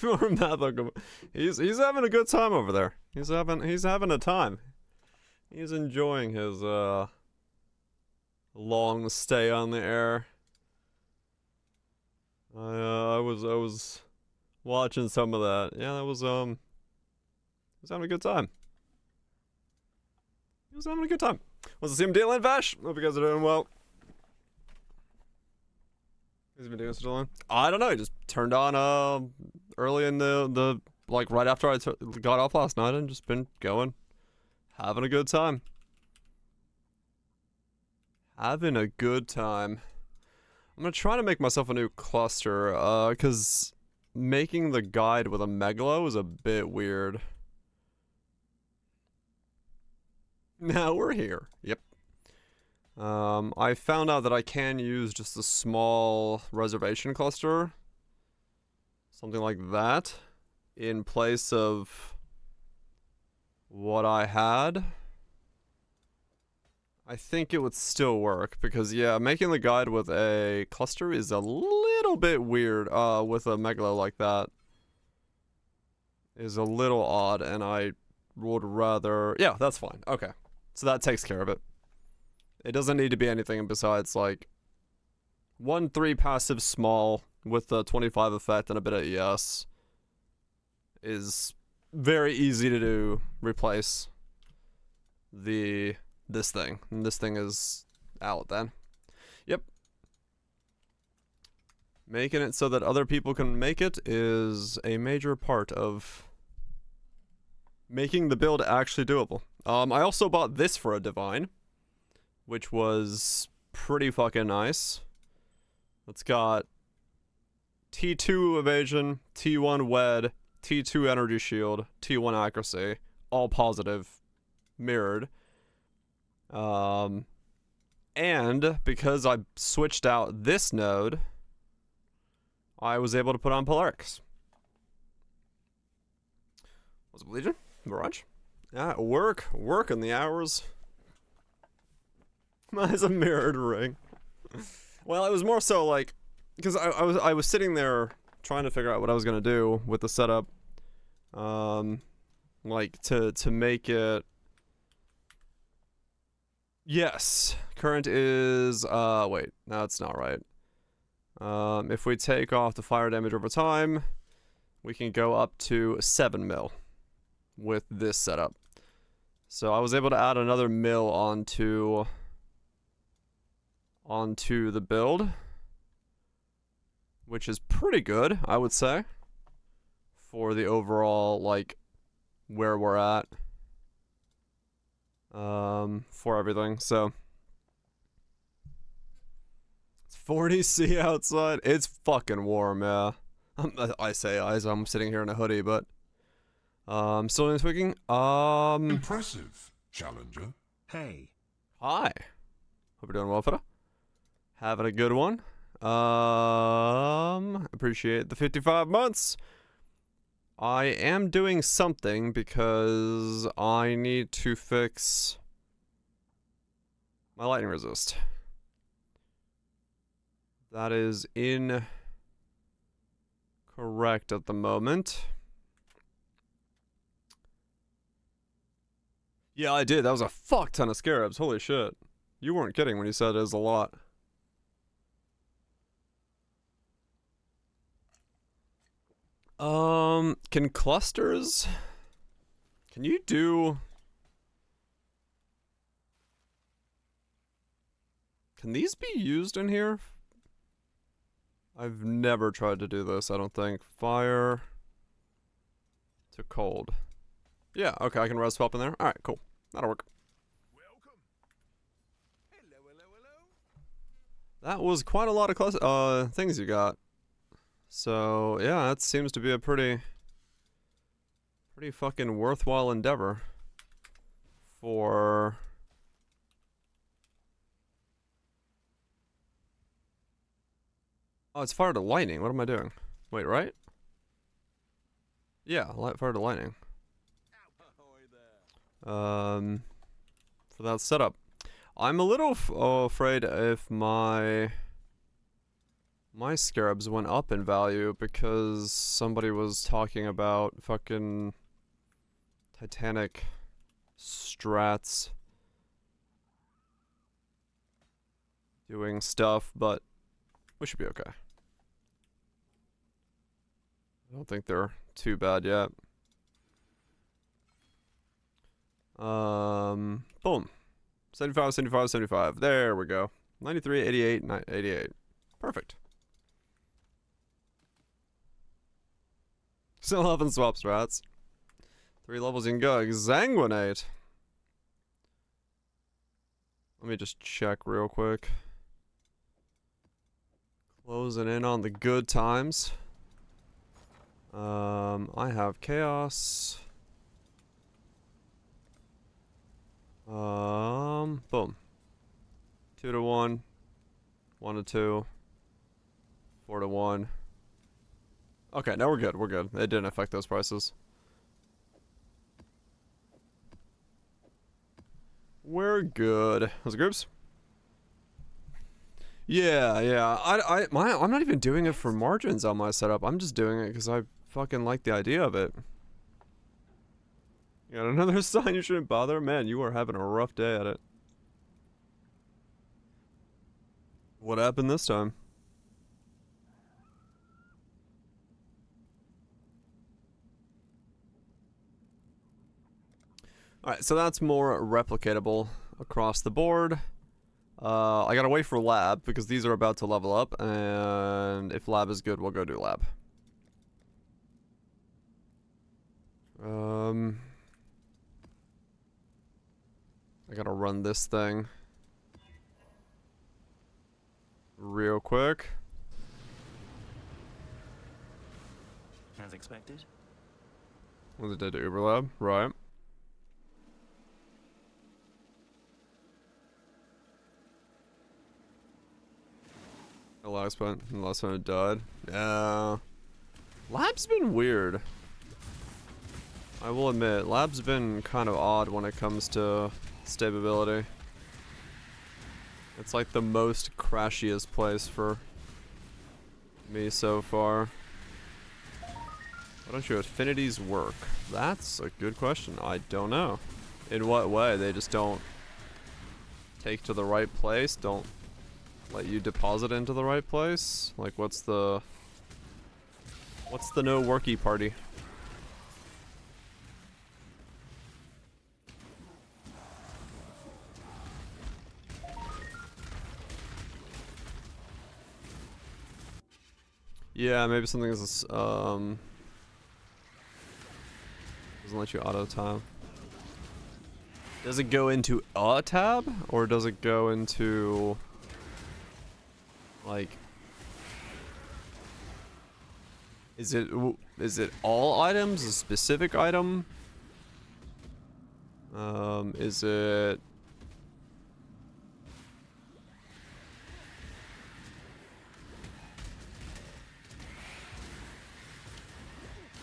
More math. He's having a good time over there. He's having a time. He's enjoying his long stay on the air. I was watching some of that. Yeah, that was he was having a good time. He was having a good time. What's the same deal, Vash? Hope you guys are doing well. He's been doing this so long. I don't know. He just turned on early in the like right after I got off last night and just been going, having a good time. Having a good time. I'm gonna try to make myself a new cluster, cause making the guide with a megalo is a bit weird. Now we're here. Yep. I found out that I can use just a small reservation cluster, something like that, in place of what I had. I think it would still work because, yeah, making the guide with a cluster is a little bit weird. With a megalo like that is a little odd, and I would rather. Yeah, that's fine. Okay, so that takes care of it. It doesn't need to be anything besides like 1/3 passive small with the 25 effect and a bit of ES is very easy to do. Replace this thing, and this thing is out then. Yep. Making it so that other people can make it is a major part of making the build actually doable. I also bought this for a divine, which was pretty fucking nice. It's got T2 evasion, T1 wed, T2 energy shield, T1 accuracy, all positive, mirrored. And because I switched out this node, I was able to put on Polarix. Was it Legion? Mirage? Yeah, working the hours. It's a mirrored ring. Well, it was more so like, because I was sitting there trying to figure out what I was gonna do with the setup, like to make it. Yes, current is wait, no, that's not right. If we take off the fire damage over time, we can go up to 7 mil with this setup. So I was able to add another mil onto the build, which is pretty good, I would say, for the overall, like, where we're at, for everything. So it's 40 C outside. It's fucking warm, yeah. I say as I'm sitting here in a hoodie, but still in tweaking. Impressive, challenger. Hey. Hi. Hope you're doing well, fella. Having a good one. Appreciate the 55 months. I am doing something because I need to fix my lightning resist. That is incorrect at the moment. Yeah, I did. That was a fuck ton of scarabs. Holy shit. You weren't kidding when you said it was a lot. Can clusters... Can you do... Can these be used in here? I've never tried to do this, I don't think. Fire... to cold. Yeah, okay, I can res swap in there. Alright, cool. That'll work. Welcome. Hello. That was quite a lot of things you got. So, yeah, that seems to be a pretty fucking worthwhile endeavor for... Oh, it's fire to lightning. What am I doing? Wait, right? Yeah, fire to lightning. For that setup. I'm a little afraid if my My scarabs went up in value because somebody was talking about fucking Titanic strats doing stuff, but we should be okay. I don't think they're too bad yet. Boom. 75, 75, 75. There we go. 93, 88, 88. Perfect. Still having swap strats. 3 levels you can go. Exsanguinate. Let me just check real quick. Closing in on the good times. I have chaos. Boom. 2 to 1. 1 to 2. 4 to 1. Okay, now we're good. We're good. It didn't affect those prices. We're good. How's the groups? Yeah. I'm not even doing it for margins on my setup. I'm just doing it because I fucking like the idea of it. You got another sign you shouldn't bother? Man, you are having a rough day at it. What happened this time? Alright, so that's more replicatable across the board. I gotta wait for lab because these are about to level up, and if lab is good, we'll go do lab. I gotta run this thing real quick. As expected. What did I do? Uber lab? Right. The last one it died. Yeah. Lab's been weird. I will admit, lab's been kind of odd when it comes to stability. It's like the most crashiest place for me so far. Why don't your affinities work? That's a good question. I don't know. In what way? They just don't take to the right place? Don't let you deposit into the right place? Like, what's the no worky party? Yeah, maybe something is doesn't let you auto tab. Does it go into a tab, or does it go into like, is it all items, a specific item? Is it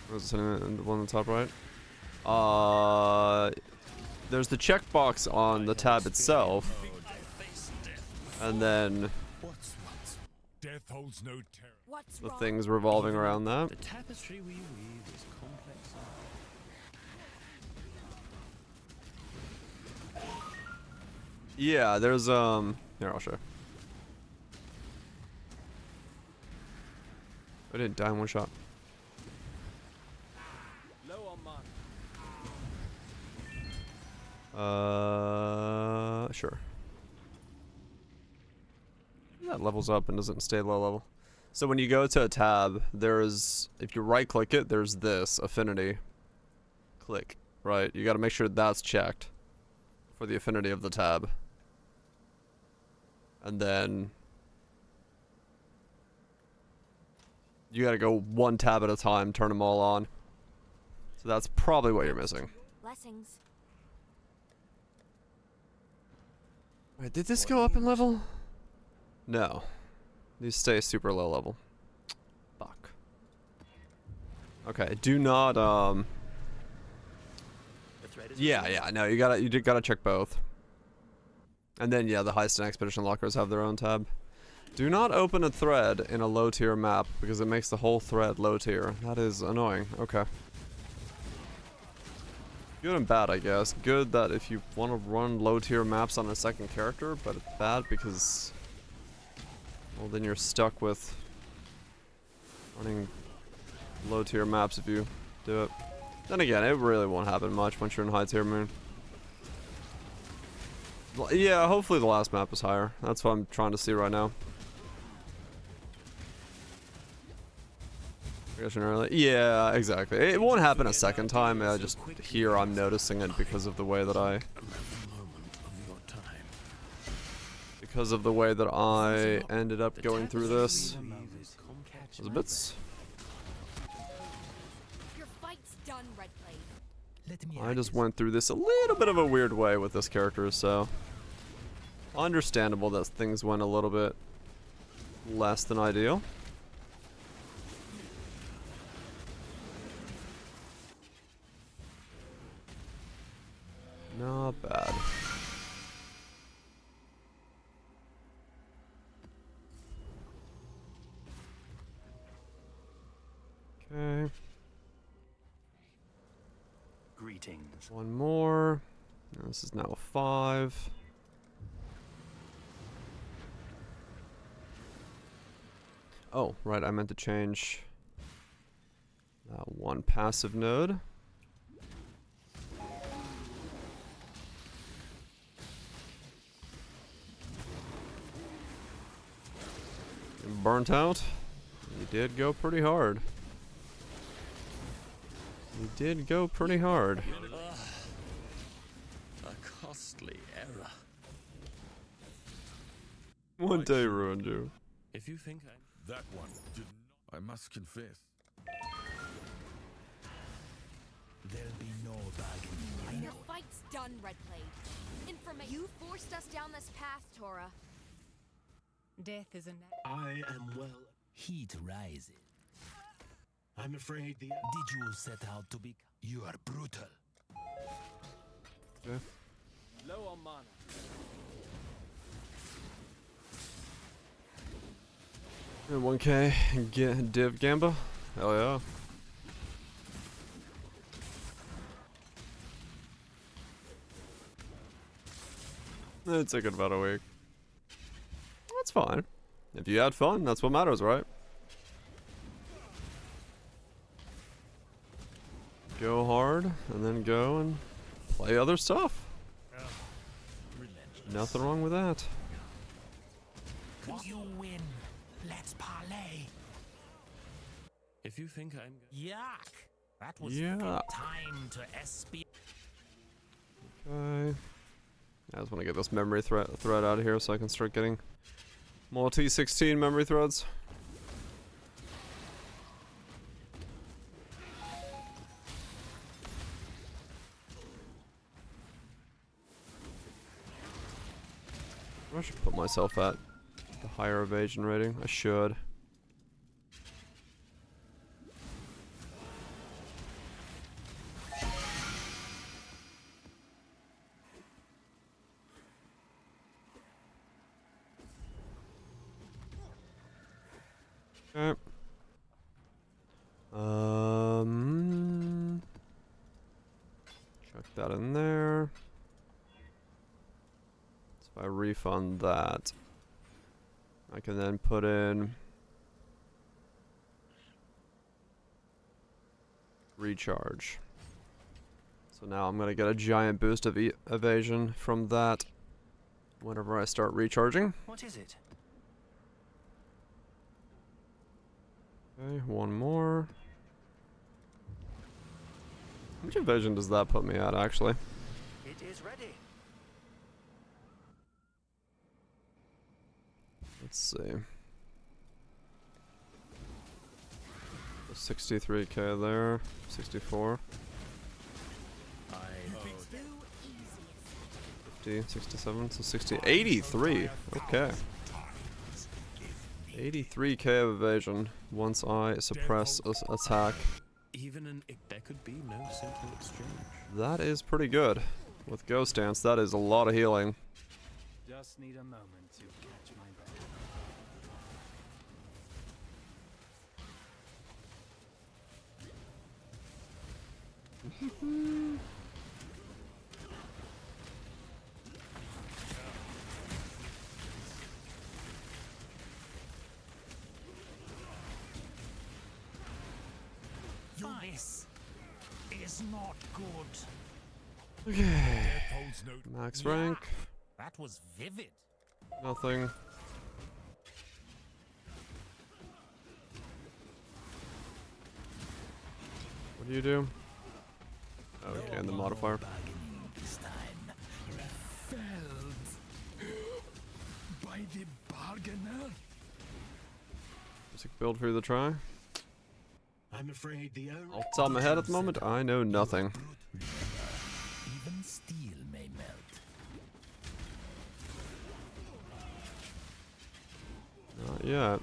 what's the one on the top right? There's the checkbox on the tab itself, and then Death holds no terror. the things revolving around that. The tapestry we weave is complex. Yeah, there's here, I'll show you. I didn't die in one shot. Low on mine. Sure. That levels up and doesn't stay low level. So when you go to a tab, there's, if you right click it, there's this affinity. Click, right? You gotta make sure that's checked for the affinity of the tab. And then you gotta go one tab at a time, turn them all on. So that's probably what you're missing. Blessings. Wait, did this go up in level? No. These stay super low level. Fuck. Okay, do not, yeah, no, you gotta check both. And then, yeah, the Heist and Expedition lockers have their own tab. Do not open a thread in a low tier map because it makes the whole thread low tier. That is annoying. Okay. Good and bad, I guess. Good that if you want to run low tier maps on a second character, but it's bad because, well, then you're stuck with running low tier maps if you do it. Then again, it really won't happen much once you're in high tier moon. Yeah, hopefully the last map is higher. That's what I'm trying to see right now. Yeah, exactly. It won't happen a second time. I just here I'm noticing it because of the way that I ended up going through this. It was a bit. I just went through this a little bit of a weird way with this character, so understandable that things went a little bit less than ideal. Not bad. Okay. Greetings. One more. This is now a 5. Oh, right, I meant to change that one passive node. Burnt out. You did go pretty hard. You did go pretty hard. A costly error. One day ruined you. If you think That one did not. I must confess. There'll be no bargaining. Your fight's done, Redblade. You forced us down this path, Tora. Death is a I am well. Heat rises. I'm afraid the. Did you set out to be? You are brutal. Okay. low on mana. And 1k get div gamba. Hell yeah. It took it about a week. That's fine. If you had fun, that's what matters, right? Go hard, and then go and play other stuff. Nothing wrong with that. Could you win? Let's parlay. If you think I'm Yuck! That was Yuck. time to SP. Okay. I just want to get this memory thread out of here so I can start getting more T16 memory threads. I should put myself at the higher evasion rating. I should. Okay. Chuck that in there. So if I refund that, I can then put in recharge. So now I'm gonna get a giant boost of evasion from that whenever I start recharging. What is it? Okay, one more. How much evasion does that put me at, actually? It is ready. Let's see. 63k there, 64, 50, 67, so 60, 83. Okay. 83k of evasion once I suppress attack. Even there could be no simple exchange. That is pretty good. With Ghost Dance, that is a lot of healing. Just need a moment to catch my breath. This is not good. Okay. Death holds no. Max rank. That was vivid. Nothing. What do you do? Okay, and the modifier. Bargaining this time. Felled by the bargainer. Basic build for the try. I'm afraid the only Off the top of my head at the moment, I know nothing. even steel may melt. Not yet.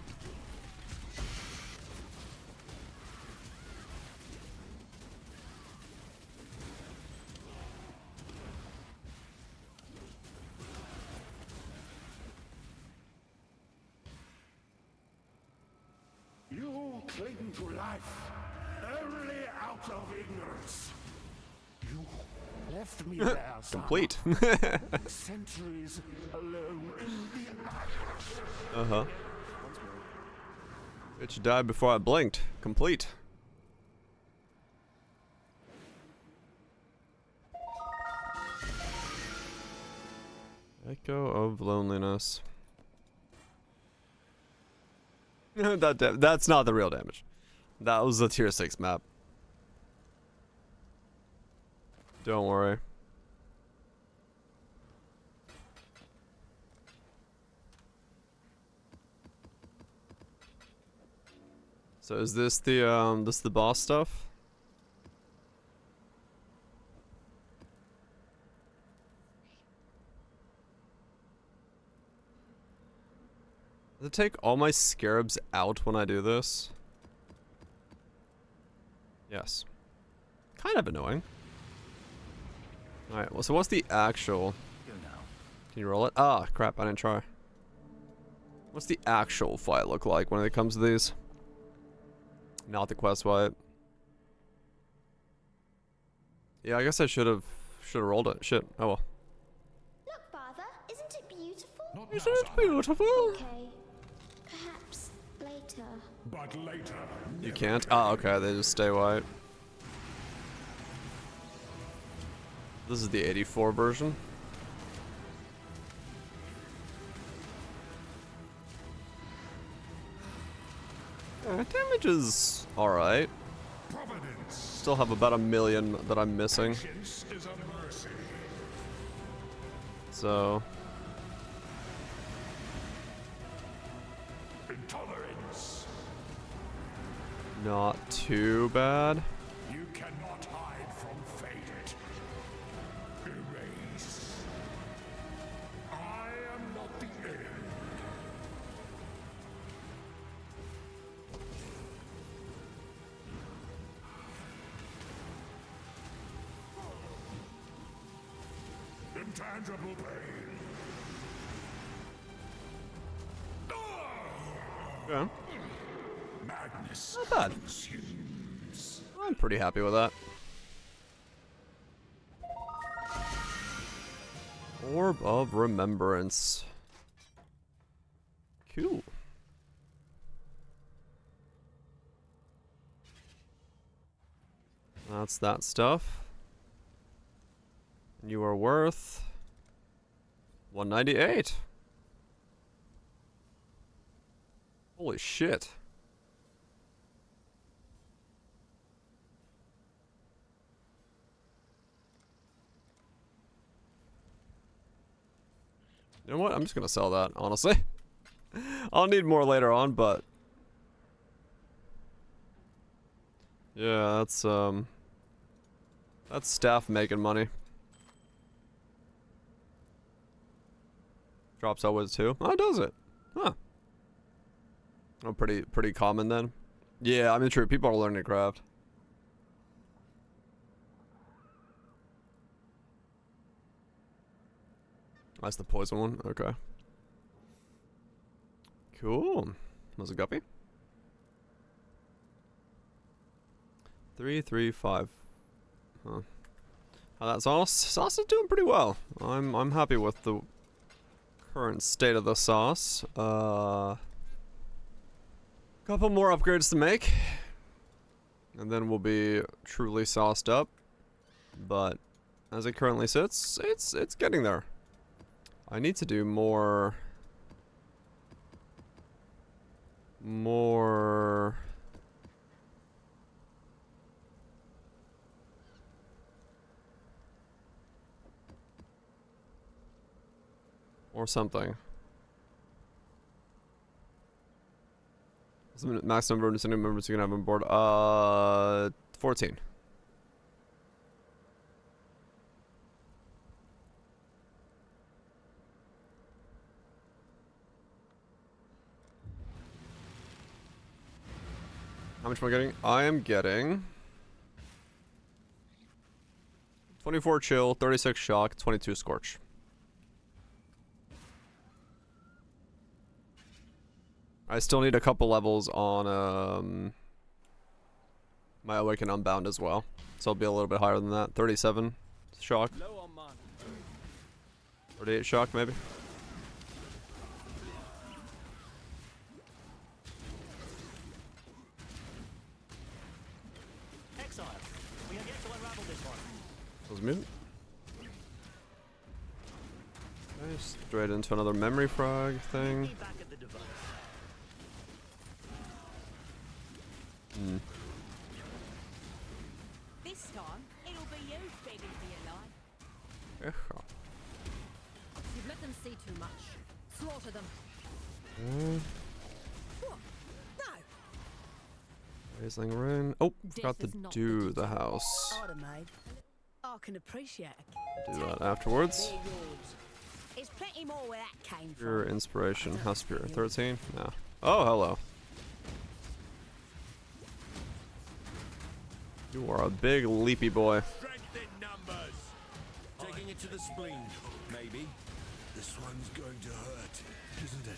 You cling to life only out of ignorance. You left me there, son. Complete. Centuries alone in the ash. Uh-huh. Bitch died before I blinked. Complete. Echo of loneliness. That's not the real damage. That was the tier 6 map. Don't worry. So is this the boss stuff? Does it take all my scarabs out when I do this? Yes. Kind of annoying. Alright, well, so what's the actual... Can you roll it? Ah, crap, I didn't try. What's the actual fight look like when it comes to these? Not the quest fight. Yeah, I guess I should have rolled it. Shit. Oh well. Look, Father, isn't it beautiful? Isn't it beautiful? Okay, perhaps later. But later, You can't? Oh, okay, they just stay white. This is the 84 version. Damage is alright. providence Still have about 1 million that I'm missing. is a mercy. So, Intolerance. not too bad. You cannot hide from fate. Erase. I am not the end. Intangible pain. Yeah, Madness not bad. consumes. I'm pretty happy with that. Orb of Remembrance. Cool. That's that stuff. You are worth 198. Holy shit. You know what? I'm just gonna sell that, honestly. I'll need more later on, but yeah, that's staff making money. Drops always too. Oh, does it? Huh. Oh, pretty common then. Yeah, I mean, true. People are learning to craft. That's the poison one. Okay. Cool. Was it guppy? 3, 3, 5. Huh. How that sauce? Sauce is doing pretty well. I'm happy with the current state of the sauce. Couple more upgrades to make, and then we'll be truly sauced up. But as it currently sits, it's getting there. I need to do more or something. What's the max number of new members you can have on board? 14. How much am I getting? I am getting 24 chill, 36 shock, 22 scorch. I still need a couple levels on my Awaken Unbound as well. So I'll be a little bit higher than that. 37 shock. 38 shock maybe. Exile, we are yet to unravel this one. Was mutant. Okay, straight into another memory frag thing. Be back at the device. This time, it'll be you begging for your life. Echo. You've let them see too much. Slaughter them. What? No. Raising Rain. Oh, forgot to Death is not do the house. Order, mate. I can appreciate it. Do that afterwards. They're yours. There's plenty more where that came Pure from. inspiration. House Spirit 13. No. Oh, hello. You are a big leapy boy. Strength in numbers. Taking it to the spleen, maybe. This one's going to hurt, isn't it?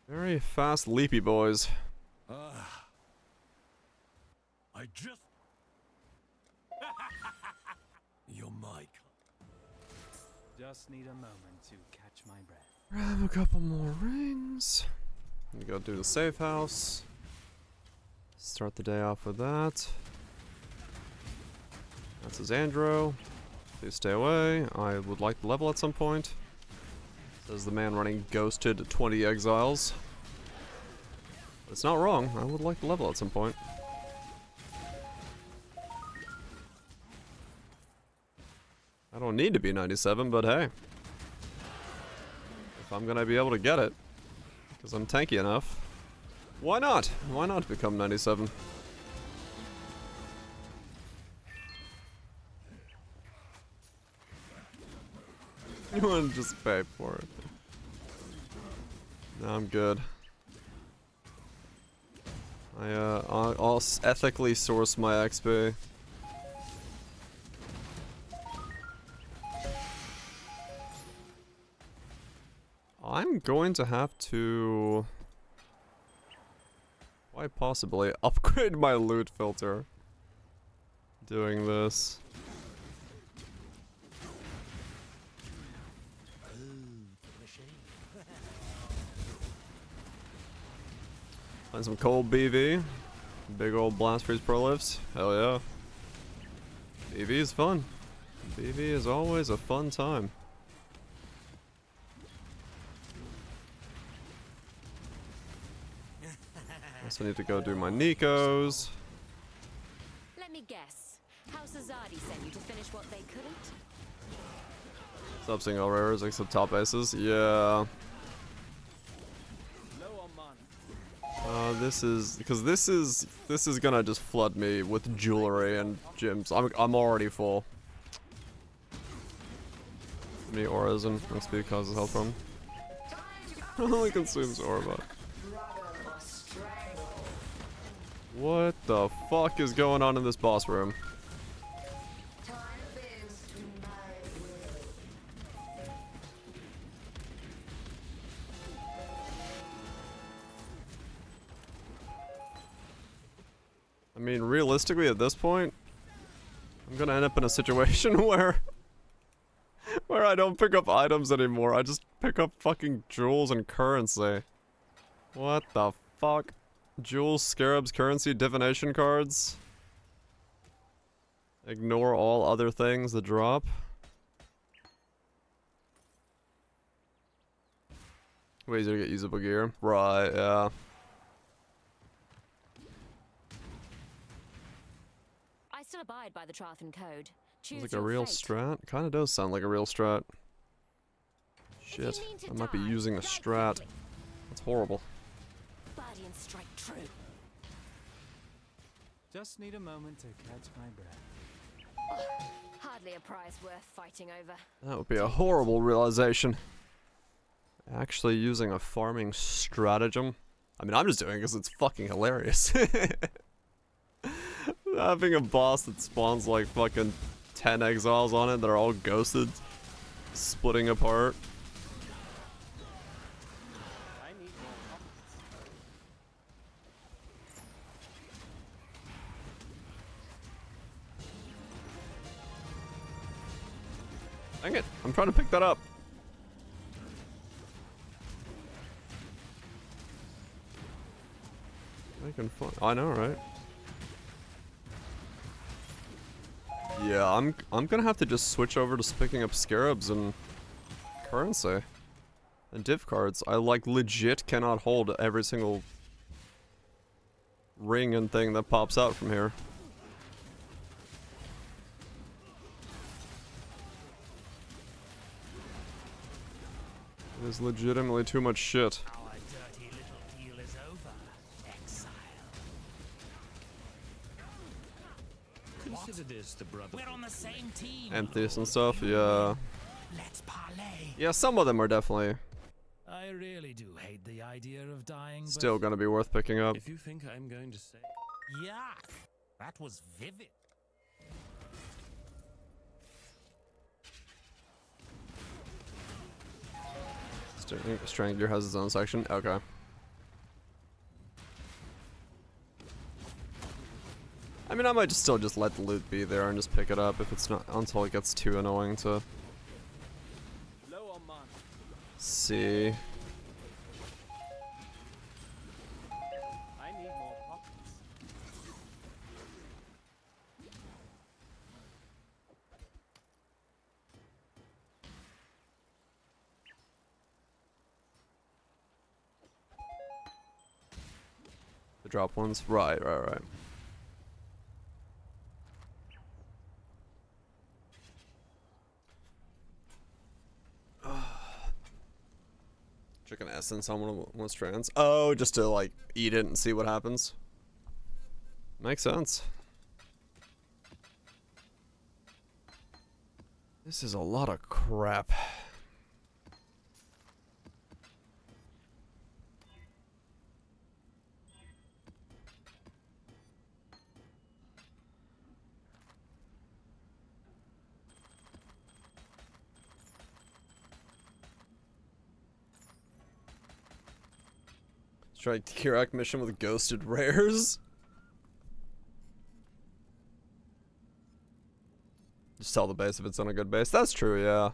Very fast leapy boys. I just... You're Mike. Just need a moment to catch my breath. Grab a couple more rings. We go do the safe house. Start the day off with that. That's his Andro. Please stay away. I would like to level at some point. Says the man running Ghosted 20 Exiles. But it's not wrong. I would like to level at some point. I don't need to be 97, but hey. If I'm gonna be able to get it, because I'm tanky enough, why not? Why not become 97? You want to just pay for it? No, I'm good. I'll ethically source my XP. I'm going to have to quite possibly upgrade my loot filter doing this. Find some cold BV. Big old blast freeze prolifs. Hell yeah. BV is fun. BV is always a fun time. Also need to go do my Nikos. Let me guess. House Azadi sent you to finish what they couldn't? Sub single rares except top aces. Yeah. Low on mana. This is because this is gonna just flood me with jewelry and gems. I'm already full. Many auras and XP causes health problem. Only consumes aura bot. What the fuck is going on in this boss room? I mean, realistically at this point, I'm gonna end up in a situation where I don't pick up items anymore. I just pick up fucking jewels and currency. What the fuck? Jewels, scarabs, currency, divination cards. Ignore all other things that drop. Way easier to get usable gear. Right, yeah. I still abide by the Trothan Code. Choose Sounds like a your real fate. strat. Kinda does sound like a real strat. If you Shit. mean to I might be die, using a die strat. quickly. That's horrible. Body and strike true. Just need a moment to catch my breath. Hardly a prize worth fighting over. That would be a horrible realization. Actually using a farming stratagem. I mean, I'm just doing it because it's fucking hilarious. Having a boss that spawns like fucking 10 exiles on it that are all ghosted, splitting apart. I need more pockets. Dang it, I'm trying to pick that up. Making fun. I know, right? Yeah, I'm gonna have to just switch over to picking up scarabs and currency and div cards. I like legit cannot hold every single ring and thing that pops out from here. It is legitimately too much shit. Our dirty little deal is over, exile. Consider this the brother. We're on the same team. Antheus and stuff, yeah. Let's parlay. Yeah, some of them are definitely I really do hate the idea of dying. still gonna be worth picking up. If you think I'm going to say... Yuck! That was vivid. Strength Gear has its own section. Okay. I mean, I might just still just let the loot be there and just pick it up if it's not until it gets too annoying to Low on mana. see. I need more pockets. The drop ones? Right. Chicken essence on one of the strands. Oh, just to like eat it and see what happens. Makes sense. This is a lot of crap. Strike the Kirak mission with ghosted rares. Just sell the base if it's on a good base. That's true, yeah.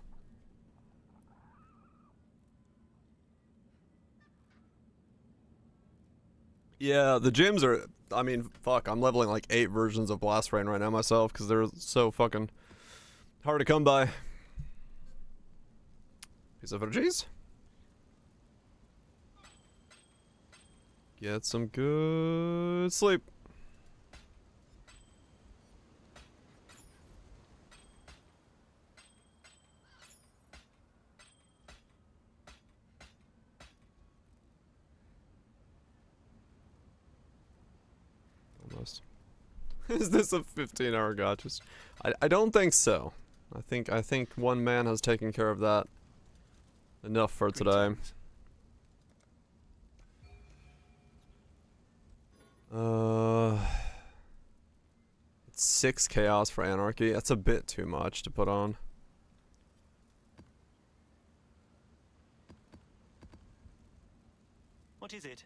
Yeah, the gyms are, I mean, fuck, I'm leveling like 8 versions of Blast Rain right now myself because they're so fucking hard to come by. Piece of energies. Get some good sleep. Almost. Is this a 15-hour gotcha? I don't think so. I think one man has taken care of that enough for today. It's 6 chaos for anarchy. That's a bit too much to put on. What is it?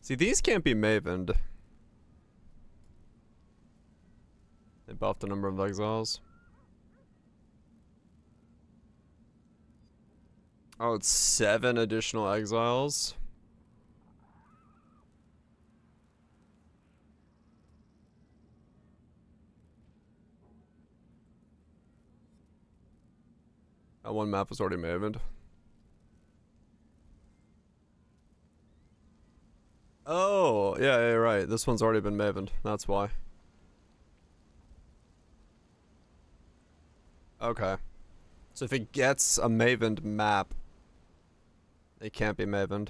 See, these can't be Mavened. They buffed the number of exiles. Oh, it's 7 additional exiles. That one map was already Mavened. Oh, yeah, yeah, right. This one's already been Mavened. That's why. Okay. So if it gets a Mavened map, it can't be Mavened.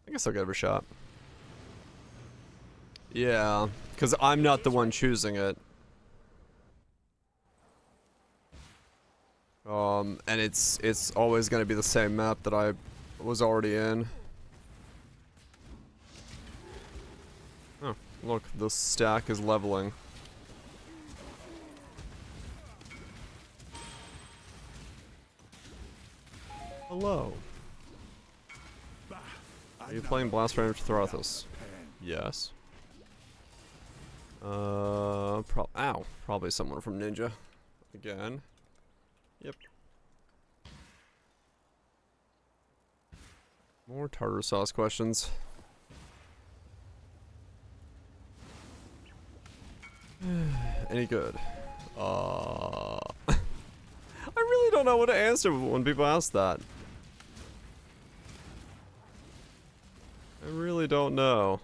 I guess I'll give it a shot. Yeah, because I'm not the one choosing it. And it's always gonna be the same map that I was already in. Oh, look, the stack is leveling. Hello. Are you playing Blast Rain of Tarter Sauce? Yes. Ow. Probably someone from Ninja. Again. Yep. More tartar sauce questions. Any good? I really don't know what to answer when people ask that. I really don't know.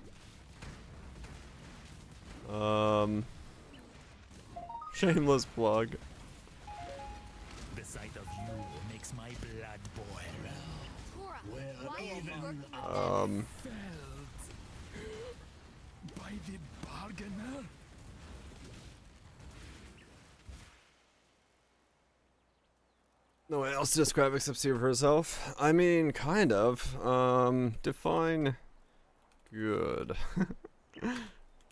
Shameless plug. The sight of you makes my blood boil. Tora, Well, why are you even working with by the bargainer. No one else to describe except Steve herself. I mean, kind of. Define good.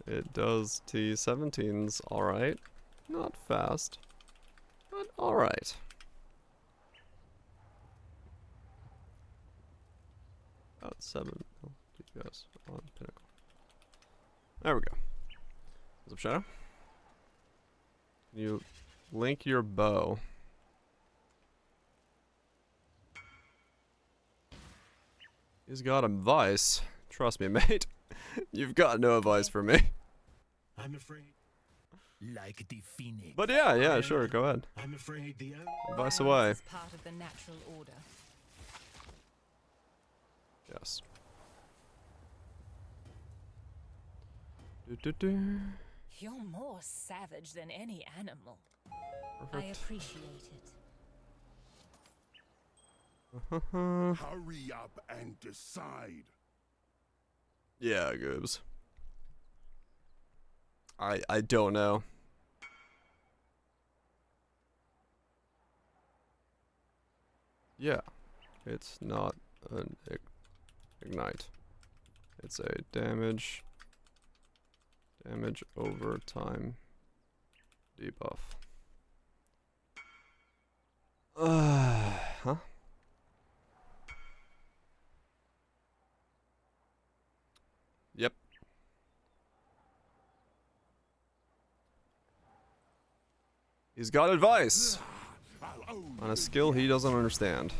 It does T17's alright. Not fast, but alright. About 7 GPS on Pinnacle. There we go. What's up, Shadow? Can you link your bow? He's got advice. Trust me, mate. You've got no advice for me. I'm afraid. Like the phoenix. But yeah, sure, go ahead. I'm afraid the Advice Violence away. is part of the natural order. Yes. Do. You're more savage than any animal. I Perfect. appreciate it. Hurry up and decide. Yeah, Goobs. I don't know. Yeah, it's not an ignite. It's a damage over time debuff. Huh? Yep. He's got advice on a skill he doesn't understand.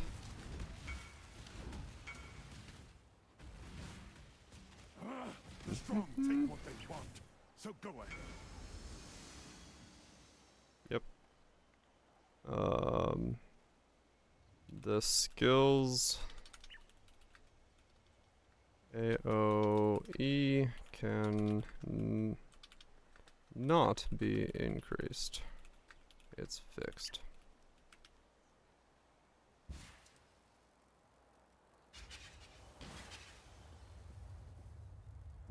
The strong take what they want, so go ahead. Yep. The skills AOE can not be increased. It's fixed.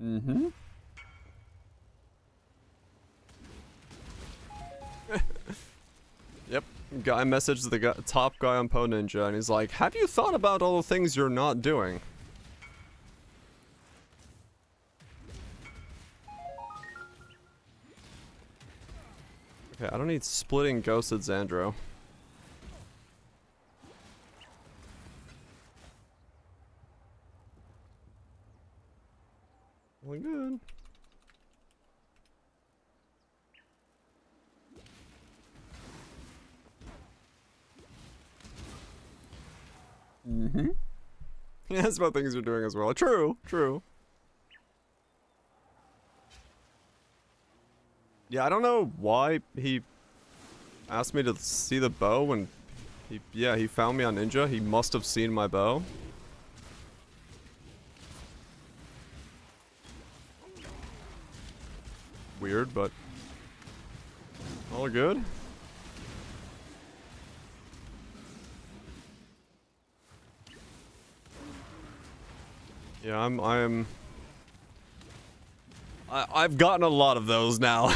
Mm-hmm. Yep. Guy messaged the top guy on Po Ninja and he's like, have you thought about all the things you're not doing? Okay, I don't need splitting ghosted Xandro. Well, good. Mm-hmm. Yeah, that's about things you're doing as well. True, true. Yeah, I don't know why he asked me to see the bow when he found me on Ninja. He must have seen my bow. Weird, but all good. Yeah, I've gotten a lot of those now.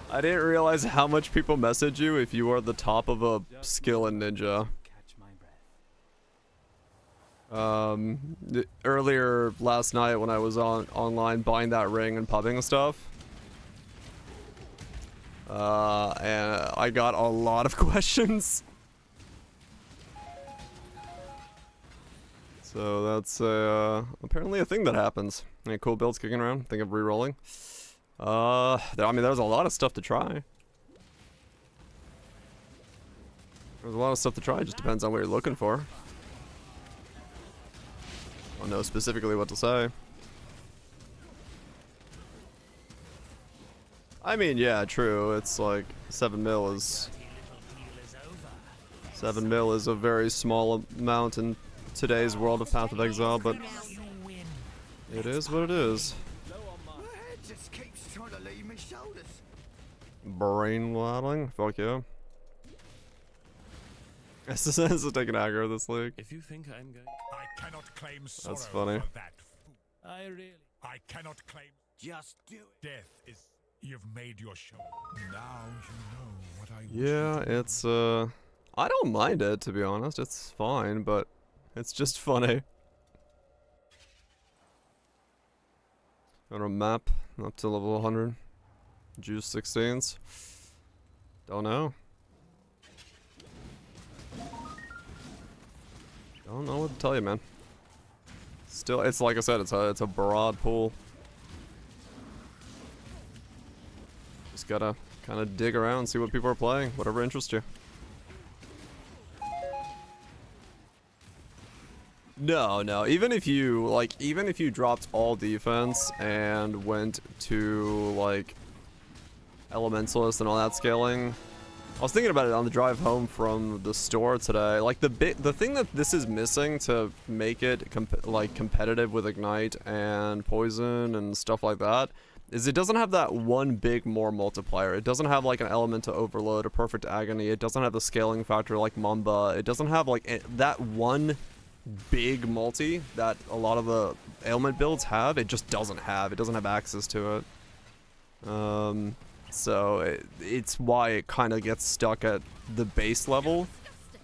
I didn't realize how much people message you if you are the top of a skill in Ninja. Catch my breath. Earlier last night when I was online buying that ring and pubbing and stuff, and I got a lot of questions. So that's apparently a thing that happens. Any cool builds kicking around? Think of re-rolling? I mean, there's a lot of stuff to try. There's a lot of stuff to try. It just depends on what you're looking for. I don't know specifically what to say. I mean, yeah, true. It's like 7 mil is 7 mil is a very small amount in today's world of Path of Exile, but it is what it is. Just keeps trying to leave me shoulders. Brain waddling? Fuck yeah. SSN is taking aggro this league. If you think I'm going, I cannot claim sorrow. That's funny. For that. I really. I cannot claim. Just do it. Death is. You've made your show. Now you know what I. Yeah, it's I don't mind it, to be honest. It's fine, but it's just funny. On a map up to level 100. Juice 16s. Don't know. Don't know what to tell you, man. Still, it's like I said, it's a broad pool. Just gotta kind of dig around, see what people are playing, whatever interests you. No. Even if you dropped all defense and went to like Elementalist and all that scaling, I was thinking about it on the drive home from the store today. Like the thing that this is missing to make it competitive with Ignite and Poison and stuff like that is it doesn't have that one big more multiplier. It doesn't have like an element to overload, a perfect agony. It doesn't have the scaling factor like Mamba. It doesn't have like that one big multi that a lot of the ailment builds have. It just doesn't have. It doesn't have access to it. So it's why it kind of gets stuck at the base level.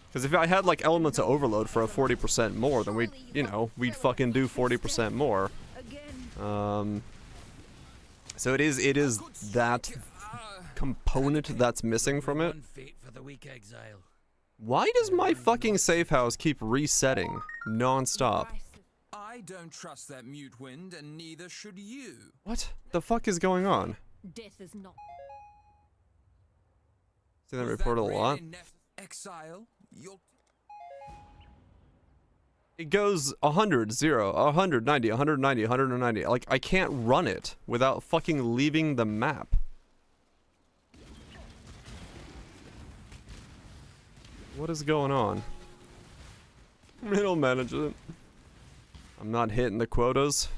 Because if I had like elements of overload for a 40% more, then we'd fucking do 40% more. So it is that component that's missing from it. Why does my fucking safe house keep resetting non-stop? I don't trust that mute wind, and neither should you. What the fuck is going on? Death is not. See that reported a lot? Exile, It goes 100, 0, 190, 190, 190. Like, I can't run it without fucking leaving the map. What is going on? It'll manage it. I'm not hitting the quotas.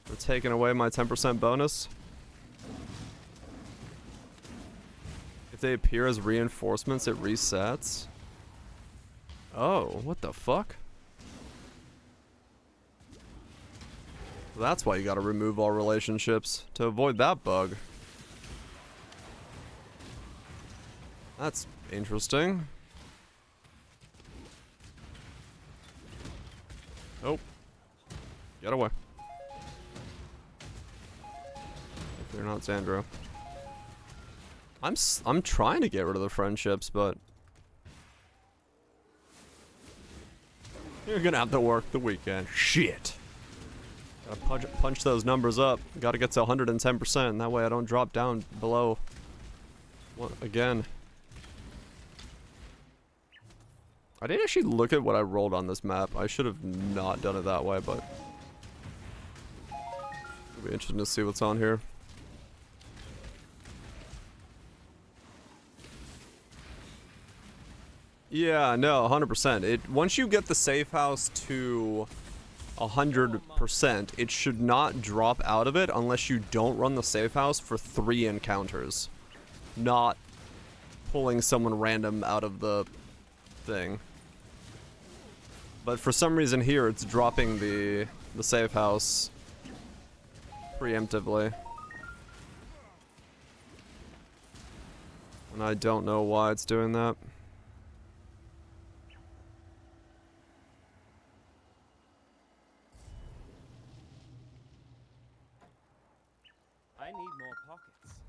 They're taking away my 10% bonus. If they appear as reinforcements, it resets. Oh, what the fuck? That's why you gotta remove all relationships, to avoid that bug. That's interesting. Oh. Get away. If they're not Xandro. I'm trying to get rid of the friendships, but you're gonna have to work the weekend. Shit. Gotta punch those numbers up. Gotta get to 110%. That way I don't drop down below. What again? I didn't actually look at what I rolled on this map. I should have not done it that way, but it'll be interesting to see what's on here. Yeah, no, 100%. Once you get the safe house to 100%, it should not drop out of it unless you don't run the safe house for 3 encounters. Not pulling someone random out of the thing. But for some reason here, it's dropping the safe house preemptively. And I don't know why it's doing that. I need more pockets.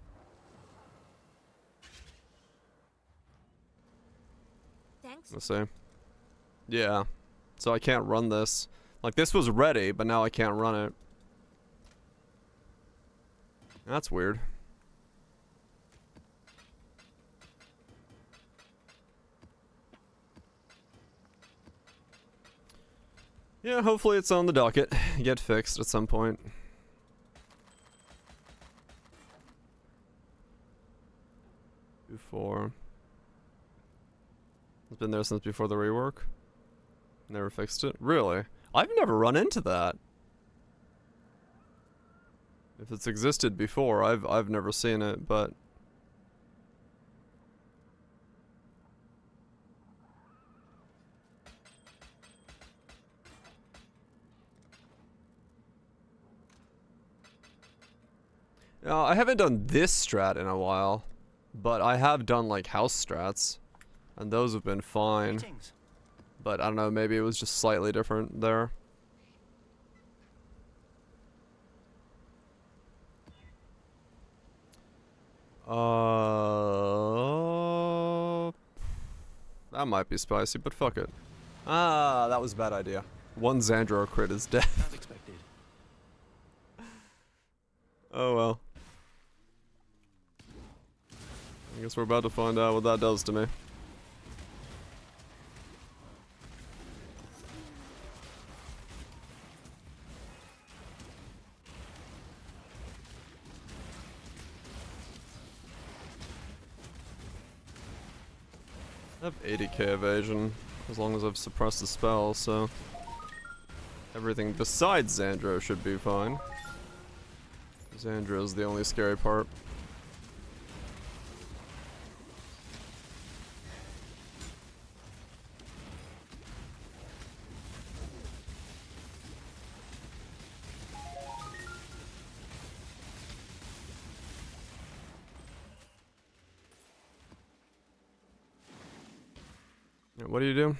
Thanks. Let's see. Yeah. So I can't run this. Like, this was ready, but now I can't run it. That's weird. Yeah, hopefully it's on the docket. Get fixed at some point. Before. It's been there since before the rework. Never fixed it. Really? I've never run into that. If it's existed before, I've never seen it, but I haven't done this strat in a while, but I have done like house strats, and those have been fine. But I don't know, maybe it was just slightly different there. That might be spicy, but fuck it. Ah, that was a bad idea. One Xandro crit is dead. As expected. Oh well. I guess we're about to find out what that does to me. I have 80k evasion, as long as I've suppressed the spell, so everything besides Xandro should be fine. Xandro's the only scary part. What do you do?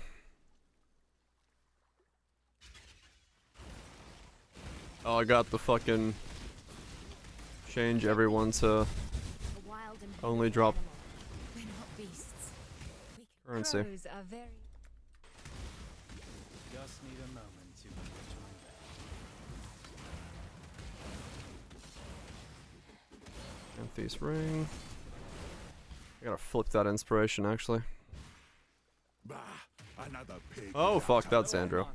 Oh, I got the fucking change everyone to only drop We're not beasts. currency. Crows are very... Just need a moment to return back. Anthe's ring. I gotta flip that inspiration actually. Bah, another pig. Oh fuck, that's Xandro.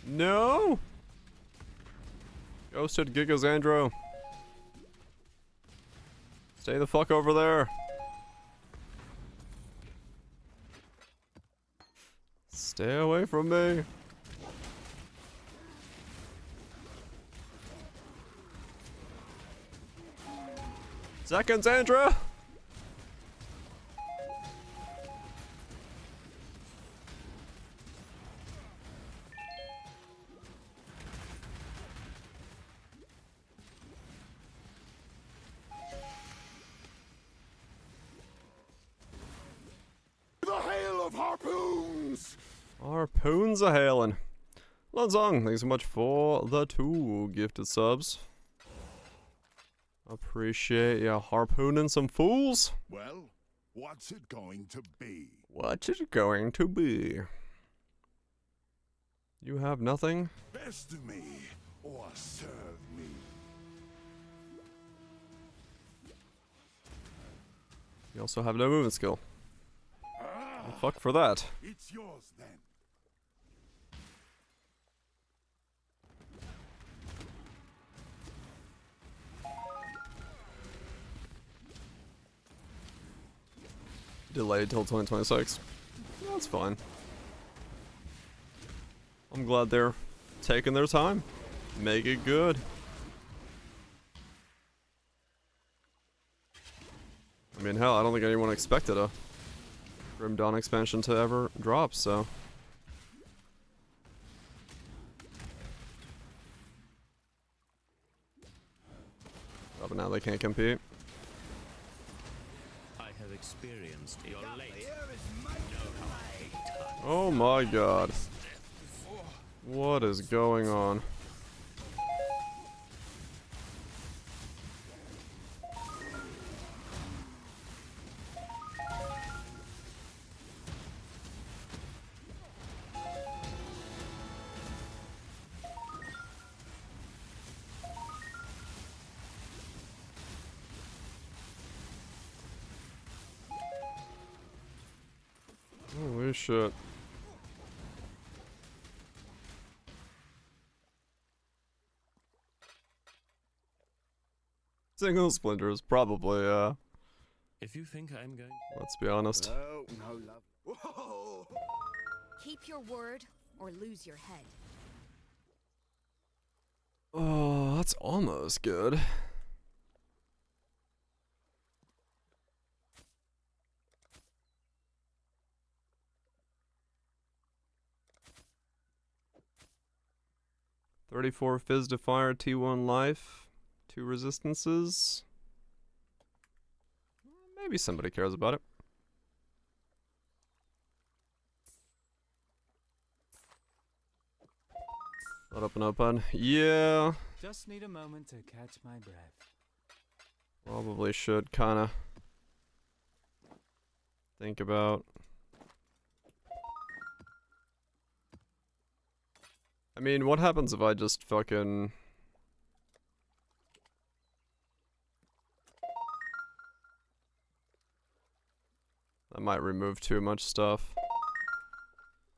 No! Ghosted Giga Xandro. Stay the fuck over there. Stay away from me. Second Xandro! The hail of harpoons! Harpoons a-hailing. Lonzong, thanks so much for the 2 gifted subs. Appreciate ya harpooning some fools. Well, what's it going to be? What is it going to be? You have nothing? Best of me or serve me? You also have no movement skill. Well, fuck for that. It's yours then. Delayed till 2026. That's fine. I'm glad they're taking their time. Make it good. I mean, hell, I don't think anyone expected a Grim Dawn expansion to ever drop, so. Oh, but now they can't compete. I have experienced your late. Oh my god. What is going on? Holy shit. Single splinters, probably, If you think I'm going, let's be honest. Oh, no love. Whoa! Keep your word or lose your head. Oh, that's almost good. $34 Fizz to Fire, T1 Life, 2 Resistances. Maybe somebody cares about it. Let up and open. Yeah. Just need a moment to catch my breath. Probably should kinda think about. I mean, what happens if I just fucking... That might remove too much stuff.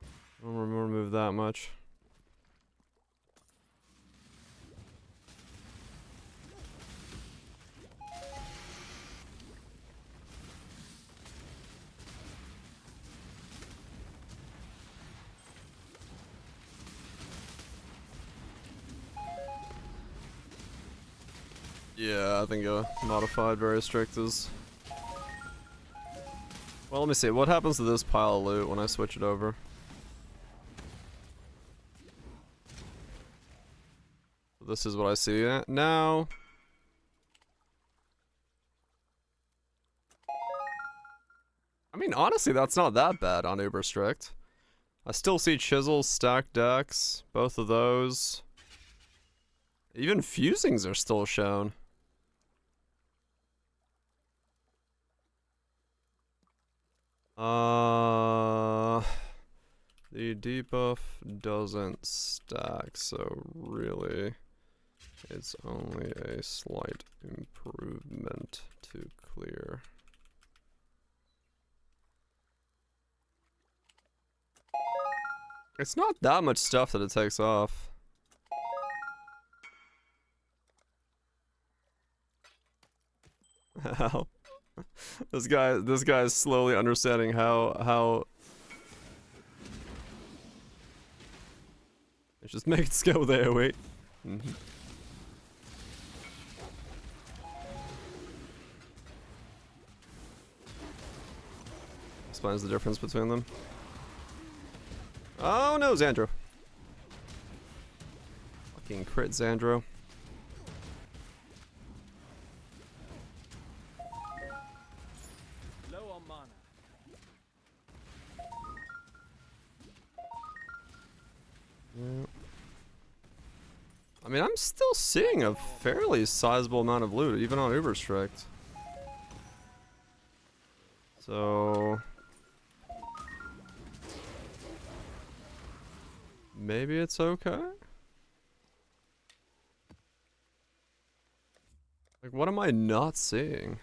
I don't remove that much. Yeah, I think a modified very strict is... Well, let me see. What happens to this pile of loot when I switch it over? This is what I see now. I mean, honestly, that's not that bad on Uber Strict. I still see chisels, stacked decks, both of those. Even fusings are still shown. The debuff doesn't stack, so really it's only a slight improvement to clear. It's not that much stuff that it takes off. How? This guy is slowly understanding how just make it scale there, wait. Explains the difference between them. Oh no, Xandro. Fucking crit Xandro. Low on mana. Yeah. I mean, I'm still seeing a fairly sizable amount of loot, even on Uber Strict. So... maybe it's okay? Like, what am I not seeing?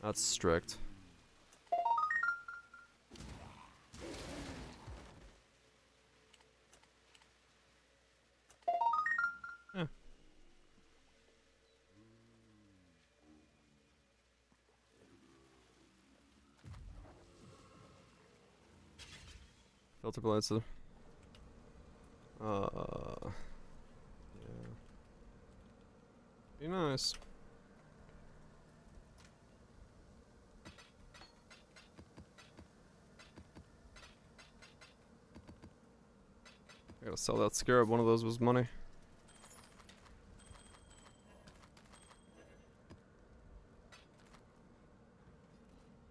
That's strict. Yeah. Filter blades. Yeah. Be nice. I gotta sell that scarab. One of those was money.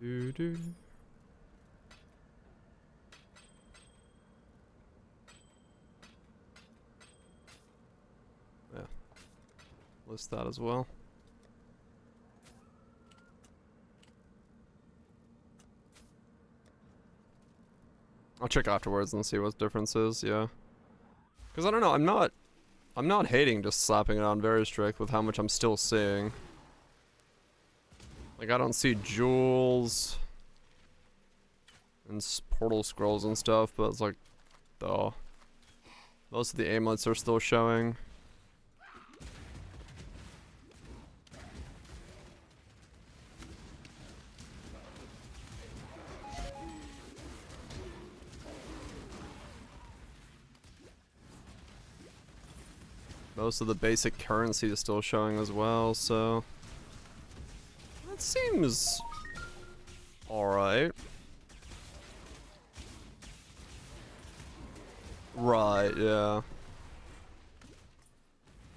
Doo doo. Yeah. List that as well. I'll check afterwards and see what the difference is, yeah. Because I don't know, I'm not hating just slapping it on very strict with how much I'm still seeing. Like, I don't see jewels and portal scrolls and stuff, but it's like, oh, most of the amulets are still showing. Most of the basic currency is still showing as well, so that seems alright. Right, yeah.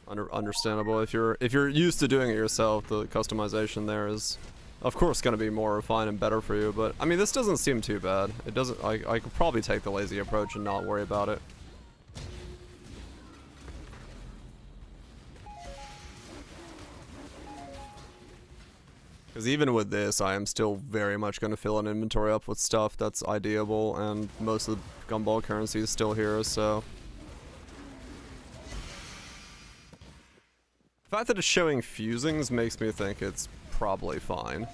Understandable. If you're used to doing it yourself, the customization there is of course gonna be more refined and better for you, but I mean this doesn't seem too bad. It doesn't I could probably take the lazy approach and not worry about it. Because even with this, I am still very much going to fill an inventory up with stuff that's ideable, and most of the gumball currency is still here, so... The fact that it's showing fusings makes me think it's probably fine.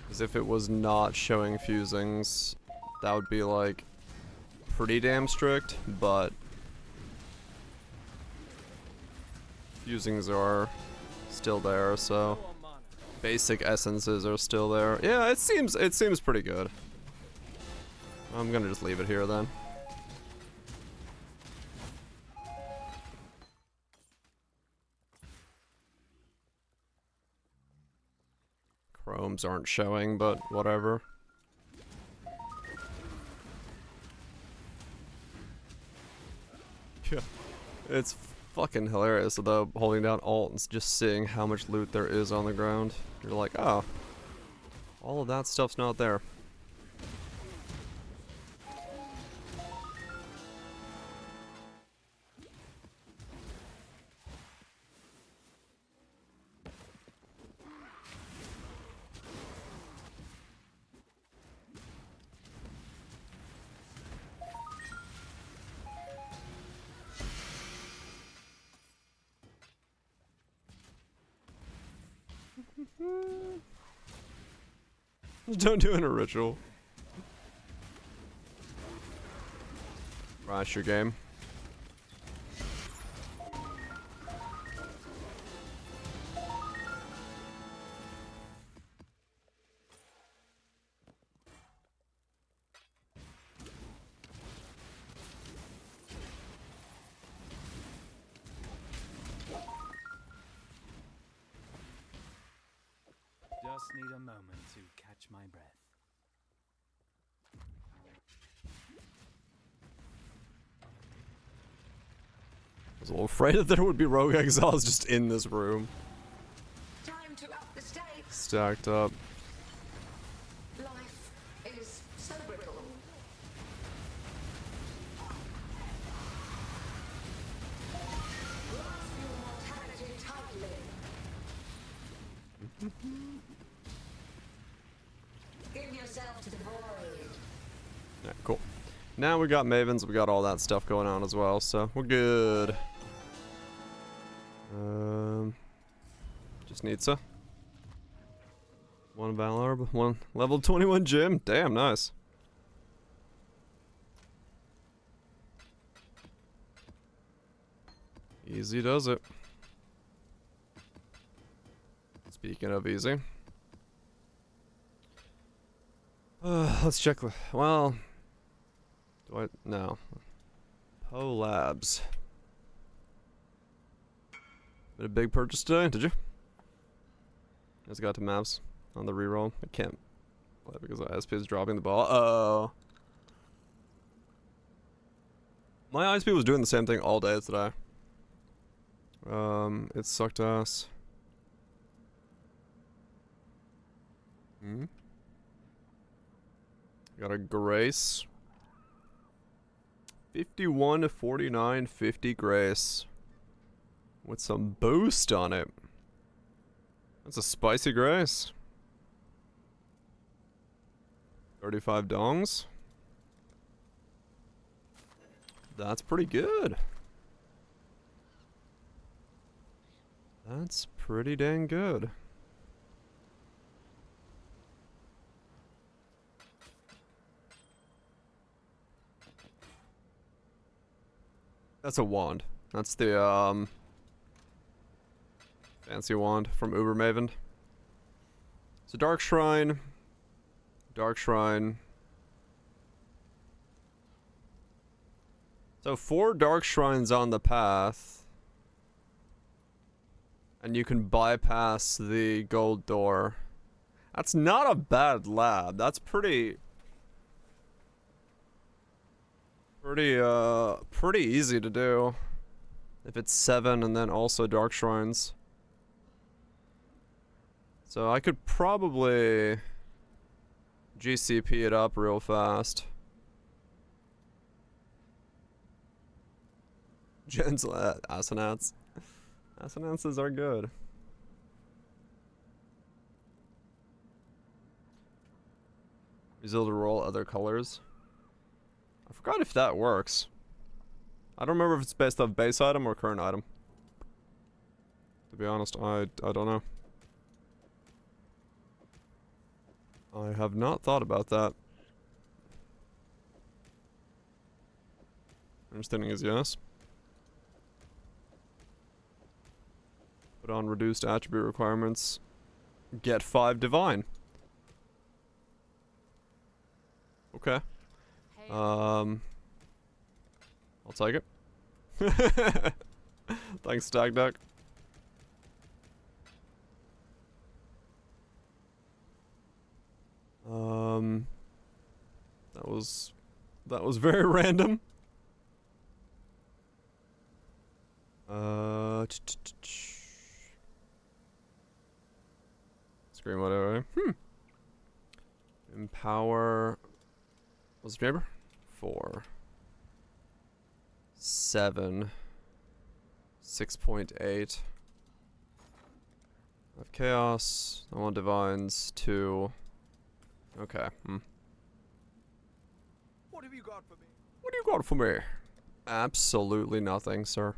Because if it was not showing fusings, that would be, like, pretty damn strict, but... fusings are still there, so... basic essences are still there. Yeah, it seems pretty good. I'm gonna just leave it here then. Chromes aren't showing, but whatever. Yeah, it's fucking hilarious though, holding down Alt and just seeing how much loot there is on the ground. You're like, oh, all of that stuff's not there. Don't do a ritual. Rush your game. Just need a moment to catch my breath. I was a little afraid that there would be rogue exiles just in this room. Time to up the stakes. Stacked up. Life is so brittle. Now we got Mavens, we got all that stuff going on as well, so we're good. Just needs a one Valor, one level 21 gym. Damn, nice. Easy does it. Speaking of easy. Let's check. Well, do I? No. Poe Labs. Been a big purchase today, did you? Just got to maps on the reroll. I can't. Why? Because ISP is dropping the ball. Oh. My ISP was doing the same thing all day today. It sucked ass. Got a Grace. 51 to 49, 50 Grace. With some boost on it. That's a spicy Grace. 35 dongs. That's pretty good. That's pretty dang good. That's a wand. That's the fancy wand from Uber Maven. So Dark Shrine. Dark Shrine. So 4 Dark Shrines on the path. And you can bypass the gold door. That's not a bad lab. That's pretty easy to do. If it's 7 and then also Dark Shrines. So I could probably GCP it up real fast. Gentle Assonance. Assonances are good. Result to roll other colors. I forgot if that works. I don't remember if it's based off base item or current item. To be honest, I don't know. I have not thought about that. Understanding is yes. Put on reduced attribute requirements. Get 5 divine. Okay. I'll take it. Thanks, Stag Deck. That was very random. Screen whatever. Empower. What's the neighbor? 4. 7. 6.8. I have chaos. I want divines. 2. Okay. What have you got for me? What do you got for me? Absolutely nothing, sir.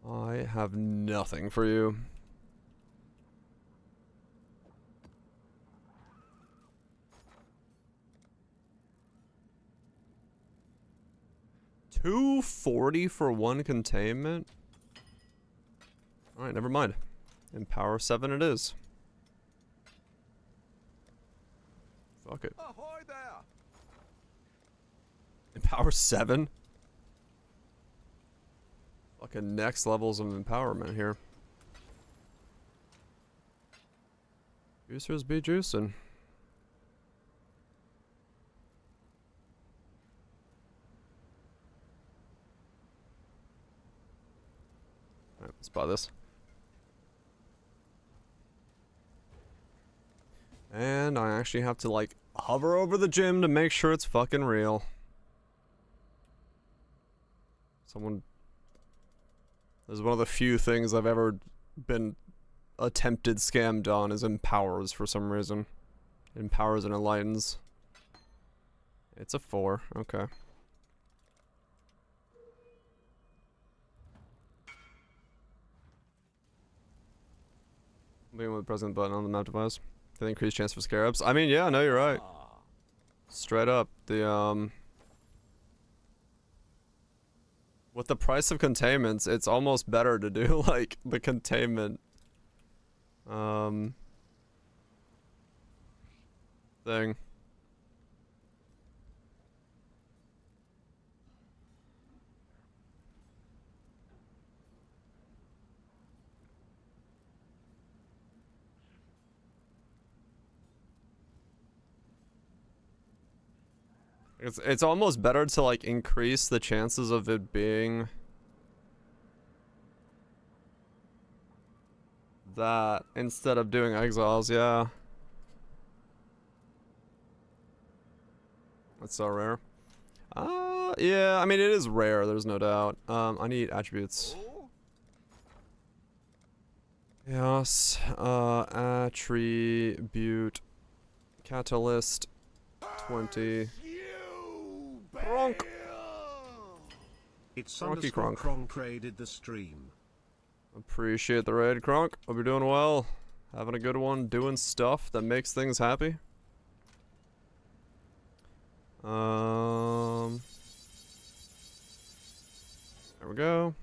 I have nothing for you. $240 for 1 containment? Alright, never mind. Empower 7 it is. Fuck it. Ahoy there! Empower 7? Fucking next levels of empowerment here. Juicers be juicing. Alright, let's buy this. And I actually have to, like, hover over the gym to make sure it's fucking real. This is one of the few things I've ever been attempted scammed on is empowers for some reason. Empowers and enlightens. It's a 4. Okay. Being with the present button on the map device. The increased chance for scarabs. I mean, yeah, no, you're right. Straight up. The, with the price of containments, it's almost better to do, like, the containment, thing. It's almost better to, like, increase the chances of it being that instead of doing exiles, yeah. That's so rare. Yeah, I mean, it is rare, there's no doubt. I need attributes. Yes, attribute, catalyst, 20. Kronk. It's Kronky underscore Kronk. Kronk raided the stream. Appreciate the raid, Kronk. Hope you're doing well. Having a good one, doing stuff that makes things happy. There we go.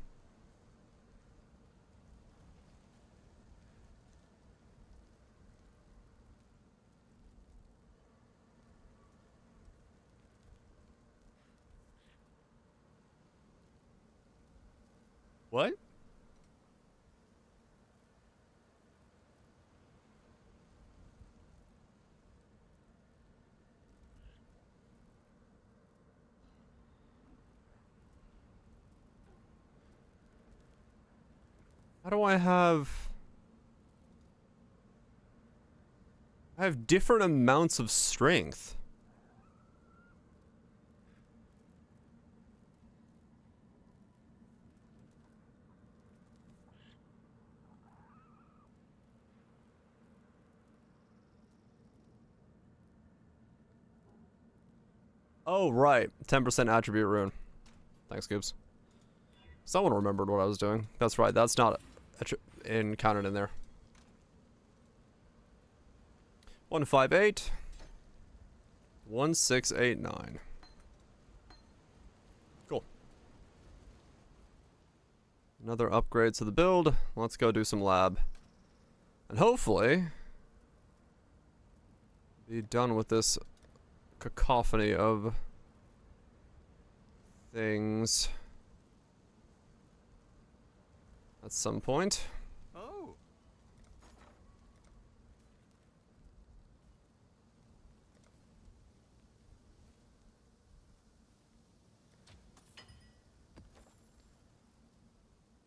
What? How do I have... I have different amounts of strength. Oh, right. 10% attribute rune. Thanks, Goobs. Someone remembered what I was doing. That's right. That's not counted in there. 158. 1689. Cool. Another upgrade to the build. Let's go do some lab. And hopefully be done with this cacophony of things at some point. Oh.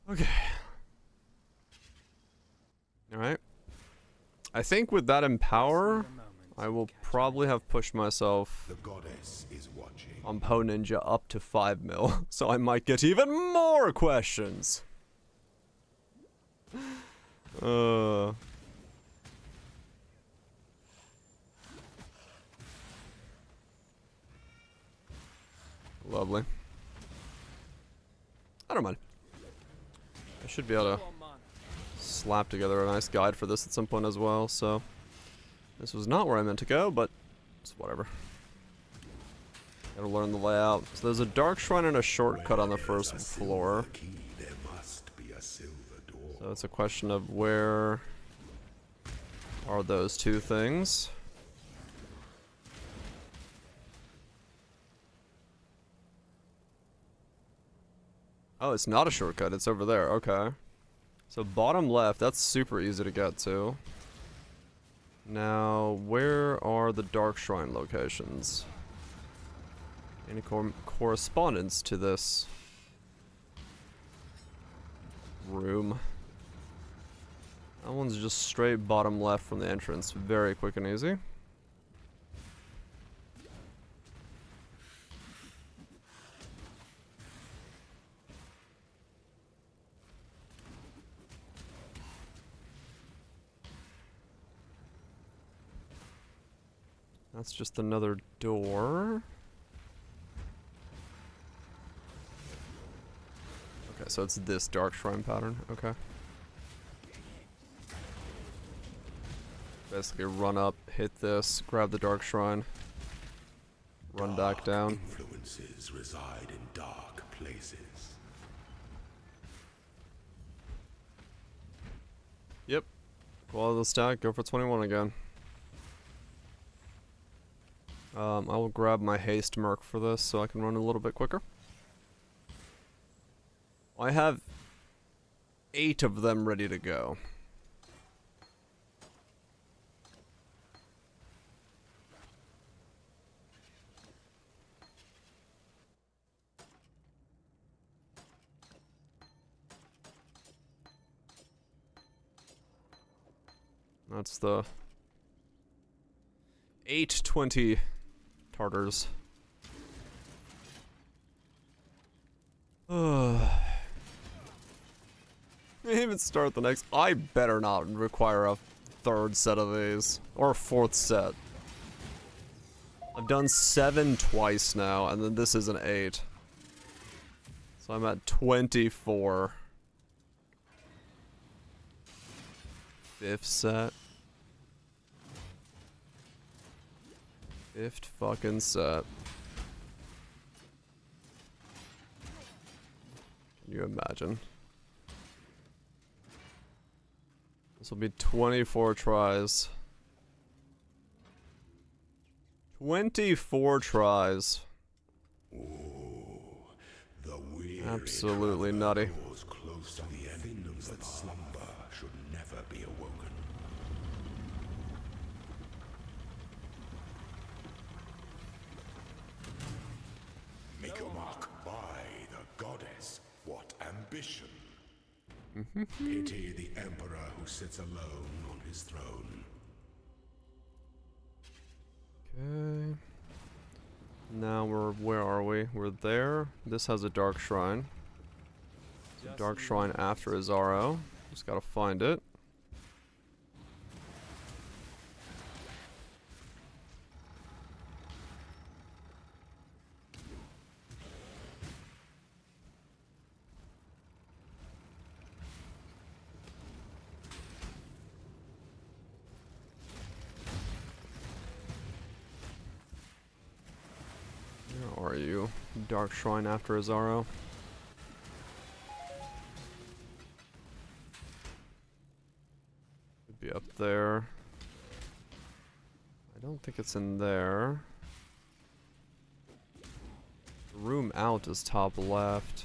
Okay. Alright. I think with that empower, I will probably have pushed myself The goddess is watching. on Po Ninja up to 5 mil, so I might get even more questions. Lovely. I don't mind. I should be able to slap together a nice guide for this at some point as well, so this was not where I meant to go, but it's whatever. Gotta learn the layout. So there's a dark shrine and a shortcut on the first floor. So it's a question of where are those two things. Oh, it's not a shortcut, it's over there, okay. So bottom left, that's super easy to get to. Now, where are the dark shrine locations? Any correspondence to this room? That one's just straight bottom left from the entrance. Very quick and easy. That's just another door. Okay, so it's this dark shrine pattern. Okay. Basically run up, hit this, grab the dark shrine, run back down. Influences reside in dark places. Yep. Go out of the stack, go for 21 again. I will grab my haste merc for this so I can run a little bit quicker. I have 8 of them ready to go. That's the 820 Tartars. Even start the next. I better not require a 3rd set of these. Or a 4th set. I've done 7 twice now, and then this is an 8. So I'm at 24. 5th set. 5th fucking set. Can you imagine? This will be 24 tries. 24 tries. Absolutely nutty. Close to the end that slumber should never be awoken. Make your mark by the goddess. What ambition! Pity the emperor who sits alone on his throne. Okay. Now where are we? We're there. This has a dark shrine. It's a dark shrine after Azaro. Just gotta find it. Where are you? Dark shrine after Azaro. Could be up there. I don't think it's in there. The room out is top left.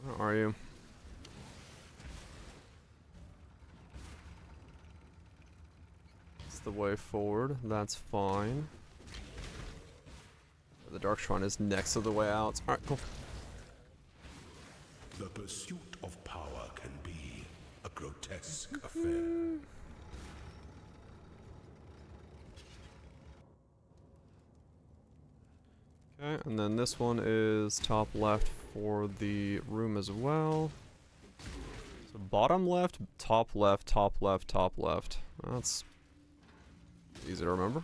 Where are you? It's the way forward. That's fine. The dark shrine is next to the way out. Alright, cool. The pursuit of power can be a grotesque affair. Okay, and then this one is top left for the room as well. So bottom left, top left, top left, top left. That's easy to remember.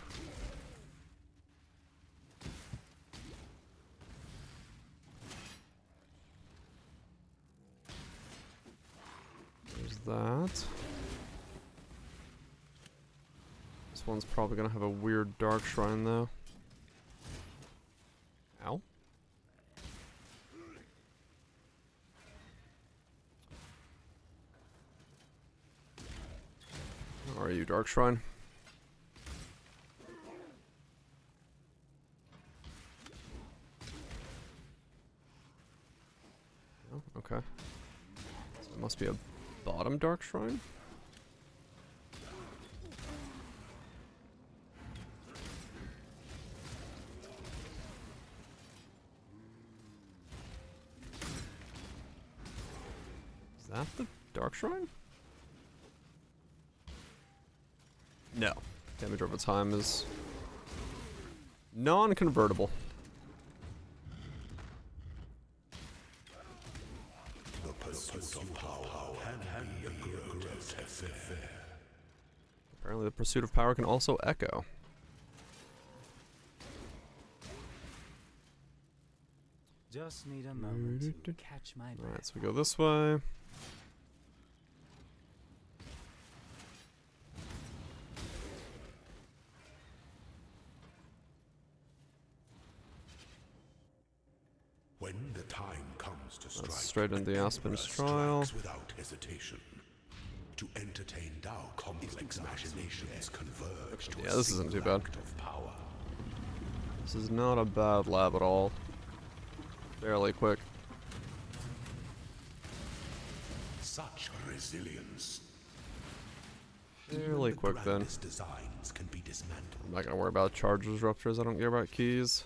There's that. This one's probably gonna have a weird dark shrine though. Ow. Where are you, Dark Shrine? Oh, okay. So it must be a bottom Dark Shrine? Is that the Dark Shrine? No. Damage over time is non-convertible. The pursuit of power can be a grotesque affair. Apparently the pursuit of power can also echo. Just need a moment to catch my breath. Alright, so we go this way. When the time comes to strike, straight into the an Aspen's emperor trial. strikes without hesitation. To entertain doubt, complex machinations converge to Yeah, a this isn't too single bad. act of power. This is not a bad lab at all. Fairly quick. Such resilience. Fairly quick then. Designs can be dismantled. I'm not gonna worry about charge disruptors, I don't care about keys.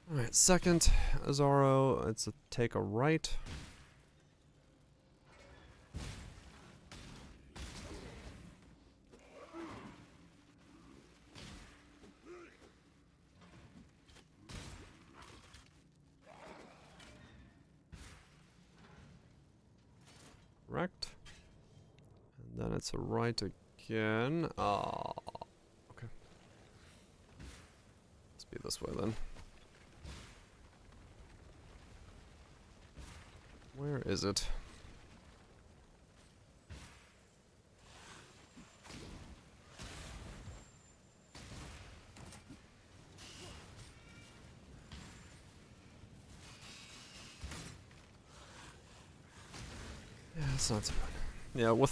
Alright, second Azaro, it's a take a right. Correct. And then it's a right again. Ah, okay. Let's be this way then. Where is it? Yeah, it's not too bad. Yeah, with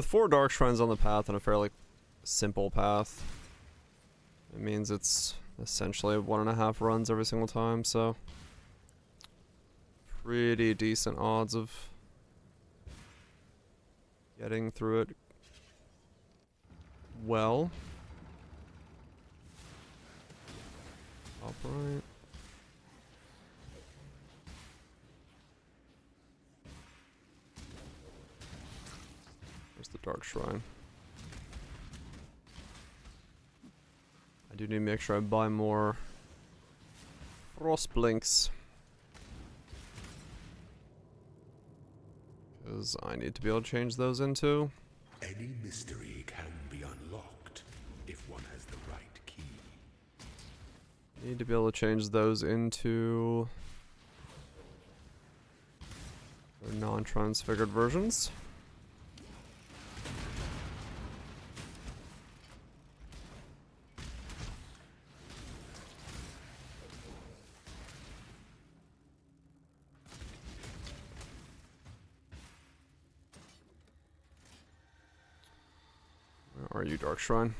four dark shrines on the path and a fairly simple path, it means it's essentially 1.5 runs every single time, so pretty decent odds of getting through it well. Top right. Where's the dark shrine? I do need to make sure I buy more frost blinks. Because I need to be able to change those into. Any mystery can be unlocked if one has the right key. Need to be able to change those into their non-transfigured versions. Where are you, Dark Shrine?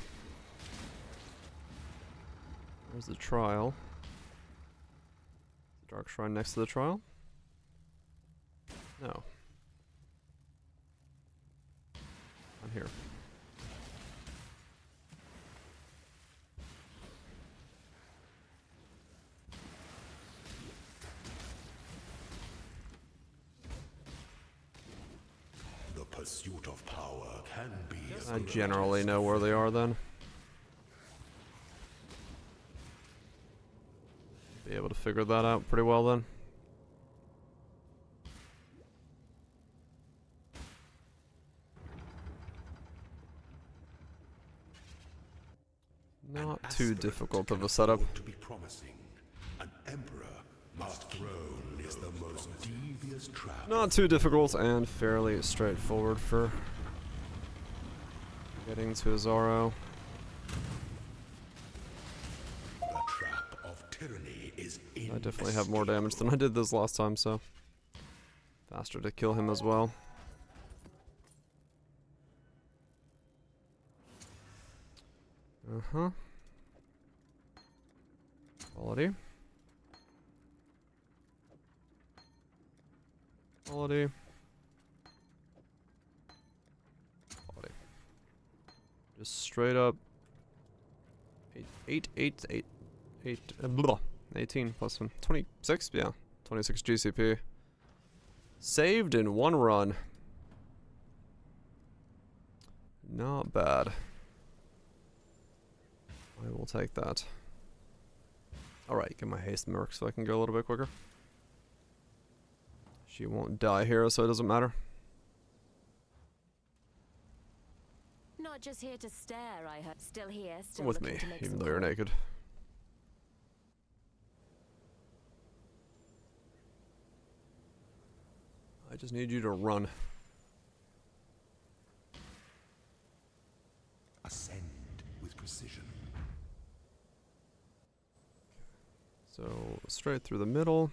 There's the trial. Dark Shrine next to the trial? No. On here. The pursuit of power can be. I generally know where they are then. Be able to figure that out pretty well then. Not too difficult of a setup. To be promising, an emperor must throne is the most devious trap. Not too difficult and fairly straightforward for getting to Azaro. The trap of tyranny is I definitely have more damage than I did this last time, so faster to kill him as well. Uh-huh. Quality. Quality. Quality. Just straight up 18 plus 1. 26? Yeah. 26 GCP. Saved in one run. Not bad. I will take that. Alright, get my haste merc so I can go a little bit quicker. She won't die here, so it doesn't matter. Not just here to stare, I heard. Still here, still With me, looking to make even some though you're coin. naked. I just need you to run. Ascend with precision. So, straight through the middle.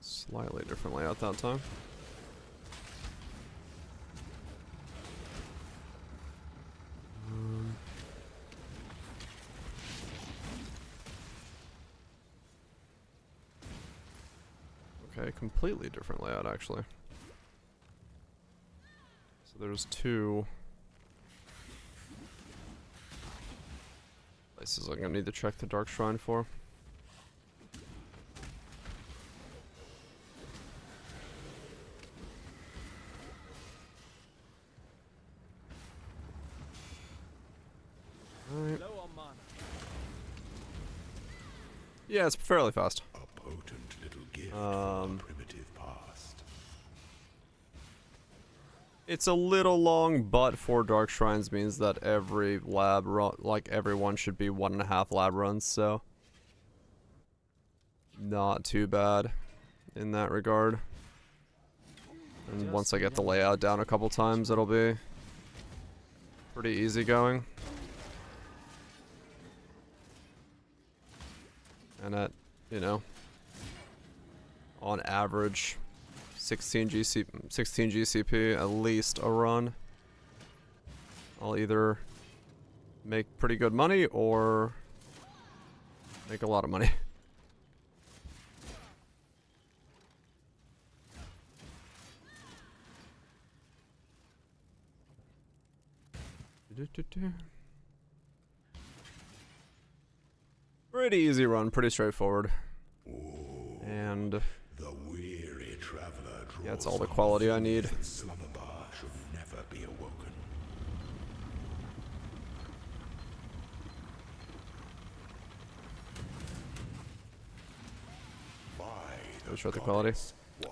Slightly different layout that time. Okay, completely different layout actually. So there's two places I'm gonna need to check the Dark Shrine for. Alright. Low on mana. Yeah, it's fairly fast. A potent little gift from a primitive past. It's a little long, but 4 Dark Shrines means that every lab run, like everyone should be 1.5 lab runs, so not too bad in that regard. And once I get the layout down a couple times, it'll be pretty easy going. And at, you know, on average, 16 GCP at least a run. I'll either make pretty good money or make a lot of money. Pretty easy run, pretty straightforward. And The weary traveler draws yeah, it's all the quality I need. that slumber bar should never be awoken. Let's show the quality.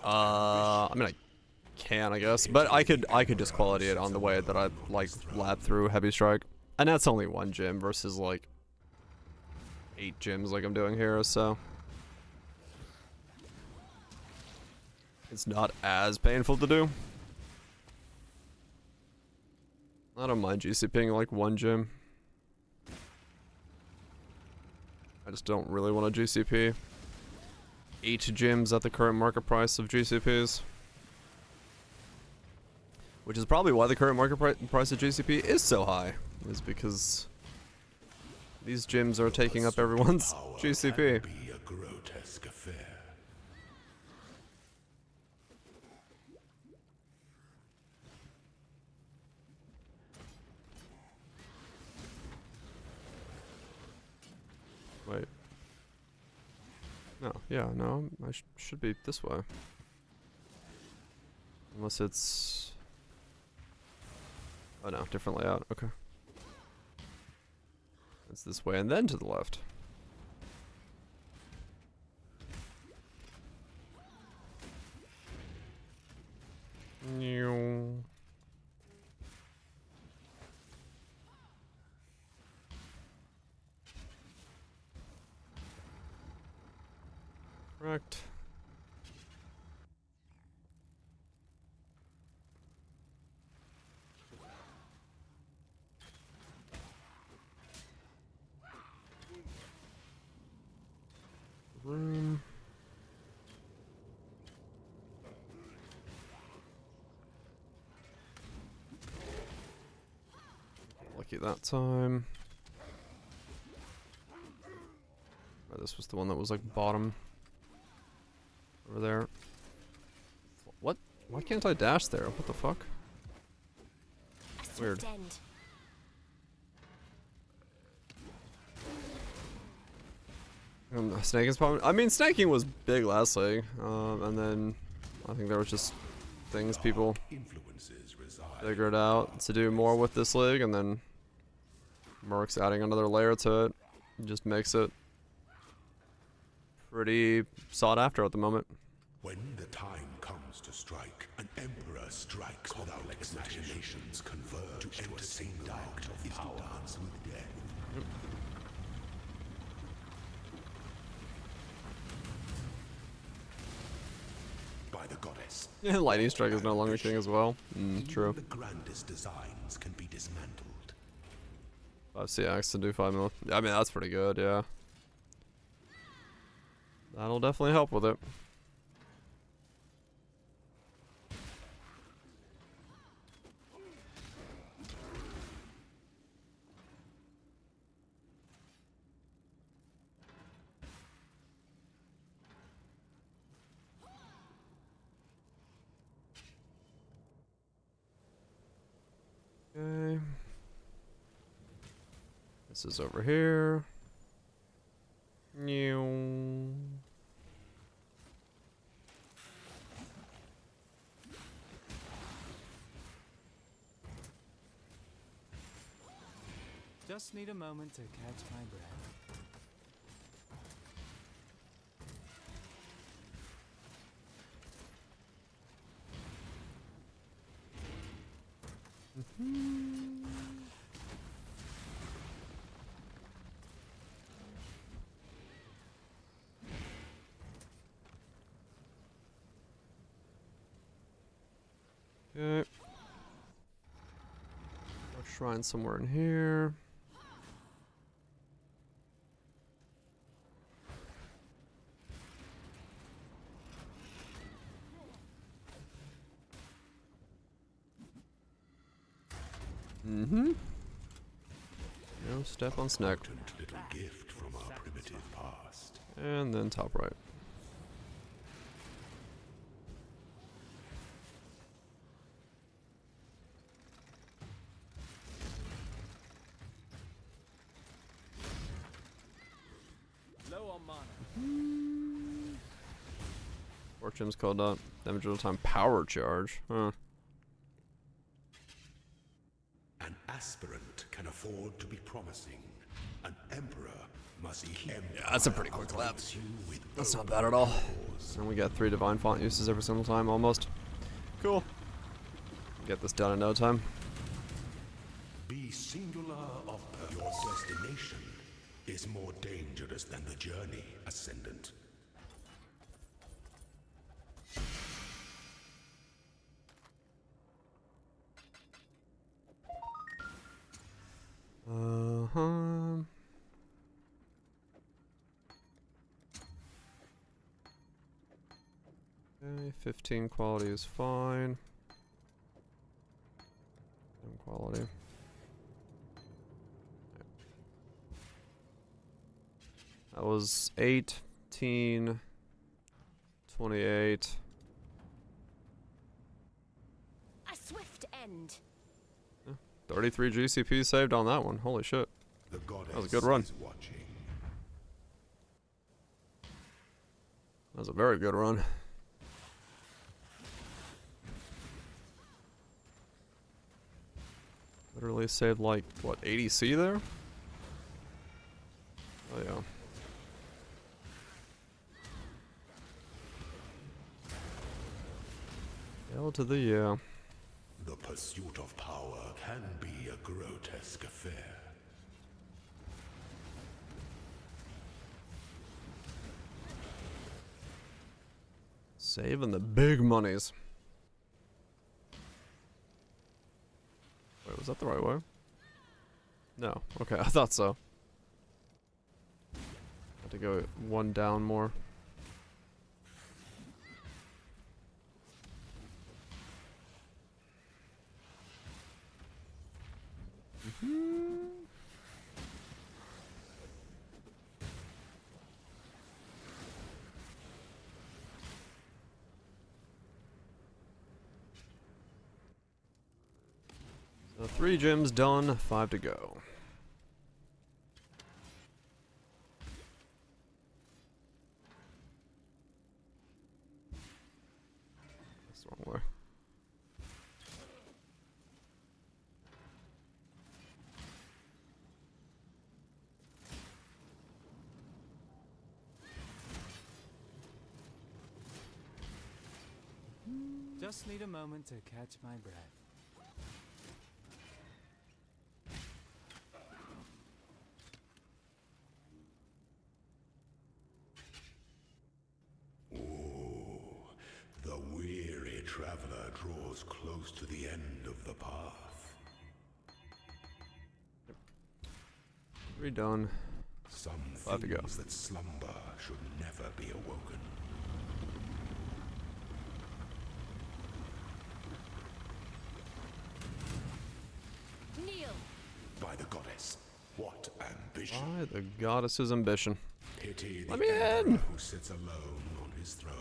I mean, I can, I guess, but I could just quality it on the way that I like lab through Heavy Strike, and that's only 1 gym versus like 8 gyms like I'm doing here, so it's not as painful to do. I don't mind GCPing like 1 gym. I just don't really want to GCP 8 gyms at the current market price of GCPs. Which is probably why the current market price of GCP is so high. Is because these gyms are taking up everyone's GCP. Be a grotesque affair. Wait. No, yeah, no, I should be this way. Unless it's... Oh no, different layout, okay. It's this way and then to the left. Correct. Room. Lucky that time. Oh, this was the one that was like bottom. Over there. What? Why can't I dash there? What the fuck? Weird. swift end. Snaking is probably. I mean, snaking was big last league, and then I think there was just things people figured out to do more with this league, and then Merc's adding another layer to it. It just makes it pretty sought after at the moment. When the time comes to strike, an emperor strikes without nations converge to enter a single act of power with death. By the goddess. Yeah, lightning strike is no longer king as well. True. The grandest designs can be dismantled. 5 CX to do 5 mil. I mean, that's pretty good, yeah. That'll definitely help with it. Okay. This is over here. New. Just need a moment to catch my breath. Okay. Shrine somewhere in here. No step on snack. Little gift from our primitive past. And then top right. Low on mana. Fortune's called up. Damage real time power charge. Huh. An aspirant can afford to be promising. An emperor must keep. Yeah, that's a pretty quick lap. That's not bad at all. And we got 3 divine font uses every single time almost. Cool. Get this done in no time. Be singular of purpose. Your destination is more dangerous than the journey, Ascendant. Okay, 15 quality is fine. 10 quality. That was 18, 28. A swift end. 33 GCP saved on that one. Holy shit. That was a good run. That was a very good run. Literally saved like, what, 80 C there? Oh yeah. L to the yeah. The pursuit of power can be a grotesque affair. Saving the big monies. Wait, was that the right way? No. Okay, I thought so. Had to go 1 down more. So 3 gyms done, 5 to go. That's the wrong way. Just need a moment to catch my breath. The weary traveler draws close to the end of the path. 3 done. Some 5 to go. things that slumber should never be awoken. Kneel. By the goddess, what ambition! By the goddess's ambition. Pity the Let me emperor in! who sits alone on his throne.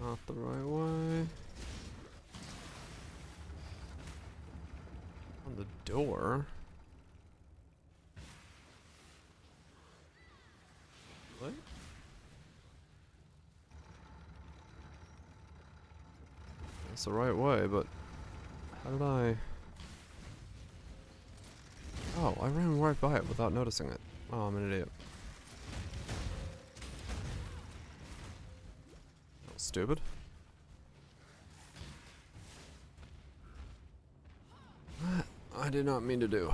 Not the right way. On the door. What? That's the right way, but how did I? Oh, I ran right by it without noticing it. Oh, I'm an idiot. That was stupid. I did not mean to do.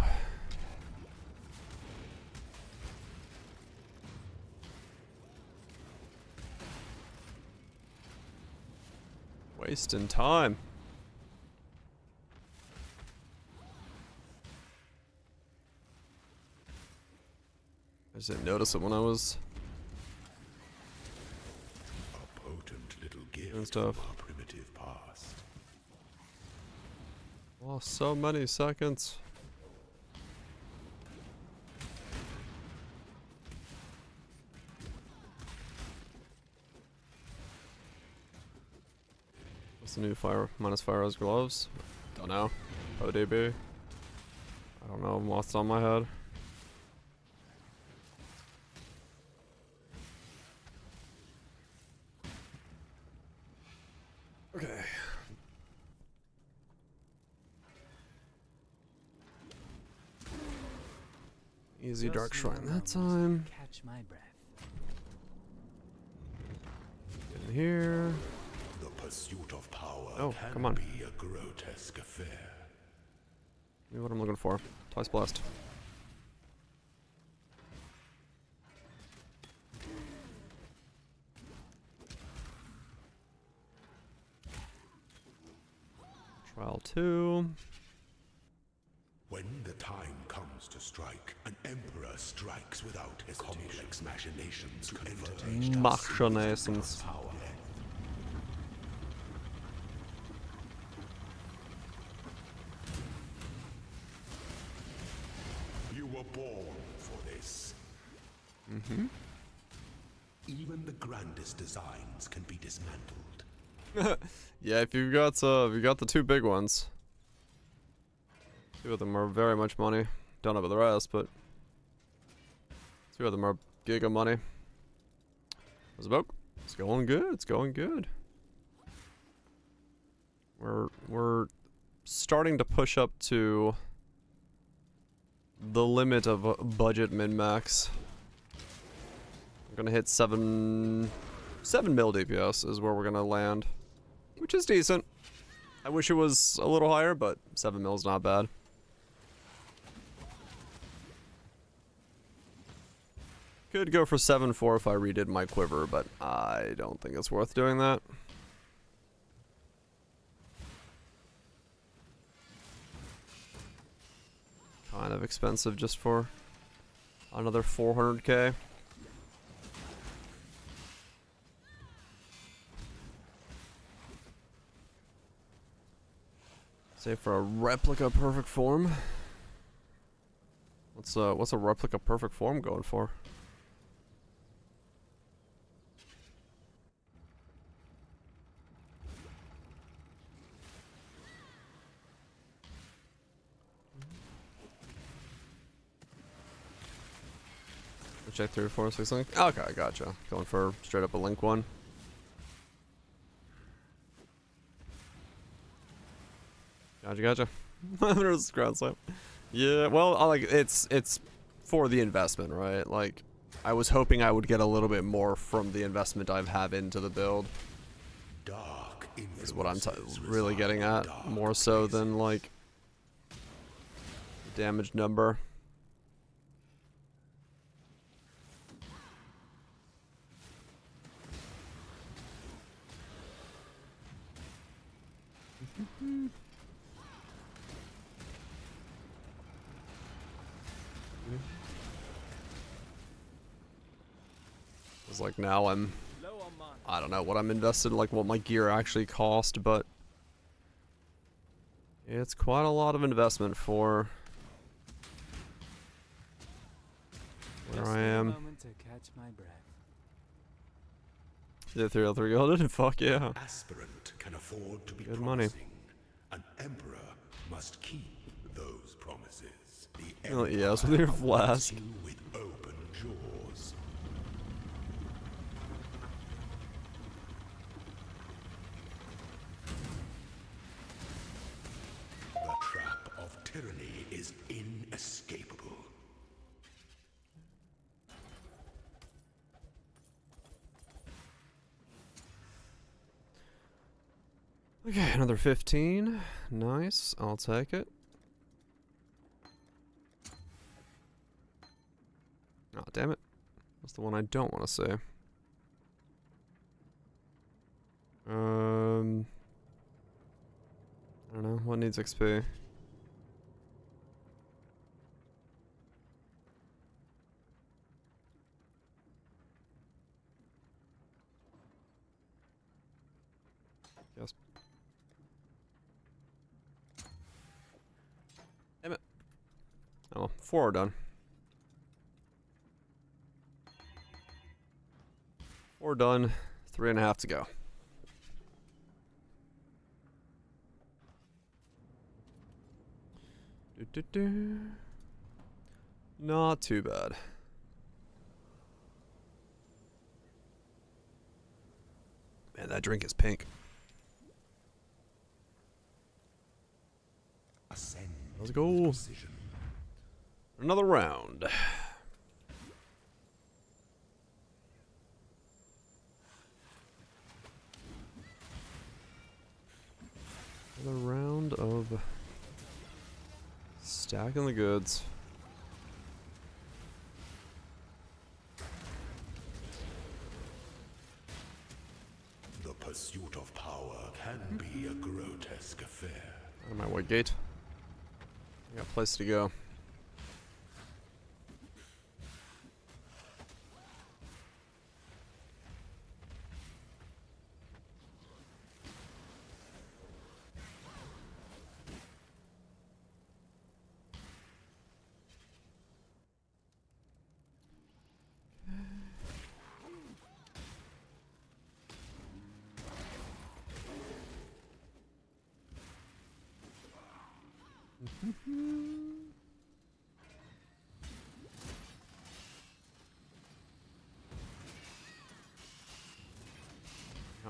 Wasting time. I just didn't notice it when I was A potent little gift and stuff. from our primitive past. Lost so many seconds. What's the new minus fire as gloves? Don't know. ODB. I don't know. What's on my head? Okay. Easy Just dark need a shrine that moment to time. Catch my breath. In here. The pursuit of power Oh, can come on. be a grotesque affair. Give me what I'm looking for. Twice blessed. Trial 2. When the time comes to strike, an emperor strikes without his complex machinations to entertain Machinations. power. You were born for this. Mm-hmm. Even the grandest designs can be dismantled. Yeah, if you got the 2 big ones. 2 of them are very much money. Don't know about the rest, but 2 of them are giga money. How's it about? It's going good. It's going good. We're starting to push up to the limit of budget min-max. I'm gonna hit 7 mil DPS is where we're gonna land, which is decent. I wish it was a little higher, but 7 mil is not bad. Could go for 7.4 if I redid my quiver, but I don't think it's worth doing that. Kind of expensive just for another 400k. Say for a replica perfect form. What's a replica perfect form going for? Check 3, 4, 6 link. Okay, gotcha. Going for straight up a link one. Gotcha. There's ground slam. Yeah, well, it's for the investment, right? Like, I was hoping I would get a little bit more from the investment I have into the build. Dark is what I'm really getting at, more so than like the damage number. It's like now I don't know what I'm invested, like what my gear actually cost, but it's quite a lot of investment for where I am. Yeah, 303 golden. Fuck yeah. Aspirant can afford to be good money. An emperor must keep those promises. The Oh, yes, with your flask. with open jaws. The trap of tyranny is inescapable. Okay, another 15. Nice. I'll take it. Oh, damn it. That's the one I don't want to say. I don't know. What needs XP? Yes. Damn it. Oh, well, 4 are done. 4 done. 3.5 to go. Not too bad. Man, that drink is pink. Let's go. Another round. Another round of stacking the goods. The pursuit of power can be a grotesque affair. Out of my white gate. I got a place to go.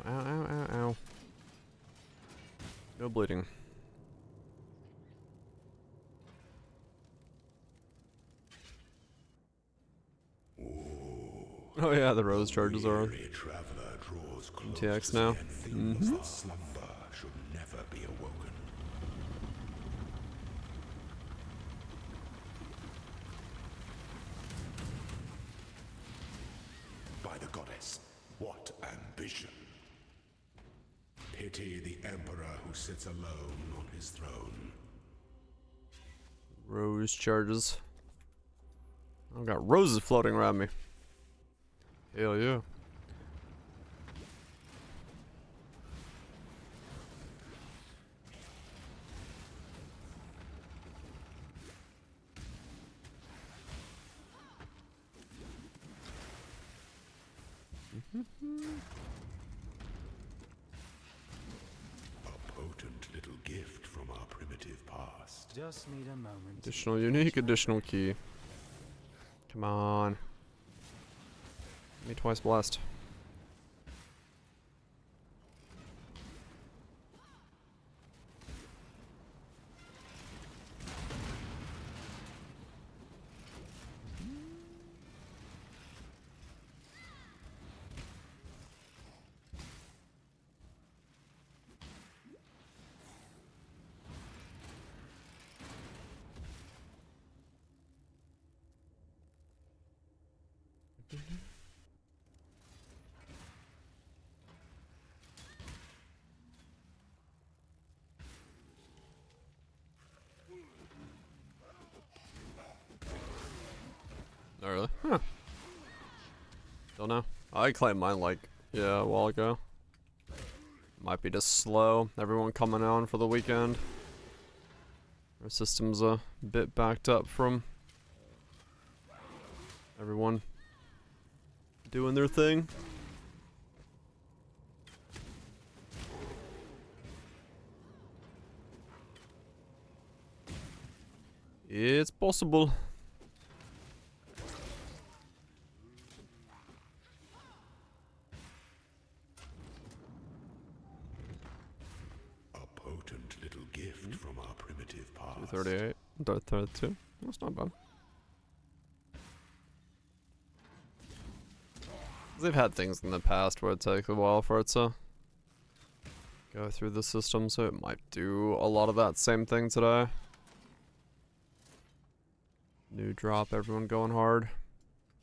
Ow, ow, ow, ow. No bleeding. Oh yeah, the rose charges are Weary traveler draws close MTX to now. see and thinks that slumber should never be awoken. By the goddess, what ambition! Pity the emperor who sits alone on his throne. Rose charges. I've got roses floating around me. Hell yeah. A potent little gift from our primitive past. Just need a moment. Additional unique, additional key. Come on. Me twice blessed. Oh, really? Huh. Don't know. I claimed mine like, yeah, a while ago. Might be just slow. Everyone coming on for the weekend. Our system's a bit backed up from everyone doing their thing. It's possible. A potent little gift from our primitive past. 238. 32. That's not bad. They've had things in the past where it takes a while for it to go through the system, so it might do a lot of that same thing today. New drop, everyone going hard.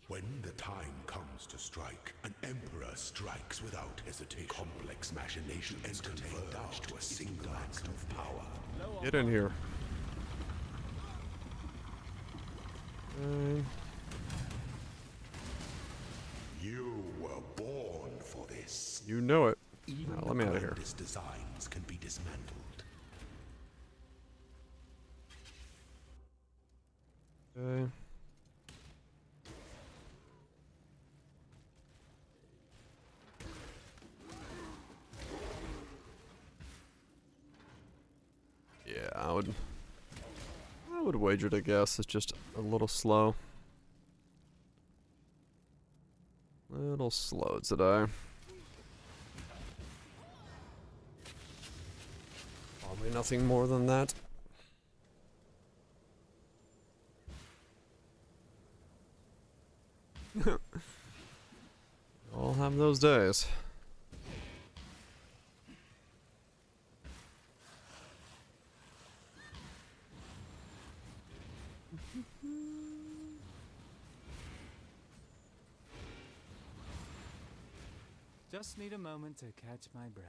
When the time comes to strike, an emperor strikes without hesitation. Complex machinations converge to a single act of power. Get in here. You were born for this. You know it. Even Now, let me out of here. grandest designs can be dismantled. Okay. Yeah, I would wager to guess it's just a little slow. Little slow today. Probably nothing more than that. All have those days. Just need a moment to catch my breath.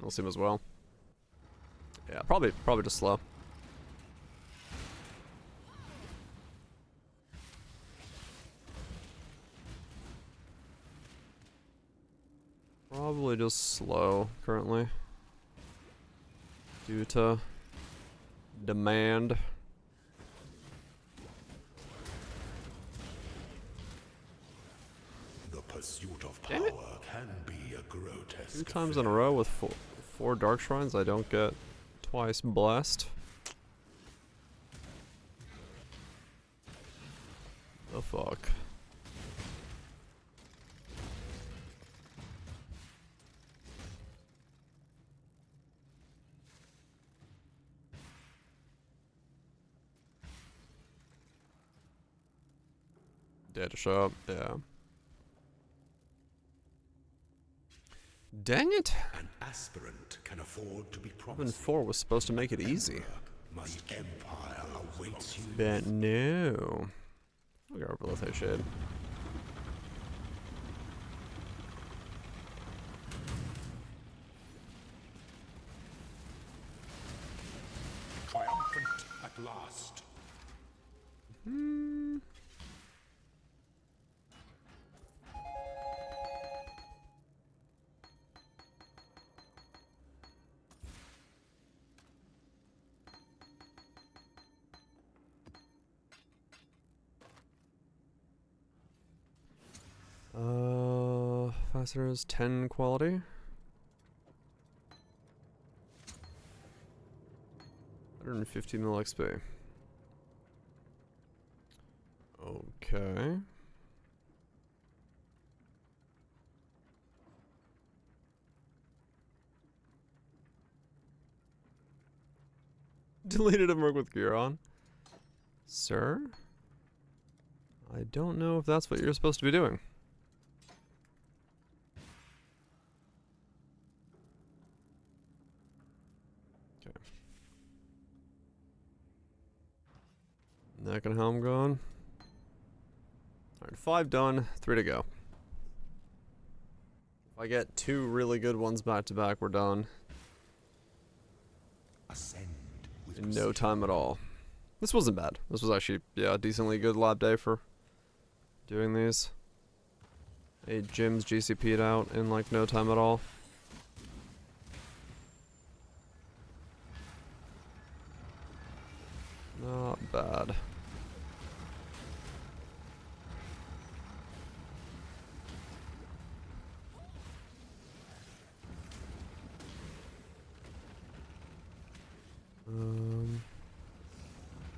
We'll see him as well. Yeah, probably just slow. Probably just slow currently. Due to demand. The pursuit of power can be a grotesque 2 times in a row with four dark shrines I don't get twice blessed. The fuck. Yeah, to show up. Yeah. Dang it! An aspirant can afford to be Even promised. 4 was supposed to make it easy. My empire awaits you. But no. We'll go over Litho Shade. Triumphant at last. Fasteners 10 quality. $150 mil XP. Okay. Deleted a merc with gear on. Sir? I don't know if that's what you're supposed to be doing. Okay. Neck and helm gone. Alright, 5 done, 3 to go. If I get 2 really good ones back to back, we're done. Ascend with In no time at all. This wasn't bad. This was actually, yeah, a decently good lab day for doing these. 8 gyms GCP'd out in like no time at all. Not bad.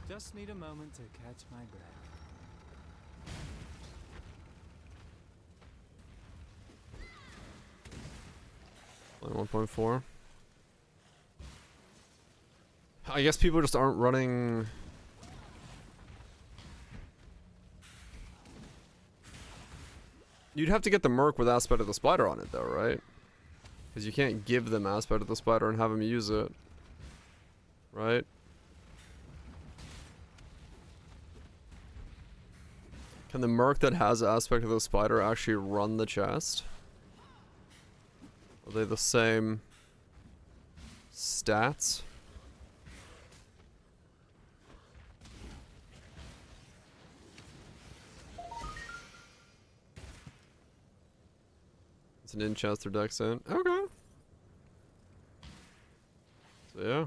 Just need a moment to catch my breath. 1.4. I guess people just aren't running. You'd have to get the merc with aspect of the spider on it though, right? Because you can't give them aspect of the spider and have them use it. Right? Can the merc that has aspect of the spider actually run the chest? Are they the same stats? It's an in chest or dex in. Okay. So yeah.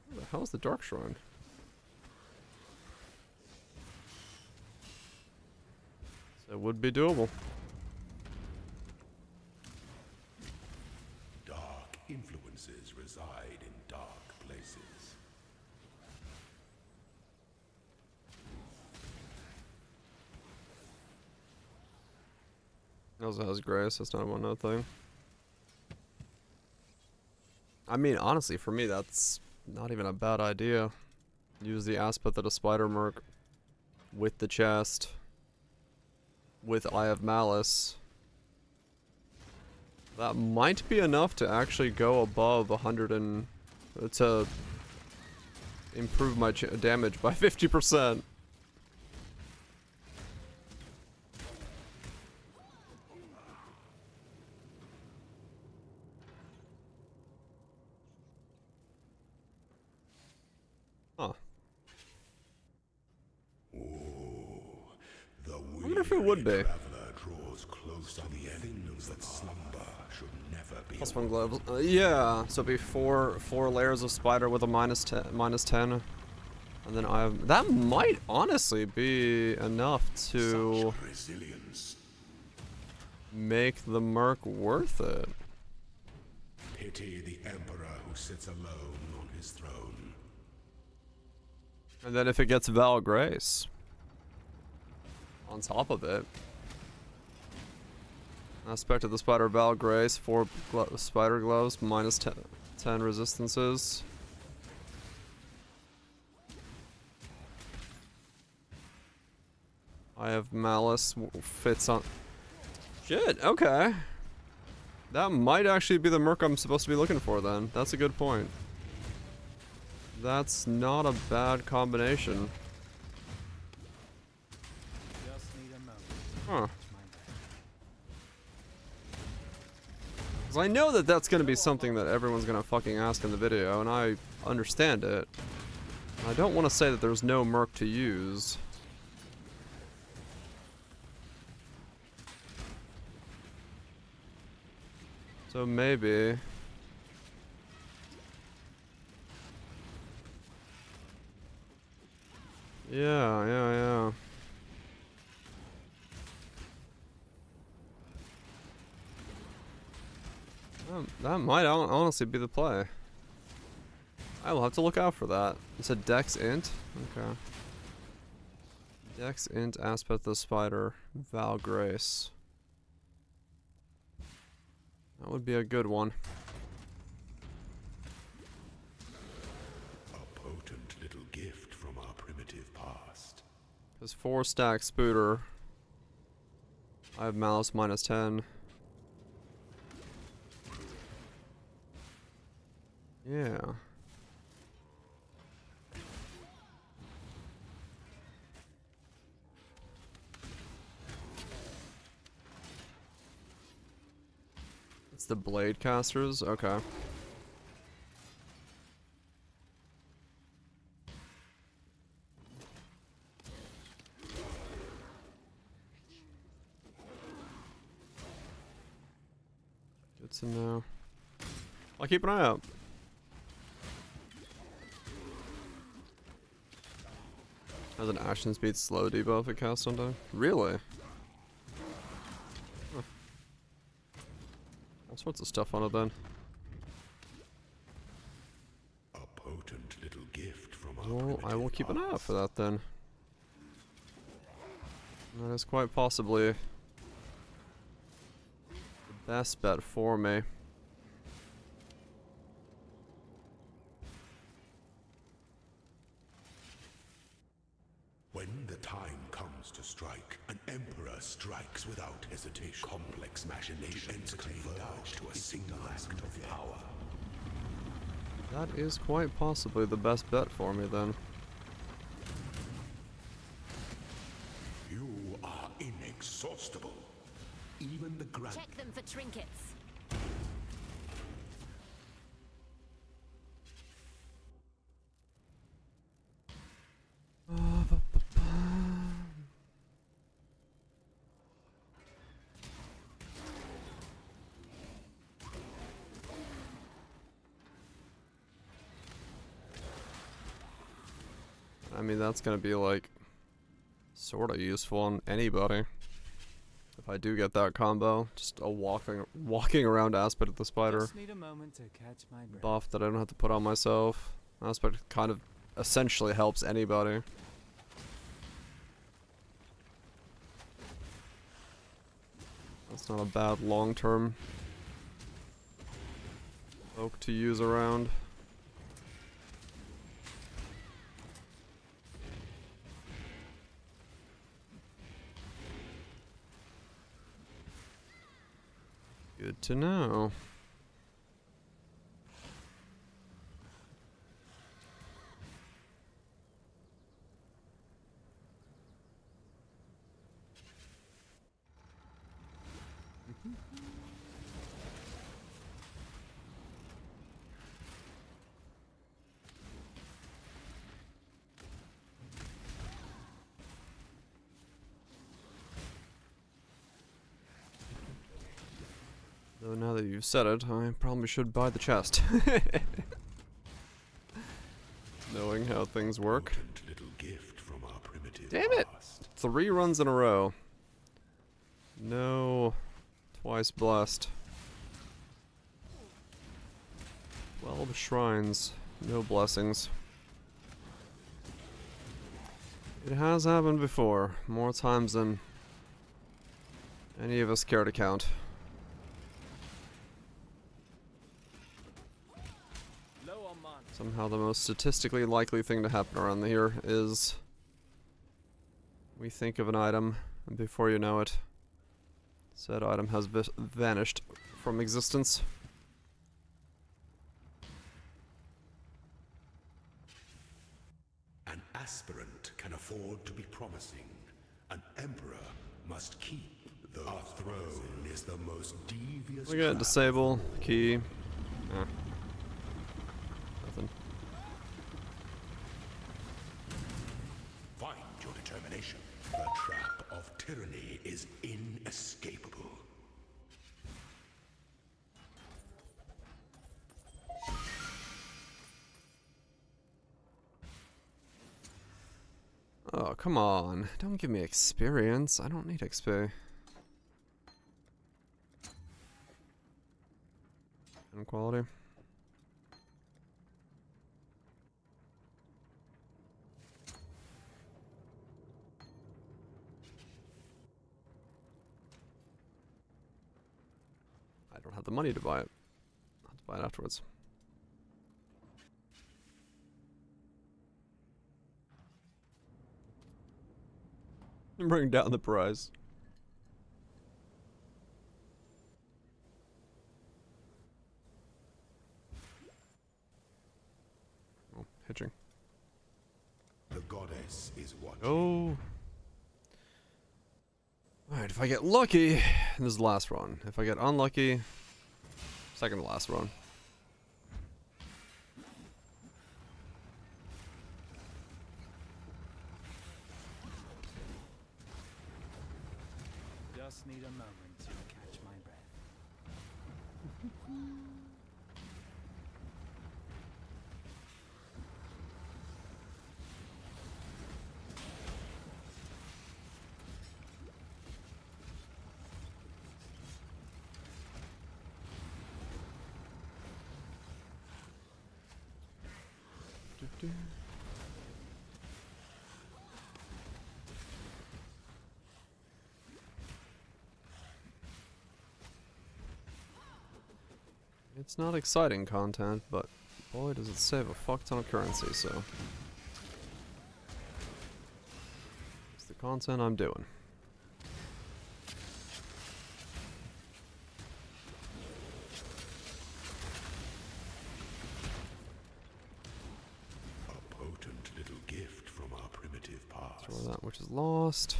Where the hell is the Dark Shrine? So it would be doable. dark influences reside in dark places. It also has grace, that's not a one-note thing. I mean, honestly, for me, that's not even a bad idea. Use the aspect of the spider merc with the chest, with Eye of Malice. That might be enough to actually go above 100 and to improve my damage by 50%. Huh. I wonder if it would be. Plus 1 glove. Yeah, so it'd be four layers of spider with a minus 10, and then I have that might honestly be enough to make the merc worth it. Pity the emperor who sits alone on his throne. And then if it gets Val Grace on top of it. Aspect of the spider Val Grace, 4 spider gloves, minus 10 resistances. I have malice fits on. Shit, okay. That might actually be the merc I'm supposed to be looking for then. That's a good point. That's not a bad combination. Just need a moment. Huh. Because I know that that's going to be something that everyone's going to fucking ask in the video, and I understand it. I don't want to say that there's no merc to use. So maybe... Yeah. That might honestly be the play. I will have to look out for that. It's a Dex Int? Okay. Dex Int, Aspect of the Spider, Val Grace. That would be a good one. A potent little gift from our primitive past. Because 4 stack Spooter. I have Malice -10. Yeah. It's the Blade Casters? Okay. Good to know. I'll keep an eye out. Has an action speed slow debuff it casts on time? Really? Huh. All sorts of stuff on it then. A potent little gift from our Well, I will keep an eye out past. for that then. That is quite possibly the best bet for me. When the time comes to strike, an emperor strikes without hesitation. Complex machinations converge to a single act of power. That is quite possibly the best bet for me then. You are inexhaustible. Even the grand... Check them for trinkets. I mean, that's gonna be like sort of useful on anybody. If I do get that combo, just a walking around Aspect of the Spider Just need a moment to catch my breath. buff that I don't have to put on myself. Aspect kind of essentially helps anybody. That's not a bad long-term oak to use around. Good to know. Though now that you've said it, I probably should buy the chest. Knowing how things work. Little gift from our primitive Damn it! past. 3 runs in a row. No. Twice blessed. 12 shrines. No blessings. It has happened before. More times than any of us care to count. Somehow the most statistically likely thing to happen around here is We think of an item, and before you know it, said item has vanished from existence. An aspirant can afford to be promising. An emperor must keep the throne is the most devious. We got disable, key. Nothing. Find your determination. The trap of tyranny is inescapable. Oh, come on. Don't give me experience. I don't need XP. Quality. I don't have the money to buy it. I'll have to buy it afterwards. Bring down the price. Oh, hitching. The goddess is watching. Oh. Alright, if I get lucky, this is the last run. If I get unlucky, second to last run. Just need a moment to catch my breath. It's not exciting content, but boy does it save a fuck ton of currency, so it's the content I'm doing. A potent little gift from our primitive past. Throw that which is lost.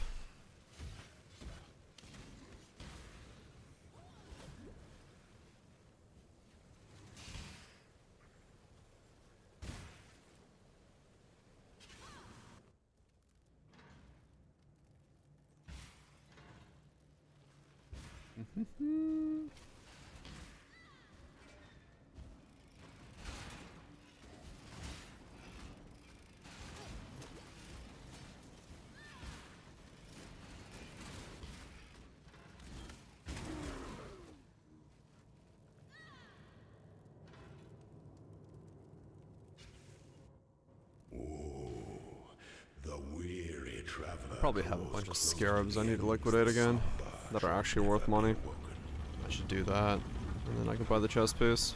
I probably have a bunch of scarabs I need to liquidate again that are actually worth money. I should do that, and then I can buy the chest piece.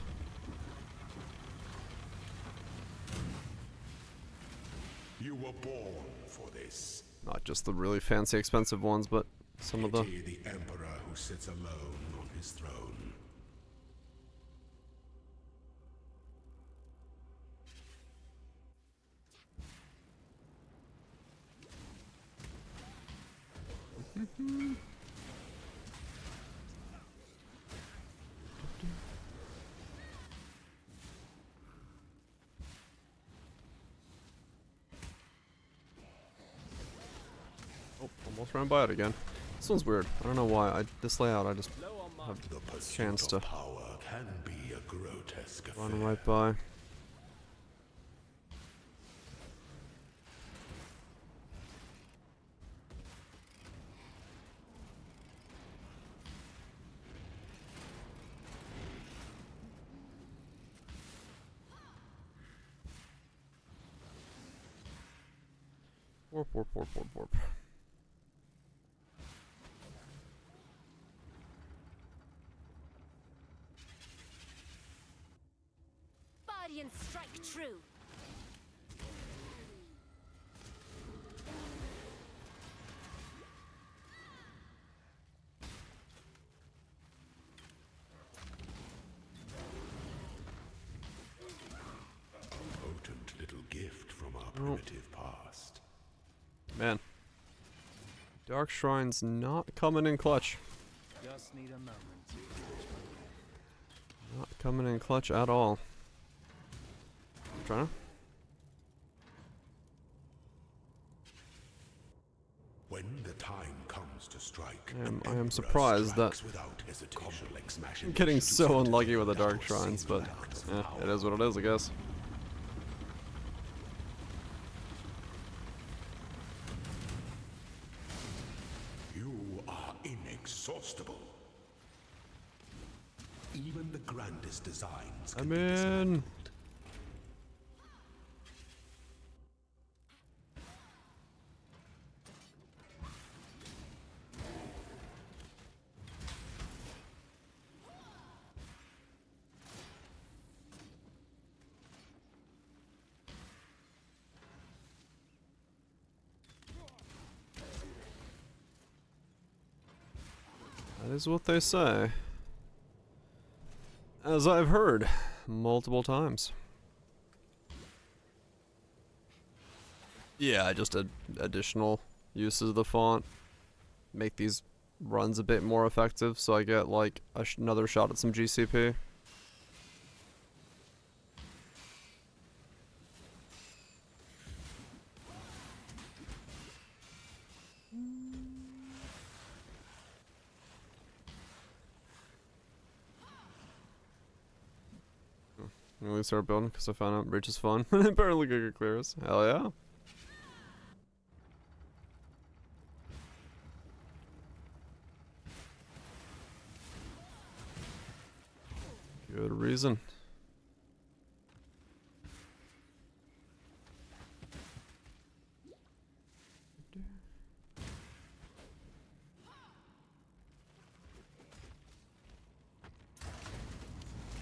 You were born for this. Not just the really fancy expensive ones, but some of the... The emperor who sits alone on his throne. Oh, almost ran by it again. This one's weird. I don't know why. This layout, I just have a chance to Power can be a grotesque run right by. Warp, warp, warp, warp, warp. Body and strike true. primitive past. Man. Dark Shrine's not coming in clutch. Just need a moment to Not coming in clutch at all. Trying to. When the time comes to strike, I am surprised that I'm getting so unlucky with the Dark Shrines, but it is what it is, I guess. You are inexhaustible. Even the grandest designs can I'm be in. dismantled. That is what they say. As I've heard multiple times. Yeah, just additional uses of the font. Make these runs a bit more effective so I get like another shot at some GCP. At least start building because I found out bridge is fun. Apparently Giga clears. Hell yeah. Good reason.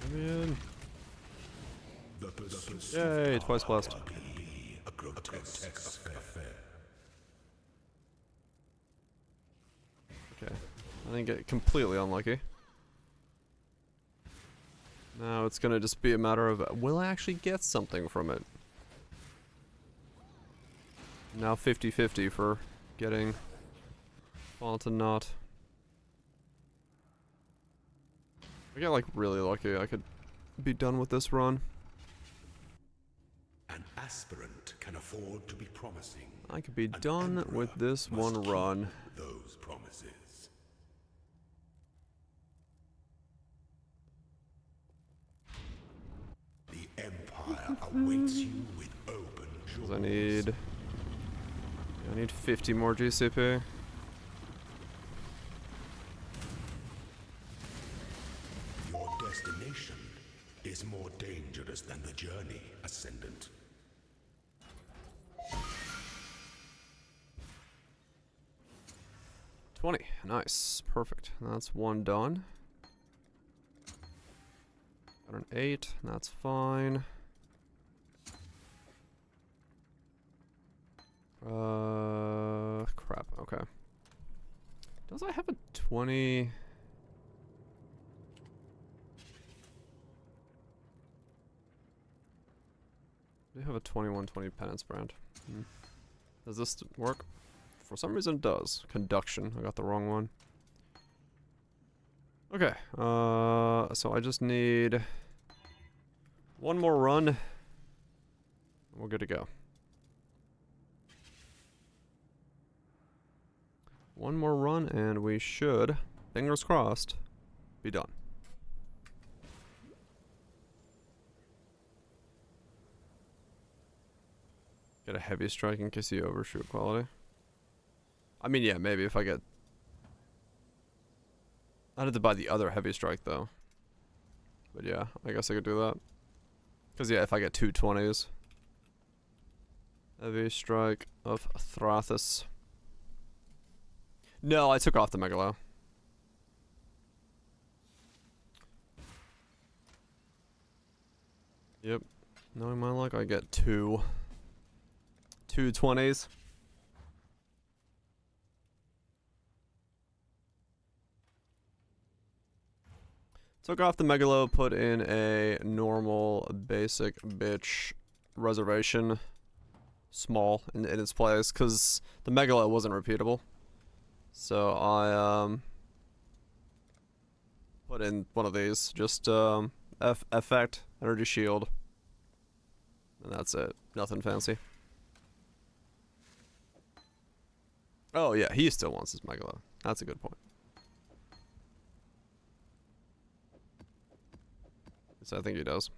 Come in. Yay, twice blessed. A grotesque affair. Okay. I didn't get completely unlucky. Now it's gonna just be a matter of, will I actually get something from it? Now 50-50 for getting font and not. If I get like really lucky, I could be done with this run. An aspirant can afford to be promising. I could be done with this one run. Those promises. The Empire awaits you with open jaws. I need 50 more GCP. Your destination is more dangerous than the journey, Ascendant. $20. Nice. Perfect. That's one done. Got an 8. That's fine. Crap. Okay. Does I have a 20? I do have a 2120 penance brand. Does this work? For some reason it does. Conduction. I got the wrong one. Okay. So I just need one more run. We're good to go. One more run and we should, fingers crossed, be done. Get a heavy strike in case you overshoot quality. I mean, yeah, maybe if I get... I'd have to buy the other heavy strike, though. But yeah, I guess I could do that. Because, yeah, if I get 2 20s. Heavy strike of Thrathis. No, I took off the megalo. Yep. Knowing my luck, I get 2 20s. Took off the megalo, put in a normal basic bitch reservation. small in its place because the megalo wasn't repeatable. So I put in one of these, just effect, energy shield, and that's it. Nothing fancy. Oh yeah, he still wants his megalo. That's a good point. So I think he does.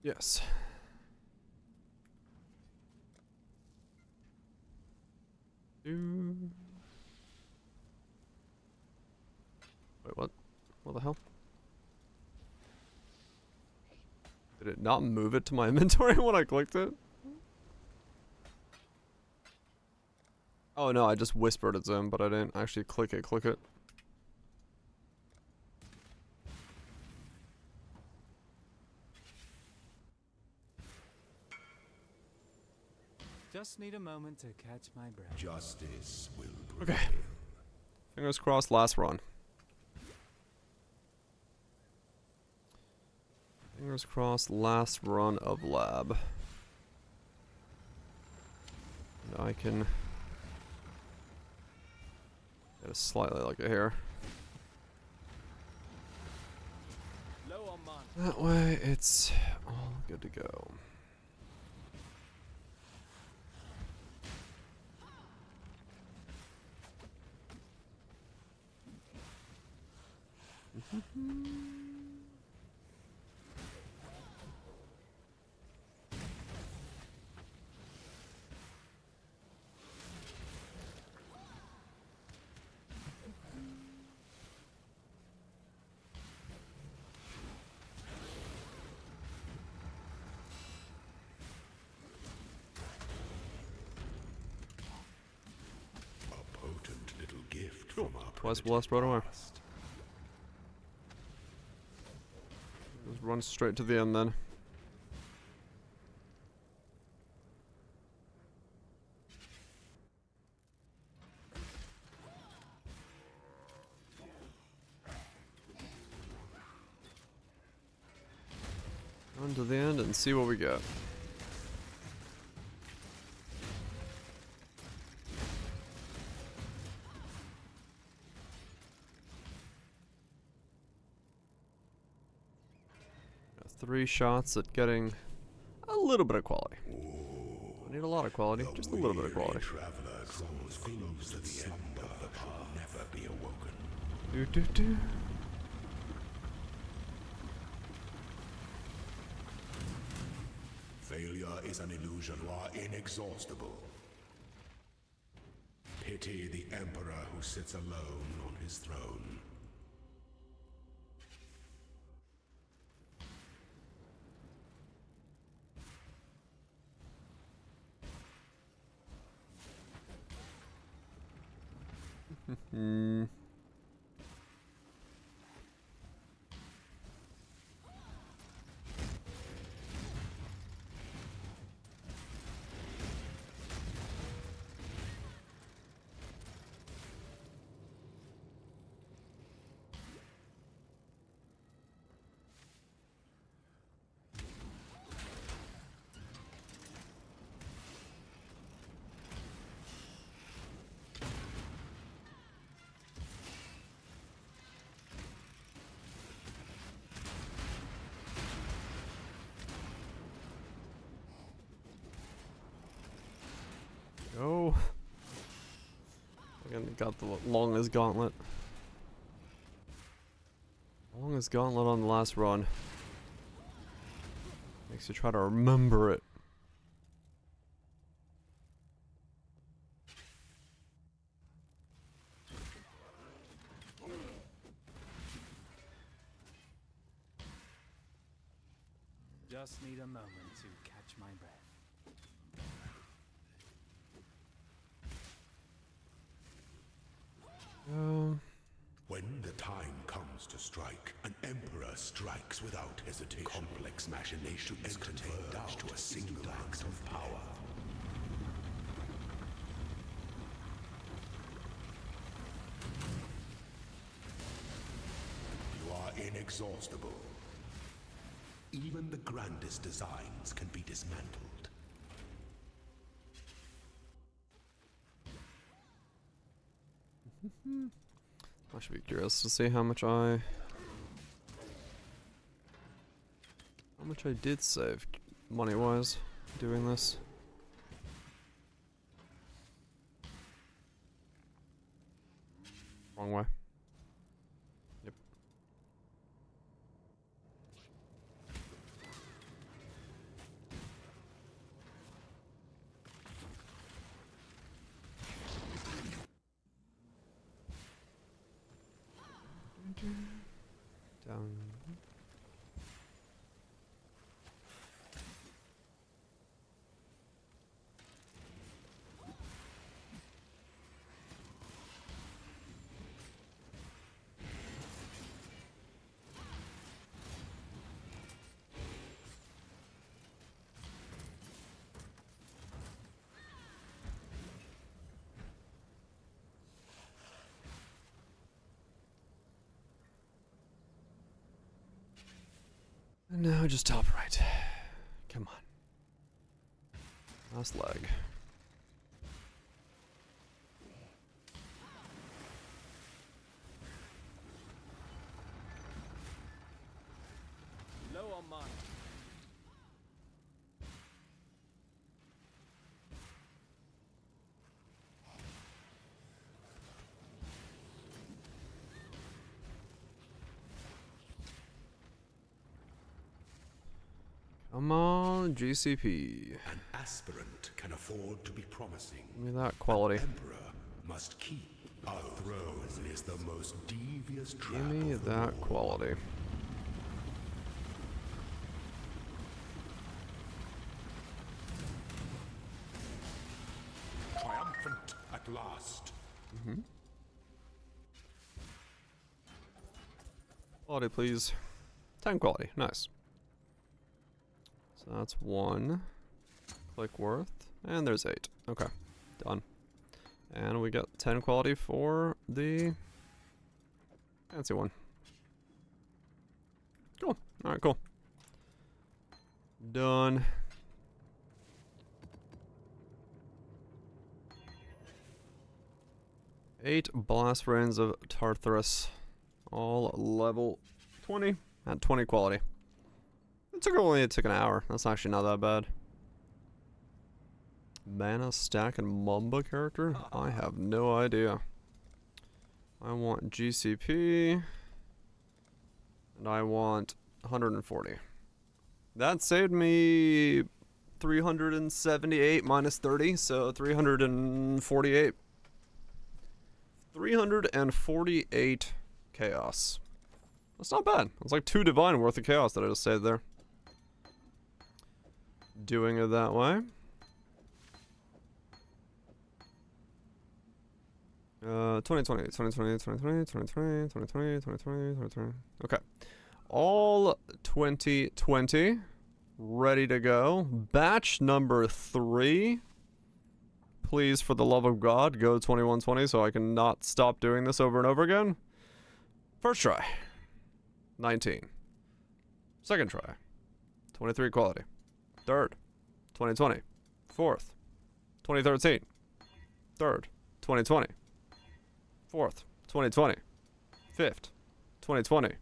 Yes. Wait, what? What the hell? Did it not move it to my inventory when I clicked it? Oh no, I just whispered it's in, but I didn't actually click it. Just need a moment to catch my breath. Justice will prevail. Okay. Fingers crossed, last run. Fingers crossed, last run of lab. And I can get it slightly like it here. Low on mana. That way, it's all good to go. A potent little gift Cool. from our Twice blessed right away. past. Just run straight to the end then. Run to the end and see what we get. Got 3 shots at getting a little bit of quality. I need a lot of quality, just a little bit of quality. Traveler draws close to the end of the path, never be awoken. Do do do. Failure is an illusion, you are inexhaustible. Pity the emperor who sits alone on his throne. Go. Again, got the longest gauntlet. Longest gauntlet on the last run. Makes you try to remember it. Just need a moment to catch my breath. When the time comes to strike, an emperor strikes without hesitation. Complex machinations converge to a single act of power. You are inexhaustible. Even the grandest designs can be dismantled. I should be curious to see how much I did save money-wise doing this. Wrong way. Yep. Down. And now just top right. Come on. Last leg. Low on mine. Come on, GCP. An aspirant can afford to be promising. Give me that quality. An emperor must keep. A throne is the most devious trap. Give me that quality. Triumphant at last. Mm-hmm. Quality, please. 10 quality. Nice. So that's 1 click worth. And there's 8. Okay. Done. And we got 10 quality for the fancy one. Cool. Alright, cool. Done. Eight blast rains of Tartarus. All level 20 at 20 quality. It took an hour. That's actually not that bad. Mana stack and Mamba character? I have no idea. I want GCP. And I want 140. That saved me 378 minus 30, so 348. 348 chaos. That's not bad. It's like 2 divine worth of chaos that I just saved there. Doing it that way. 2020, 2020, 2020, 2020, 2020, 2020, 2020. Okay. All 2020. Ready to go. Batch number 3. Please, for the love of God, go 2120 so I can not stop doing this over and over again. First try. 19. Second try. 23 quality. Third. 2020. Fourth. 2013. Third. 2020. Fourth. 2020. Fifth. 2020.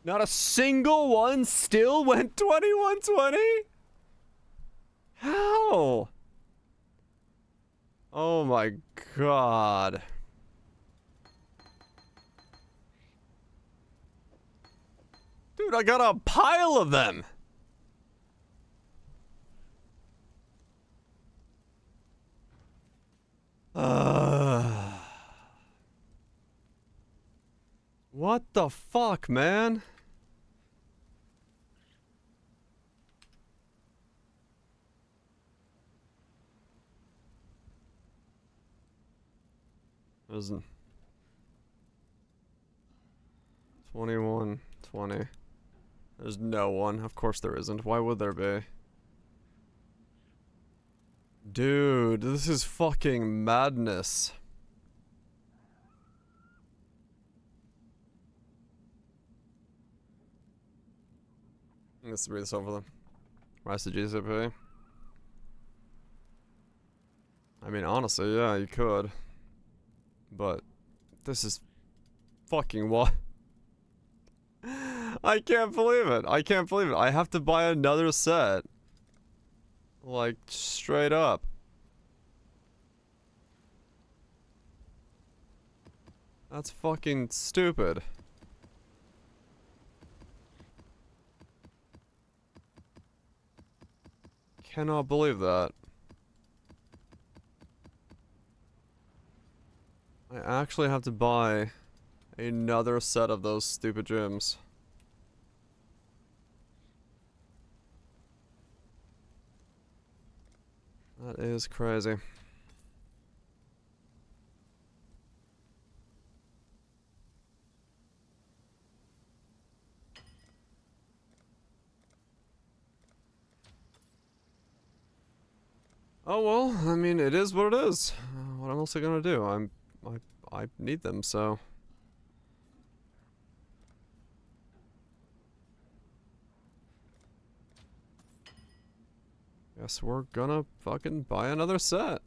Not a single one still went 2120? How? Oh my god. Dude, I got a pile of them. What the fuck, man? There's 21, 20. There's no one. Of course there isn't. Why would there be? Dude, this is fucking madness. Let's read this over them. Rise to GCP. I mean, honestly, yeah, you could. But this is fucking what? I can't believe it. I can't believe it. I have to buy another set. Like, straight up. That's fucking stupid. Cannot believe that. I actually have to buy another set of those stupid gems. That is crazy. Oh well, I mean, it is what it is. What am I gonna do? I need them, so. Guess we're gonna fucking buy another set.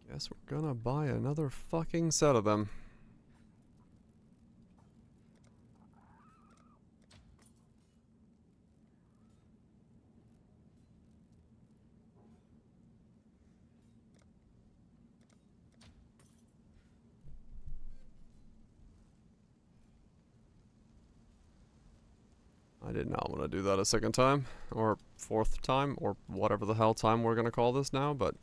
Guess we're gonna buy another fucking set of them. I did not want to do that a second time, or fourth time, or whatever the hell time we're gonna call this now, but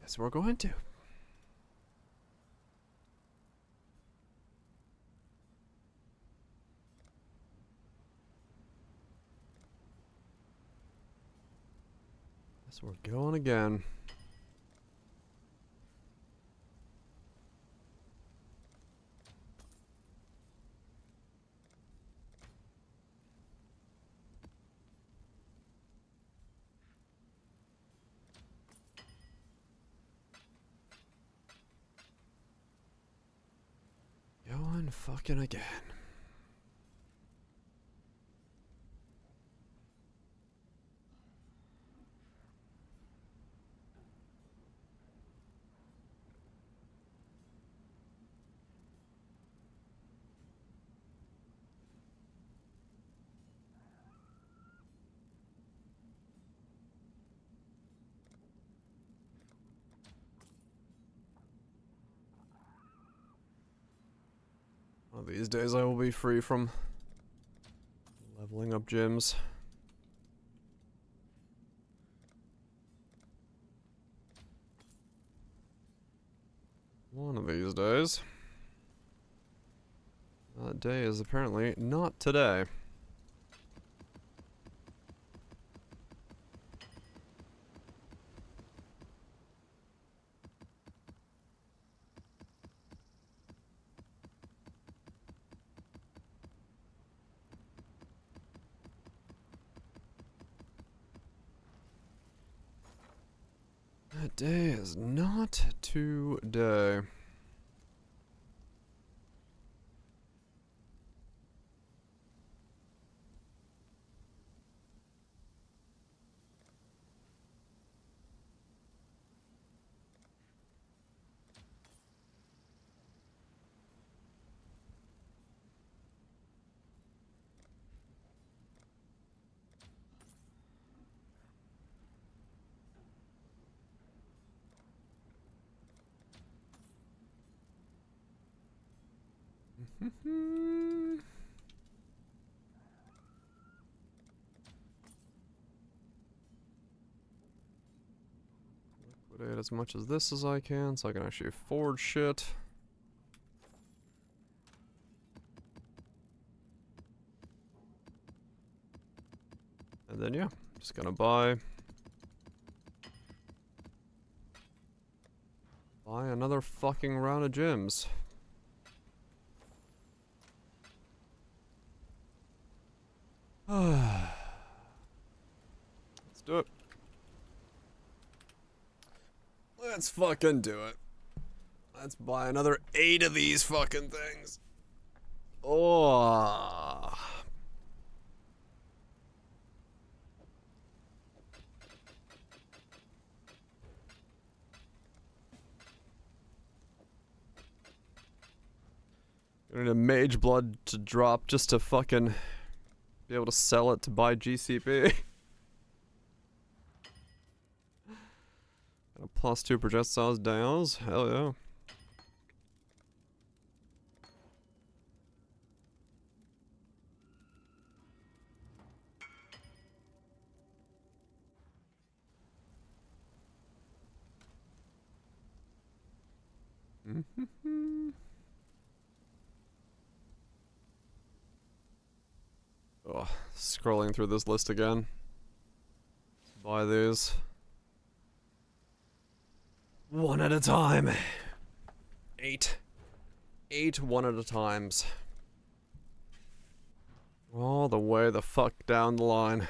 yes, we're going to. Yes, we're going again. Going fucking again. One of these days I will be free from leveling up gyms. One of these days. That day is apparently not today. That day is not today. Liquidate as much as this as I can so I can actually afford shit. And then, yeah, just gonna buy another fucking round of gems. Let's do it. Let's fucking do it. Let's buy another 8 of these fucking things. Oh. I need a mage blood to drop just to fucking be able to sell it to buy GCP. And a +2 projectiles downs. Hell yeah. Oh, scrolling through this list again. Let's buy these. One at a time. 8. 8 one at a times. All the way the fuck down the line.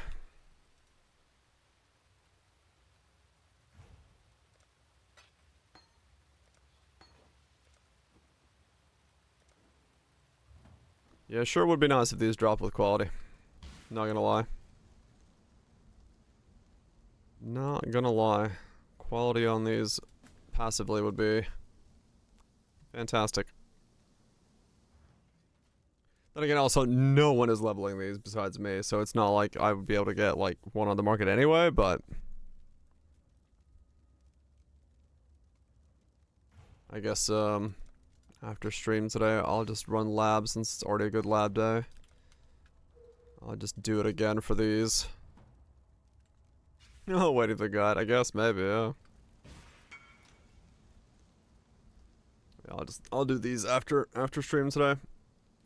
Yeah, sure would be nice if these dropped with quality. Not gonna lie. Not gonna lie. Quality on these passively would be fantastic. Then again, also, no one is leveling these besides me, so it's not like I would be able to get, like, one on the market anyway, but I guess, after stream today, I'll just run labs since it's already a good lab day. I'll just do it again for these. Oh, waiting for the guide, I guess, maybe, yeah. I'll do these after stream today.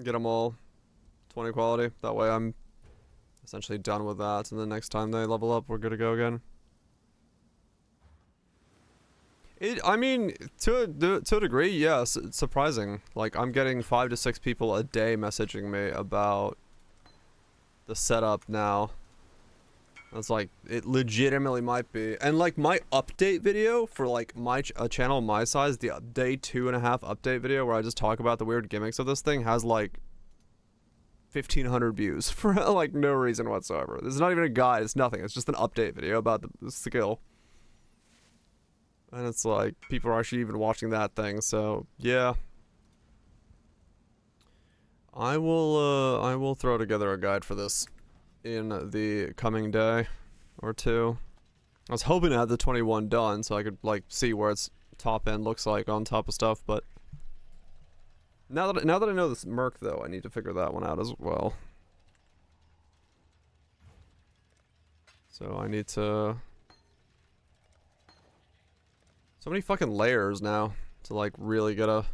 Get them all 20 quality. That way I'm essentially done with that, and the next time they level up, we're good to go again. I mean, to a degree, yes, it's surprising. Like, I'm getting 5 to 6 people a day messaging me about the setup now. It's like, it legitimately might be. And like, my update video for like a channel my size, the day 2.5 update video where I just talk about the weird gimmicks of this thing has like 1,500 views for like no reason whatsoever. This is not even a guide, it's nothing. It's just an update video about the skill. And it's like, people are actually even watching that thing, so yeah. I will throw together a guide for this in the coming day or two. I was hoping to have the 21 done so I could like see where its top end looks like on top of stuff, but now that I know this Merc though, I need to figure that one out as well. So I need to... So many fucking layers now to like really get a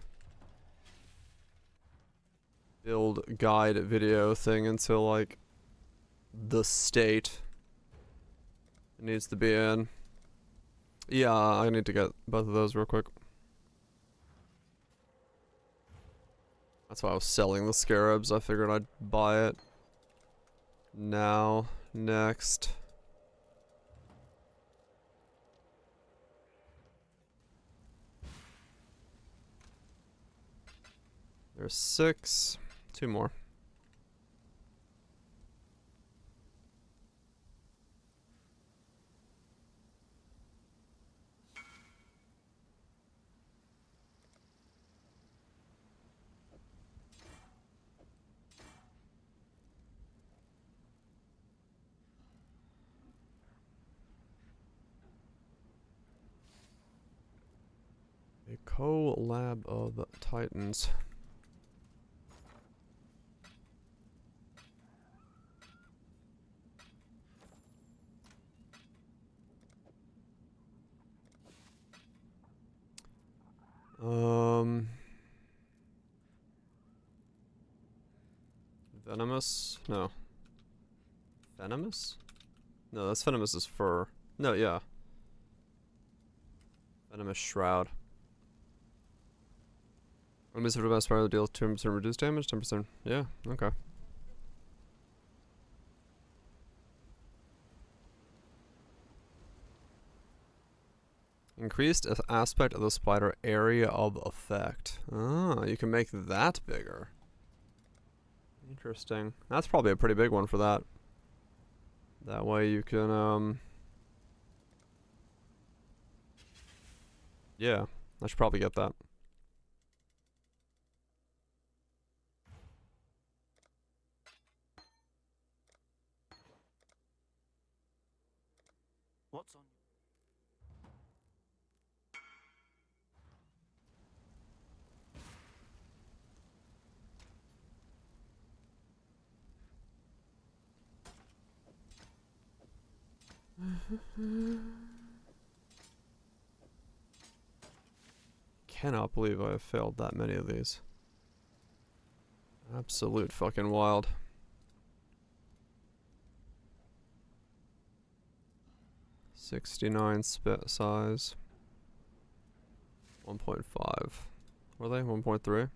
build guide video thing into like the state it needs to be in. Yeah, I need to get both of those real quick. That's why I was selling the scarabs. I figured I'd buy it now, next. There's 6. 2 more. A collab of Titans. Venomous? No. Venomous? No, that's Venomous' fur. No, yeah. Venomous Shroud. Enemies of the best part of the deal 10% reduced damage, 10%. Yeah, okay. Increased aspect of the spider area of effect. Ah, you can make that bigger. Interesting. That's probably a pretty big one for that. That way you can, yeah, I should probably get that. What's on? Cannot believe I have failed that many of these. Absolute fucking wild. .69 spit size. 1.5. Were they? 1.3?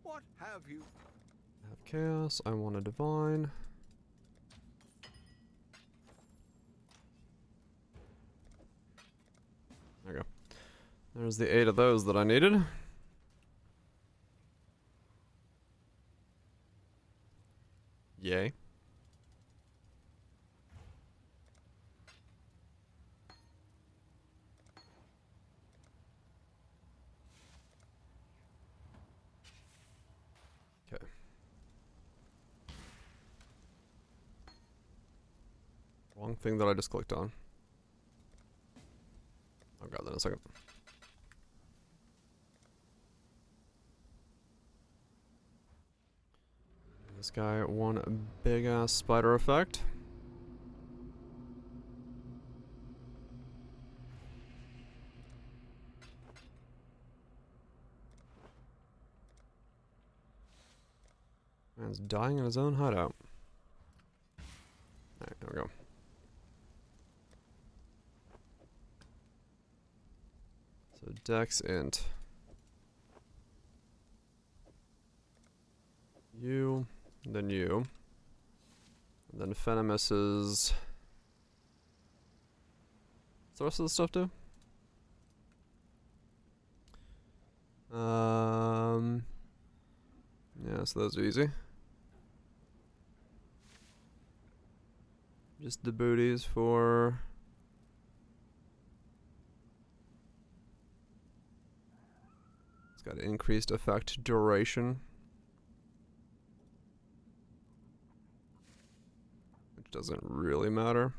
What have you? I have chaos. I want a divine. There we go. There's the 8 of those that I needed. Yay. Okay. Wrong thing that I just clicked on. I'll grab that in a second. This guy, one big ass spider effect. Man's dying in his own hideout. Alright, there we go. So Dex int. You, then you. And then Venomous is... What's the rest of the stuff do? Yeah, so those are easy. Just the booties for... It's got increased effect duration. Which doesn't really matter.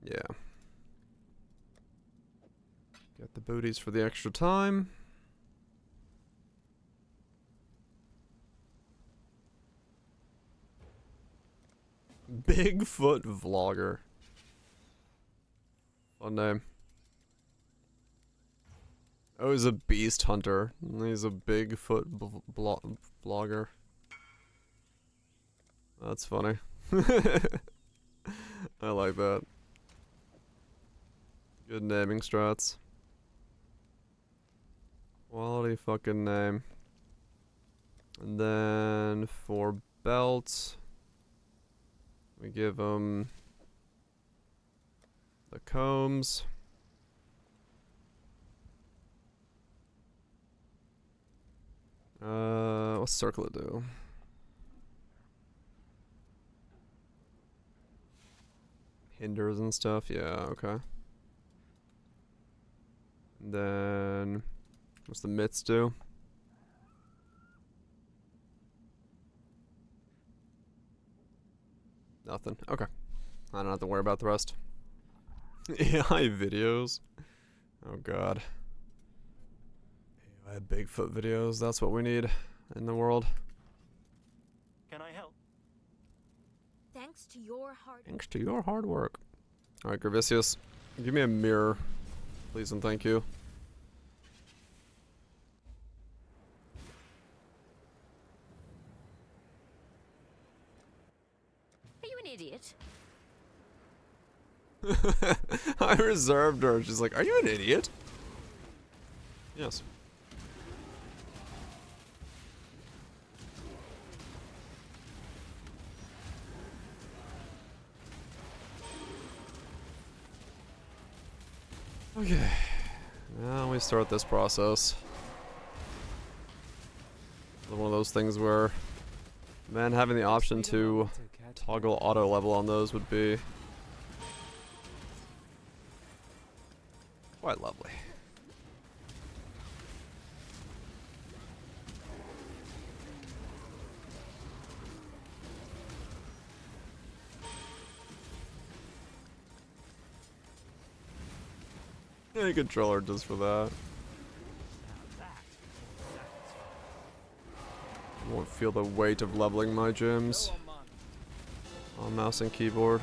Yeah. Get the booties for the extra time. Bigfoot Vlogger. Fun name. Oh, he's a beast hunter. He's a Bigfoot blogger. That's funny. I like that. Good naming strats. Quality fucking name. And then for belts, we give him the combs. What's circlet do? Hinders and stuff, yeah, okay. And then what's the mitts do? Nothing. Okay. I don't have to worry about the rest. AI videos. Oh god. Bigfoot videos, that's what we need in the world. Can I help? Thanks to your hard Thanks to your hard work. Alright, Gravicius, give me a mirror, please and thank you. Are you an idiot? I reserved her. She's like, are you an idiot? Yes. Okay. Now we start this process. One of those things where, man, having the option to toggle auto level on those would be quite lovely. Any controller just for that. I won't feel the weight of leveling my gyms on mouse and keyboard.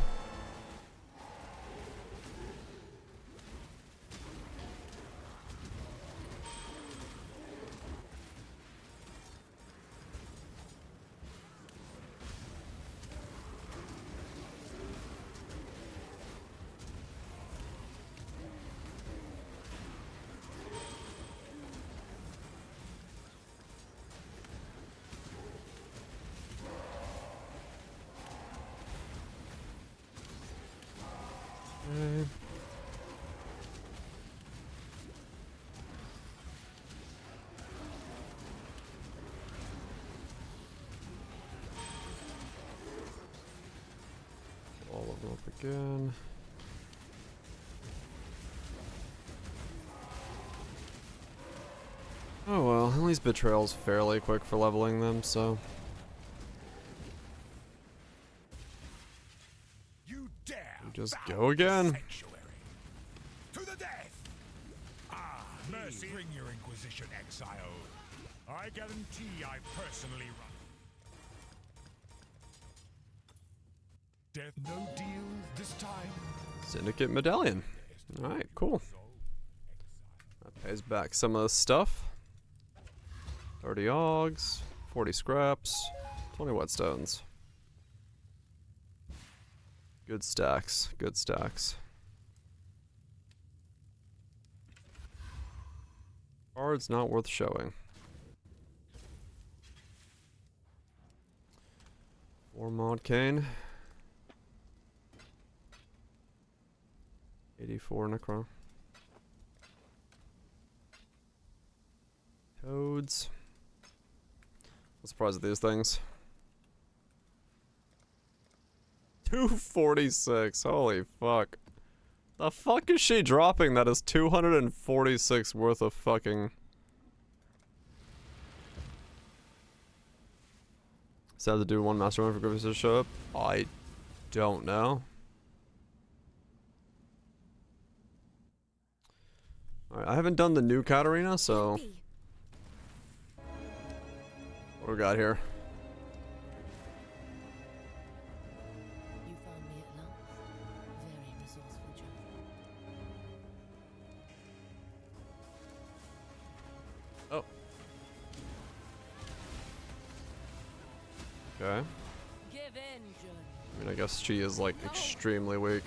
All of them up again. Oh well, at least Betrayal's fairly quick for leveling them, so. You dare Just bow go again. sanctuary. To the death! Ah, mercy. Bring your Inquisition, exile. I guarantee I personally run. Death, no deal this time. Syndicate Medallion. Alright, cool. That pays back some of the stuff. 30 Augs, 40 scraps, 20 whetstones. Good stacks, good stacks. Card's not worth showing. 4 Mod Cane. 84 Necro. Toads. I'm surprised at these things. 246. Holy fuck. The fuck is she dropping that is 246 worth of fucking... Does that have to do one mastermind for Griffiths to show up? I don't know. Alright, I haven't done the new Katarina, so... What do we got here? You found me at last. Very resourceful job. Oh. Okay. Give in, Jun. I mean, I guess she is, like, extremely weak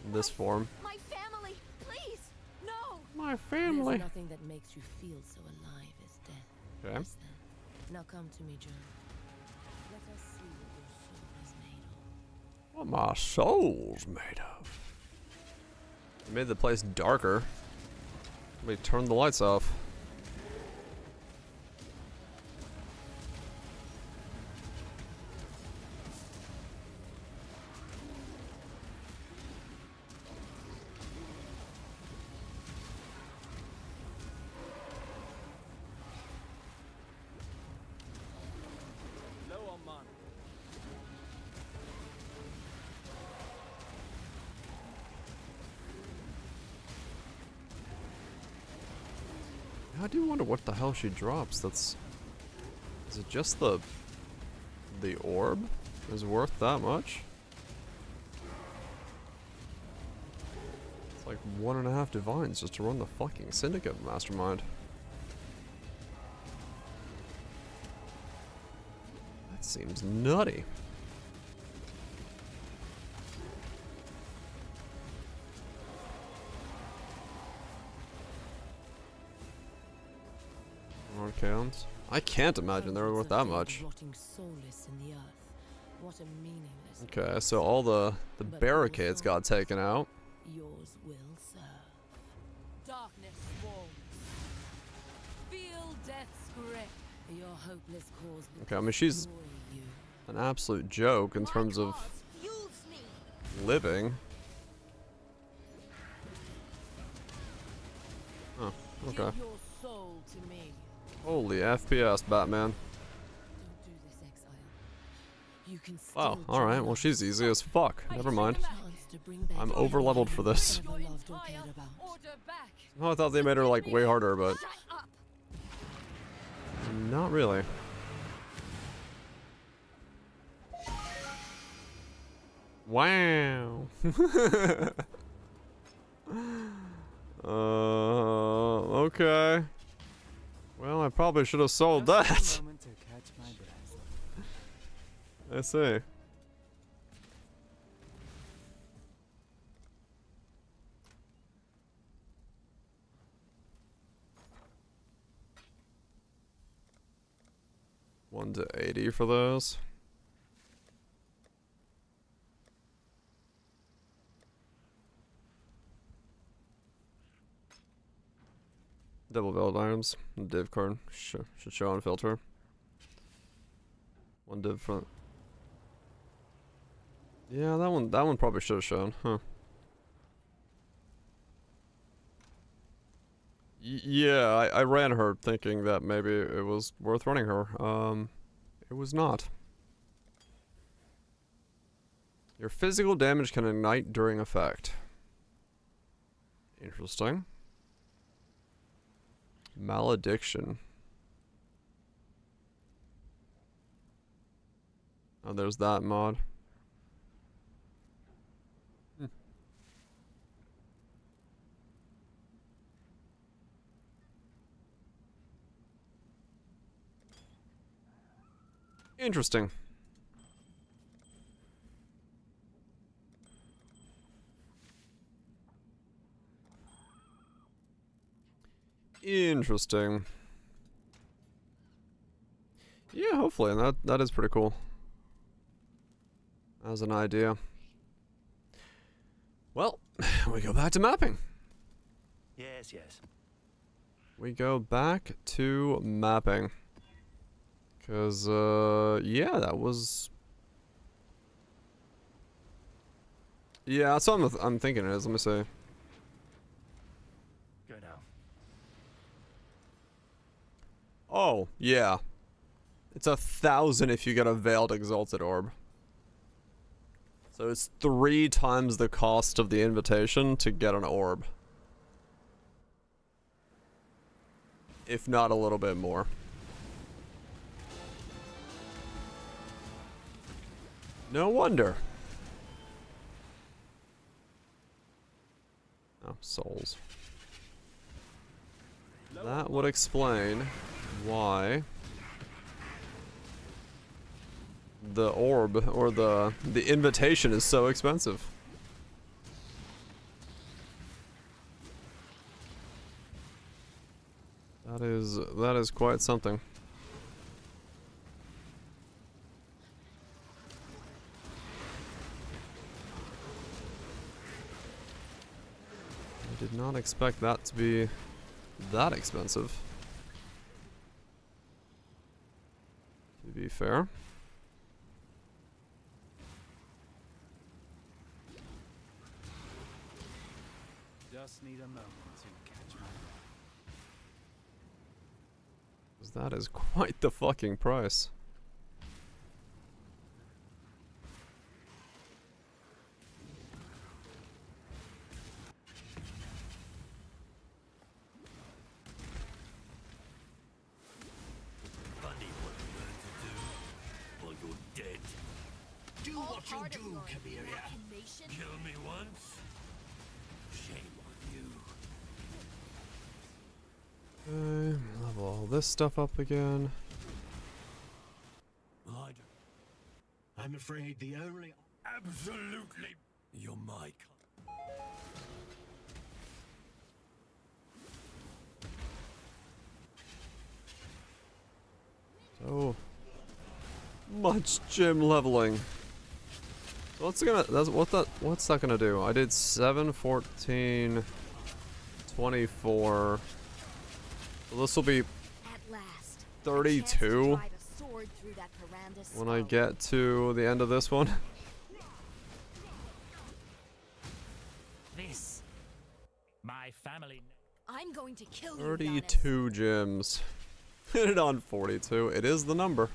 in this form. My family, please, no. My family. There's nothing that makes you feel so alive as death. Okay. Yes, then. Now come to me, Jun. Let us see what your soul is made of. What my soul's made of. They made the place darker. They turned the lights off. I do wonder what the hell she drops. That's... Is it just the orb is worth that much? It's like 1.5 divines just to run the fucking syndicate mastermind. That seems nutty. Counts. I can't imagine they were worth that much. Okay, so all the barricades got taken out. Yours will serve. Darkness falls. Feel death's grip. Your hopeless cause. Okay, I mean she's an absolute joke in terms of living. Oh, okay. Holy FPS, Batman. Wow, alright, well she's easy as fuck. Never mind. I'm over leveled for this. Oh, I thought they made her like way harder, but not really. Wow. Okay. Well, I probably should have sold that. I see. $1 to 80 for those. Double veiled items. Div card should show on filter. 1 div front. Yeah, that one probably should have shown, huh? Yeah, I ran her thinking that maybe it was worth running her. It was not. Your physical damage can ignite during effect. Interesting. Malediction. Oh, there's that mod. Interesting. Interesting. Yeah, hopefully, and that is pretty cool. As an idea. Well, we go back to mapping. Yes, yes. We go back to mapping. Cause yeah, that was. Yeah, that's what I'm thinking it is. Let me see. Go now. Oh, yeah. It's 1,000 if you get a Veiled Exalted Orb. So it's 3 times the cost of the invitation to get an orb. If not a little bit more. No wonder. Oh, souls. That would explain why the orb or the invitation is so expensive. That is quite something. I did not expect that to be that expensive. To be fair. Just need a moment to catch my breath. 'Cause that is quite the fucking price. what you part of do, your Kabiria. machination? Kill me once, shame on you. Okay, level all this stuff up again. I'm afraid the only... Absolutely. You're my... So much gym leveling. So what's that gonna do? I did 7, 14, 24. So this will be At last, 32 drive a sword through that Piranda's when I skull. get to the end of this one. This, my family. I'm going to kill you, 32 gyms. Hit it on 42. It is the number.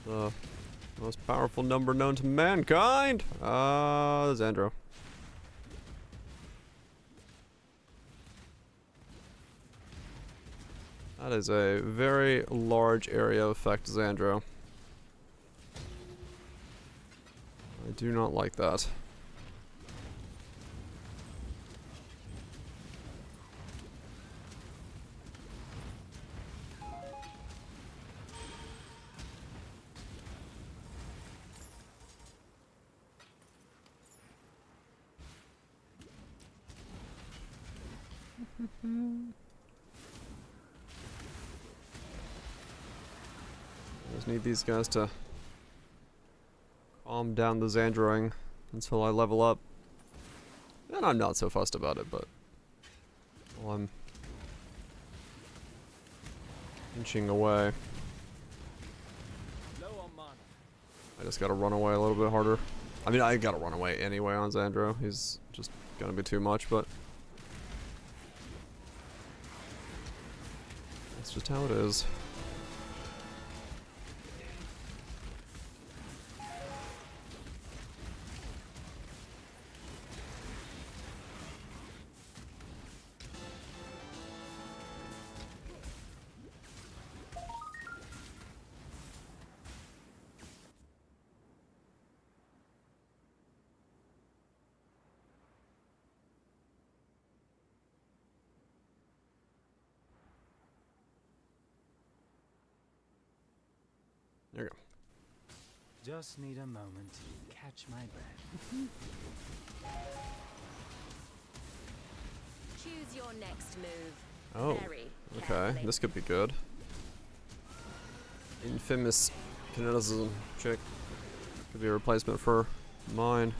The most powerful number known to mankind. Xandro. That is a very large area of effect, Xandro. I do not like that. Just need these guys to calm down the Xandroing until I level up. And I'm not so fussed about it, but well, I'm inching away. I just gotta run away a little bit harder. I mean, I gotta run away anyway on Xandro. He's just gonna be too much, but that's just how it is. There you go. Just need a moment to catch my breath. Choose your next move. Oh, Very okay. carefully. This could be good. Infamous kineticism chick. Could be a replacement for mine.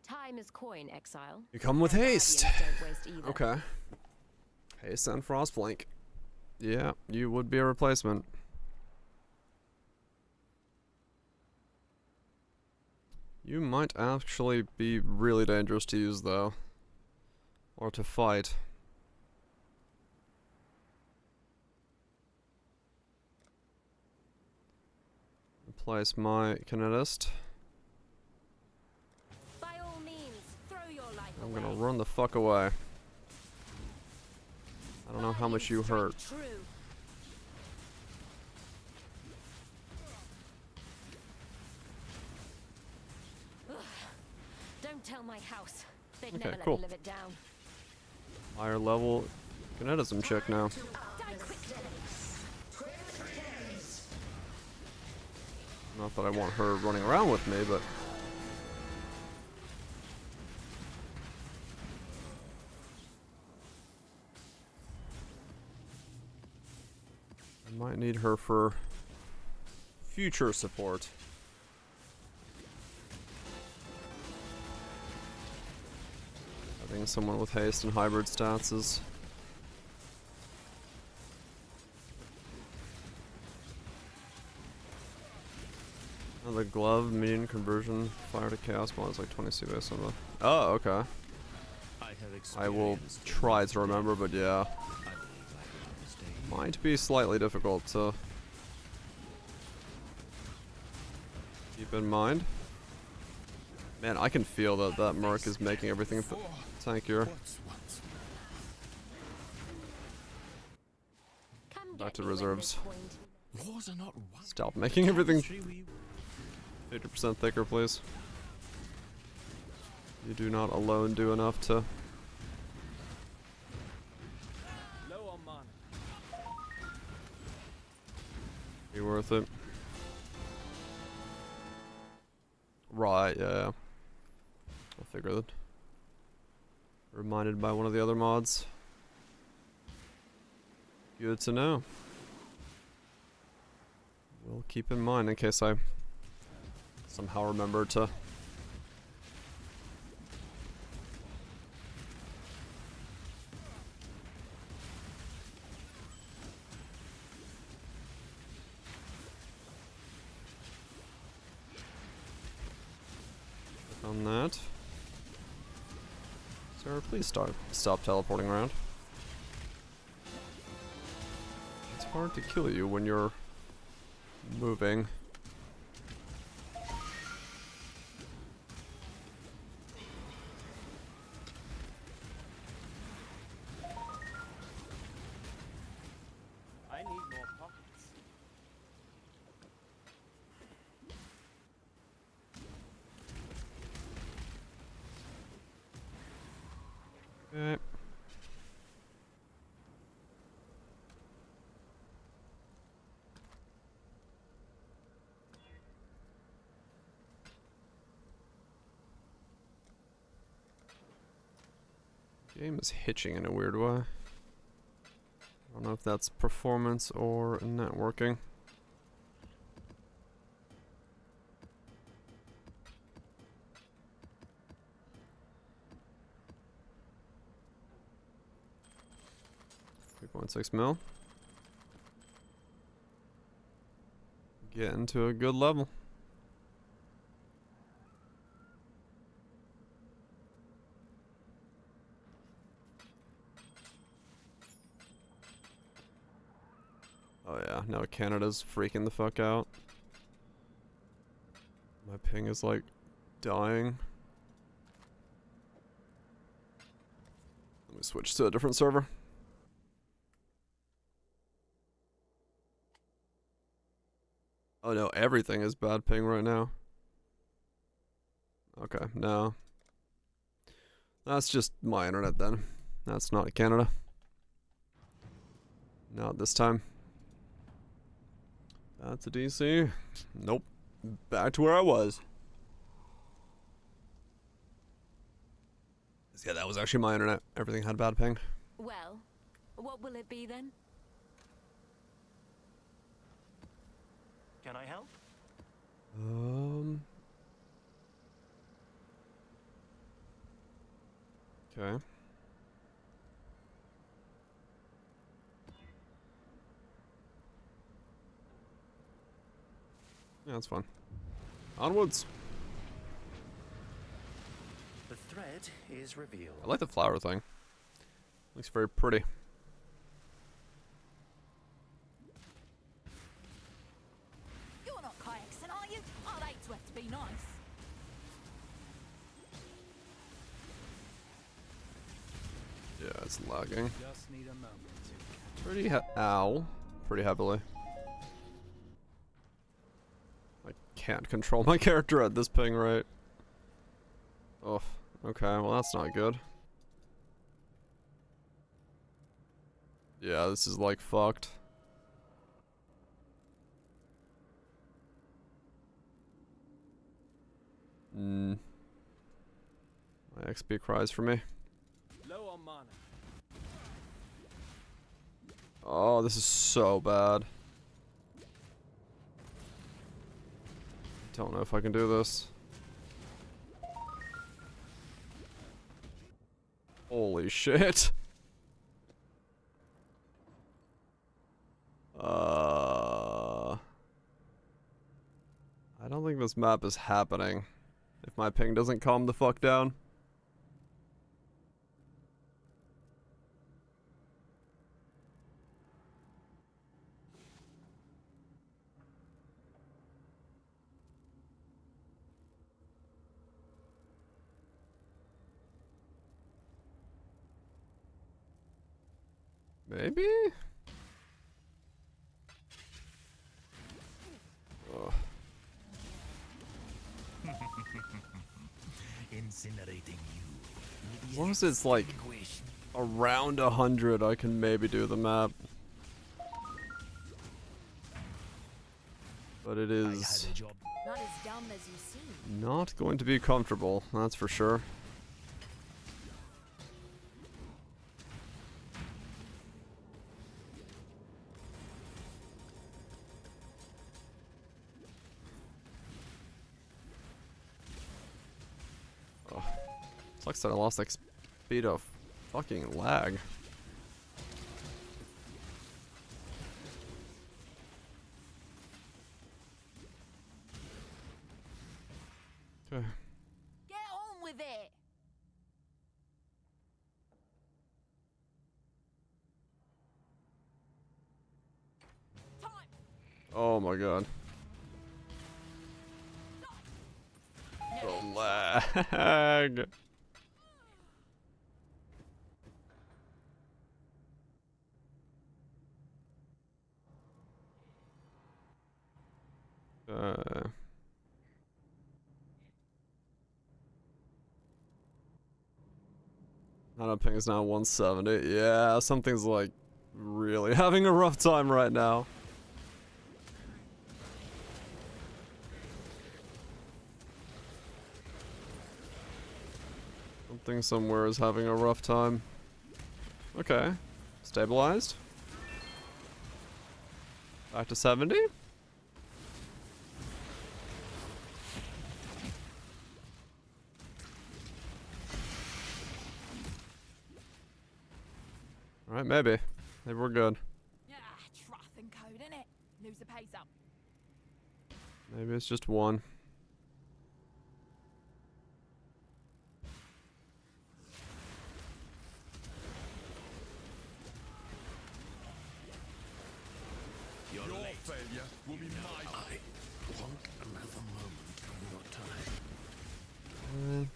Time is coin, exile. You come with And haste. guardians don't waste either. Okay. Haste and Frostblink. Yeah, you would be a replacement. You might actually be really dangerous to use though. Or to fight. Replace my kinetist. By all means, throw your life I'm away. gonna run the fuck away. I don't know how much you hurt. True. Ugh. Don't tell my house. They'd Okay, never let cool. me live it down. Higher level kinetism chick now. Die quickly. Not that I want her running around with me, but I might need her for future support. Having someone with haste and hybrid stats is the glove minion conversion fire to chaos bond is like 20 C based on the. Oh, okay. I will try to remember, but yeah. Might be slightly difficult to keep in mind. Man, I can feel that that Merc is making everything tankier. Come Back get to me when reserves. this coin Wars are not Stop making everything 50% thicker, please. You do not alone do enough to... Low on mana. be worth it. Right, yeah. I figured it. Reminded by one of the other mods. Good to know. We'll keep in mind in case I somehow remember to on that. Sarah, please stop teleporting around. It's hard to kill you when you're moving. I need more pockets. Okay. Game is hitching in a weird way. I don't know if that's performance or networking. $3.6 mil. Getting to a good level. Oh yeah, now Canada's freaking the fuck out. My ping is like dying. Let me switch to a different server. Oh no, everything is bad ping right now. Okay, no. That's just my internet then. That's not Canada. Not this time. That's a DC. Nope. Back to where I was. Yeah, that was actually my internet. Everything had bad ping. Well, what will it be then? Can I help? Okay. Yeah, that's fun. Onwards. The thread is revealed. I like the flower thing. Looks very pretty. You're not Kayakson, are you? I'd hate to have to be nice. Yeah, it's lagging. Just need a moment to Pretty ow. Pretty heavily. I can't control my character at this ping rate. Oh, okay, well that's not good. Yeah, this is like fucked. My XP cries for me. low on mana. Oh, this is so bad. Don't know if I can do this. Holy shit. I don't think this map is happening. If my ping doesn't calm the fuck down. Maybe? incinerating you. As long as it's like around 100, I can maybe do the map. But it is Not as dumb as you seem. not going to be comfortable, that's for sure. Oh, sucks that I lost like speed of fucking lag. Okay. Get on with it. Oh my god. The lag. Ping is now 170. Yeah, something's like really having a rough time right now. Something somewhere is having a rough time. Okay. Stabilized. Back to 70. Alright, maybe. Maybe we're good. Ah, trough and code, innit? Lose the pace up. Maybe it's just one. Your failure will be my... I want another moment of your time.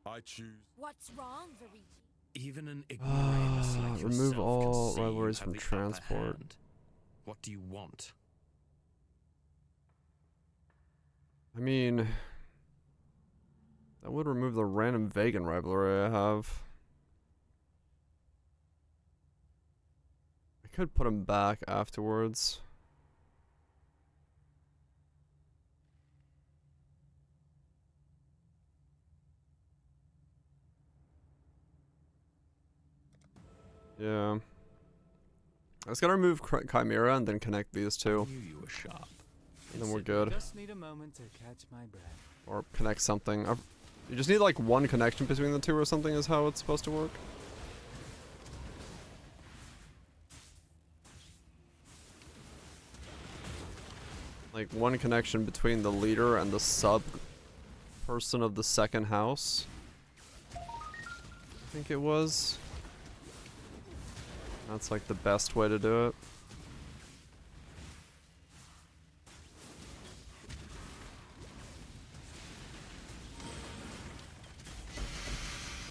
I choose. What's wrong, Luigi? Even an ignoramus like yourself remove all can see rivalries you from have the upper transport. hand. What do you want? I mean, that would remove the random vegan rivalry I have. I could put him back afterwards. Yeah. I just gotta remove Chimera and then connect these two. I knew you were sharp. And then we're good. Just need a moment to catch my breath. Or connect something. You just need like one connection between the two or something is how it's supposed to work. Like one connection between the leader and the sub person of the second house. I think it was. That's like the best way to do it.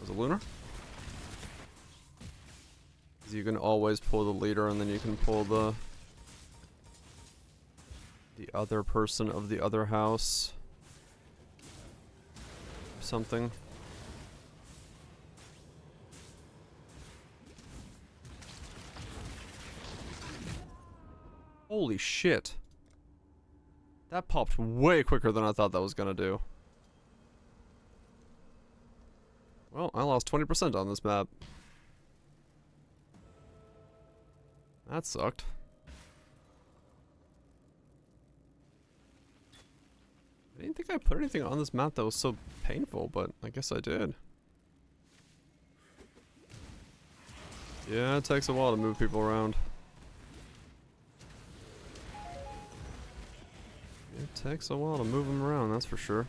Was it Lunar? 'Cause you can always pull the leader and then you can pull the other person of the other house. Something. Holy shit. That popped way quicker than I thought that was gonna do. Well, I lost 20% on this map. That sucked. I didn't think I put anything on this map that was so painful, but I guess I did. Yeah, it takes a while to move people around. It takes a while to move them around, that's for sure.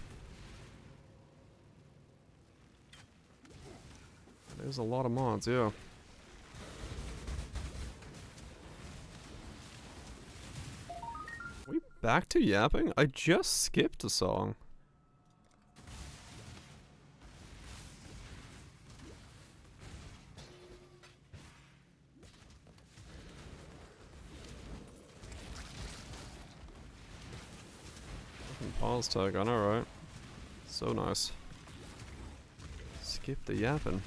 There's a lot of mods, yeah. We back to yapping? I just skipped a song. Pause tag, I know, right? So nice. Skip the yapping.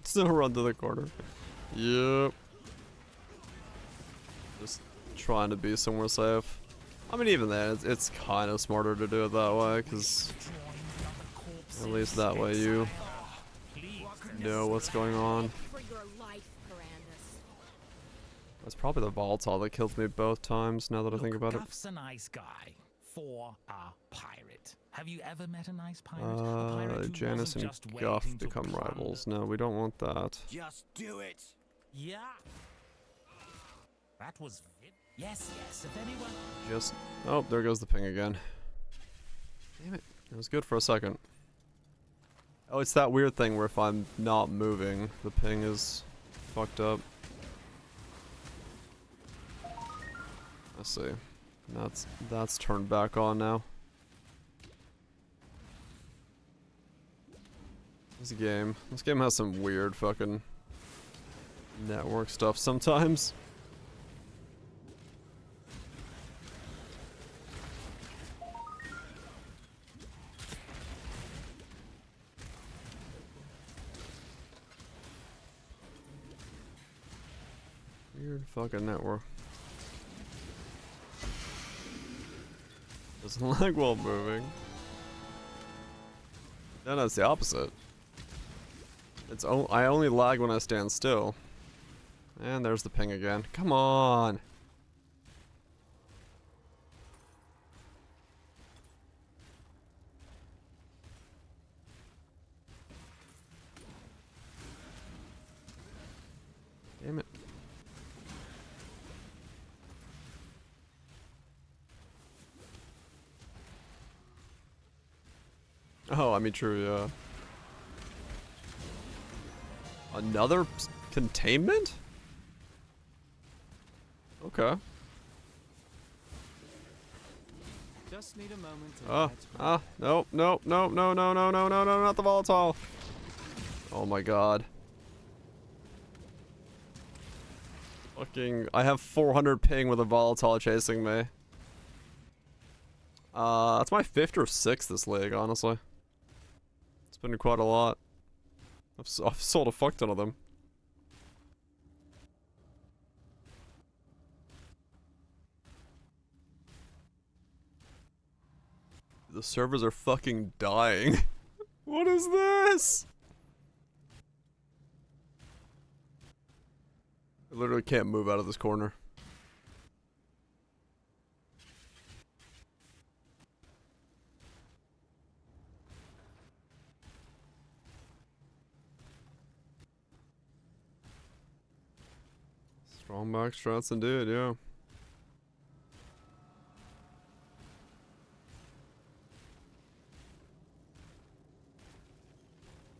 Still run to the corner. Yep. Just trying to be somewhere safe. I mean, even then, it's kind of smarter to do it that way, because at least that way you know what's going on. That's probably the volatile that kills me both times, now that I think about it. Guff's a nice guy for a pirate. Have you ever met a nice pirate? Janice and Guff become rivals. No, we don't want that. Just do it. Yeah. That was yes. If anyone. Just oh, there goes the ping again. Damn it! It was good for a second. Oh, it's that weird thing where if I'm not moving, the ping is fucked up. Let's see. That's turned back on now. This game has some weird fucking network stuff sometimes. Weird fucking network. Doesn't lag while moving. No, it's the opposite. I only lag when I stand still. And there's the ping again. Come on. Damn it. Oh, I mean, true, yeah. Another containment? Okay. Just need a moment to nope, no, not the volatile. Oh my god. Fucking, I have 400 ping with a volatile chasing me. That's my 5th or 6th this league, honestly. It's been quite a lot. I've sold a fuck ton of them. The servers are fucking dying. What is this? I literally can't move out of this corner. Strong back strats indeed, yeah.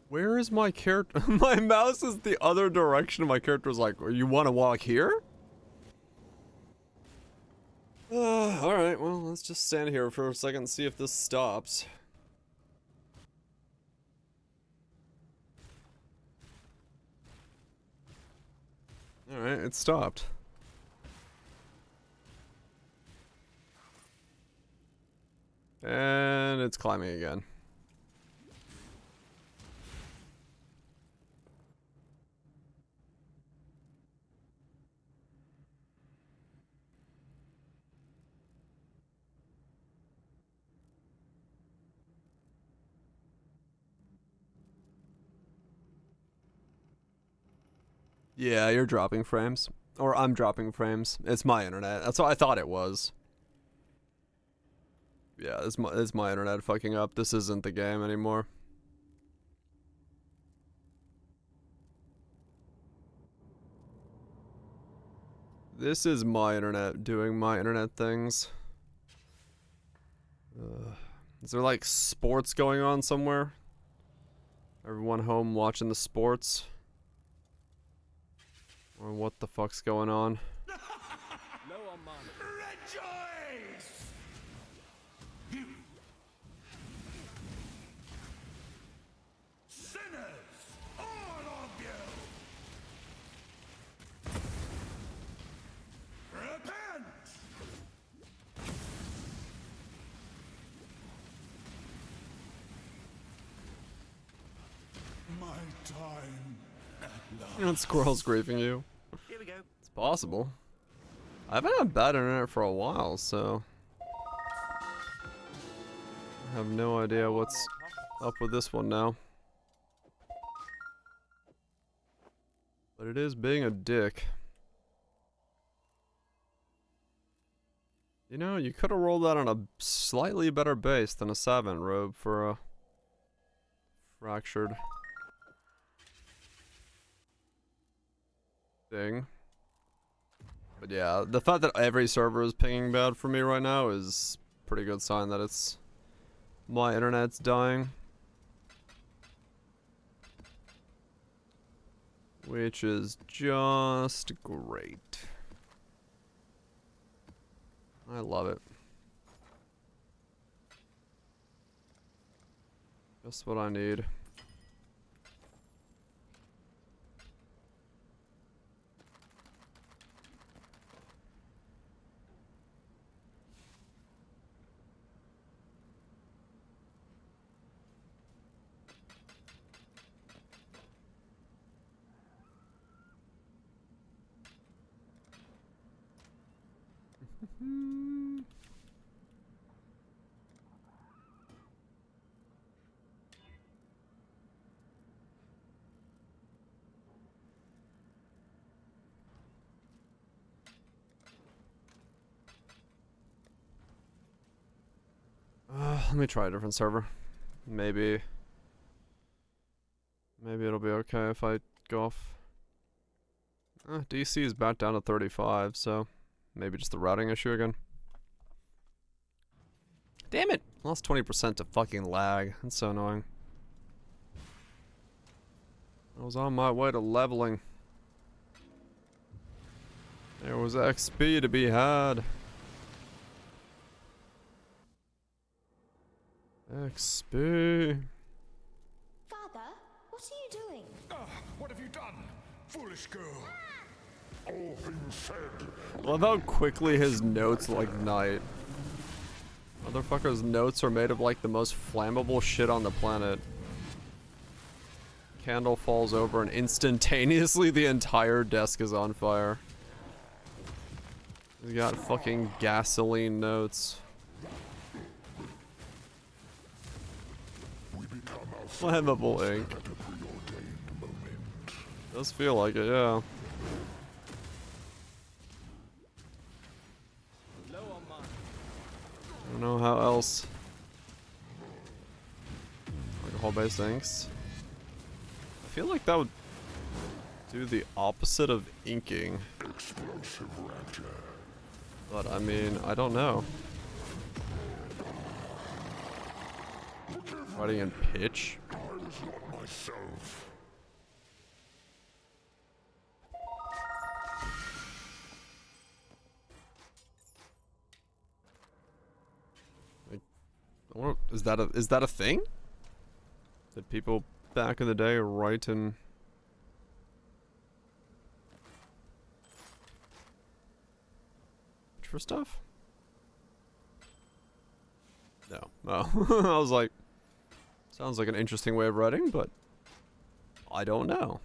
Where is my character? My mouse is the other direction. My character's like, you want to walk here? Alright, well, let's just stand here for a second and see if this stops. Alright, it stopped. And it's climbing again. Yeah, you're dropping frames. Or I'm dropping frames. It's my internet. That's what I thought it was. Yeah, it's my internet fucking up. This isn't the game anymore. This is my internet doing my internet things. Is there like sports going on somewhere? Everyone home watching the sports? Or what the fuck's going on? Low on mana. Rejoice! Sinners, all of you! Repent! My time at last. And squirrel's griefing you. Here we go. It's possible. I haven't had bad internet for a while, so I have no idea what's up with this one now. But it is being a dick. You know, you could have rolled that on a slightly better base than a Savant robe for a fractured thing. But yeah, the fact that every server is pinging bad for me right now is a pretty good sign that it's my internet's dying. Which is just great. I love it. Just what I need. Let me try a different server. Maybe it'll be okay if I go off. DC is back down to 35, so maybe just the routing issue again. Damn it! Lost 20% to fucking lag. That's so annoying. I was on my way to leveling. There was XP to be had. XP. Father, what are you doing? What have you done, foolish girl? All things said. I love how quickly his notes like night. Motherfucker's notes are made of like the most flammable shit on the planet. Candle falls over and instantaneously the entire desk is on fire. He's got fucking gasoline notes. Flammable ink. Does feel like it, yeah. I don't know how else. Alcohol-based inks. I feel like that would do the opposite of inking. Explosive rapture. But I mean, I don't know. Writing in pitch? I was not myself. Like, is that a thing? Did people back in the day write in for stuff? No. Oh. I was like, sounds like an interesting way of writing, but I don't know.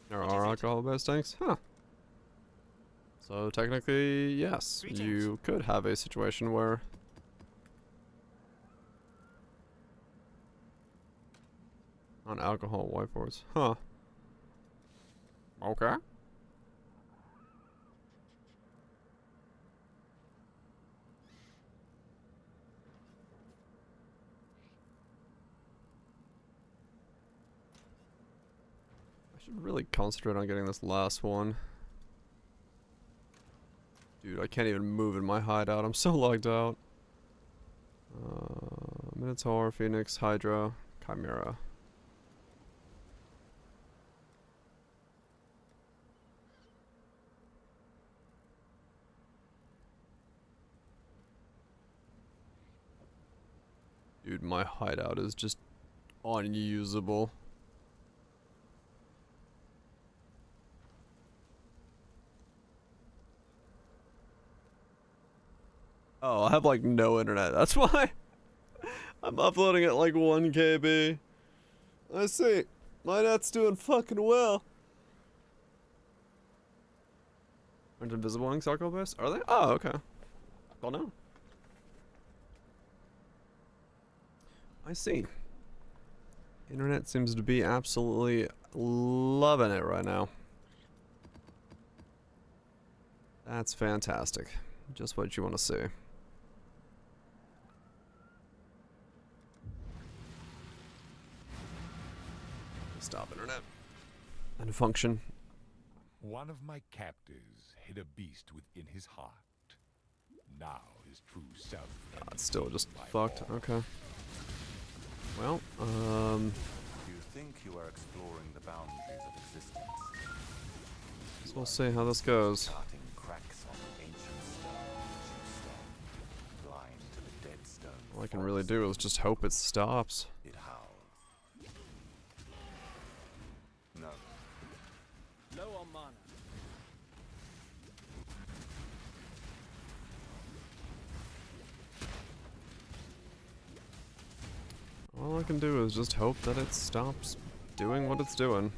There are alcohol-based tanks? Huh. So technically, yes, you could have a situation where on alcohol whiteboards. Huh. Okay. should really concentrate on getting this last one. Dude, I can't even move in my hideout. I'm so logged out. Minotaur, Phoenix, Hydra, Chimera. Dude, my hideout is just unusable. Oh, I have like no internet. That's why I'm uploading at like 1 KB. I see. My net's doing fucking well. Aren't invisible on Exarchal Base? Are they? Oh, okay. Well, no. I see. Internet seems to be absolutely loving it right now. That's fantastic. Just what you want to see. Stop internet. And function. One of my captors hid a beast within his heart. Now his true self. It's still just fucked. Okay. Well, You think you are exploring the boundaries of existence? So we'll see how this goes. Cutting cracks on ancient stone as you stand, blind to the dead stone. All I can really do is just hope it stops. It howls. No. Low on mana. All I can do is just hope that it stops doing what it's doing.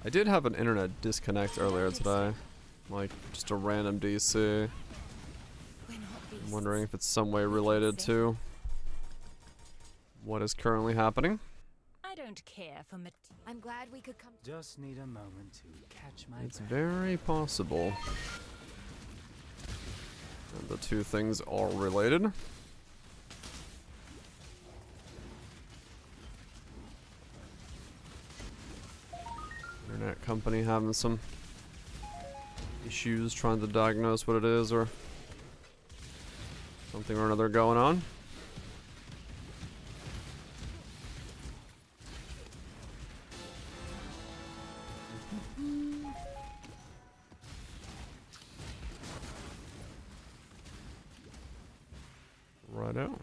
I did have an internet disconnect earlier today. Like, just a random DC. I'm wondering if it's some way related to what is currently happening. I don't care for I'm glad we could come. Just need a moment to catch my It's breath. very possible. And the two things are related. Internet company having some issues trying to diagnose what it is or something or another going on. Righto.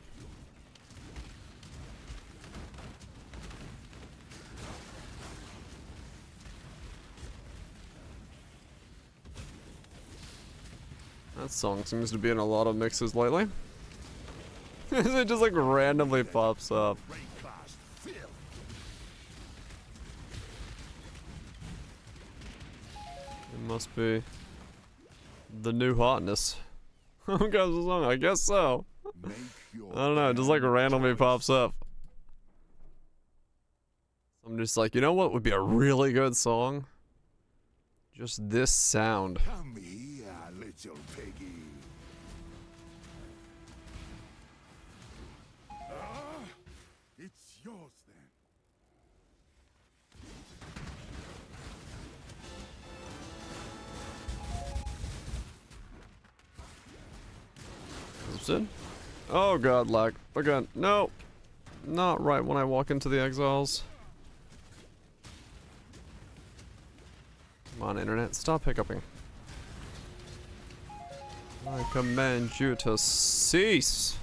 That song seems to be in a lot of mixes lately. It just like randomly pops up. It must be the new hotness. Who goes the song? I guess so. I don't know, it just like randomly pops up. I'm just like, you know what would be a really good song? Just this sound. Come here, little piggy. It's yours then. Oops, in. Oh god, lag. Again, no. Not right when I walk into the exiles. Come on, internet, stop hiccuping. I command you to cease.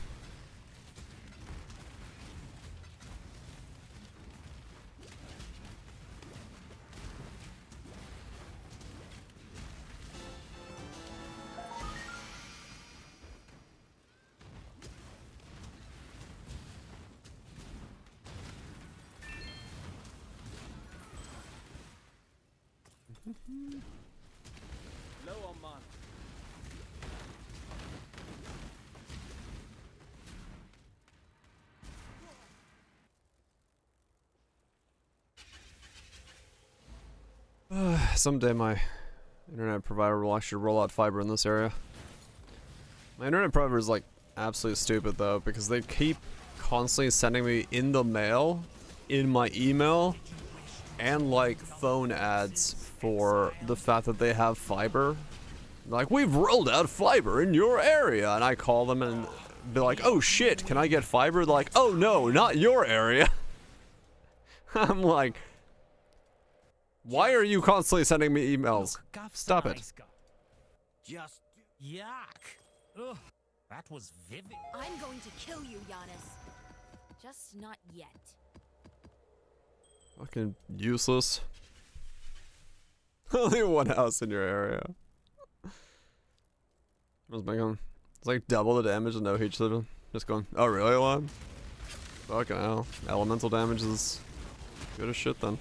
Low on mana. Someday my internet provider will actually roll out fiber in this area. My internet provider is like absolutely stupid though, because they keep constantly sending me in the mail, in my email, and like phone ads for the fact that they have fiber. Like, we've rolled out fiber in your area, and I call them and be like, oh shit, can I get fiber? They're like, oh no, not your area. I'm like, why are you constantly sending me emails? Stop it. Just yuck. Ugh, that was vivid. I'm going to kill you, Giannis. Just not yet. Fucking useless. Only one house in your area. What's my gun? It's like double the damage and no heat shield. Just going, oh really, Lon? Fucking hell. Elemental damage is good as shit then.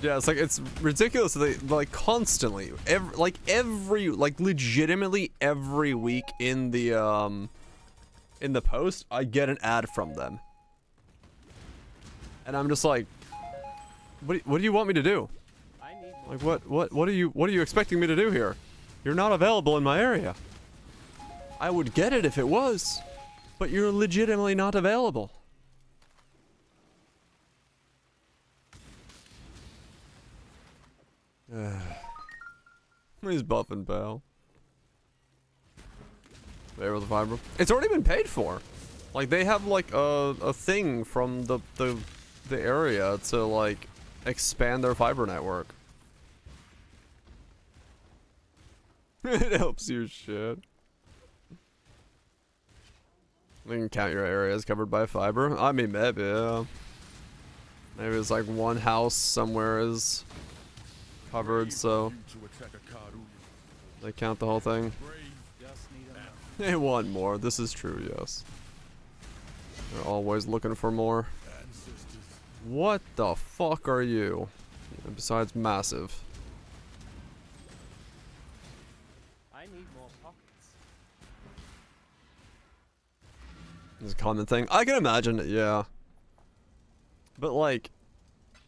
Yeah, it's like, it's ridiculous that they, like, constantly, legitimately every week in the post, I get an ad from them. And I'm just like, what do you want me to do? Like, what are you expecting me to do here? You're not available in my area. I would get it if it was, but you're legitimately not available. He's buffing, pal. There with the fiber. It's already been paid for. Like, they have like a thing from the area to like expand their fiber network. It helps you shit. You can count your areas covered by fiber. I mean, maybe, yeah. Maybe it's like one house somewhere is covered, so they count the whole thing. They want more. This is true, yes. They're always looking for more. What the fuck are you? Besides massive. I need more pockets. It's a common thing. I can imagine it, yeah. But like,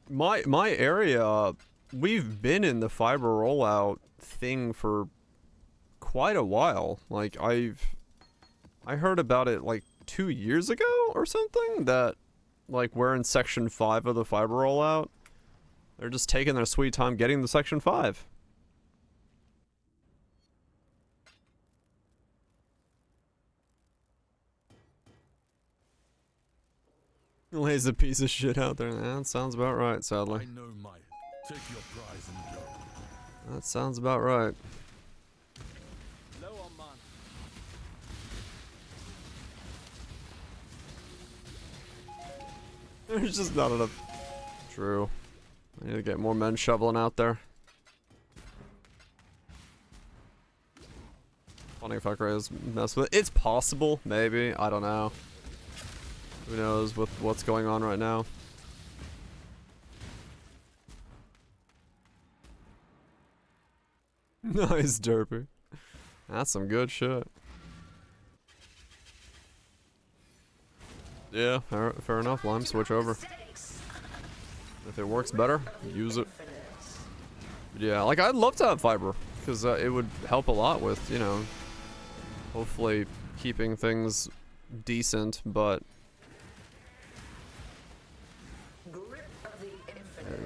my area, we've been in the fiber rollout thing for quite a while. Like, I heard about it like 2 years ago or something, that like we're in section 5 of the fiber rollout. They're just taking their sweet time getting the section 5. Lays a piece of shit out there. That sounds about right, sadly. I know my. Take your prize and go. That sounds about right. Low on mana. There's just not enough. True. I need to get more men shoveling out there. Funny if Rays mess with it. It's possible, maybe. I don't know. Who knows with what's going on right now. Nice, Derpy. That's some good shit. Yeah, fair enough, Lime. Switch over. If it works better, use it. But yeah, like, I'd love to have fiber, because it would help a lot with, you know, hopefully keeping things decent, but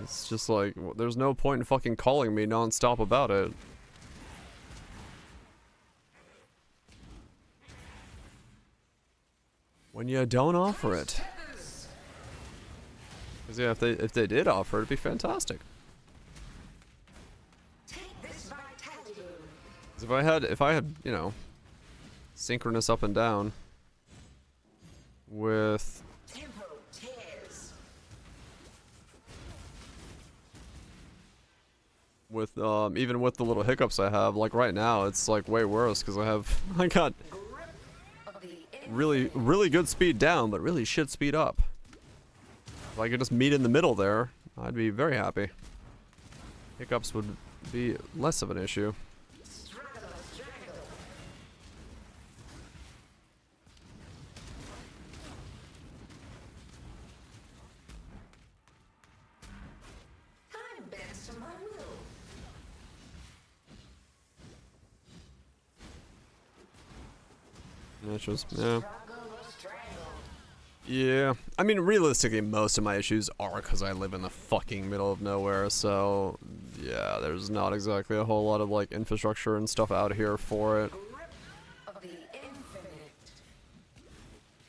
it's just like, there's no point in fucking calling me non-stop about it. When you don't offer it. Because yeah, if they did offer it, it'd be fantastic. If I had, you know, synchronous up and down with even with the little hiccups I have, like right now, it's like way worse because I got really good speed down, but really shit speed up. If I could just meet in the middle there, I'd be very happy. Hiccups would be less of an issue. issues. Yeah. Yeah. I mean, realistically, most of my issues are because I live in the fucking middle of nowhere, so yeah, there's not exactly a whole lot of like infrastructure and stuff out here for it.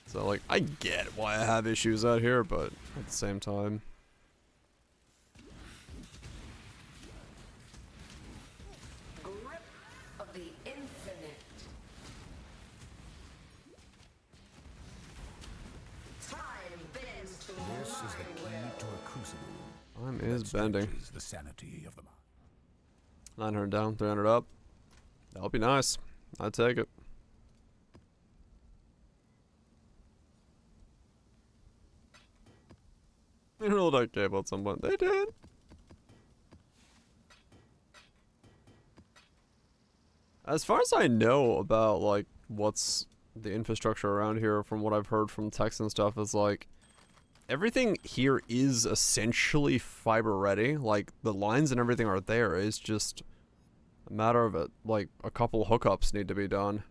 So like, I get why I have issues out here, but at the same time. This is the key to a crucible. Time is bending. The sanity of the mind. 900 down, 300 up. That'll be nice. I'd take it. They rolled that cable at some point. They did. As far as I know about, like, what's the infrastructure around here, from what I've heard from text and stuff, is like, everything here is essentially fiber ready. Like, the lines and everything are there. It's just a matter of it. Like, a couple hookups need to be done.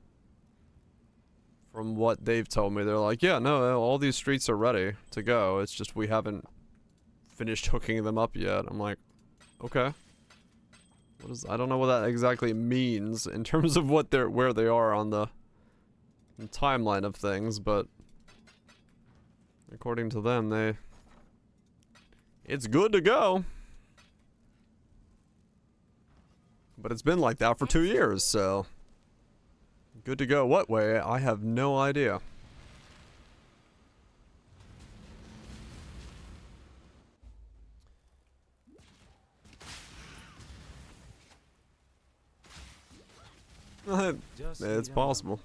From what they've told me, they're like, yeah, no, all these streets are ready to go. It's just we haven't finished hooking them up yet. I'm like, okay. I don't know what that exactly means in terms of what where they are on the timeline of things, but according to them, it's good to go. But it's been like that for 2 years, so good to go what way? I have no idea. It's possible.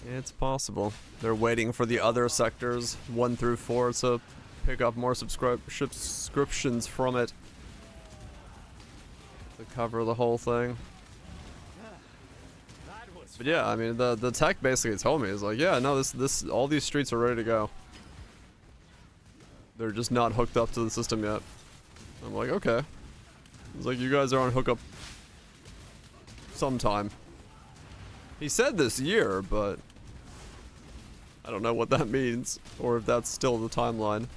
It's possible. They're waiting for the other sectors, 1 through 4, to pick up more subscriptions from it. To cover the whole thing. But yeah, I mean, the tech basically told me, is like, yeah, no, all these streets are ready to go. They're just not hooked up to the system yet. I'm like, okay. It's like, you guys are on hookup sometime. He said this year, but I don't know what that means, or if that's still the timeline.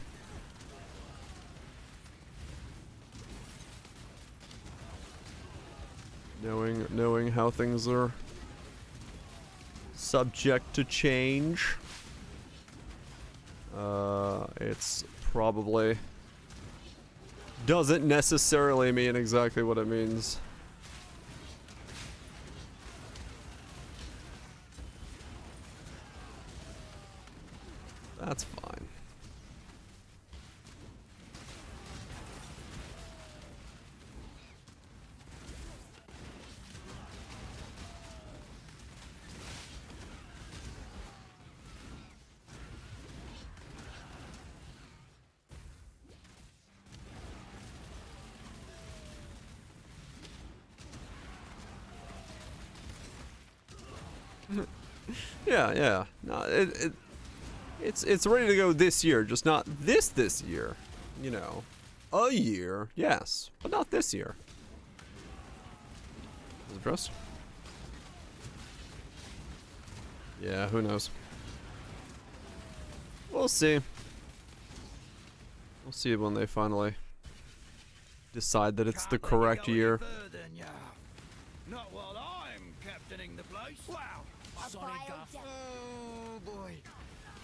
Knowing how things are subject to change, it's probably doesn't necessarily mean exactly what it means. That's fine. Yeah. No, it's ready to go this year, just not this year. You know, a year, yes, but not this year. Is it dressed? Yeah, who knows? We'll see. We'll see when they finally decide that it's the correct year. Not while I'm captaining the place. Wow. Sorry, Guff. Oh boy.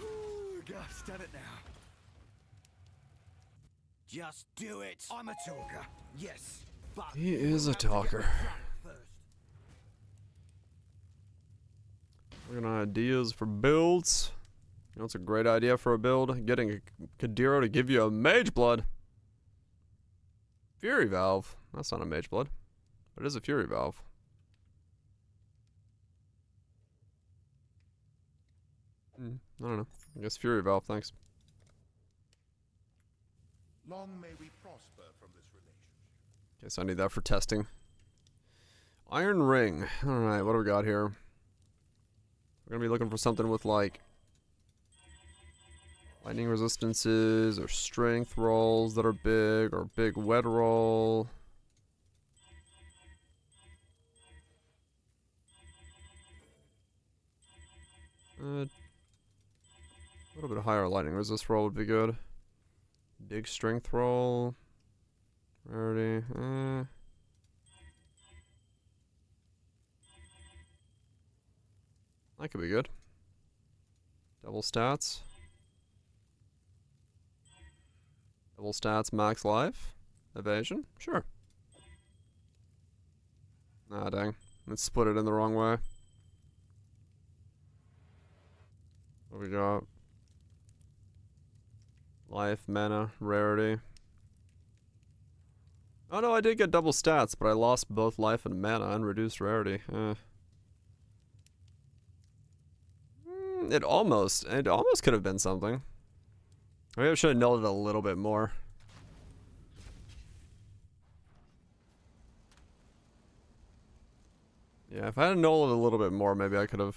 Ooh, Guff's done it now. Just do it. I'm a talker. Yes. But He is a talker. Looking at ideas for builds. You know, it's a great idea for a build. Getting a Kadiro to give you a Mage Blood. Fury Valve. That's not a Mage Blood. But it is a Fury Valve. I don't know. I guess Fury Valve, thanks. Long may we prosper from this relationship. Guess I need that for testing. Iron Ring. Alright, what do we got here? We're gonna be looking for something with like lightning resistances or strength rolls that are big, or big wet roll. A little bit higher lightning resist roll would be good. Big strength roll. Rarity. That could be good. Double stats. Double stats, max life. Evasion? Sure. Ah, dang. Let's split it in the wrong way. What we got? Life, mana, rarity. Oh no, I did get double stats, but I lost both life and mana and reduced rarity. It almost could have been something. Maybe I should have nailed it a little bit more. Yeah, if I had knolled it a little bit more, maybe I could have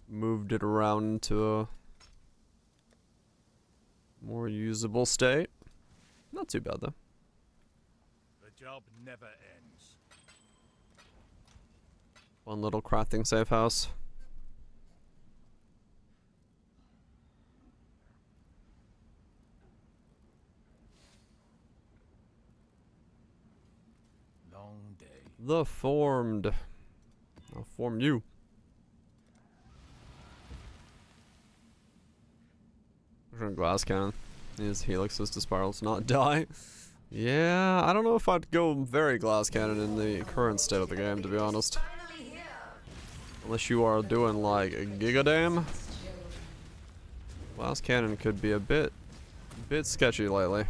moved it around to a more usable state. Not too bad though. The job never ends. One little crafting safe house. Long day. The formed. I'll form you. Glass cannon. His helixes to spirals not die. Yeah, I don't know if I'd go very glass cannon in the current state of the game, to be honest. Unless you are doing like a gigadam. Glass cannon could be a bit sketchy lately.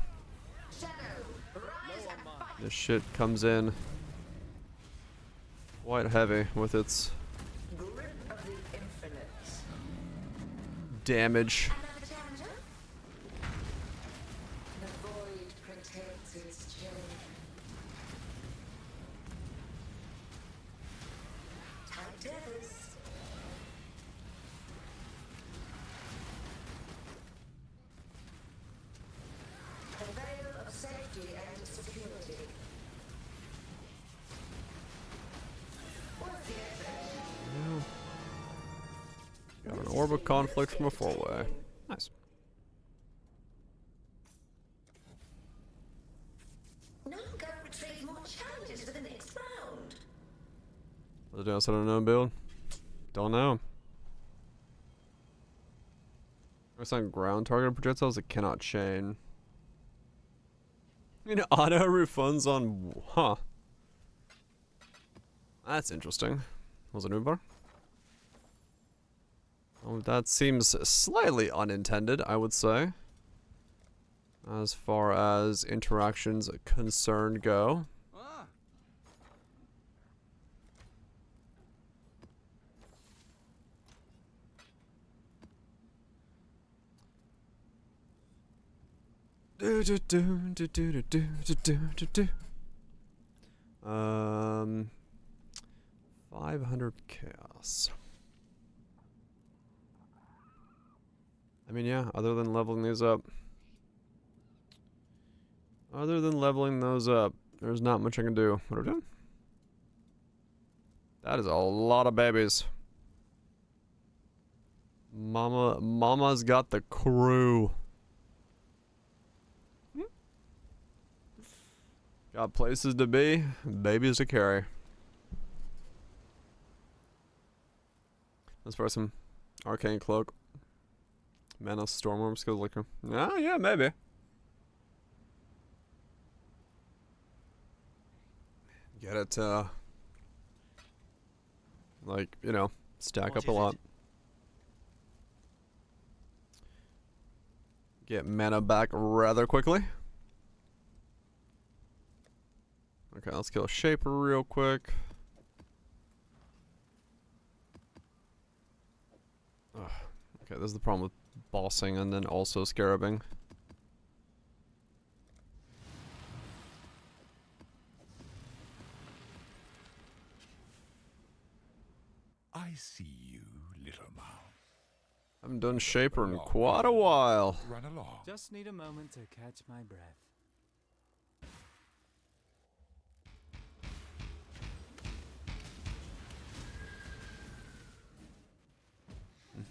This shit comes in quite heavy with its damage. Got an orb of conflict from a four-way. Nice. Now go retrieve more challenges for the next round. What's the outside unknown build? Don't know. There's some ground targeted projectiles that cannot chain. I mean, auto refunds on. Huh. That's interesting. Was it new bar? Oh, that seems slightly unintended, I would say. As far as interactions concerned go. Do do do do do do do do do. 500 chaos. I mean, yeah, other than leveling these up. Other than leveling those up, there's not much I can do. What are we doing? That is a lot of babies. Mama's got the crew. Got places to be, babies to carry. Let's for some arcane cloak. Mana stormworm skills like her. Ah, yeah, maybe. Get it like, you know, stack up a lot. Get mana back rather quickly. Okay, let's kill Shaper real quick. Ugh. Okay, this is the problem with bossing and then also scarabing. I see you, little mouse. Haven't done Shaper in quite a while. Run along. Just need a moment to catch my breath.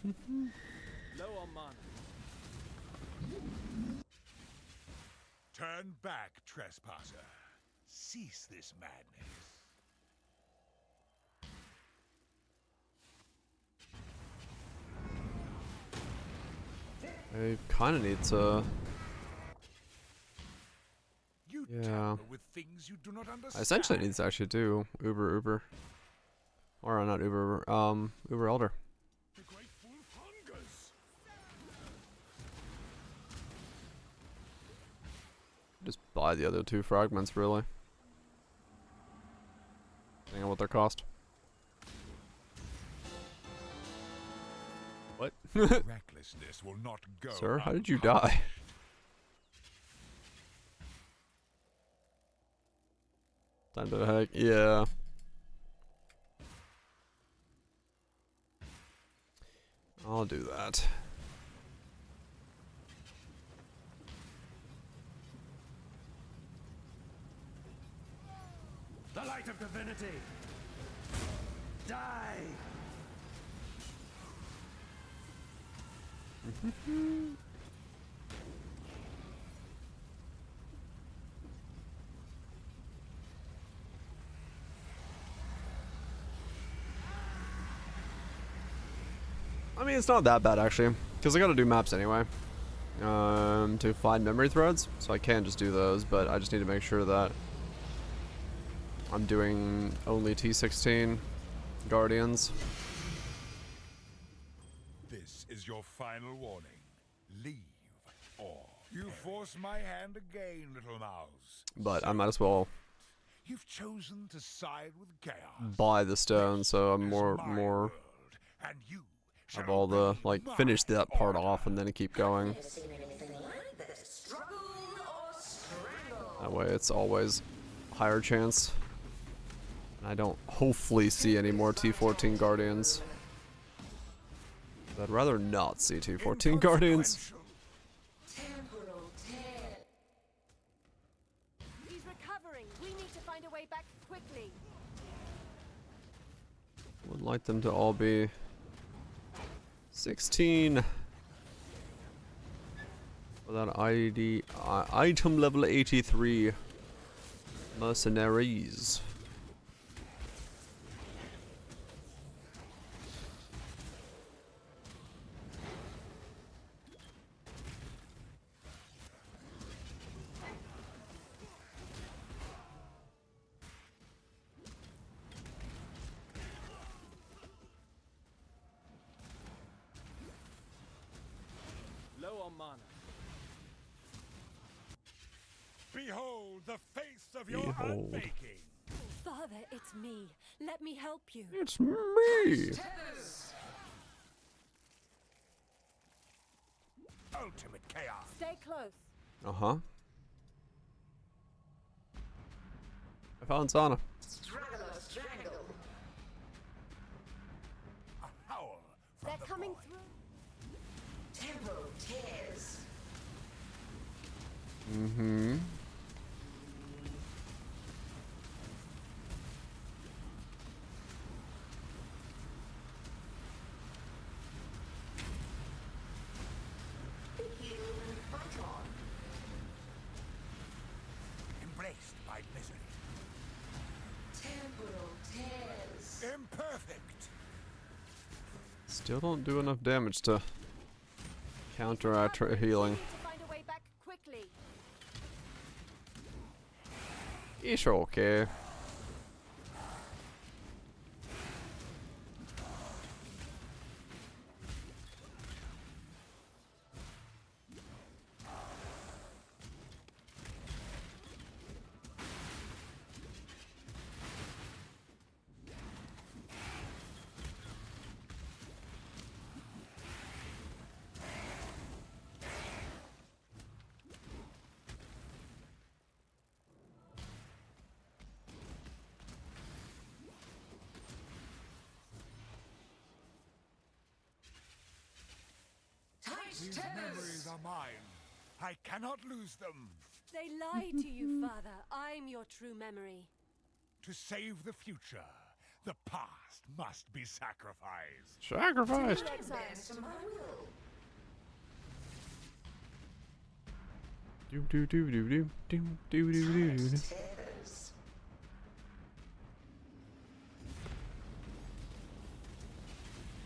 Low on mana. Turn back, trespasser. Cease this madness. I kind of need to. You Yeah. tamper with things you do not understand. I essentially need to actually do Uber. Or not Uber, Uber Elder. The great wolf hungers. Just buy the other two fragments, really. Depending on what their cost. What? Recklessness will not go. Sir, how did you die? Time to hack. Yeah. I'll do that. The light of divinity. Die. I mean, it's not that bad actually, because I gotta do maps anyway. To find memory threads, so I can just do those, but I just need to make sure that I'm doing only T16 Guardians. This is your final warning. Leave, or you force my hand again, little mouse. But I might as well You've chosen to side with chaos. buy the stone, so I'm more And you of all the like finish that part off and then keep going. That way it's always higher chance. And I don't hopefully see any more T14 Guardians. I'd rather not see T14 Guardians. He's recovering. We need to find a way back quickly. Would like them to all be 16 without item level 83 mercenaries. Low on mana. Behold the face of your Behold. unmaking. Father, it's me. Let me help you. It's me. Ultimate chaos. Stay close. Uh-huh. I found Sana. A howl from They're the coming void. through. Tempo tears. Mm-hmm. Be healed and fight on. Embraced by misery. Temporal tears. Imperfect. Still don't do enough damage to counteract her healing. We need to find a way back quickly. It's okay. These memories are mine. I cannot lose them. They lie to you, Father. I'm your true memory. To save the future, The past must be sacrificed. Sacrificed. To my will. Do do do do do do do do do. Tears.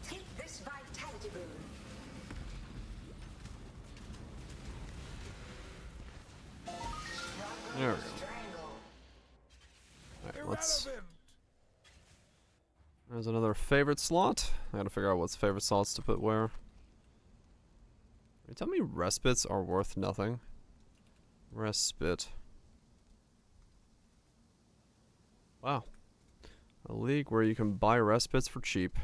Take this vitality boon. There we go. Alright, let's. There's another favorite slot. I gotta figure out what's favorite slots to put where. You tell me respites are worth nothing. Respite. Wow. A league where you can buy respites for cheap.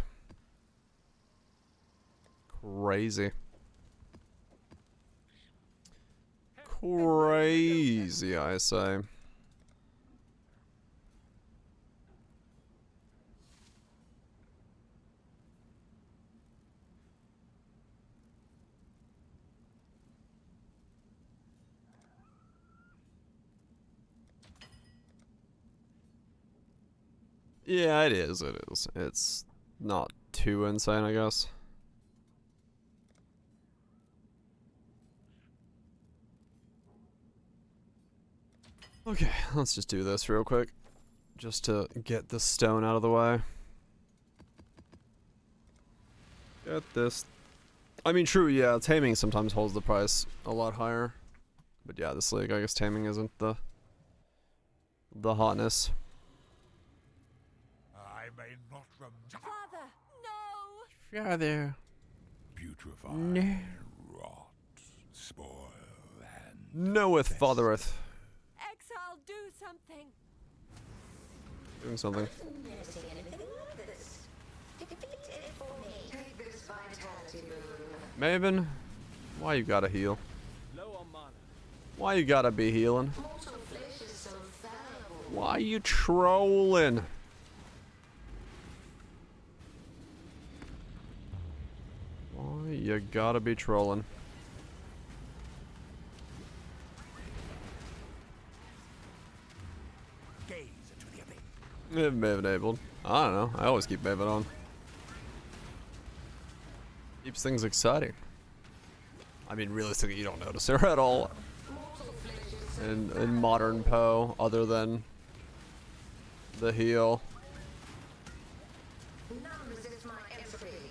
Crazy. Crazy, I say. Yeah, it is, it is. It's not too insane, I guess. Okay, let's just do this real quick. Just to get the stone out of the way. Get this. I mean, true, yeah, taming sometimes holds the price a lot higher. But yeah, this league, I guess taming isn't the hotness. I may not remember. Father, no! Father. Putrefy, No. rot, spoil, and Knoweth, fathereth. Exile, do something! Doing something. Never seen anything like this. Defeat it for me. Take this vitality boon. Maven, why you gotta heal? Low on mana. Why you gotta be healing? Mortal flesh is so fallible. Why you trolling? Why you gotta be trolling? gaze into the abyss. Maven enabled. I don't know. I always keep Maven on. Keeps things exciting. I mean, realistically, you don't notice her at all in modern Poe, other than the heal. None resist my entropy.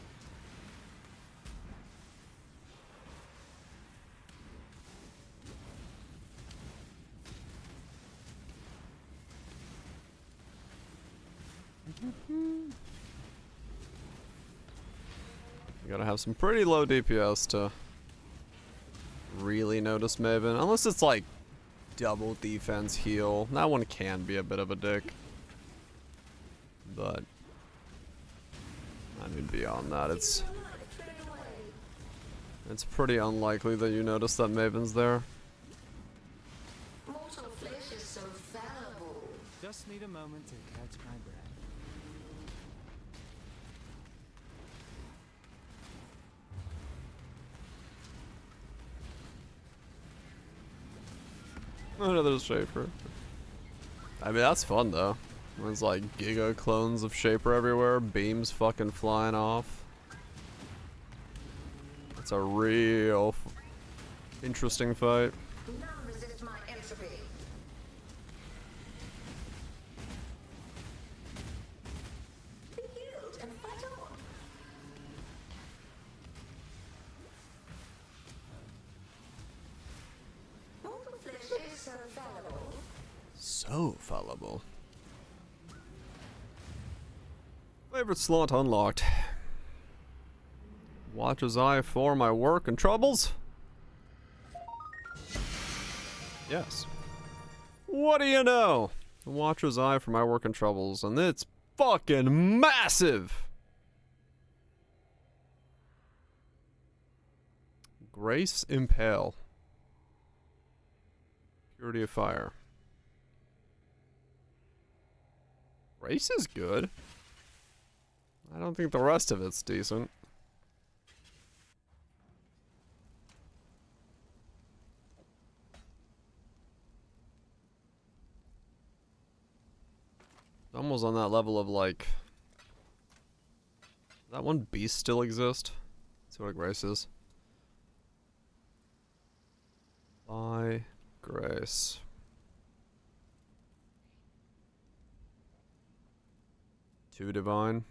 You gotta have some pretty low DPS to really notice Maven. Unless it's like double defense heal. That one can be a bit of a dick. But I mean, beyond that, it's pretty unlikely that you notice that Maven's there. Mortal flesh is so fallible. Just need a moment to catch my breath. Another Shaper. I mean, that's fun though. There's like giga clones of Shaper everywhere, beams fucking flying off. It's a real interesting fight. None resist my entropy. Be healed and fight on. Mortal flesh is so fallible. So fallible. Favorite slot unlocked. Watcher's Eye for my work and troubles? Yes. What do you know? Watcher's Eye for my work and troubles, and it's fucking massive! Grace Impale. Purity of Fire. Grace is good. I don't think the rest of it's decent. Almost on that level of like That one beast still exist? Let's see what Grace is. By Grace. Two divine.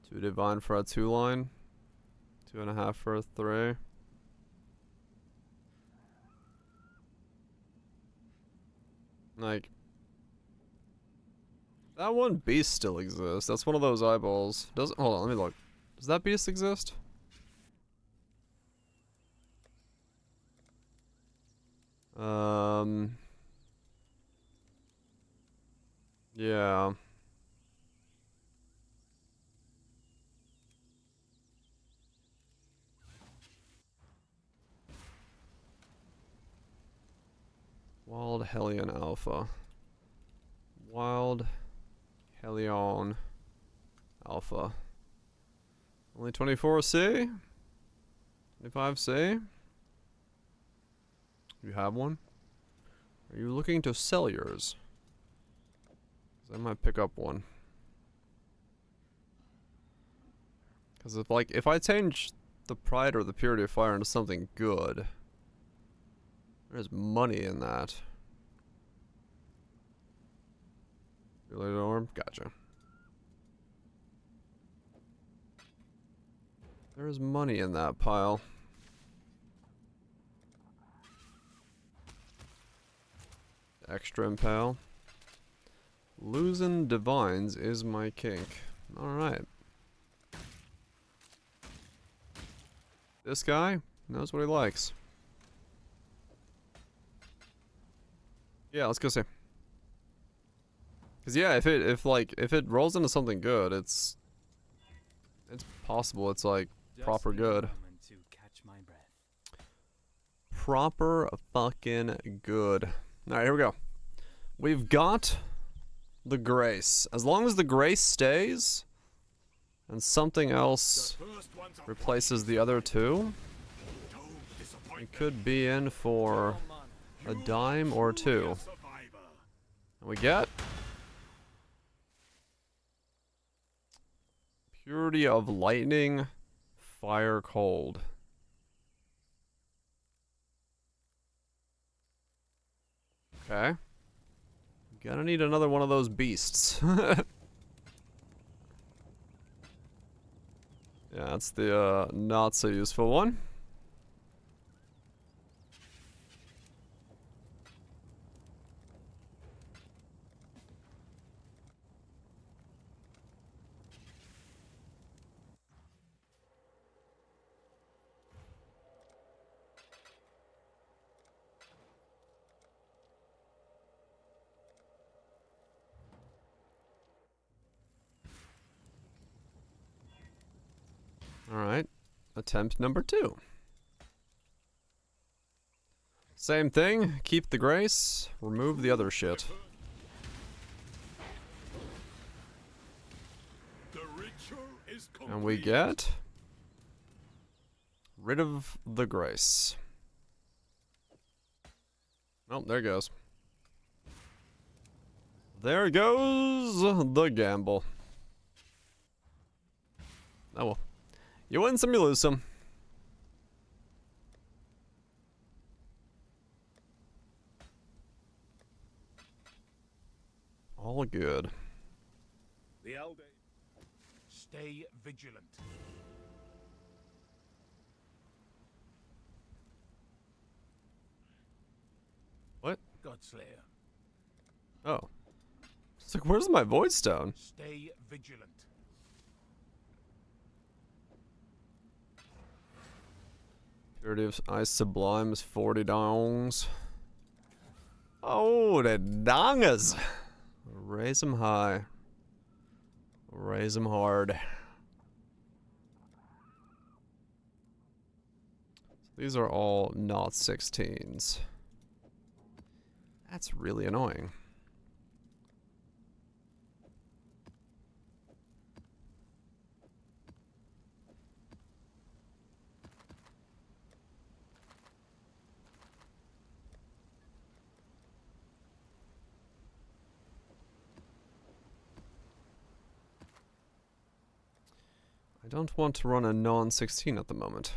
Two divine for a 2-line. 2.5 for a 3. Like, that one beast still exists. That's one of those eyeballs. Doesn't, hold on, let me look. Does that beast exist? Yeah. Wild Hellion Alpha. Wild Hellion Alpha. Only 24C? 25C? You have one? Are you looking to sell yours? 'Cause I might pick up one. Because if I change the Pride or the Purity of Fire into something good, there's money in that. Related orb? Gotcha. There's money in that pile. Extra impale. Losing divines is my kink. Alright. This guy knows what he likes. Yeah, let's go see. Cause yeah, if it rolls into something good, it's possible it's like proper good. Proper fucking good. Alright, here we go. We've got the Grace. As long as the Grace stays and something else replaces the other two, we could be in for a dime or two. And we get Purity of Lightning, Fire Cold. Okay. Gonna need another one of those beasts. Yeah, that's the not so useful one. Alright, attempt number 2. Same thing, keep the Grace, remove the other shit. And we get rid of the Grace. Oh, there it goes. There goes the gamble. Oh well. You win some, you lose some. All good. The elder. Stay vigilant. What? Godslayer. Oh. It's like, where's my void stone? Stay vigilant. Purity of Ice Sublimes, 40 dongs. Oh, the dongas. Raise them high. Raise them hard. These are all not 16s. That's really annoying. don't want to run a non-16 at the moment.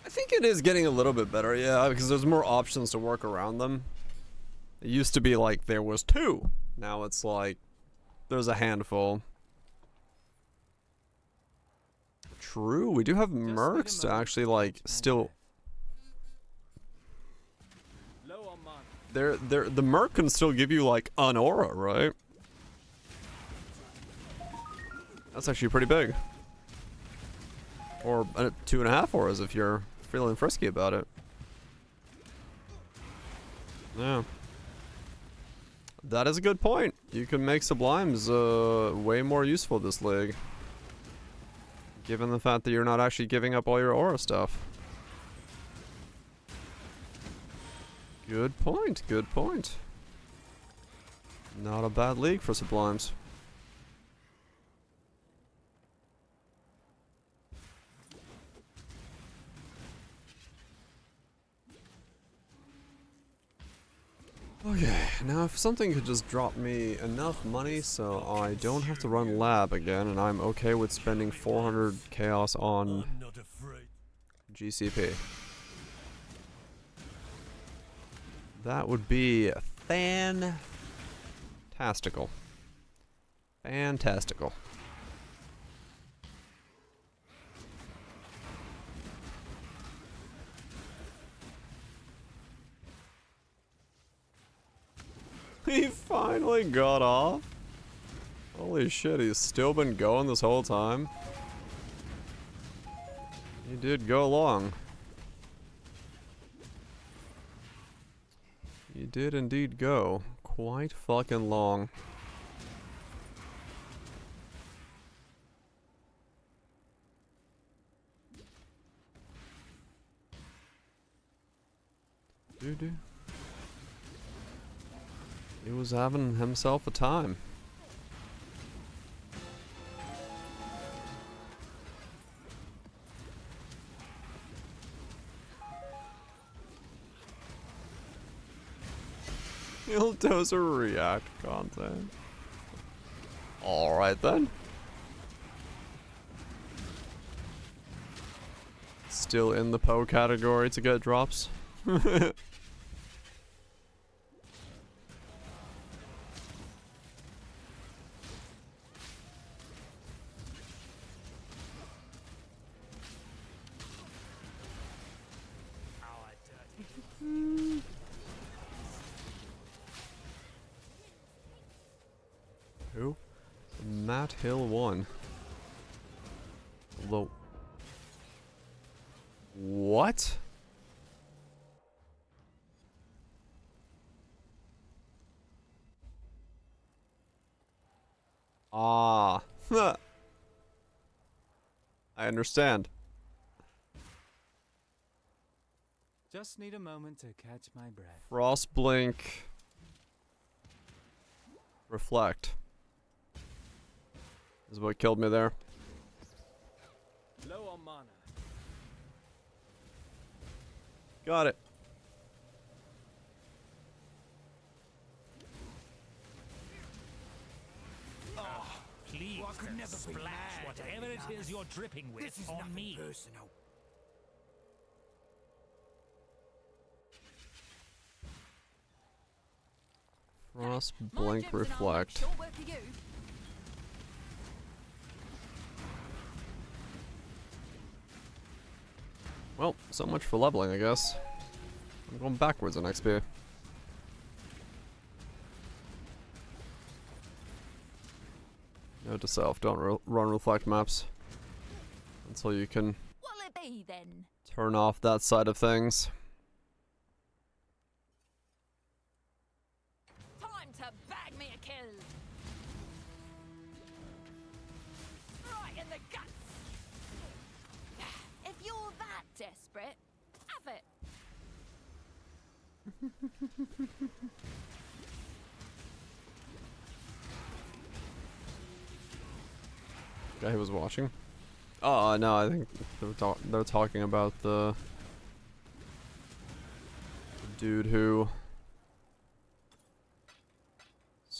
I think it is getting a little bit better, yeah, because there's more options to work around them. It used to be like there was 2. Now it's like there's a handful. True, we do have mercs to actually like still. The merc can still give you like an aura, right? That's actually pretty big. Or 2.5 auras if you're feeling frisky about it. Yeah. That is a good point. You can make sublimes way more useful this league. Given the fact that you're not actually giving up all your aura stuff. Good point, good point. Not a bad league for sublimes. Okay, now if something could just drop me enough money so I don't have to run lab again and I'm okay with spending 400 chaos on GCP. That would be fantastical. Fantastical. He finally got off. Holy shit, he's still been going this whole time. He did go long. He did indeed go quite fucking long. Doo-doo. He was having himself a time. Bulldozer react content. Alright then. Still in the Poe category to get drops. Who? Matt Hill 1. Although. What? Ah. I understand. Just need a moment to catch my breath. Frost blink. Reflect. Is what killed me there. Low on mana. Got it. Please, I could never splash be whatever it is you're dripping with This is on nothing me. personal. Frost blink reflect. Well, so much for leveling, I guess. I'm going backwards in XP. Note to self, don't run reflect maps until you can What'll it be then? turn off that side of things. Time to bag me a kill. Right in the guts. If you're that desperate, have it. Guy who was watching. Oh no, I think they're talking about the dude who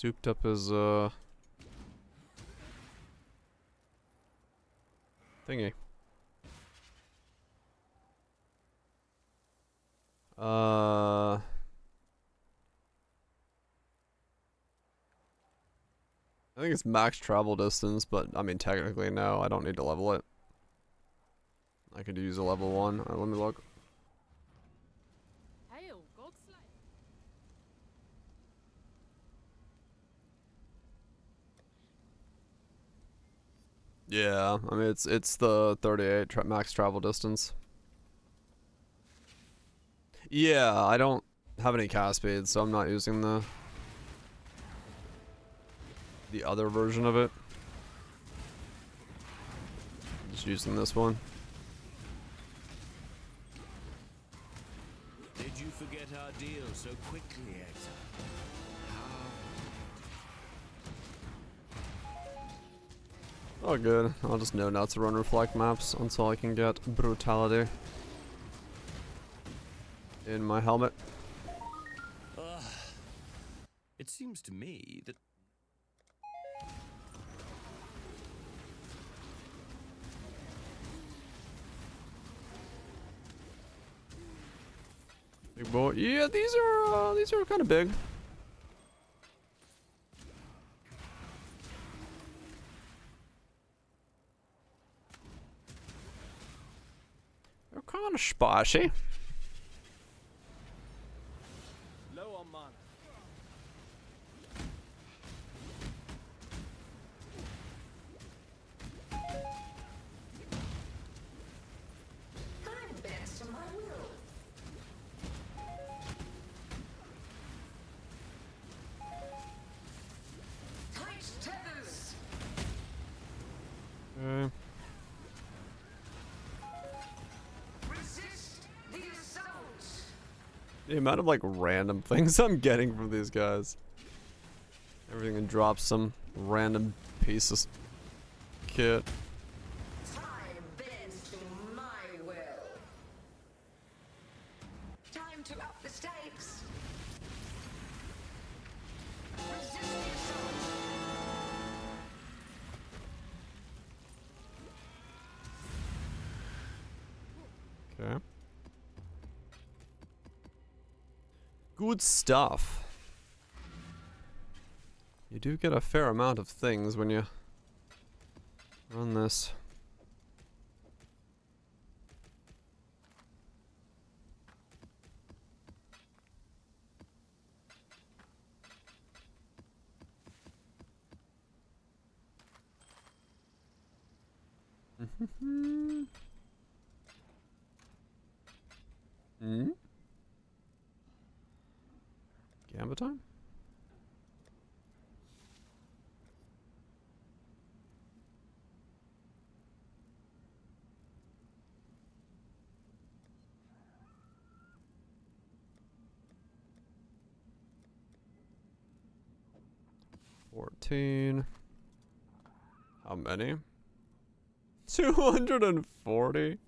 Souped up his thingy. I think it's max travel distance, but I mean technically no, I don't need to level it. I could use a level 1. Let me look. Yeah, I mean it's the 38 max travel distance. Yeah, I don't have any cast speed, so I'm not using the other version of it. Just using this one. Did you forget our deal so quickly, Exile? Oh good, I'll just know not to run reflect maps until I can get brutality in my helmet. It seems to me that Big boy. Yeah, these are kind of big. They're kind of spicy. Low on mana. I'm bent to my will. Tight tethers. Okay. Resist the assault. The amount of like random things I'm getting from these guys. Everything drops some random piece of kit. Time bends to my will. Time to up the stakes. Resist the assault. Okay. Good stuff. You do get a fair amount of things when you run this. Hmm? Gamba time? $14. How many? 240?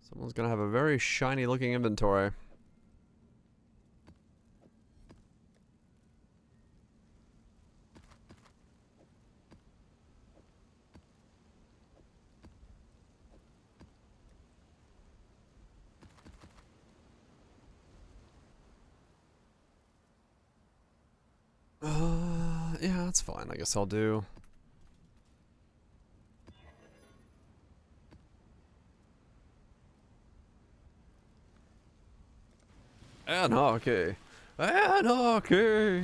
Someone's gonna have a very shiny looking inventory. Yeah, that's fine. I guess I'll do. Anarchy! Anarchy!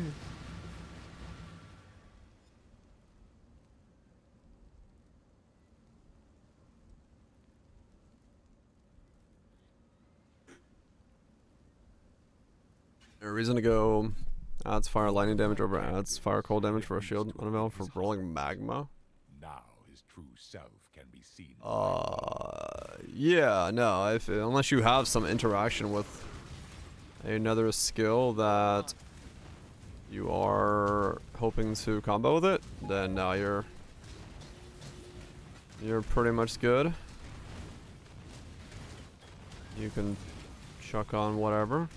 A reason to go. Adds fire lightning damage over adds fire cold damage for a shield unavailable for rolling magma. Now his true self can be seen. Yeah, no, unless you have some interaction with another skill that you are hoping to combo with it, then now you're pretty much good. You can chuck on whatever.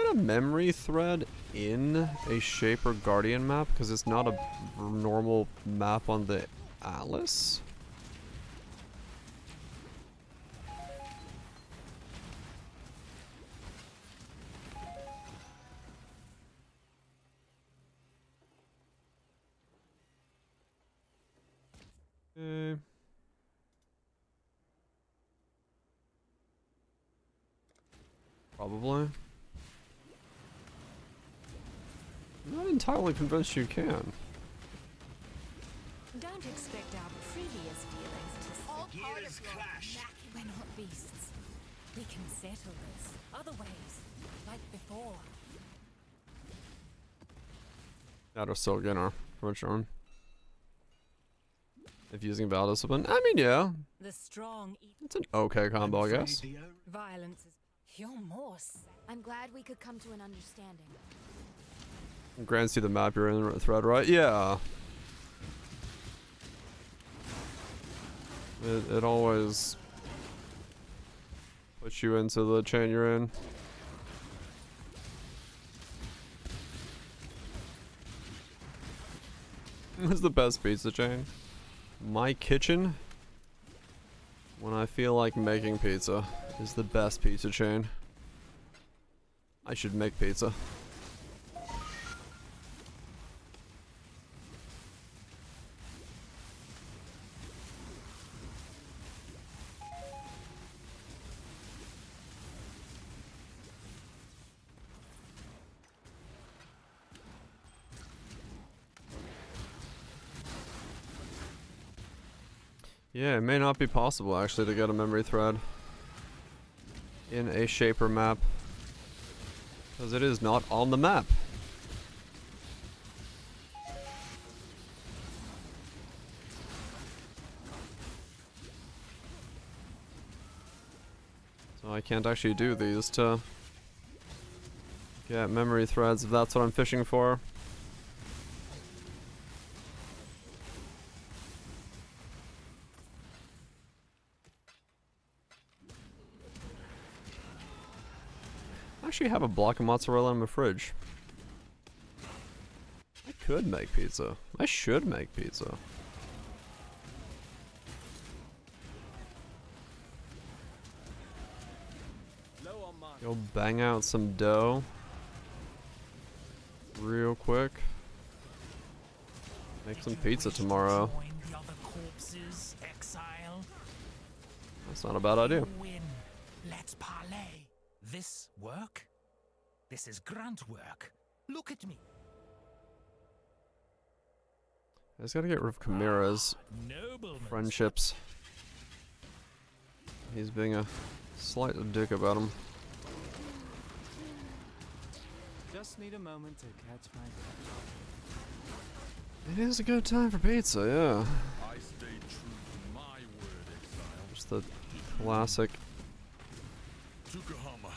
get a memory thread in a Shaper Guardian map? Because it's not a normal map on the Atlas. Okay. Probably. I'm not entirely convinced you can. Don't expect our previous dealings to All part of clash. We're not beasts. We can settle this other ways, like before. That or still Ginner, for sure. If using Battle Discipline, I mean, yeah. The strong It's an okay combo, I guess. Violence is. You're more. I'm glad we could come to an understanding. Grants you the map you're in the thread, right? Yeah. It always puts you into the chain you're in. What's the best pizza chain? My kitchen, when I feel like making pizza, is the best pizza chain. I should make pizza. Yeah, it may not be possible actually to get a memory thread in a Shaper map, because it is not on the map. So I can't actually do these to get memory threads if that's what I'm fishing for. I actually have a block of mozzarella in my fridge. I could make pizza. I should make pizza. Go bang out some dough real quick. Make some pizza tomorrow. That's not a bad idea. Let's parlay. This work? This is grunt work. Look at me. I just gotta get rid of Chimera's friendships. He's being a slight dick about him. Just need a moment to catch my breath. It is a good time for pizza, yeah. I stay true to my word, exile. Just the classic Tukahama.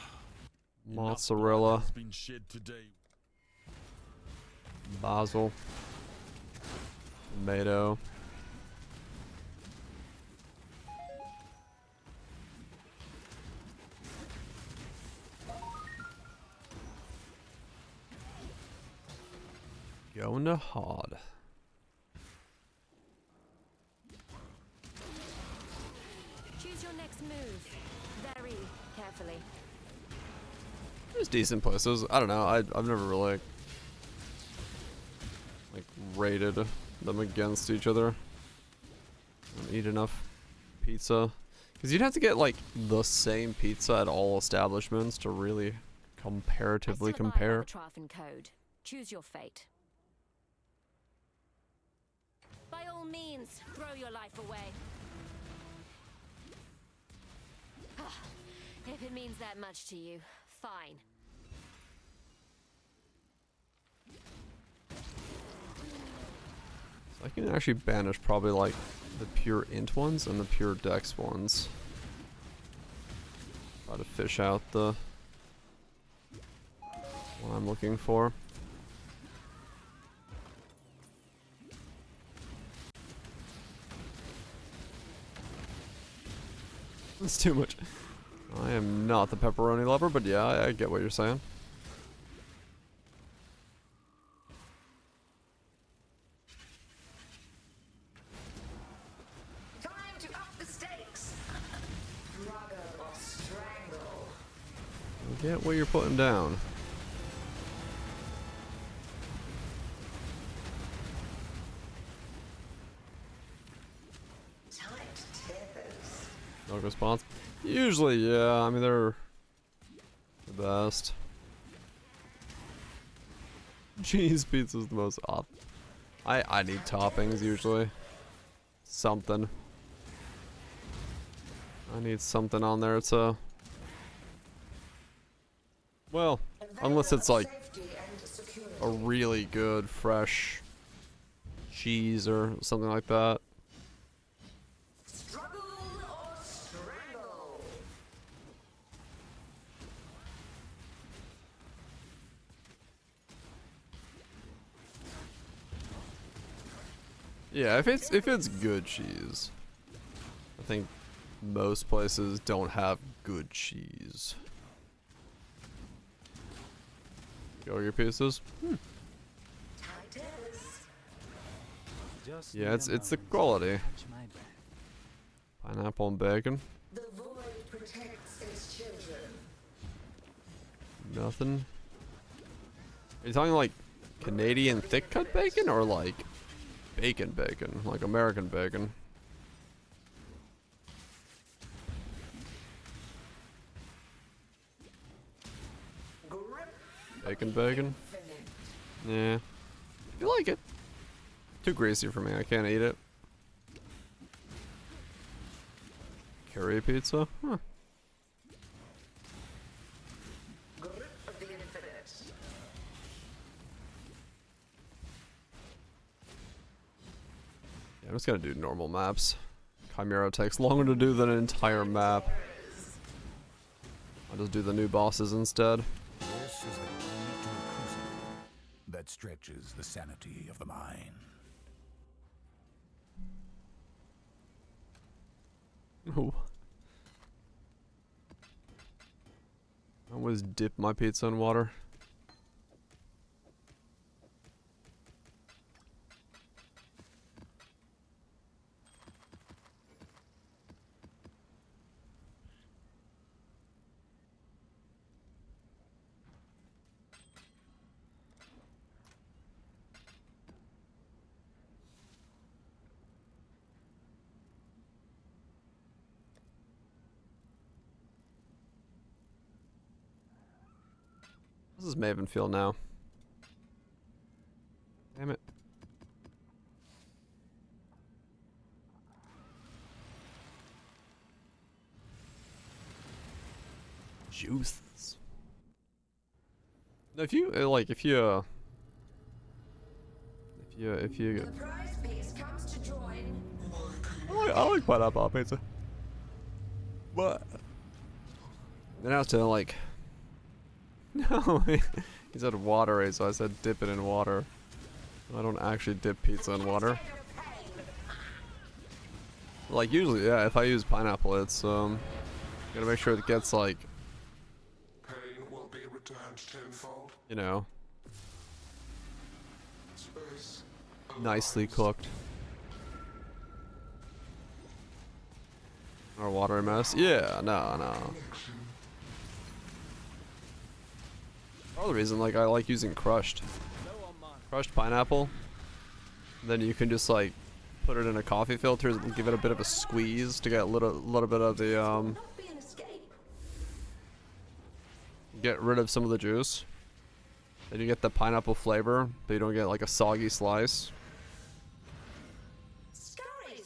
mozzarella, Has been shed today. basil, tomato. Going to hard. Choose your next move very carefully. There's decent places. I don't know. I've never really like rated them against each other. I don't eat enough pizza, because you'd have to get like the same pizza at all establishments to really comparatively compare. Code. Choose your fate. By all means, throw your life away. If it means that much to you, fine. So I can actually banish probably like the pure int ones and the pure dex ones. Try to fish out the what I'm looking for. That's too much. I am not the pepperoni lover, but yeah, I get what you're saying. Get what you're putting down. No response. Usually, yeah. I mean, they're the best. Cheese pizza's the most off. I need toppings usually. Something. I need something on there to. Well, unless it's like a really good fresh cheese or something like that. Yeah, if it's good cheese. I think most places don't have good cheese. Go your pieces. Yeah, it's the quality. Pineapple and bacon. The void protects its children. Nothing. Are you talking like Canadian thick cut bacon or like bacon, like American bacon? Bacon. Yeah. You like it. Too greasy for me. I can't eat it. Curry pizza? Huh. Yeah, I'm just gonna do normal maps. Chimera takes longer to do than an entire map. I'll just do the new bosses instead. This is the key to a crucible that stretches the sanity of the mind. Ooh. I always dip my pizza in water. This is Maven feel now. Damn it. Juices. If you like, if you The prize piece comes to join. I like pineapple pizza, but then I have to like. No, he said watery, so I said dip it in water. I don't actually dip pizza in water. Like usually, yeah, if I use pineapple, it's gotta make sure it gets like, Pain will be returned tenfold. you know, Space. nicely cooked. Or watery mess. Yeah, no. Part of the reason, like, I like using crushed pineapple. Then you can just like put it in a coffee filter and give it a bit of a squeeze to get a little bit of the get rid of some of the juice. Then you get the pineapple flavor, but you don't get like a soggy slice. Scurry.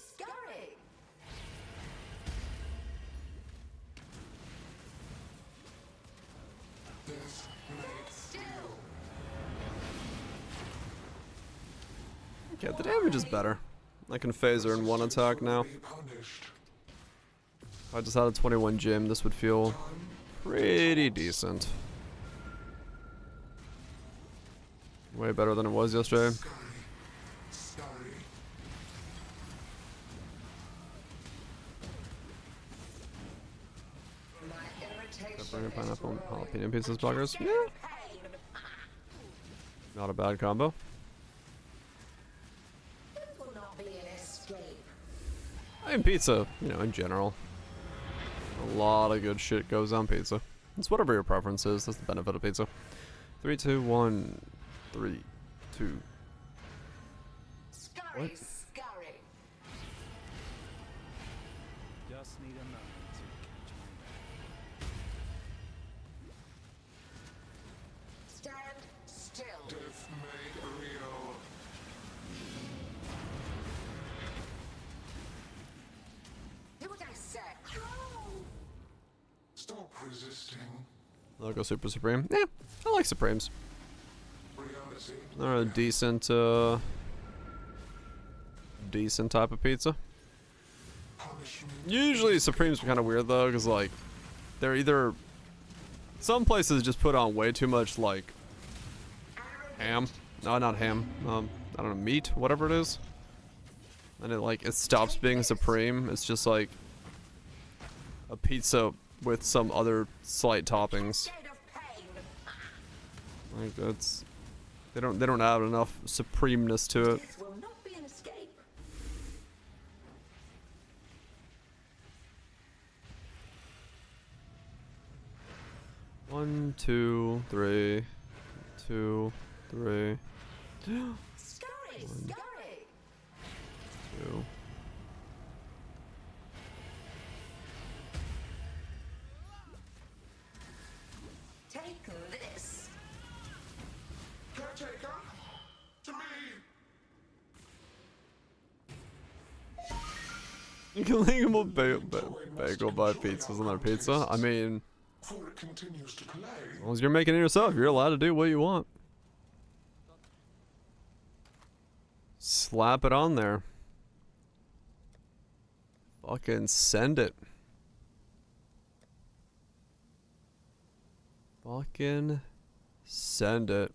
Yeah, the damage is better. I can phase her in one attack now. If I just had a 21 gym, this would feel pretty decent. Way better than it was yesterday. Pepperoni, pineapple, and jalapeno pizzas, bloggers. Yeah. Not a bad combo. I mean, pizza, you know, in general. A lot of good shit goes on pizza. It's whatever your preference is. That's the benefit of pizza. 3, 2, 1, 3, 2. Scurry, What? scurry. Just need a moment to catch my breath. Stand still. Death made real. Do what I said. Stop resisting. I'll go Super Supreme. Yeah, I like Supremes. Reality. They're a decent, decent type of pizza. Usually Supremes are kind of weird though, because like, they're either, some places just put on way too much like, ham. No, not ham. I don't know, meat, whatever it is. And it stops being Supreme. It's just like a pizza with some other slight toppings. Like that's, they don't add enough supremeness to it. This will not be an escape. One, 2, 3, 2, 3. Scurry, 1, scurry. 2. Take this. Caretaker, to me. You can legal bagel buy pizzas on their pizza. I mean, For it continues to play. as long as you're making it yourself, you're allowed to do what you want. Slap it on there. Fucking send it. Fucking send it.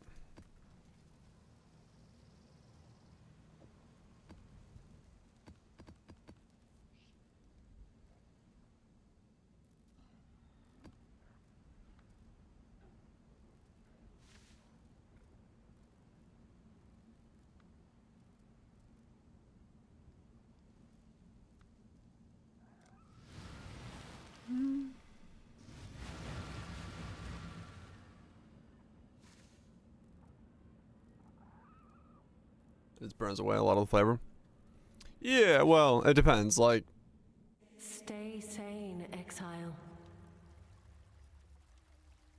It burns away a lot of the flavor. Yeah, well, it depends. Like, Stay sane, exile.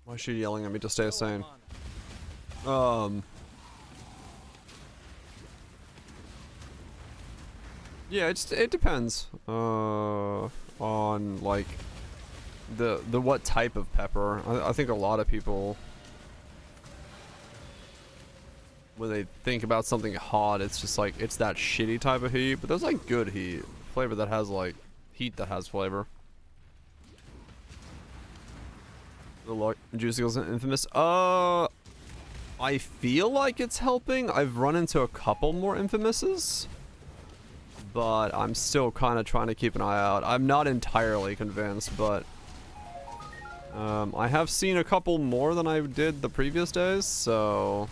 why is she yelling at me to stay sane? Yeah, it depends. On like the what type of pepper. I think a lot of people, when they think about something hot, it's just like it's that shitty type of heat. But there's like good heat, flavor that has like heat that has flavor. The Juicy Goes Infamous. I feel like it's helping. I've run into a couple more Infamouses, but I'm still kind of trying to keep an eye out. I'm not entirely convinced, but I have seen a couple more than I did the previous days, so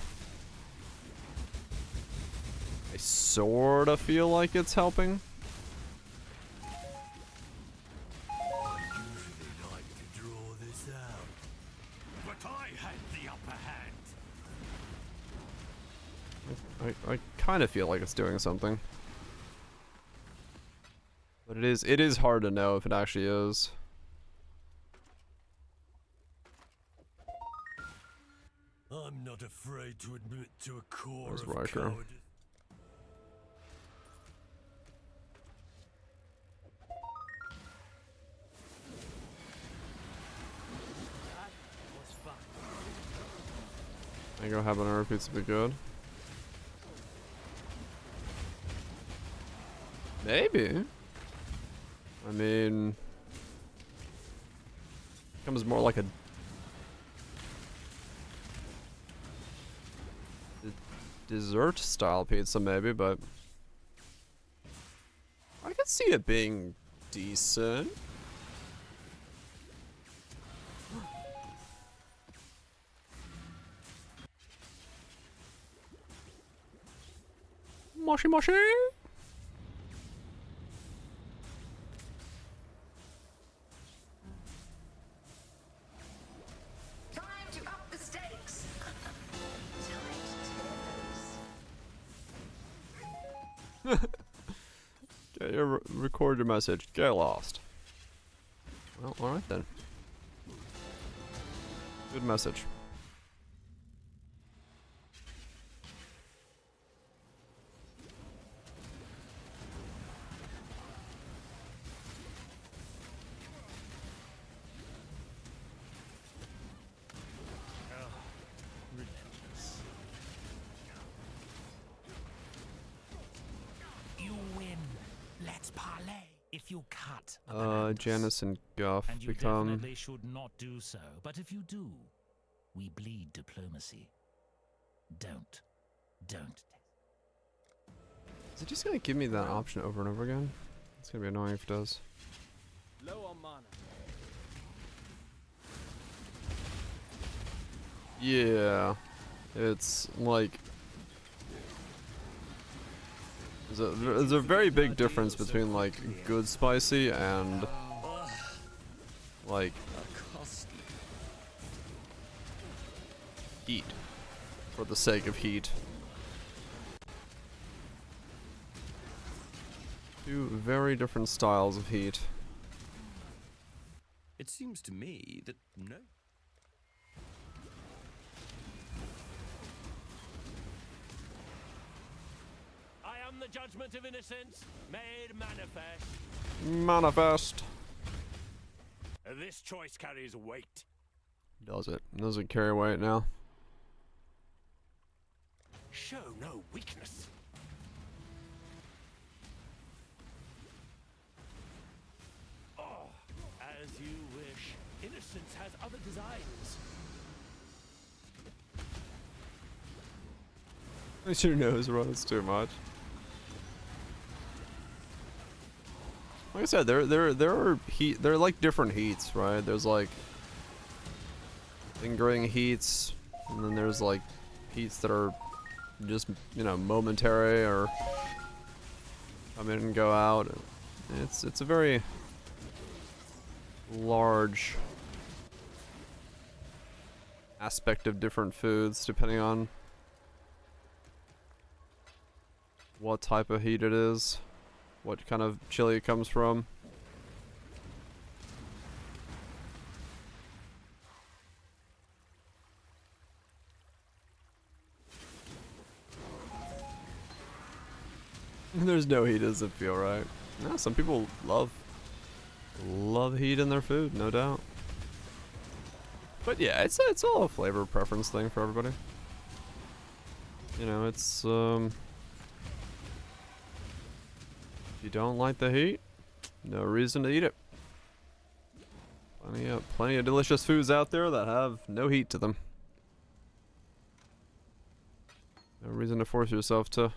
I sort of feel like it's helping. I kind of feel like it's doing something. But it is hard to know if it actually is. I'm not afraid to admit to a core There's of Riker. cowardice. Mango habanero pizza be good. Maybe. I mean, becomes more like a dessert style pizza maybe, but I could see it being decent. Moshi moshi. Yeah, you record your message. Get lost. Well, alright then. Good message. You win. Let's parlay. If you cut, Janice and Guff and you become. definitely should not do so. But if you do, we bleed diplomacy. Don't. Is it just gonna give me that option over and over again? It's gonna be annoying if it does. Low on mana. Yeah, it's like there's a very big difference between like good spicy and like heat for the sake of heat. Two very different styles of heat. It seems to me that no. I am the judgment of innocence, made manifest. Manifest. This choice carries weight. Does it? Does it carry weight now? Show no weakness. Oh, as you wish. Innocence has other designs. Your nose runs too much. Like I said, there are heat. There are like different heats, right? There's like lingering heats, and then there's like heats that are just, you know, momentary or come in and go out. It's a very large aspect of different foods depending on what type of heat it is, what kind of chili it comes from. There's no heat, does it feel right? No, some people love heat in their food, no doubt. But yeah, it's all a flavor preference thing for everybody. You know, it's if you don't like the heat, no reason to eat it. Plenty of delicious foods out there that have no heat to them. No reason to force yourself to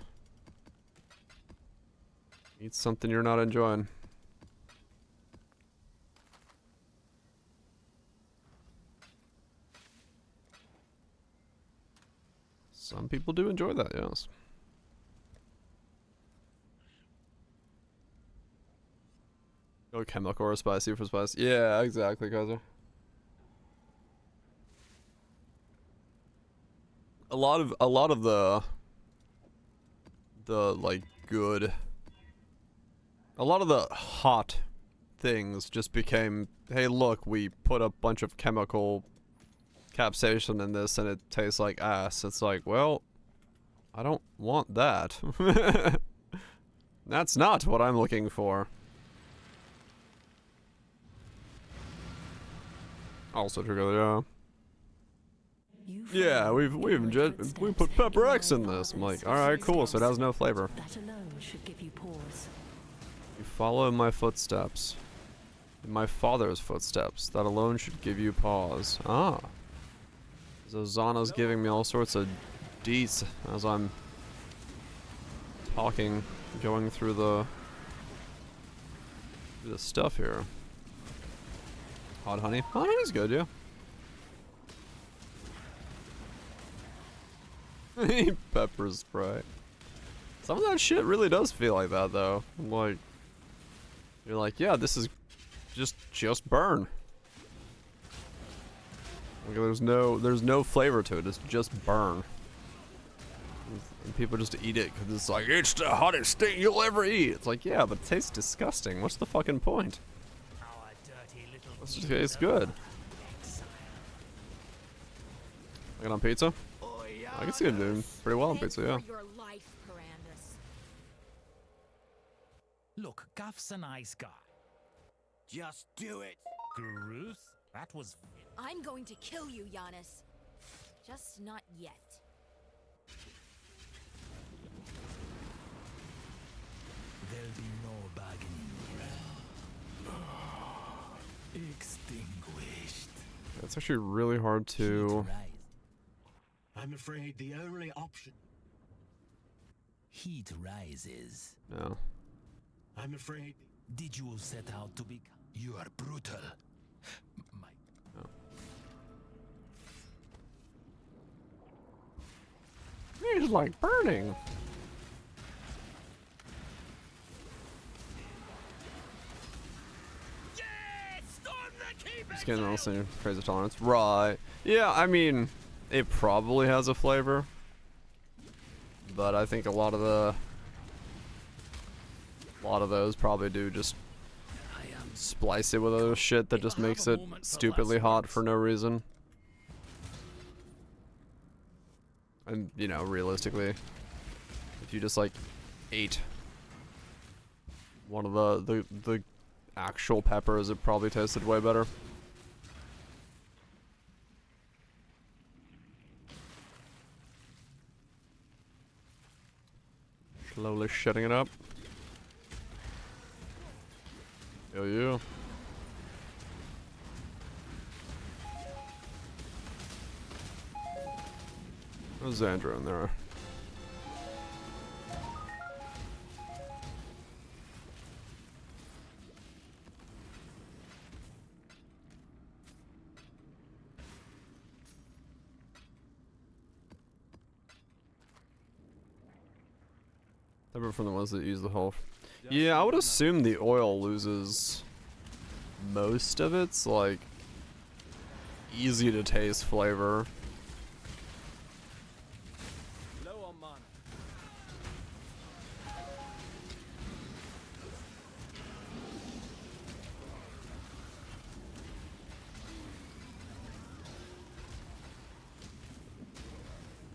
eat something you're not enjoying. Some people do enjoy that, yes. Go chemical or spicy for spicy. Yeah, exactly, Kaiser. A lot of the like good. A lot of the hot things just became, hey look, we put a bunch of chemical capsaicin in this and it tastes like ass. It's like, well, I don't want that. That's not what I'm looking for. Also true, yeah. Yeah, we put pepper X in this. I'm like, all right, cool. So it has no flavor. That alone should give you pause. You follow in my footsteps, in my father's footsteps. That alone should give you pause. Ah, so Zana's giving me all sorts of deets as I'm talking, going through the stuff here. Hot honey. Hot honey's good, yeah. Pepper spray. Some of that shit really does feel like that, though. Like, you're like, yeah, this is just burn. Like, there's no flavor to it. It's just burn. And people just eat it because it's like, it's the hottest thing you'll ever eat. It's like, yeah, but it tastes disgusting. What's the fucking point? It's just, it's good. Like it on pizza? I can see him doing pretty well on pizza, yeah. Look, Guff's a nice guy. Just do it. Gruth, that was... I'm going to kill you, Giannis. Just not yet. There'll be no bargaining here. Extinguished. It's actually really hard to... I'm afraid the only option... Heat rises. No. I'm afraid... Did you set out to be... You are brutal. My... No. He's like burning. Just getting also crazy tolerance. Right. Yeah, I mean, it probably has a flavor. But I think a lot of those probably do just splice it with other shit that just makes it stupidly hot for no reason. And, you know, realistically, if you just like ate one of the actual peppers, it probably tasted way better. Slowly shutting it up. Yo, you. There's Xandra in there. Different from the ones that use the whole. Yeah, I would assume the oil loses most of its, like, easy to taste flavor. Low on mana.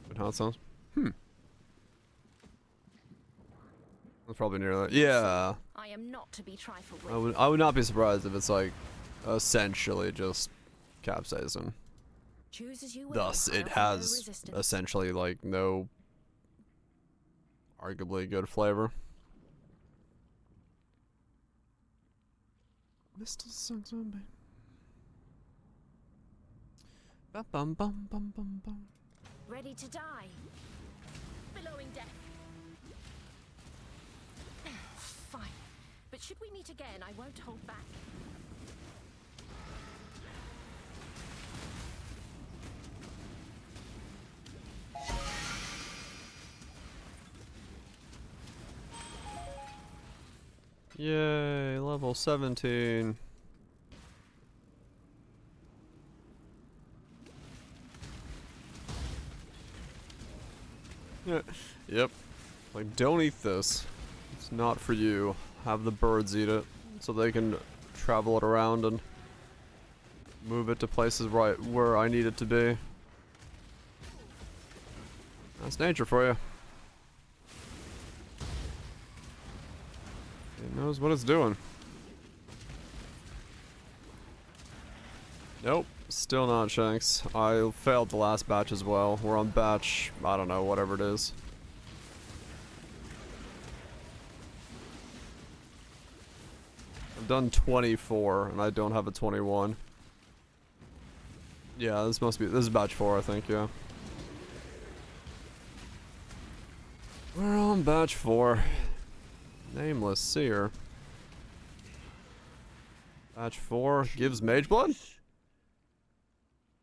Good hot sauce. That's probably near that. Yeah. I am not to be trifled with. I would not be surprised if it's like essentially just capsaicin. Choose as you will. Thus, it has essentially like no arguably good flavor. Mr. Zombie. Bum bum bum bum bum bum. Ready to die. Billowing death. Fine. But should we meet again, I won't hold back. Yay, level 17. Yeah, yep. Like, don't eat this. It's not for you. Have the birds eat it so they can travel it around and move it to places right where I need it to be. That's nature for you. It knows what it's doing. Nope, still not Shanks. I failed the last batch as well. We're on batch, I don't know, whatever it is. I've done 24 and I don't have a 21. Yeah, this is batch 4, I think, yeah. We're on batch 4. Nameless Seer. Batch 4 gives Mage Blood?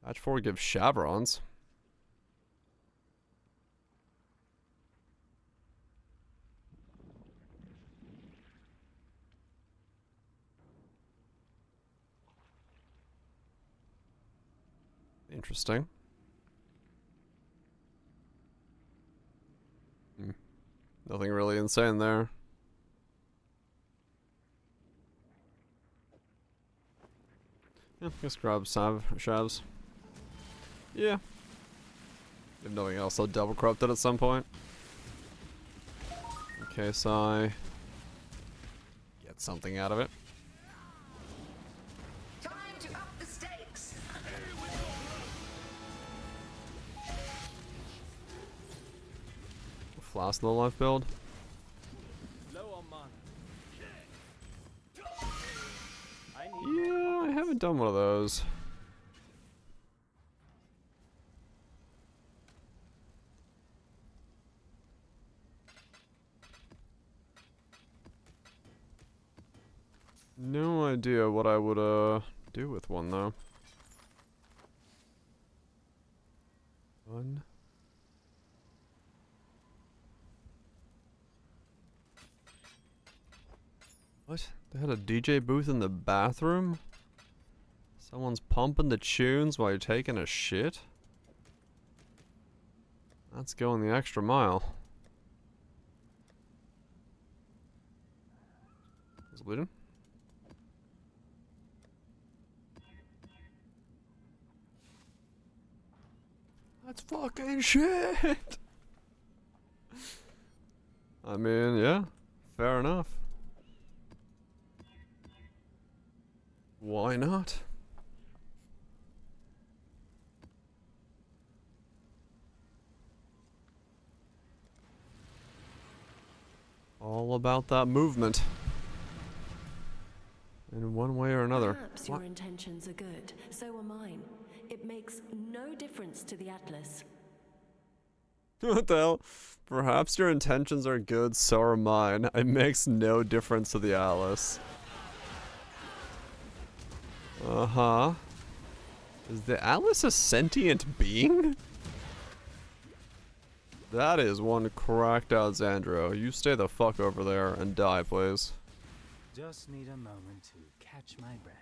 Batch 4 gives Chevrons. Interesting. Nothing really insane there. Yeah, just grab shavs. Yeah. If nothing else, I'll double corrupt it at some point. In case I get something out of it. Time to up the stakes. Flask low life build. Low on mana. Yeah, I haven't done one of those. No idea what I would do with one though. One. What? They had a DJ booth in the bathroom? Someone's pumping the tunes while you're taking a shit? That's going the extra mile. Is it bleeding? That's fucking shit! I mean, yeah. Fair enough. Why not? All about that movement. In one way or another. Perhaps your intentions are good. So are mine. It makes no difference to the Atlas. What the hell? Perhaps your intentions are good, so are mine. It makes no difference to the Atlas. Uh-huh. Is the Atlas a sentient being? That is one cracked out Xandro. You stay the fuck over there and die, please. Just need a moment to catch my breath.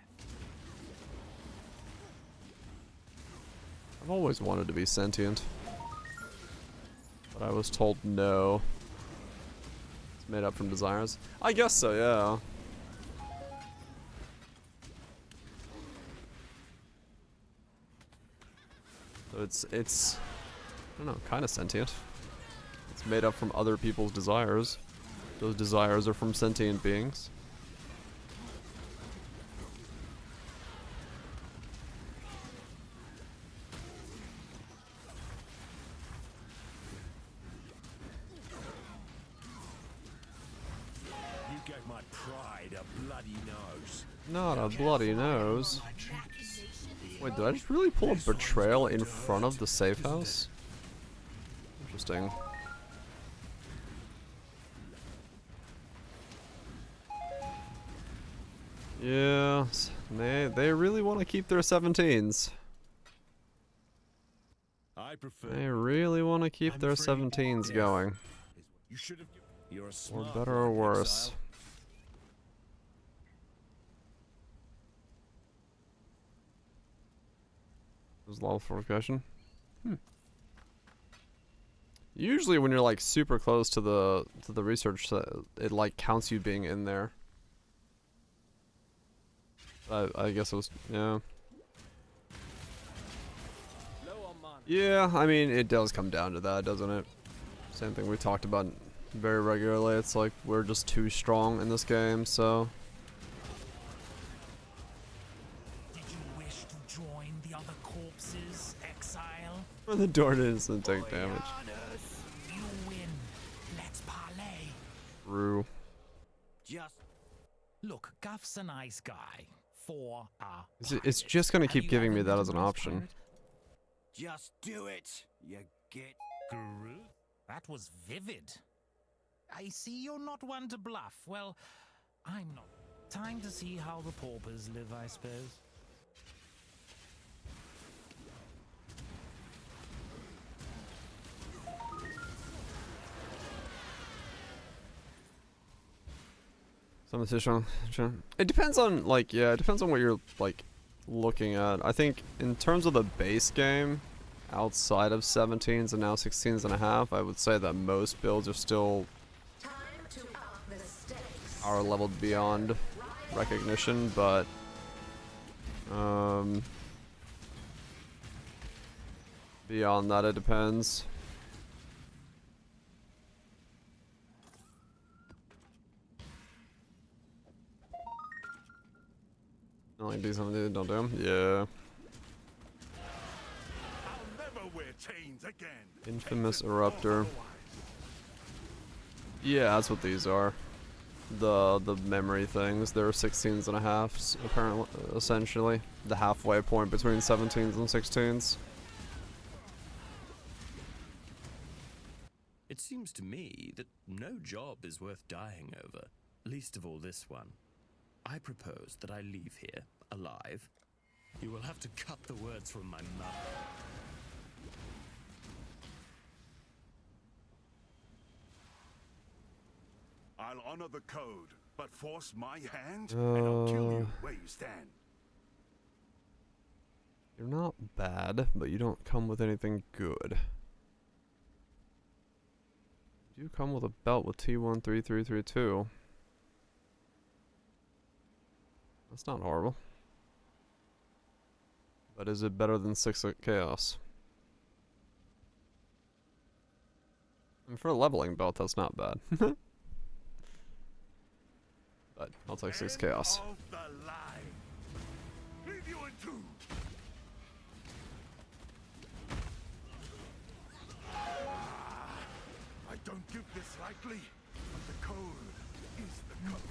I've always wanted to be sentient. But I was told no. It's made up from desires. I guess so, yeah. So it's I don't know, kind of sentient. It's made up from other people's desires. Those desires are from sentient beings. You gave my pride a bloody nose. Not a bloody nose. Wait, did I just really pull a betrayal in front of the safe house? Interesting. Yeah, they really want to keep their 17s. I prefer. They really want to keep their 17s going. You should have. You're a Or smart better or one, worse. exile. There's a lot of fortification. Usually when you're like super close to the research, it like counts you being in there. I guess it was, yeah. Yeah, I mean, it does come down to that, doesn't it? Same thing we talked about very regularly. It's like we're just too strong in this game, so. Did you wish to join the other corpses, exile? When the door doesn't take damage. You win. Let's parlay. True. Just look, Guff's a nice guy. For It's just gonna keep giving me that as an option. Just do it. You get. Groot? That was vivid. I see you're not one to bluff. Well, I'm not. Time to see how the paupers live, I suppose. It depends on, like, yeah, it depends on what you're, like, looking at. I think in terms of the base game, outside of 17s and now 16s and a half, I would say that most builds are still are leveled beyond recognition, but beyond that it depends. Only do something, don't do them. Yeah. I'll never wear chains again. Infamous Eruptor. Yeah, that's what these are. The memory things. They're 16s and a halves, apparently, essentially. The halfway point between 17s and 16s. It seems to me that no job is worth dying over, least of all this one. I propose that I leave here, alive. You will have to cut the words from my mouth. I'll honor the code, but force my hand, and I'll kill you where you stand. You're not bad, but you don't come with anything good. You come with a belt with T13332. That's not horrible. But is it better than 6 at Chaos? And for a leveling belt, that's not bad. But I'll take 6 Chaos. Of the line. Leave you in two. I don't give this lightly, but the code is the code.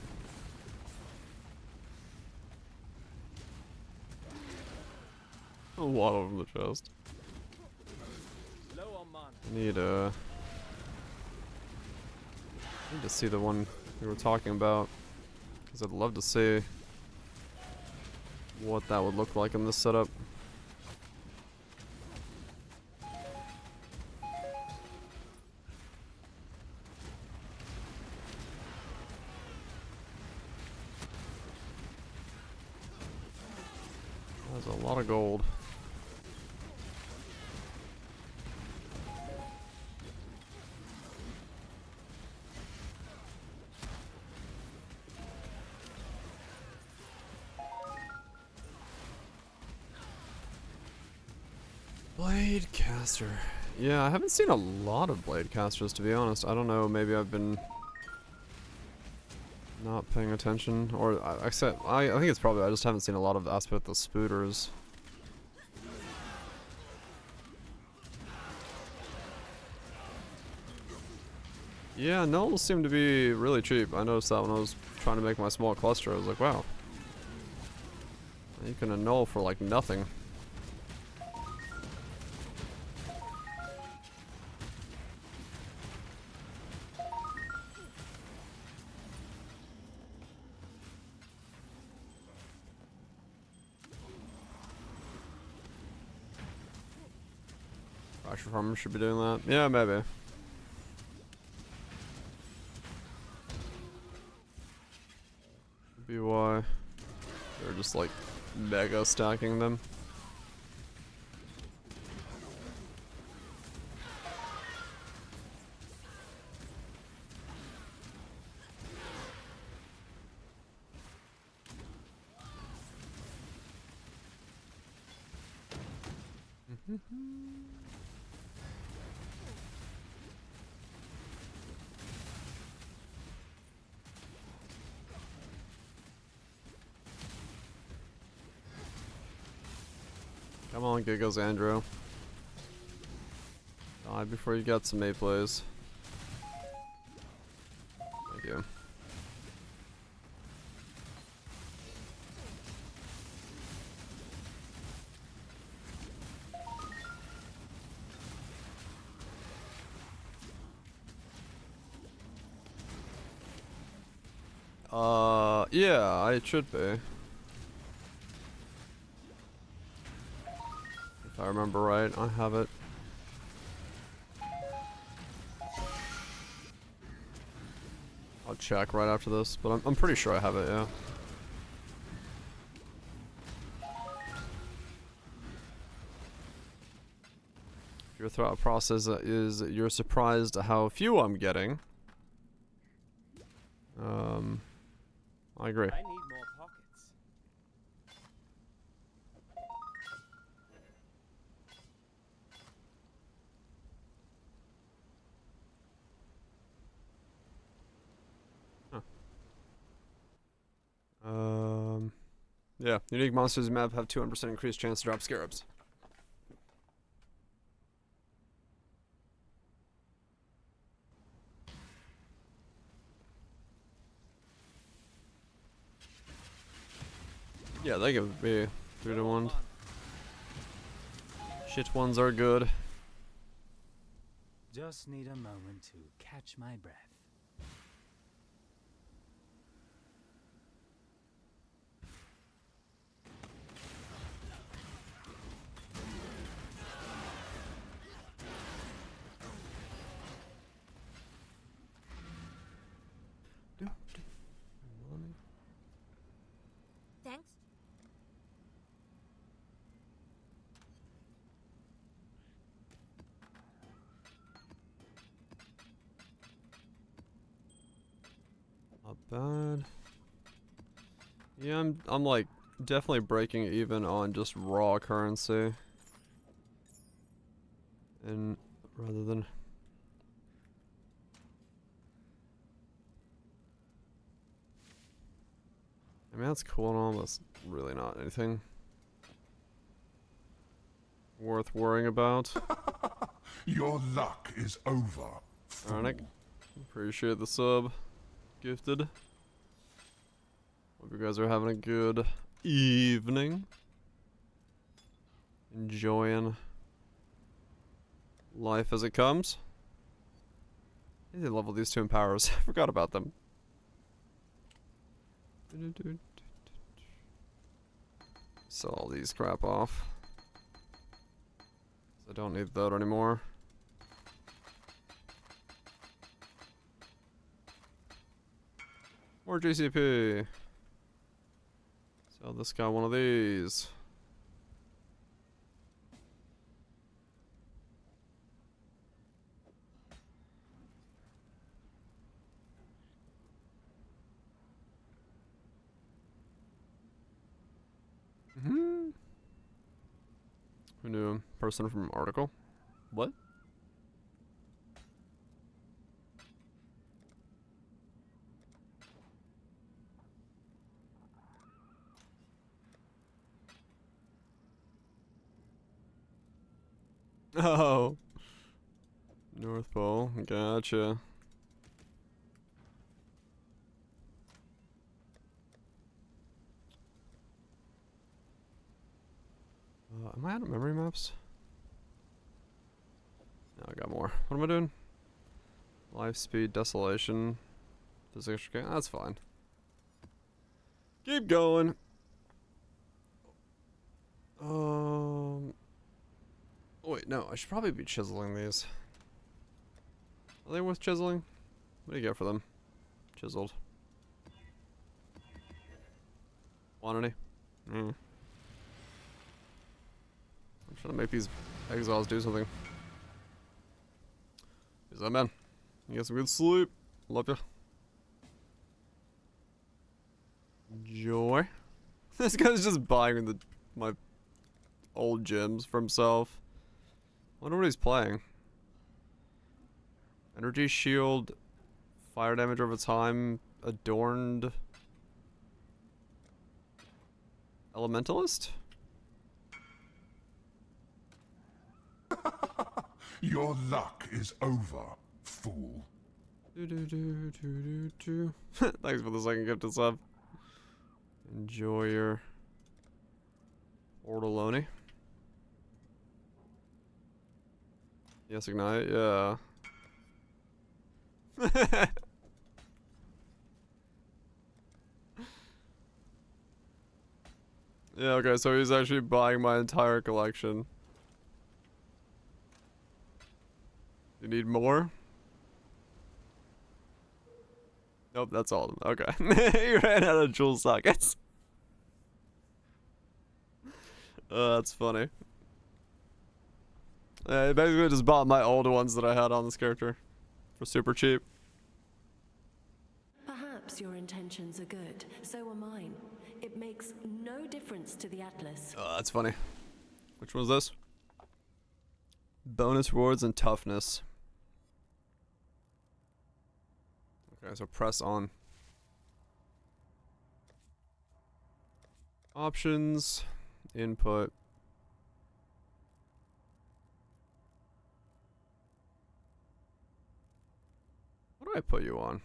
A lot of them in the chest. Low on mana. I need to see the one we were talking about, because I'd love to see what that would look like in this setup. That's a lot of gold. Blade caster. Yeah, I haven't seen a lot of blade casters, to be honest. I don't know, maybe I've been not paying attention, or I think it's probably I just haven't seen a lot of aspect of spooters. Yeah, nulls seem to be really cheap. I noticed that when I was trying to make my small cluster. I was like, wow. You can annul for like nothing. Fracture Farmer should be doing that. Yeah, maybe. Could be why they're just like mega stacking them. Come on, Giggles Andrew. Die before you get some A plays. Thank you. Yeah, it should be. If I remember right, I have it. I'll check right after this, but I'm pretty sure I have it, yeah. Your thought process is you're surprised at how few I'm getting. I agree. I need more pockets. Yeah, unique monsters in the map have 200% increased chance to drop scarabs. Yeah, they could be 3 to 1. Shit ones are good. Just need a moment to catch my breath. Thanks. Not bad. Yeah, I'm like definitely breaking even on just raw currency. And rather than I mean that's cool and all, but it's really not anything worth worrying about. Your luck is over. Ironic. Appreciate the sub. Gifted. Hope you guys are having a good evening. Enjoying life as it comes. I need to level these 2 empowers. I forgot about them. Sell all these crap off. I don't need that anymore. More GCP. Sell this guy one of these. Who knew? Person from article? What? Oh. North Pole. Gotcha. Am I out of memory maps? No, I got more. What am I doing? Life speed, desolation. Physics, okay, that's fine. Keep going. Wait, no, I should probably be chiseling these. Are they worth chiseling? What do you get for them? Chiseled. Quantity? I'm trying to make these exiles do something. Is that man? You get some good sleep. Love you. Joy. This guy's just buying my old gems for himself. Wonder what he's playing. Energy shield, fire damage over time, adorned elementalist? Your luck is over, fool. Thanks for the second gift of sub. Enjoy your ortoloni. Yes, ignite, yeah. Yeah, okay, so he's actually buying my entire collection. You need more? Nope, that's all of them. Okay. You ran out of jewel sockets. That's funny. I basically just bought my old ones that I had on this character for super cheap. Perhaps Perhaps your intentions are good, so are mine. It makes no difference to the Atlas. Oh, that's funny. Which one was this? Bonus rewards and toughness. Okay, so press on. Options, input. What do I put you on?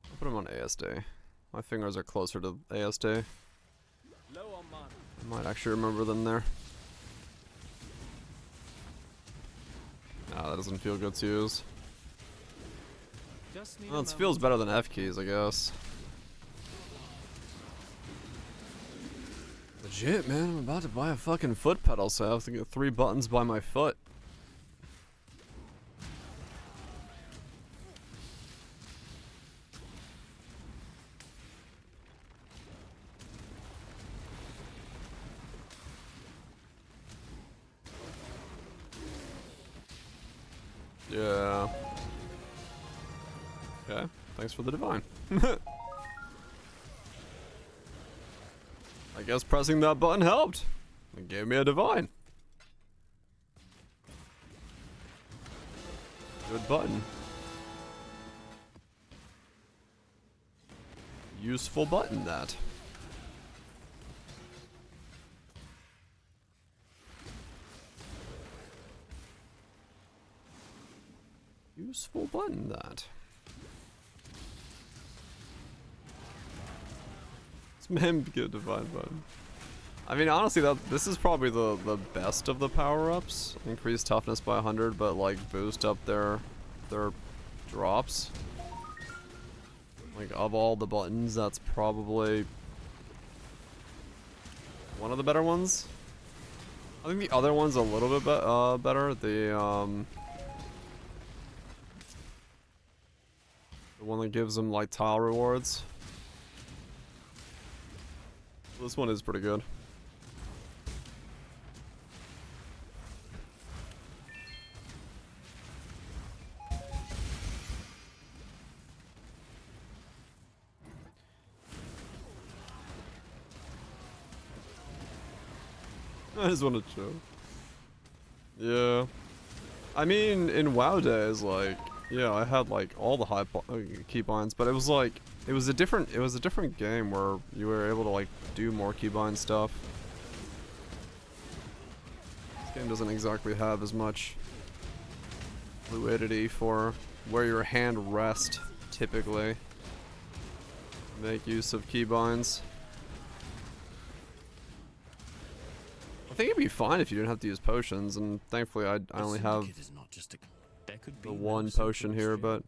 I'll put him on ASD. My fingers are closer to ASD. Low on mana. I might actually remember them there. Nah, that doesn't feel good to use. Well, it feels better than F keys, I guess. Legit, man, I'm about to buy a fucking foot pedal, so I have to get 3 buttons by my foot. Yeah. Okay, thanks for the divine. I guess pressing that button helped. It gave me a divine. Good button. Useful button, that. Useful button, that. This man get a divine button. I mean, honestly, this is probably the best of the power-ups. Increase toughness by 100, but like boost up their drops. Like, of all the buttons, that's probably one of the better ones. I think the other one's a little bit better. The one that gives them like tile rewards. This one is pretty good. I just want to chill. Yeah. I mean, in WoW days, like, yeah, I had like all the high keybinds, but it was like it was a different game where you were able to like do more keybind stuff. This game doesn't exactly have as much fluidity for where your hand rests typically. Make use of keybinds. I think it'd be fine if you didn't have to use potions, and thankfully I only have the one potion here, but...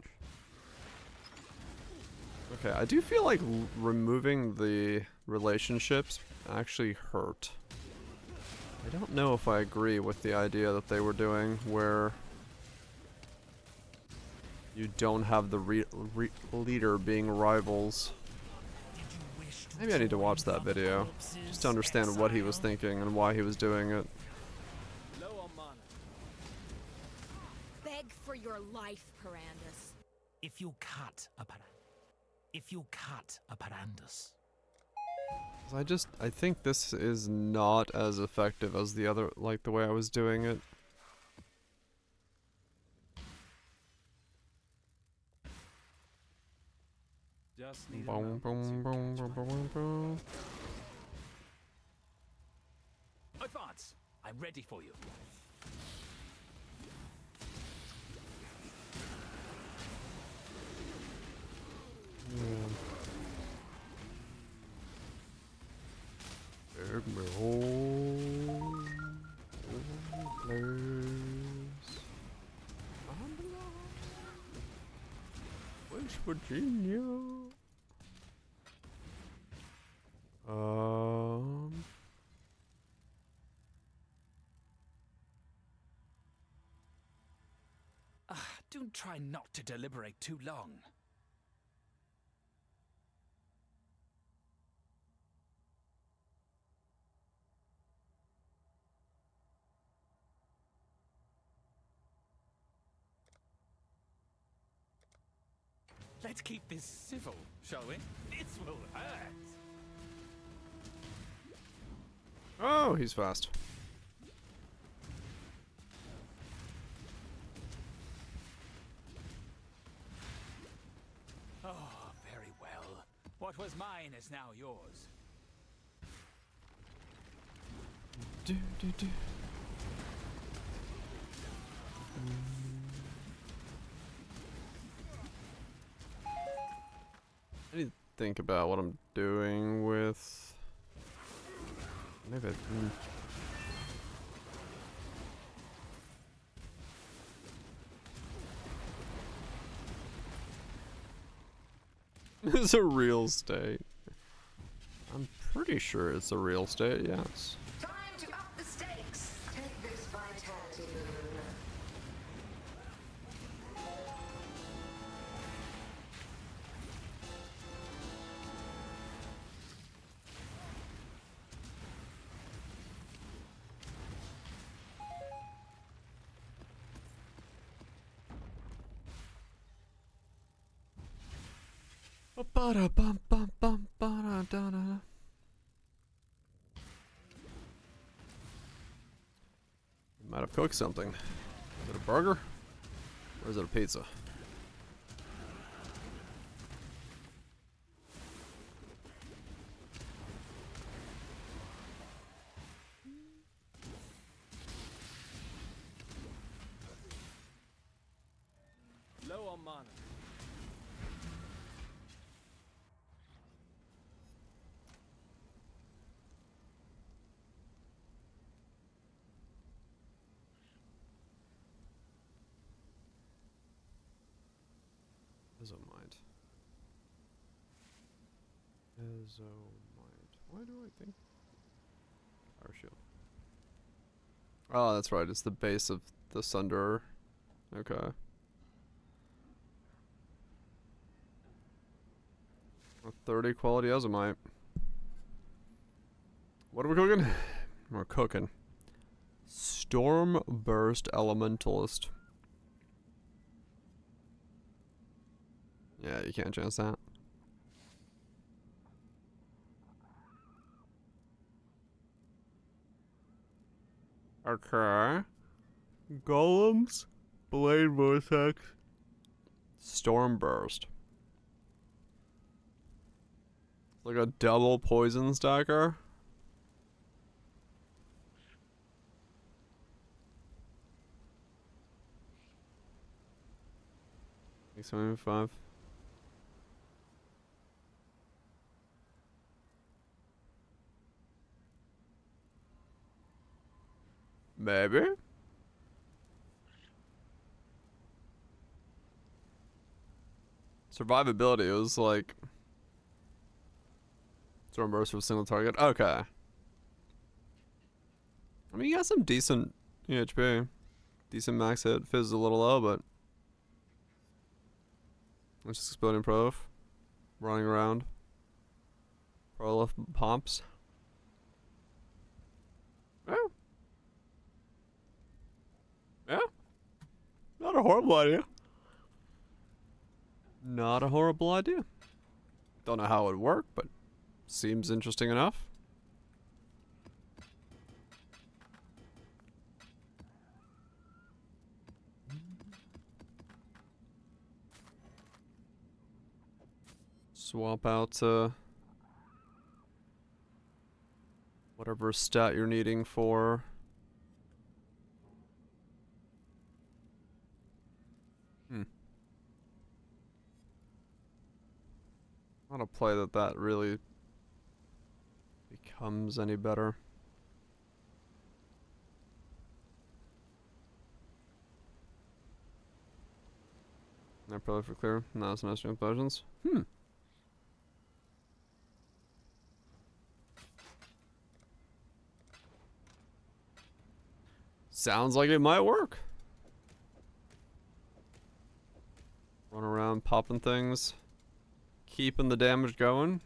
Okay, I do feel like removing the relationships actually hurt. I don't know if I agree with the idea that they were doing, where you don't have the leader being rivals. Maybe I need to watch that video, just to understand what he was thinking and why he was doing it. Beg for your life, Perandus. If you cut a Perandus. I think this is not as effective as the other, like the way I was doing it. Just need Boom, boom, boom, boom, boom, boom. Advance! I'm ready for you. Take me home, place. West Virginia. Do try not to deliberate too long. Let's keep this civil, shall we? This will hurt. Oh, he's fast. Oh, very well. What was mine is now yours. Do, do, do. I need to think about what I'm doing with. Maybe. It's a real estate. I'm pretty sure it's a real estate, yes. Time to up the stakes. Take this vitality balloon. Might have cooked something. Is it a burger? Or is it a pizza? Low on mana. Ezomite. Ezomite. Why do I think? Power shield. Oh, that's right. It's the base of the Sunderer. Okay. A 30 quality Ezomite. What are we cooking? We're cooking. Stormburst Elementalist. Yeah, you can't chance that. Okay. Golems. Blade Vortex. Stormburst. Like a double poison stacker. Like 75. Maybe. Survivability, it was like Stormburst for a single target. Okay. I mean, you got some decent EHP. Decent max hit. Fizz is a little low, but it's just exploding prof. Running around. Prolif pomps. Yeah. Yeah. Not a horrible idea. Not a horrible idea. Don't know how it would work, but seems interesting enough. Swap out whatever stat you're needing for. Not a play that really becomes any better. Not probably for clear. No, it's no strength potions. Sounds like it might work. around popping things. Keeping the damage going.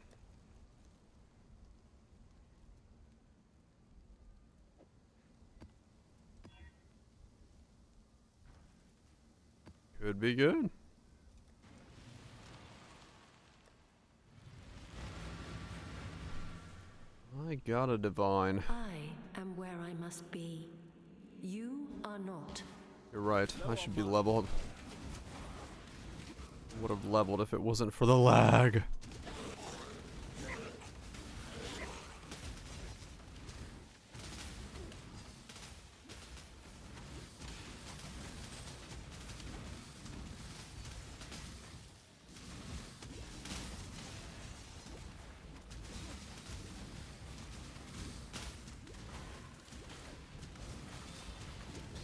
Could be good. I got a divine. I am where I must be. You are not. You're right. I should be leveled. Would have leveled if it wasn't for the lag.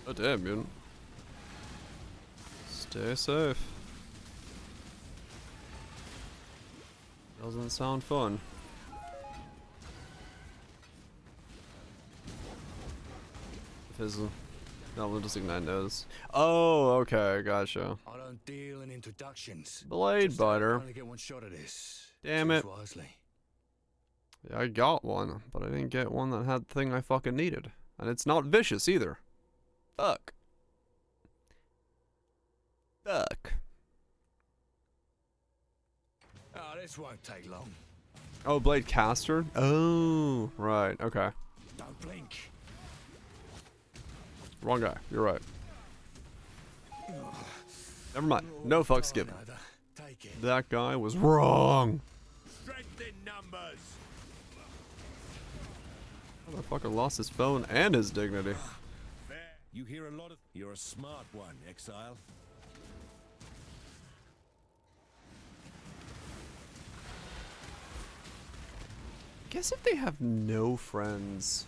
Oh damn, mutant. Stay safe. Doesn't sound fun. If his no, doesn't ignite nose. Oh, okay, gotcha. I don't deal in introductions. Blade biter. Only get one shot at this. Damn Choose it. wisely. Yeah, I got one, but I didn't get one that had the thing I fucking needed. And it's not vicious either. Fuck. Fuck. Oh, this won't take long. Oh, blade caster? Oh, right, okay. Don't blink. Wrong guy, you're right. Never mind, no fucks given. That guy was wrong. Strength in numbers. Motherfucker lost his phone and his dignity. You hear a lot of... You're a smart one, Exile. I guess if they have no friends...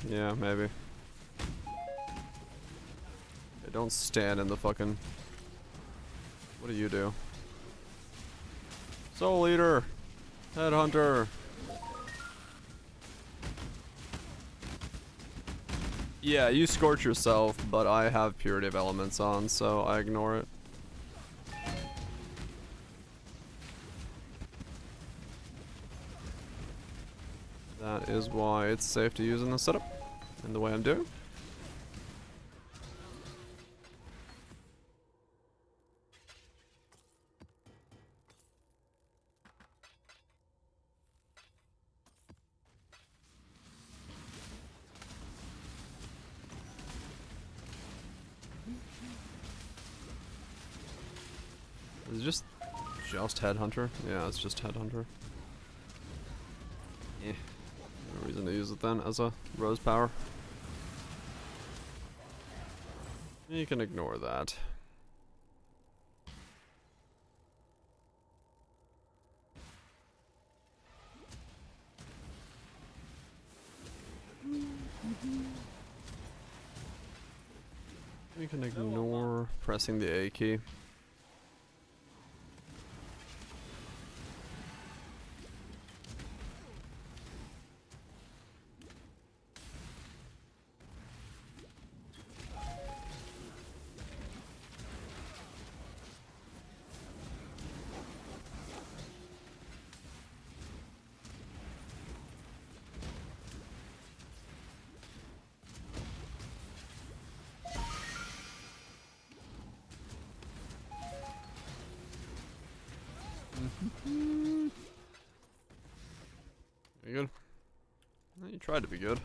yeah, maybe. They don't stand in the fucking... What do you do? Soul Eater! Headhunter! Yeah, you scorch yourself, but I have Purity of Elements on, so I ignore it. That is why it's safe to use in the setup, and the way I'm doing. Is it just Headhunter? Yeah, it's just Headhunter. Yeah. No reason to use it then as a rose power. You can ignore that. You can ignore pressing the A key. You good? Well, you tried to be good.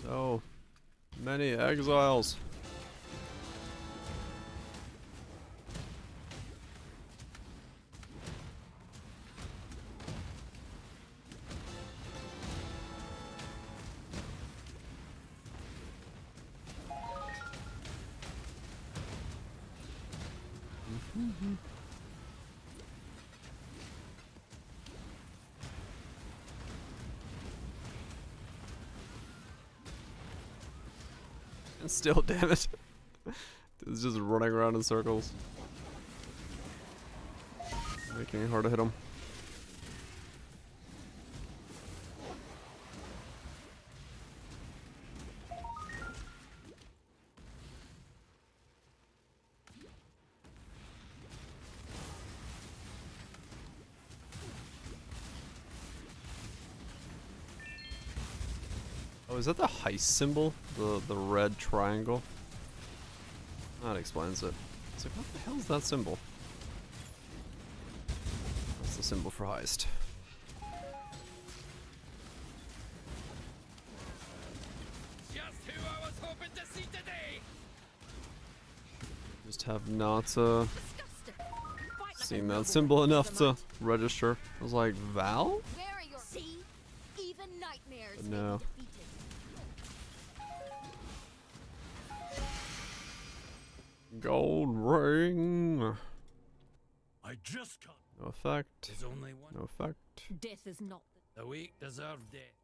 So many exiles. And still, damn it. It's just running around in circles. Making it hard to hit him. Oh, is that the heist symbol? The red triangle? That explains it. It's like, what the hell is that symbol? That's the symbol for heist. Just who I was hoping to see today. Just have not seen that symbol enough to register. I was like, Val? Where are your even nightmares But no. Gold ring. I just can't. No effect. There's only one. No effect. Death is not The weak deserve death.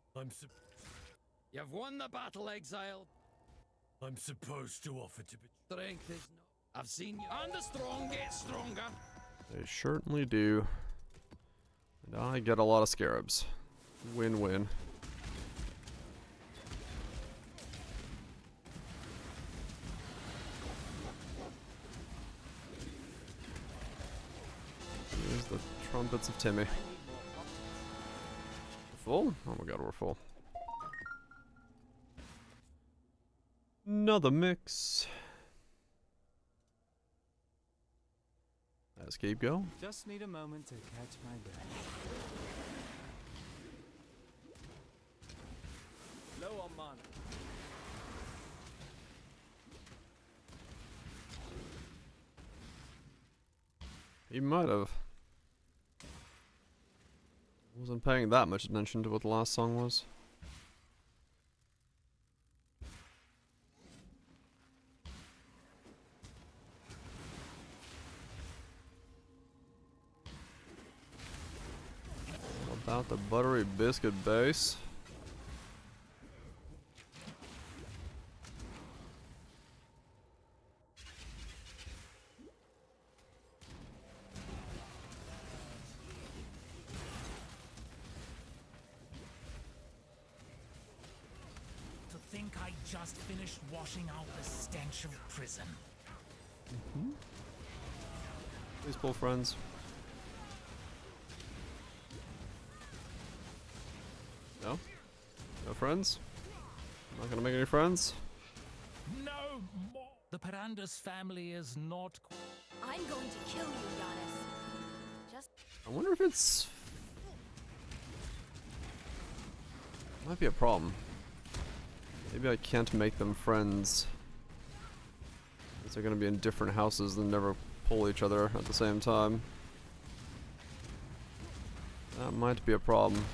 You've won the battle, exile. I'm supposed to offer to be. Strength is not. I've seen you. And the strong get stronger. They certainly do. And I get a lot of scarabs. Win-win. Here's the trumpets of Timmy. Full? Oh my god, we're full. Another mix. Let's keep going. Just need a moment to catch my breath. Low on mana. He might have. Wasn't paying that much attention to what the last song was. About the buttery biscuit base. To think I just finished washing out the stench of prison. Please pull friends. No? No friends? I'm not gonna make any friends? No more! The Peranda's family is not... I'm going to kill you, Giannis. Just I wonder if it's... Might be a problem. Maybe I can't make them friends. Because they're gonna be in different houses and never pull each other at the same time. That might be a problem.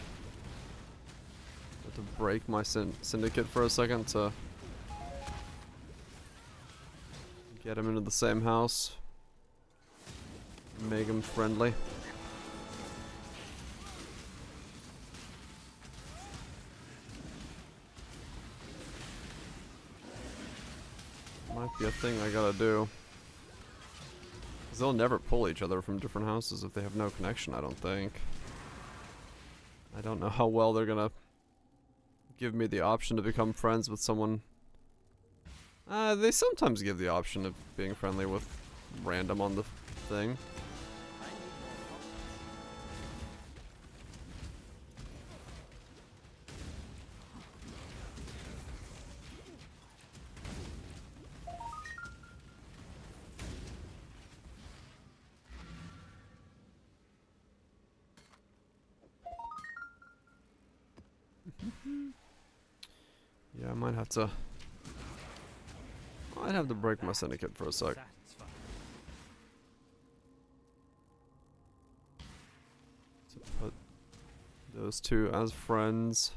To break my syndicate for a second to get him into the same house, make him friendly. Might be a thing I gotta do. 'Cause they'll never pull each other from different houses if they have no connection, I don't think. I don't know how well they're gonna give me the option to become friends with someone. They sometimes give the option of being friendly with random on the thing. Yeah, I might have to break my syndicate for a sec. To put those two as friends.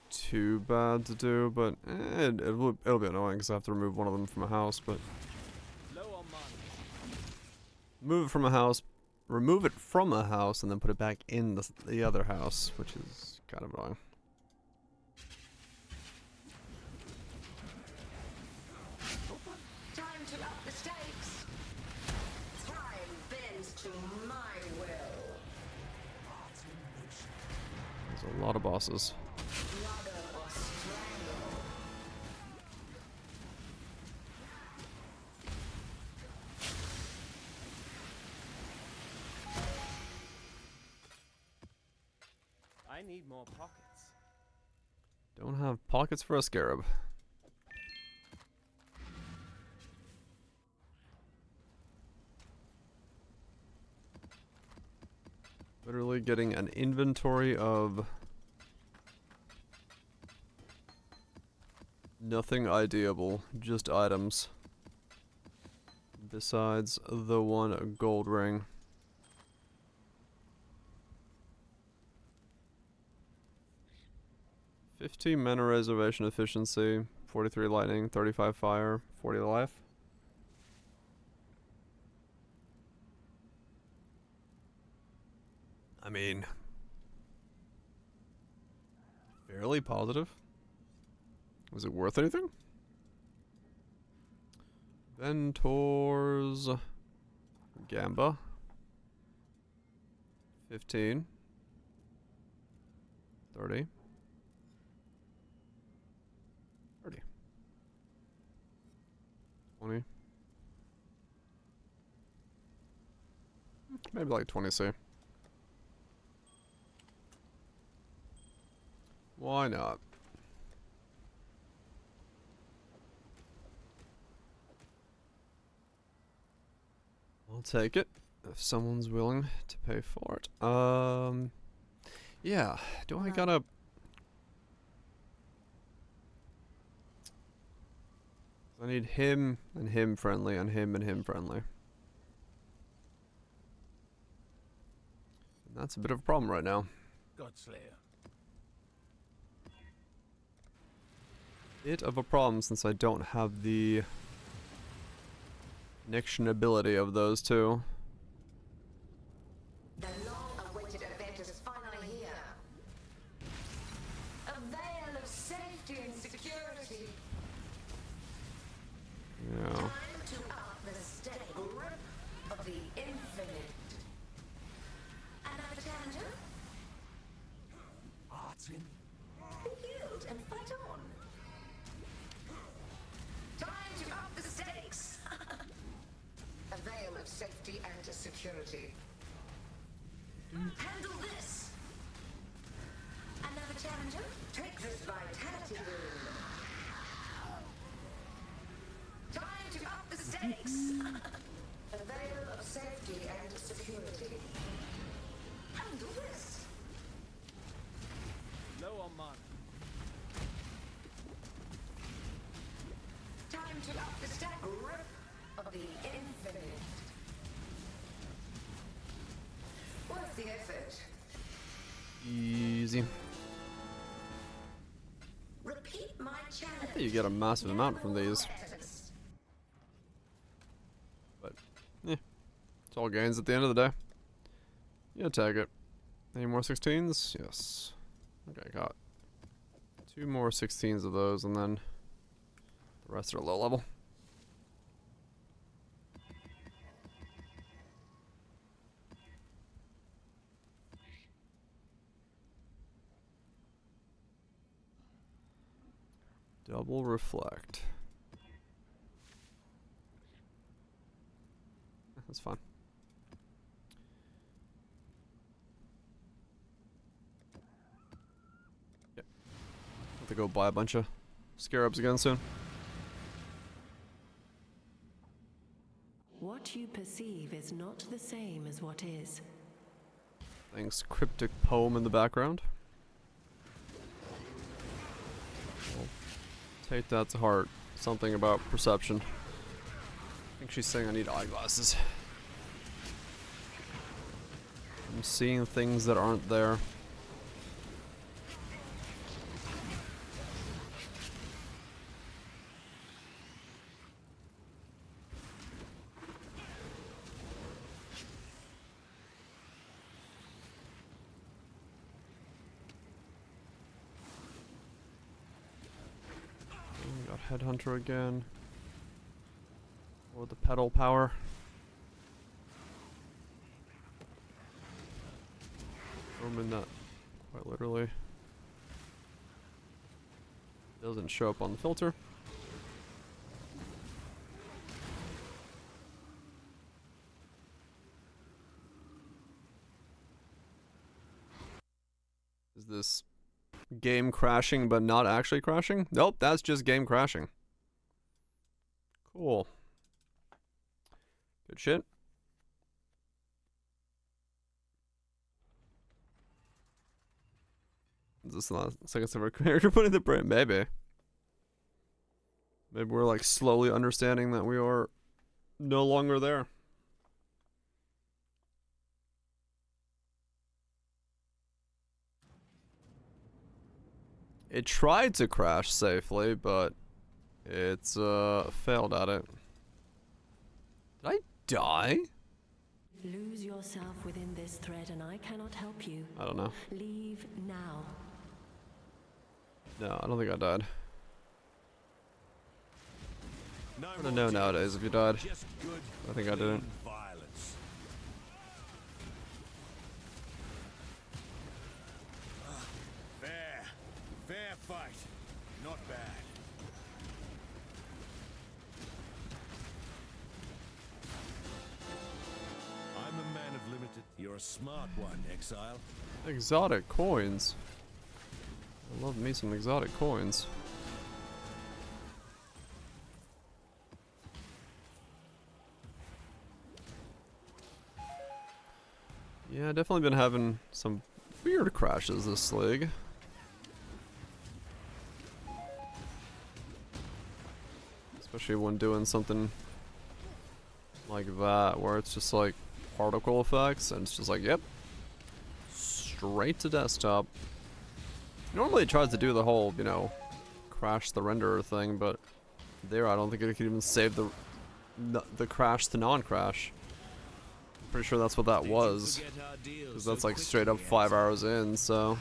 Too bad to do, but it'll be annoying because I have to remove one of them from a house. But move it from a house, remove it from a house, and then put it back in the other house, which is kind of annoying. Time to up the stakes. Time bends to my will. A lot of bosses. I need more pockets. Don't have pockets for a scarab. Literally getting an inventory of nothing ideable, just items. Besides the one gold ring. $15 mana reservation efficiency, 43 lightning, 35 fire, 40 life. I mean, fairly positive. Was it worth anything? Ventor's Gamba. 15. 30. 30. 20. Maybe like 20C. Why not? I'll take it if someone's willing to pay for it. Yeah. Do I gotta? I need him and him friendly, and him friendly. And that's a bit of a problem right now. Godslayer. Bit of a problem since I don't have the connection ability of those two. The long-awaited event is finally here. A veil of safety and security. Yeah. Time to up the steady grip of the infinite. Another challenger? Martin. Be healed and fight on. Time to up the stakes. A veil of safety and security. Handle this. Another challenger? Take this vitality boon. Time to up the stakes. A veil of safety and security. Handle this. Low on mana. Time to up the stack grip of the infinite. Worth the effort. Easy. Repeat my challenge. You get a massive amount from these. But, yeah. It's all gains at the end of the day. Yeah, tag it. Any more 16s? Yes. Okay, got 2 more 16s of those, and then the rest are low level. Double reflect. That's fun. Yep. Have to go buy a bunch of scarabs again soon. What you perceive is not the same as what is. Thanks, cryptic poem in the background. I'll take that to heart. Something about perception. I think she's saying I need eyeglasses. I'm seeing things that aren't there. Headhunter again. Or the pedal power. I'm in that quite literally. Doesn't show up on the filter. Is this game crashing but not actually crashing? Nope, that's just game crashing. Cool. Good shit. Is this the second ever character putting the brain? Maybe. Maybe we're like slowly understanding that we are no longer there. It tried to crash safely, but it's failed at it. Did I die? Lose yourself within this thread and I cannot help you. I don't know. Leave now. No, I don't think I died. I don't know nowadays if you died. I think I didn't. Fair fight. Not bad. I'm a man of limited. You're a smart one, Exile. Exotic coins. I love me some exotic coins. Yeah, definitely been having some weird crashes this league. Especially when doing something like that, where it's just like particle effects, and it's just like, yep, straight to desktop. Normally it tries to do the whole, you know, crash the renderer thing, but there I don't think it could even save the crash to non-crash. Pretty sure that's what that was, because that's like straight up 5 hours in, so.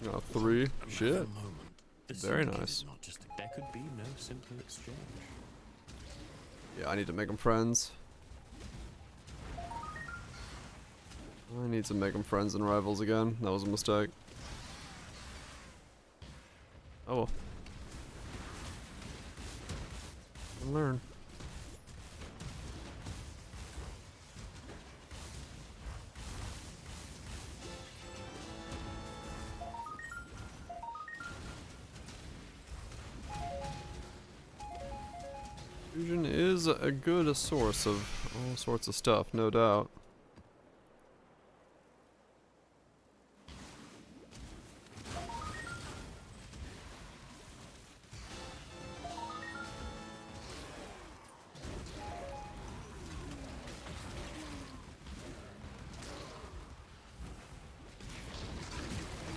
Oh, 3? Shit. Very nice. There could be no simpler exchange. Yeah, I need to make them friends. I need to make them friends and rivals again. That was a mistake. Oh. I'll learn. Fusion is a good source of all sorts of stuff, no doubt.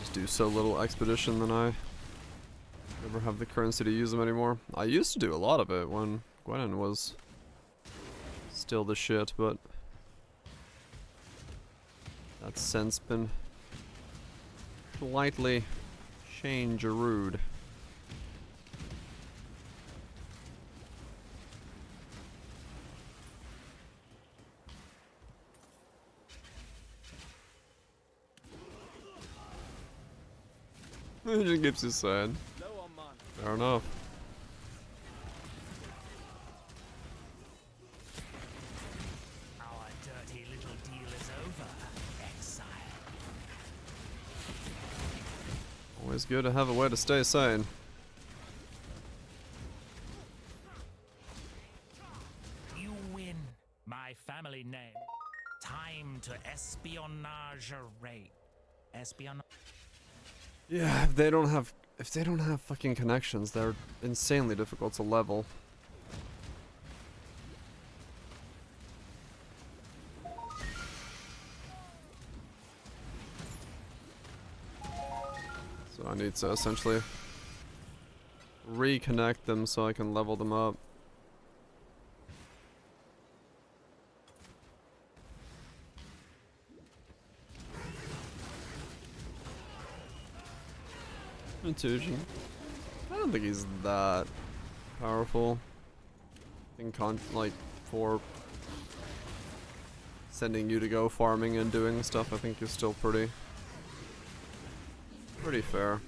Just do so little expedition than I never have the currency to use them anymore. I used to do a lot of it when Gwenin was still the shit, but that's since been slightly change-a-rude. It just keeps you sad. Fair enough. Our dirty little deal is over, Exile. Always good to have a way to stay sane. You win. My family name. Time to espionage rate. Espionage. Yeah, if they don't have fucking connections, they're insanely difficult to level. So I need to essentially reconnect them so I can level them up. Intuition. I don't think he's that powerful. Like, for sending you to go farming and doing stuff, I think you're still pretty Pretty fair.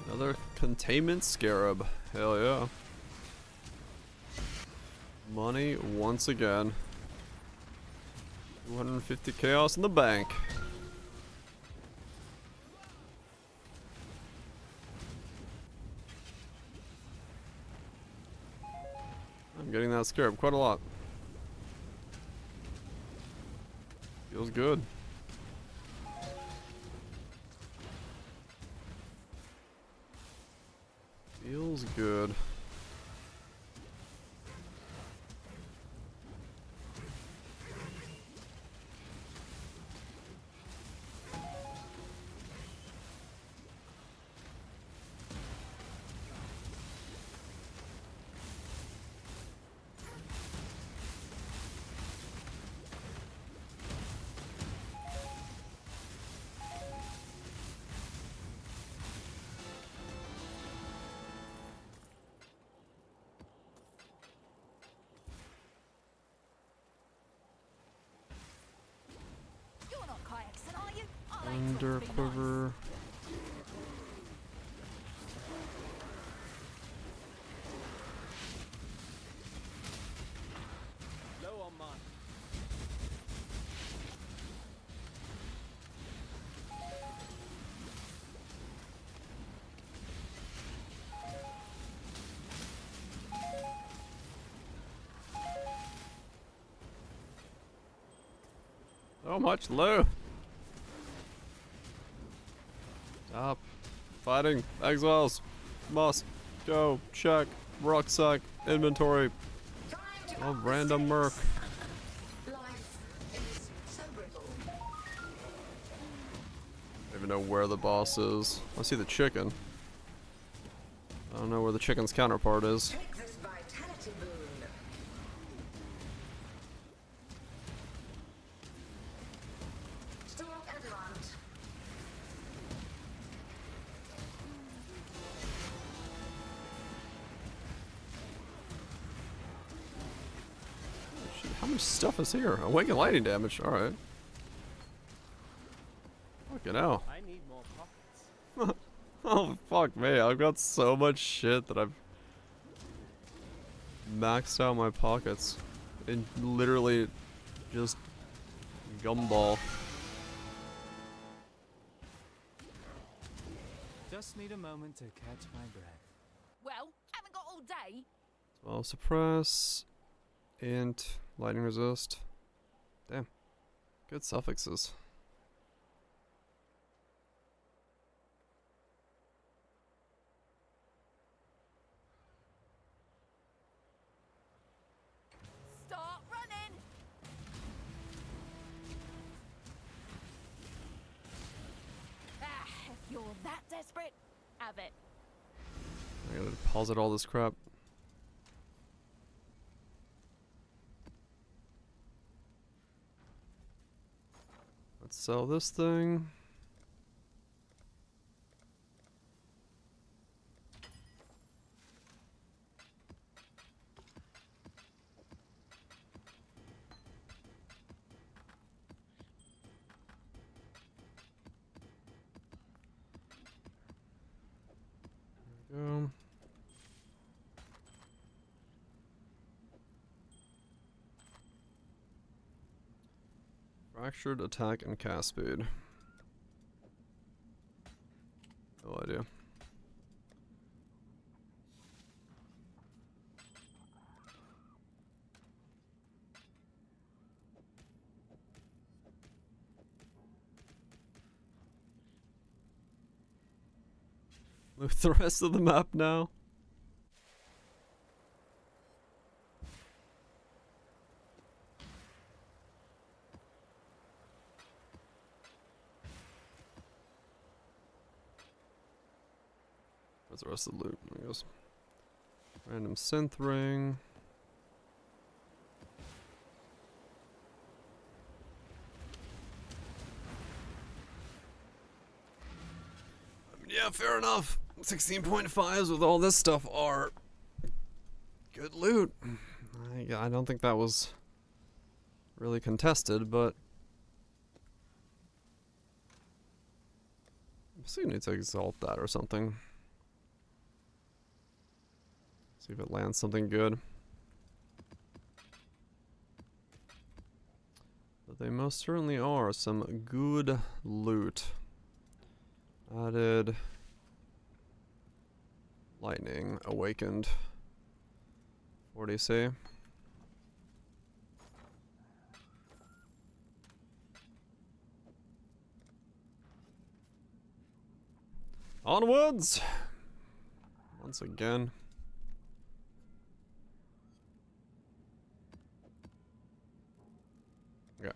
Another containment scarab. Hell yeah. Money once again. 250 chaos in the bank. I'm getting that scarab quite a lot. Feels good. Feels good. Thunder quiver. Low on mine. So much low. Stop fighting exiles. Must go check rucksack inventory. Oh, random merc. Life is so brittle. I don't even know where the boss is. I see the chicken. I don't know where the chicken's counterpart is. Take this vitality boon. Stalk and hunt. Shit, how much stuff is here? Awaken lightning damage. Alright. Fucking hell. I need more pockets. Oh, fuck me. I've got so much shit that I've maxed out my pockets. And literally just gumball. Just need a moment to catch my breath. Well, haven't got all day. Well, suppress. Int. Lightning resist. Damn. Good suffixes. Start running. If you're that desperate, have it. I gotta deposit all this crap. Let's sell this thing. There we go. Fractured attack and cast speed. No idea. Look at the rest of the map now. Where's the rest of the loot, I guess? Random synth ring. Yeah, fair enough. 16.5s with all this stuff are good loot. I don't think that was really contested, but I see, need to exalt that or something. See if it lands something good. But they most certainly are some good loot. Added lightning awakened 40C. Onwards! Once again. Okay.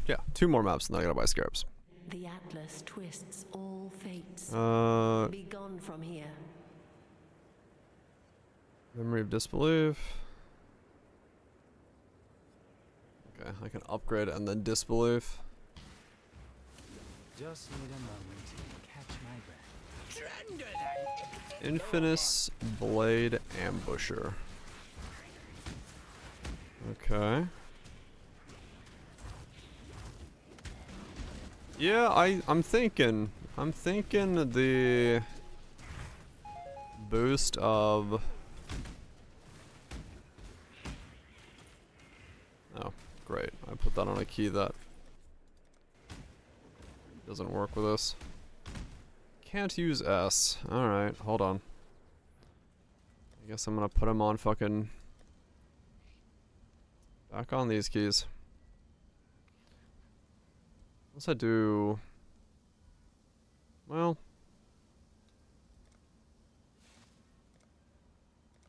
Yeah, 2 more maps and then I gotta buy scarabs. The Atlas twists all fates. Be gone from here. Memory of disbelief. Okay, I can upgrade and then disbelief. Just need a moment to catch my breath. Infinite Blade Ambusher. Okay. Yeah, I'm thinking the boost of oh, great. I put that on a key that doesn't work with us. Can't use S. Alright, hold on. I guess I'm gonna put him on fucking back on these keys. Unless I do... Well...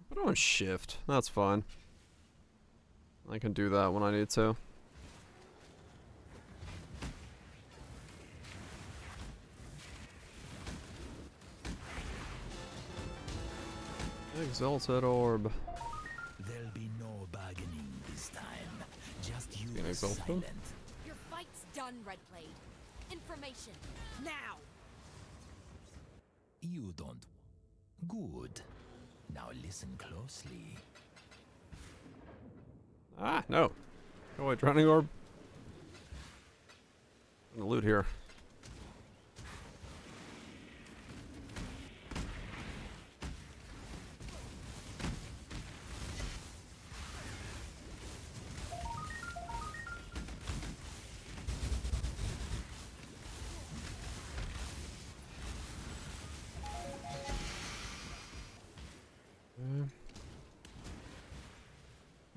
Put on shift. That's fine. I can do that when I need to. Exalted Orb. There'll be no bargaining this time. Just you Exalted? silent. Your fight's done, Redblade. Information. Now! You don't. Good. Now listen closely. Ah, no. Go away, Drowning Orb. I'm gonna loot here.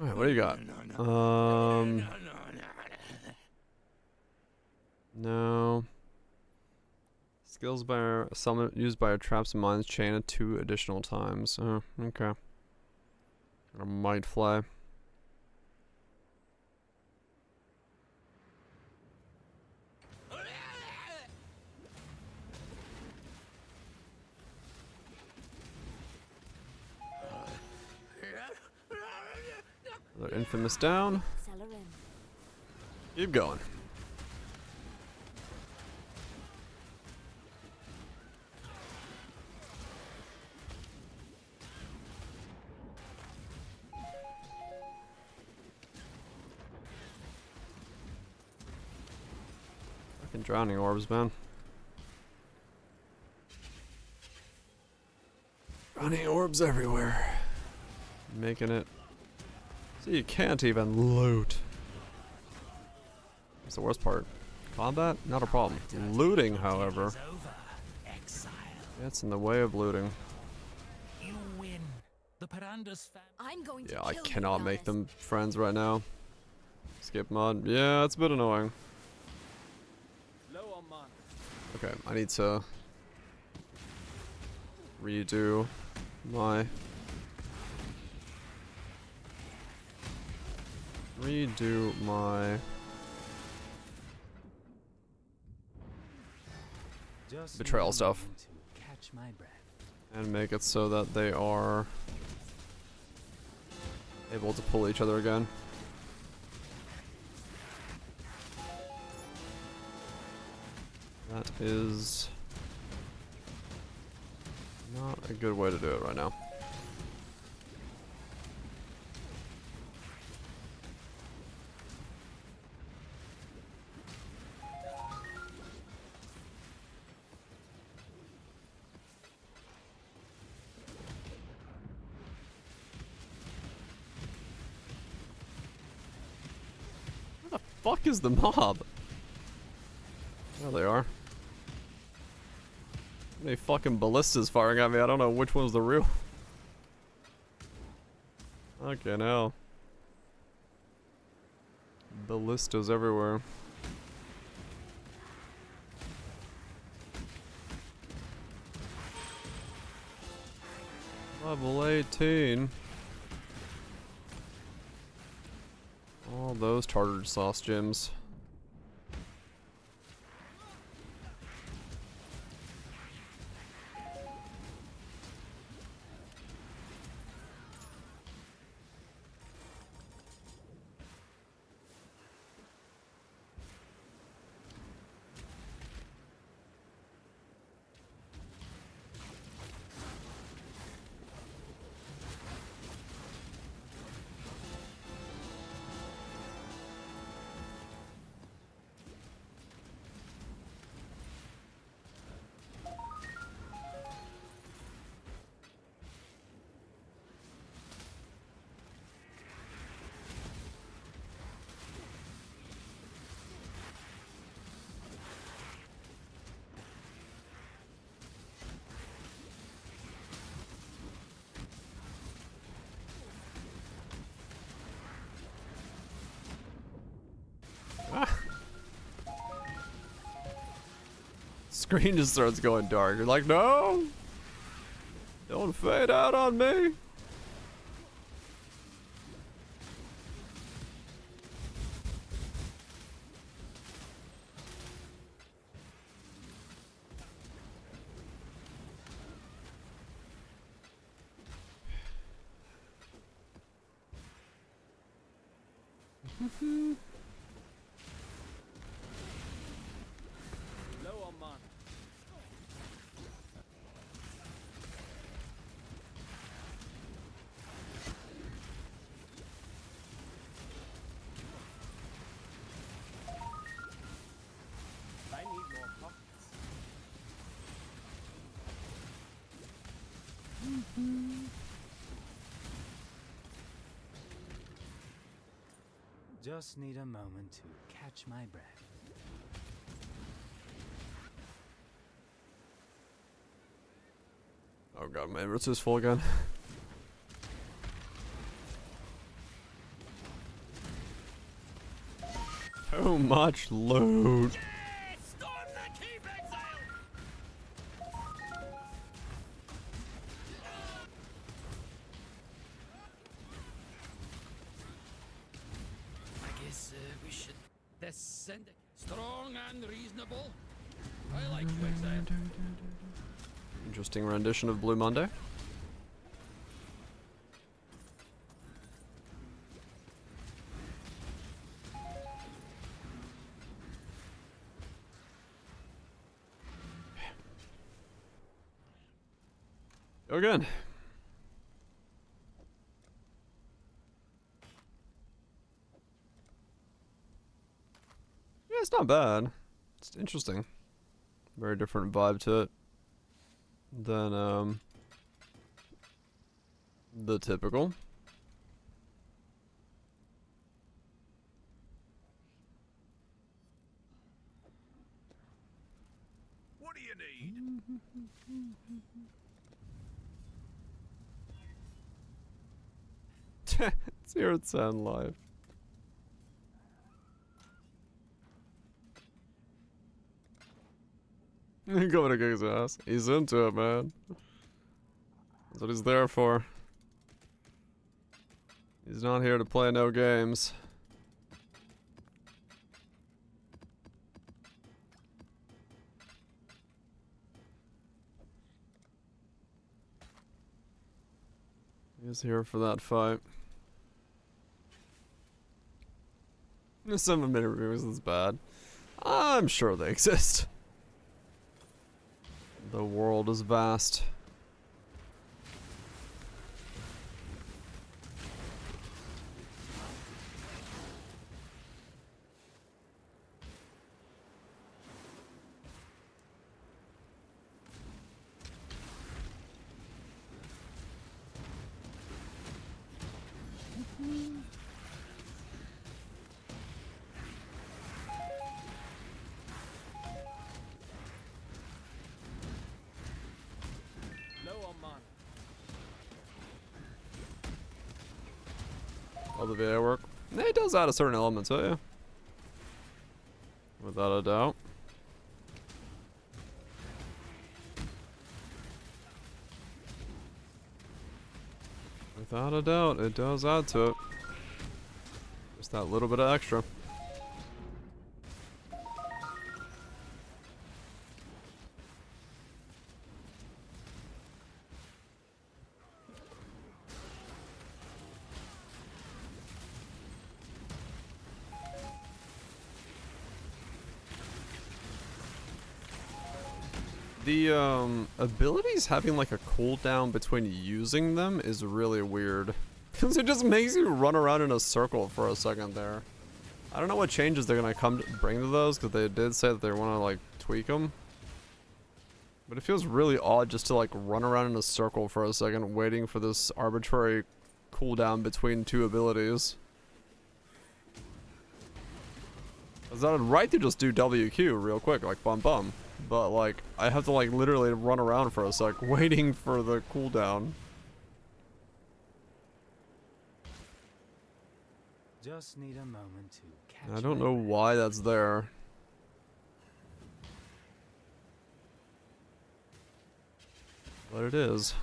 Alright, what do you got? No. Skills by our summon used by our traps and mines chain at 2 additional times. Oh, okay. A might fly. Another infamous down. Keep going. Fucking drowning orbs, man. Drowning orbs everywhere. Making it so you can't even loot. That's the worst part. Combat? Not a problem. Looting, however, gets in the way of looting. You win. The Paranda's I'm going to Yeah, I kill cannot you, make Giannis. them friends right now. Skip mod. Yeah, it's a bit annoying. Low on mana. Okay, I need to redo my betrayal stuff. To catch my breath. And make it so that they are able to pull each other again. That is not a good way to do it right now. Where the fuck is the mob? There they are. How many fucking ballistas firing at me? I don't know which one's the real. Okay, now. Ballistas everywhere. Level 18. All those tartar sauce gems. Screen just starts going dark. You're like, no! Don't fade out on me! Low on mana. I need more pockets. Just need a moment to catch my breath. Oh god, my inventory's full again. Too much loot. I guess we should descend. Strong and reasonable. I like you, Exile. Interesting rendition of Blue Monday. Go again. Yeah, it's not bad. It's interesting. Very different vibe to it than the typical. What do you need? It's 0-10 life. Going to kick his ass. He's into it, man. That's what he's there for. He's not here to play no games. He's here for that fight. The 7-minute reviews is bad. I'm sure they exist. The world is vast. All the VA work. It does add a certain element to you. Without a doubt. Without a doubt, it does add to it. Just that little bit of extra. The abilities having like a cooldown between using them is really weird. Because it just makes you run around in a circle for a second there. I don't know what changes they're gonna bring to those, because they did say that they want to like tweak them. But it feels really odd just to like run around in a circle for a second waiting for this arbitrary cooldown between two abilities. Is that right to just do WQ real quick, like bum bum? But like, I have to like literally run around for a sec waiting for the cooldown. Just need a moment to catch I don't know why that's there. But it is.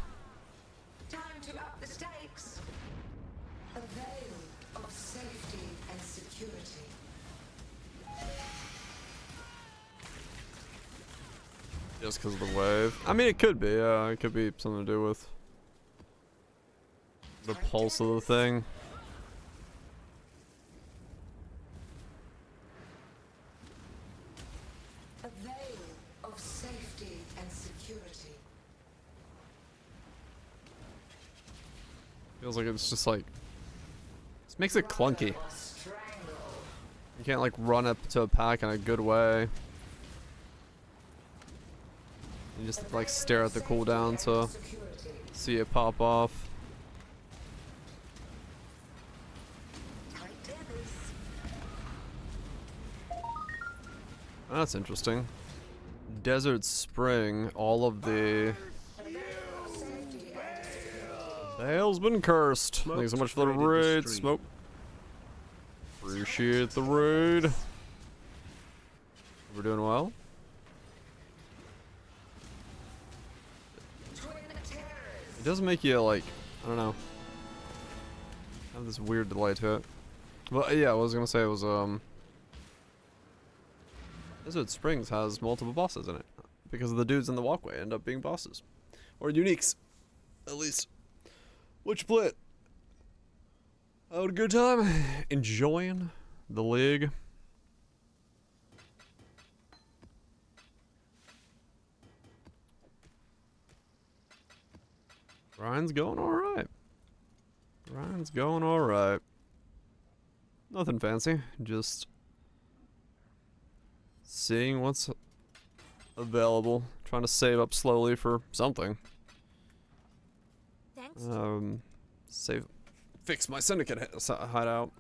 Time to up the stakes. A veil of safety and security. Just because of the wave. I mean, it could be, yeah. It could be something to do with the pulse of the thing. A veil of safety and security. Feels like it's just like... This makes it clunky. You can't like run up to a pack in a good way. You just like stare at the cooldown to see it pop off. That's interesting. Desert Spring, all of the... Veil's been cursed. Thanks so much for the raid, Smoke. Appreciate the raid. We're doing well. It does make you like, I don't know, have this weird delay to it. Well, yeah, I was gonna say it was Desert Springs has multiple bosses in it because the dudes in the walkway end up being bosses or uniques, at least. Which split? I had a good time enjoying the league. Ryan's going alright. Ryan's going alright. Nothing fancy, just seeing what's available. Trying to save up slowly for something. Thanks. Fix my syndicate hideout.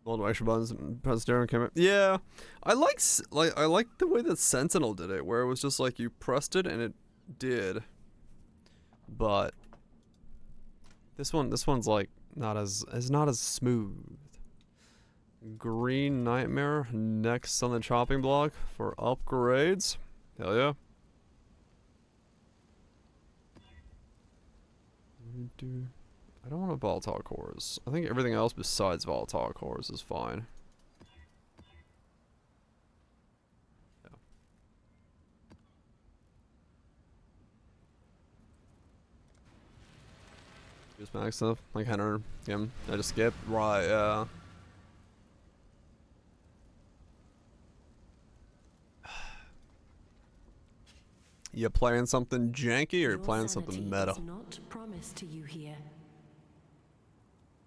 Multiple extra buttons and press down camera. Yeah, I like the way that Sentinel did it, where it was just like you pressed it and it did. But this one's like not as smooth. Green Nightmare next on the chopping block for upgrades. Hell yeah. I don't want a volatile cores. I think everything else besides volatile cores is fine. Yeah. Just max stuff, like 100. Yeah, I just skip. Right, yeah. You playing something janky or you playing something meta? Not promised to you here.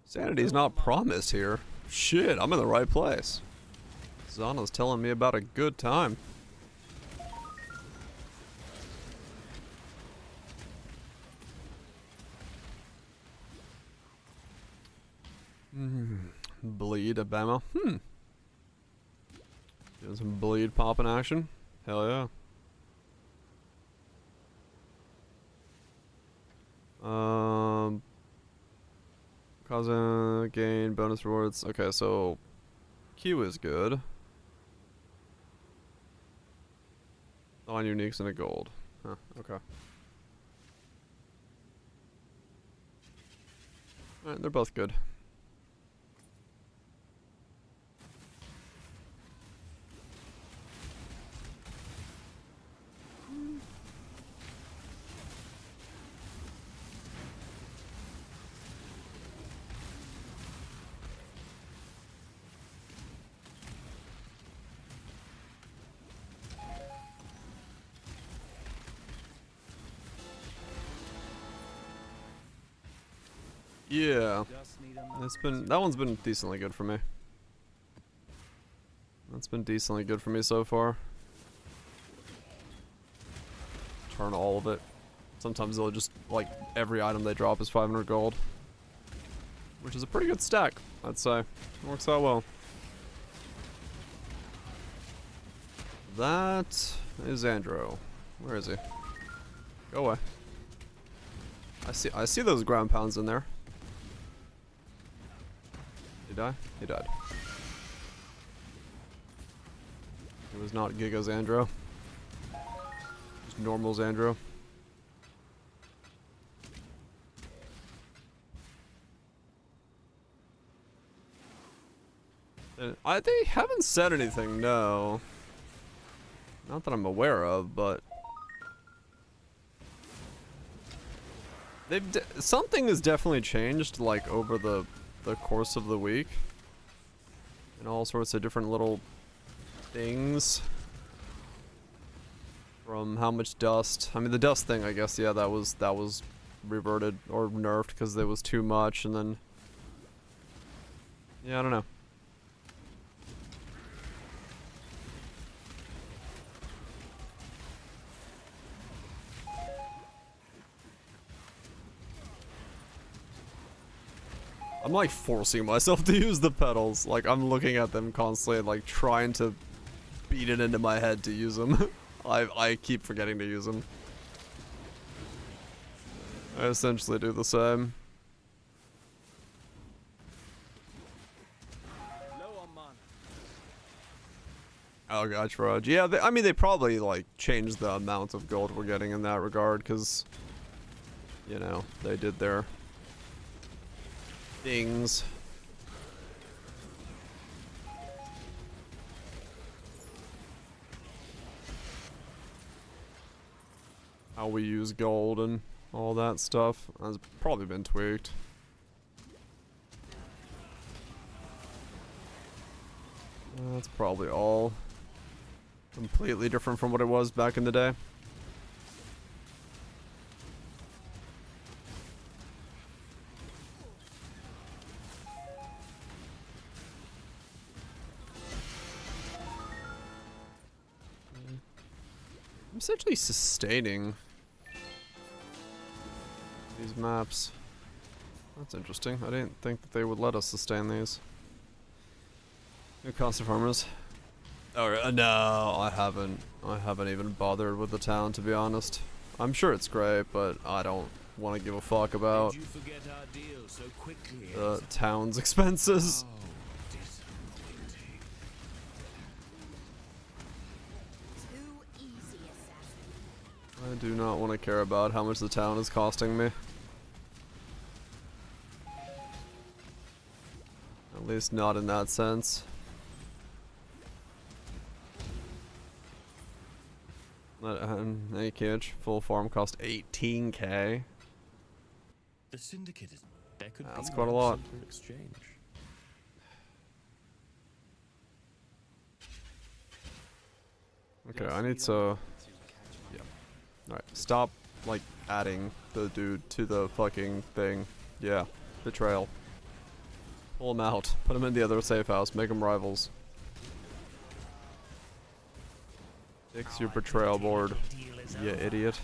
Sanity's not promised here. Shit, I'm in the right place. Zana's telling me about a good time. Bleed Obama. Doing some bleed popping action. Hell yeah. Cause gain bonus rewards. Okay, so Q is good. 9 uniques and a gold. Huh, okay. Alright, they're both good. Yeah, that one's been decently good for me. That's been decently good for me so far. Turn all of it. Sometimes they'll just, like, every item they drop is 500 gold. Which is a pretty good stack, I'd say. Works out well. That is Andro. Where is he? Go away. I see those ground pounds in there. Did he die? He died. It was not Giga Xandro. Just normal Xandro. They haven't said anything, no. Not that I'm aware of, but something has definitely changed, like, over the course of the week. And all sorts of different little things. From how much dust. I mean, the dust thing, I guess, yeah, that was reverted or nerfed because there was too much, and then yeah, I don't know. I'm like forcing myself to use the pedals. Like, I'm looking at them constantly, like trying to beat it into my head to use them. I keep forgetting to use them. I essentially do the same. Oh gosh, Raj. Yeah, I mean, they probably like changed the amount of gold we're getting in that regard, because, you know, they did their things. How we use gold and all that stuff has probably been tweaked. That's probably all completely different from what it was back in the day. I'm essentially sustaining these maps. That's interesting. I didn't think that they would let us sustain these. New constant farmers. Oh no, I haven't even bothered with the town, to be honest. I'm sure it's great, but I don't want to give a fuck about the town's expenses. I do not want to care about how much the town is costing me. At least not in that sense. AKH full farm cost 18k. The syndicate is There could That's be quite a no lot. simpler exchange. Okay, I need to... Yeah. Alright, stop, like, adding the dude to the fucking thing. Yeah, betrayal. Pull him out. Put him in the other safe house. Make them rivals. Fix your betrayal board, you idiot.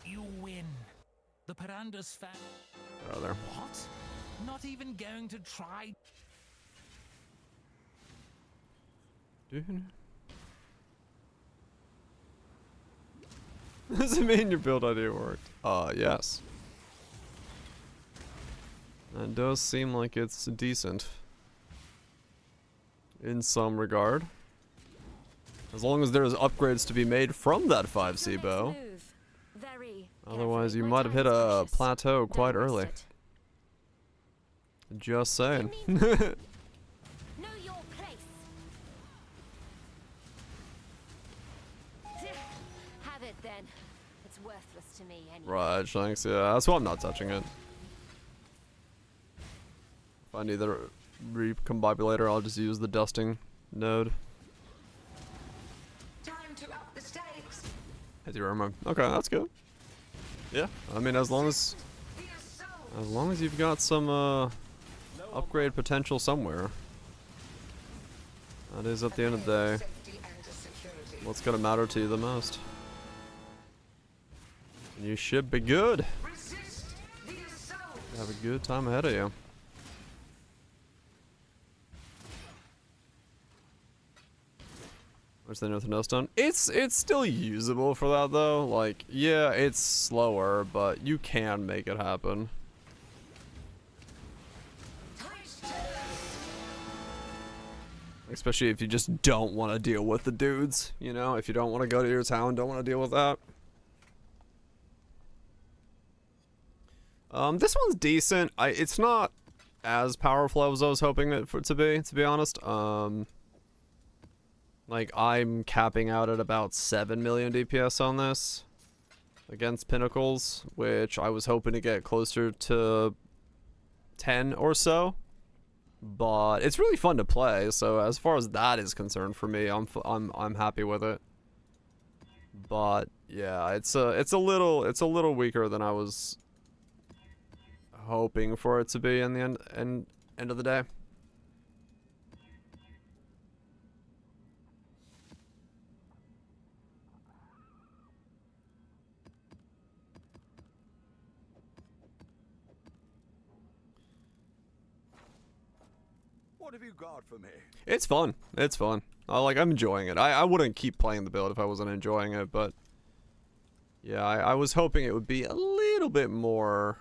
You win. The Piranda's fan. Get out of there. What? Not even going to try? Does it mean your build idea worked? Yes. That does seem like it's decent. In some regard. As long as there's upgrades to be made from that 5C bow. Otherwise, you might have hit a plateau quite early. Just saying. Know your place. Have it then. It's worthless to me anyway. Right, thanks. Yeah, that's why I'm not touching it. If I need the recombobulator, I'll just use the dusting node. Time to up the stakes. Hit your armor. Okay, that's good. Yeah, I mean, as long as you've got some upgrade potential somewhere. That is, at the end of the day, what's gonna matter to you the most. And you should be good. Have a good time ahead of you. Where's the North No Stone? It's still usable for that though. Like, yeah, it's slower, but you can make it happen. Especially if you just don't want to deal with the dudes, you know? If you don't want to go to your town, don't want to deal with that. This one's decent. It's not as powerful as I was hoping it to be honest. Like, I'm capping out at about 7 million DPS on this against Pinnacles, which I was hoping to get closer to 10 or so. But it's really fun to play, so as far as that is concerned for me, I'm happy with it. But yeah, it's a little weaker than I was hoping for it to be in the end of the day. What have you got for me? It's fun. It's fun. I'm enjoying it. I wouldn't keep playing the build if I wasn't enjoying it, but yeah, I was hoping it would be a little bit more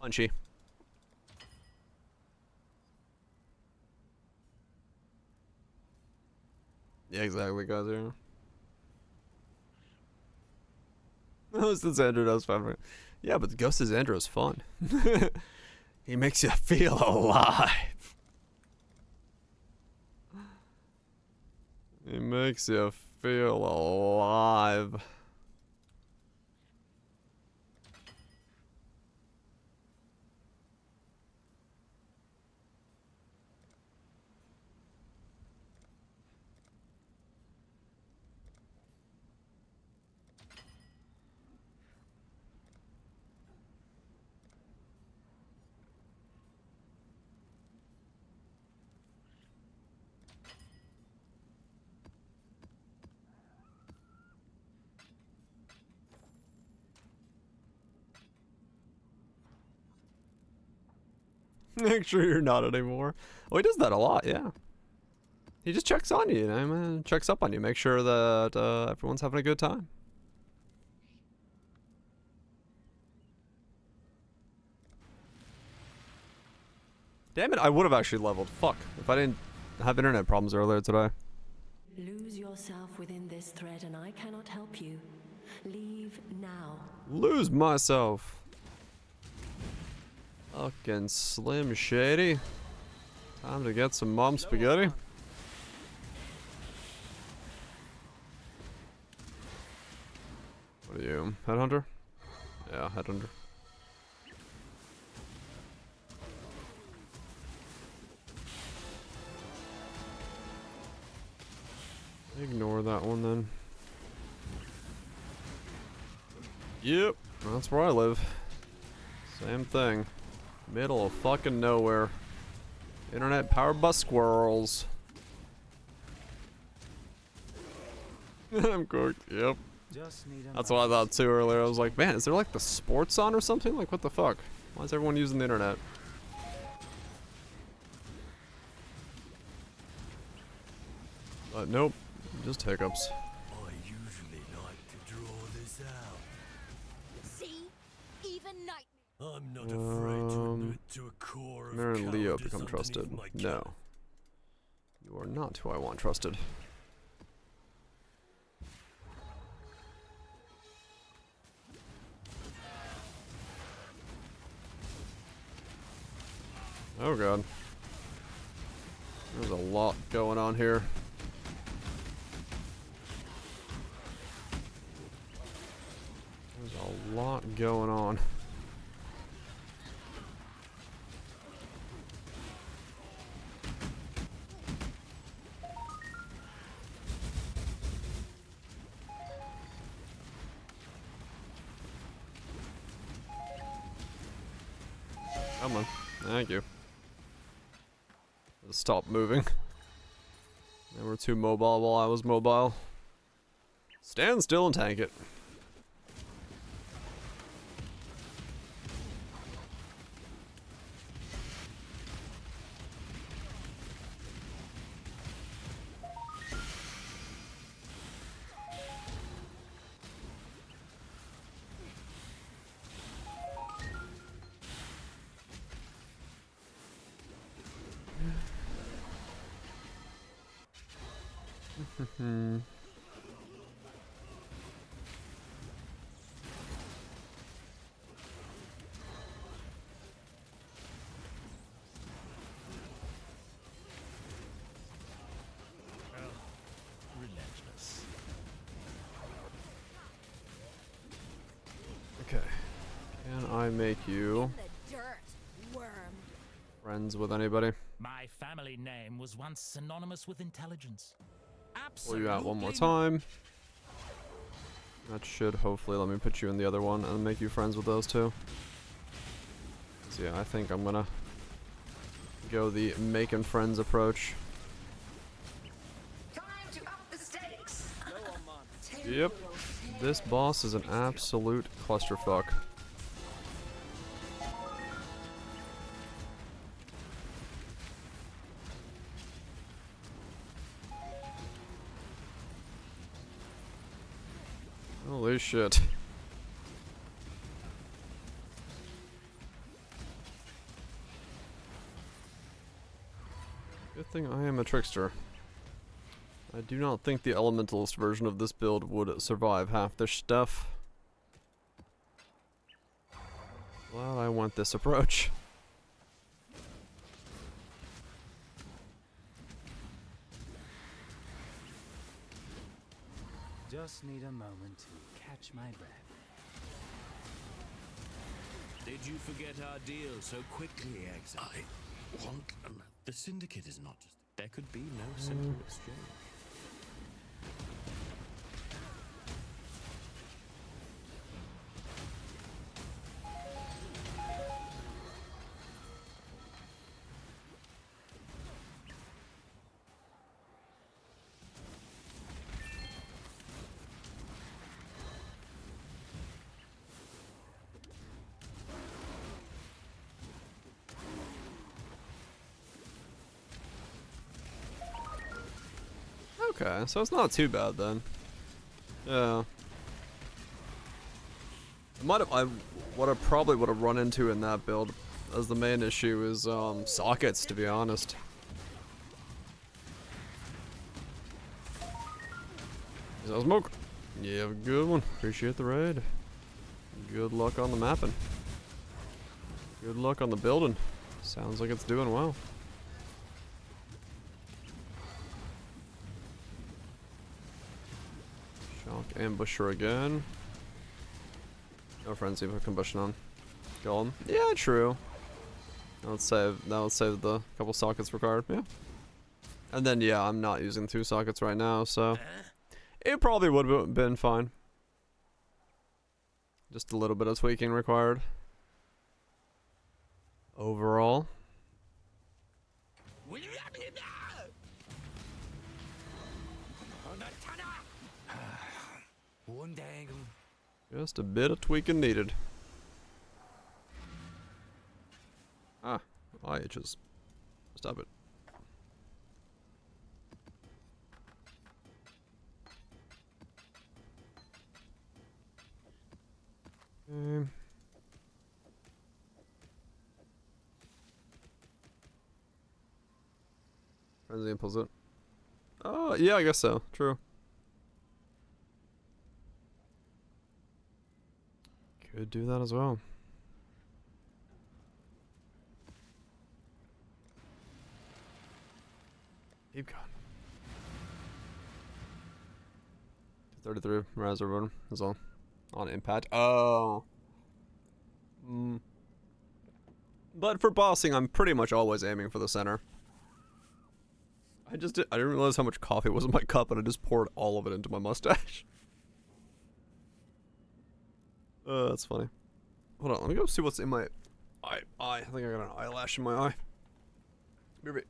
punchy. Yeah, exactly, guys. Yeah. Ghost of Xandra does fun. Yeah, but the Ghost of Xandra is fun. He makes you feel alive. He makes you feel alive. Make sure you're not anymore. Oh, he does that a lot, yeah. He just checks on you, checks up on you, make sure that everyone's having a good time. Damn it, I would have actually leveled. Fuck, if I didn't have internet problems earlier today. Lose yourself within this thread and I cannot help you. Leave now. Lose myself. Fucking Slim Shady. Time to get some mom spaghetti. What are you, headhunter? Yeah, headhunter. Ignore that one then. Yep, that's where I live. Same thing. Middle of fucking nowhere. Internet powered by squirrels. I'm cooked, yep. That's what I thought too earlier. I was like, man, is there like the sports on or something? Like, what the fuck? Why is everyone using the internet? But nope, just hiccups. I usually like to draw this out. See? Even night. I'm not afraid to admit to a core of Mary and Leo cowardice become underneath trusted. my No. You are not who I want trusted. Oh god. There's a lot going on here. There's a lot going on. Come on. Thank you. Stop moving. They were too mobile while I was mobile. Stand still and tank it. Relentless. Okay. Can I make you The dirt, worm. friends with anybody? My family name was once synonymous with intelligence. Pull you out one more Absolutely not. time. That should hopefully let me put you in the other one and make you friends with those two. So yeah, I think I'm gonna go the making friends approach. Time to up the stakes. Yep. This boss is an absolute clusterfuck. Holy shit. Good thing I am a trickster. I do not think the elementalist version of this build would survive half this stuff. Well, I want this approach. Just need a moment to catch my breath. Did you forget our deal so quickly, Exile? I want them. The Syndicate is not just... There could be no simple exchange. Okay, so it's not too bad then. Yeah. What I probably would have run into in that build as the main issue is sockets, to be honest. Is that smoke? You have a good one. Appreciate the raid. Good luck on the mapping. Good luck on the building. Sounds like it's doing well. ambush her again. No frenzy for combustion on. Golem. Yeah, true. That'll save the couple sockets required. Yeah. And then yeah, I'm not using 2 sockets right now, so it probably would have been fine. Just a little bit of tweaking required. Overall. Just a bit of tweaking needed. Ah, eye itches. Stop it. Frenzy impulse it. Oh, yeah, I guess so. True. Could do that as well. Keep going. 233 Razor is all on impact. Oh. But for bossing, I'm pretty much always aiming for the center. I didn't realize how much coffee was in my cup, and I just poured all of it into my mustache. That's funny. Hold on, let me go see what's in my eye. I think I got an eyelash in my eye. Be right.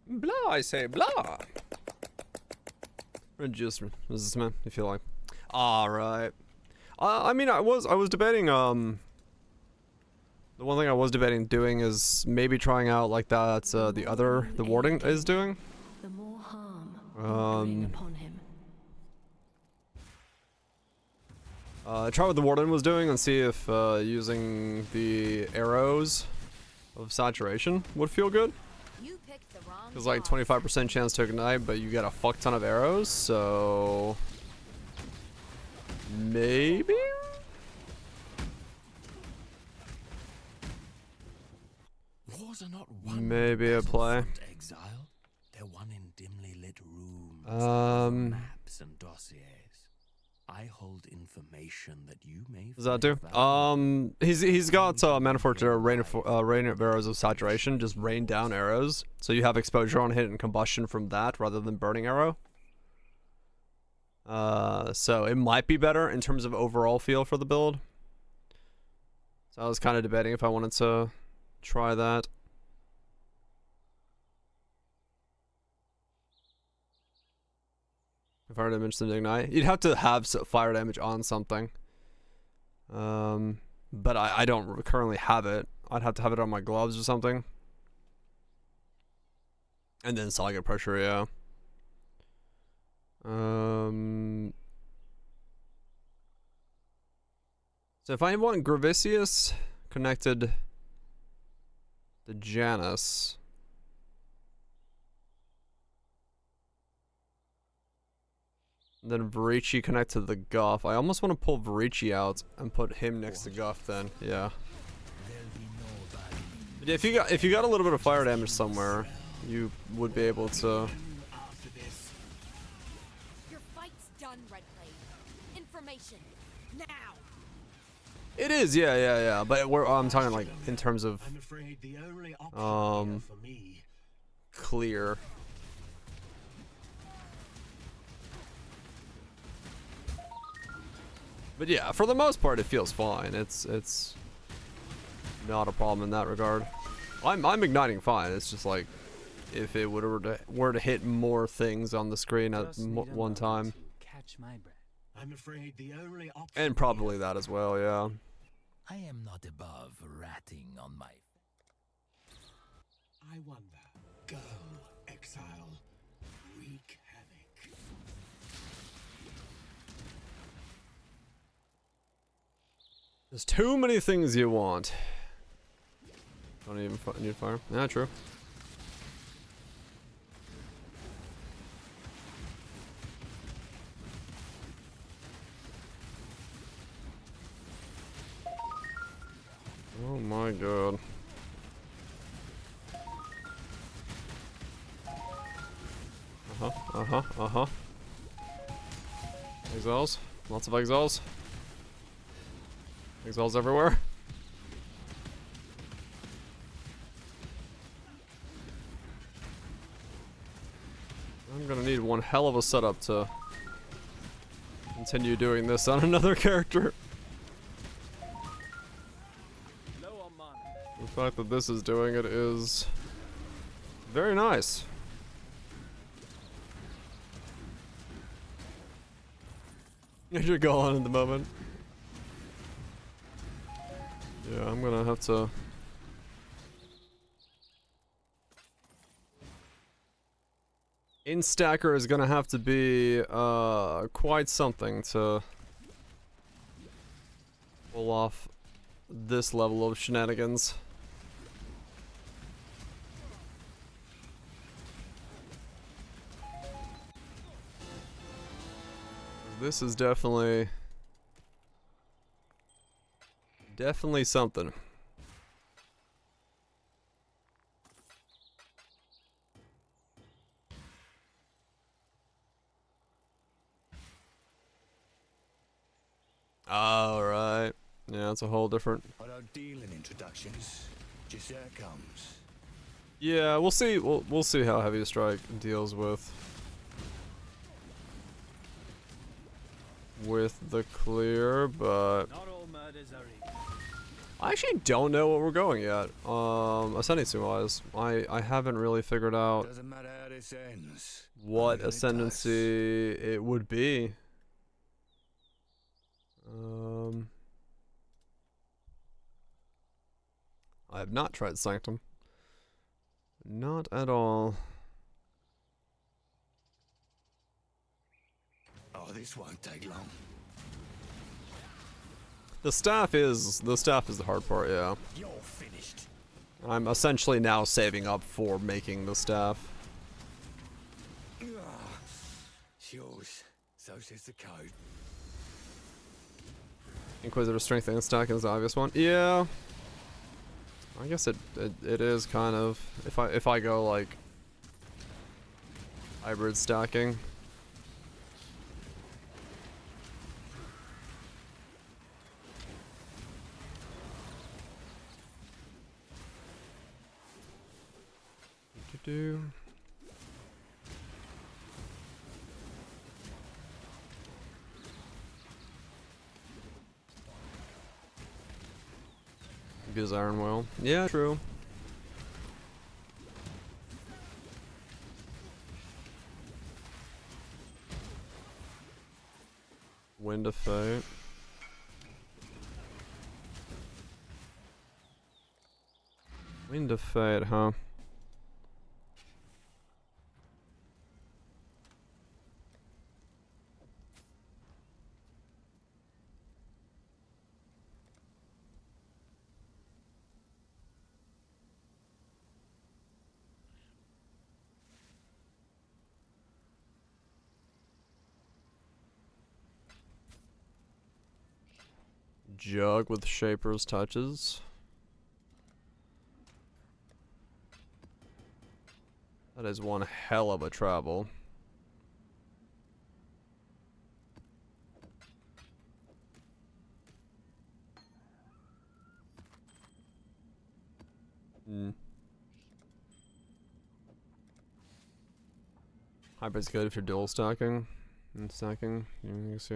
Blah, I say blah. Just resist man, if you like. Alright. I mean, I was debating, the one thing I was debating doing is maybe trying out like that, the warding is doing. The more harm bring upon him. Try what the warden was doing and see if using the arrows of saturation would feel good. You picked the wrong There's like 25% chance to ignite, but you get a fuck ton of arrows, so maybe? Wars are not won Maybe a play. Exile. They're won in dimly lit rooms. Maps and dossiers. I hold information that you may. Does that do? He's got Manifold to rain of arrows of saturation, just rain down arrows, so you have exposure on hit and combustion from that rather than burning arrow. So it might be better in terms of overall feel for the build. So I was kind of debating if I wanted to try that. Fire damage to ignite. You'd have to have fire damage on something. But I don't currently have it. I'd have to have it on my gloves or something. And then solid pressure, yeah. So if I want Gravicius connected to Janus. Then Varici connect to the Guff. I almost want to pull Varici out and put him next to Guff then. Yeah. But if you got a little bit of fire damage somewhere, you would be able to. Your fight's done, Redblade. Information now. It is, yeah. But I'm talking like in terms of clear. But yeah, for the most part, it feels fine. It's not a problem in that regard. I'm igniting fine. It's just like if it were to hit more things on the screen at one time. Catch my breath. I'm afraid the only option. And probably that as well, yeah. I am not above ratting on my. I wonder. Go, exile. Wreak havoc. There's too many things you want. Don't even need fire. Yeah, true. Oh my god. Exiles. Lots of exiles. Exiles everywhere. I'm gonna need one hell of a setup to continue doing this on another character. The fact that this is doing it is very nice. You're gone in the moment. Yeah, I'm gonna have to. Instacker is gonna have to be quite something to pull off this level of shenanigans. This is definitely something. All right. Yeah, it's a whole different. I don't deal in introductions. Just here it comes. Yeah, we'll see. We'll see how Heavy Strike deals with the clear, but Not all murders are equal. I actually don't know what we're going yet. Ascendancy wise, I haven't really figured out Doesn't matter how this ends. what ascendancy it would be. I have not tried Sanctum. Not at all. Oh, this won't take long. The staff is the hard part, yeah. You're finished. I'm essentially now saving up for making the staff. Yours. So says the code. Inquisitor strength and stacking is the obvious one. Yeah. I guess it is kind of, if I go like hybrid stacking. Do. Use iron will. Yeah, true. Wind of Fate. Wind of Fate, huh? Jug with Shaper's touches. That is one hell of a travel. Hybrid's good if you're dual stacking and stacking. You see.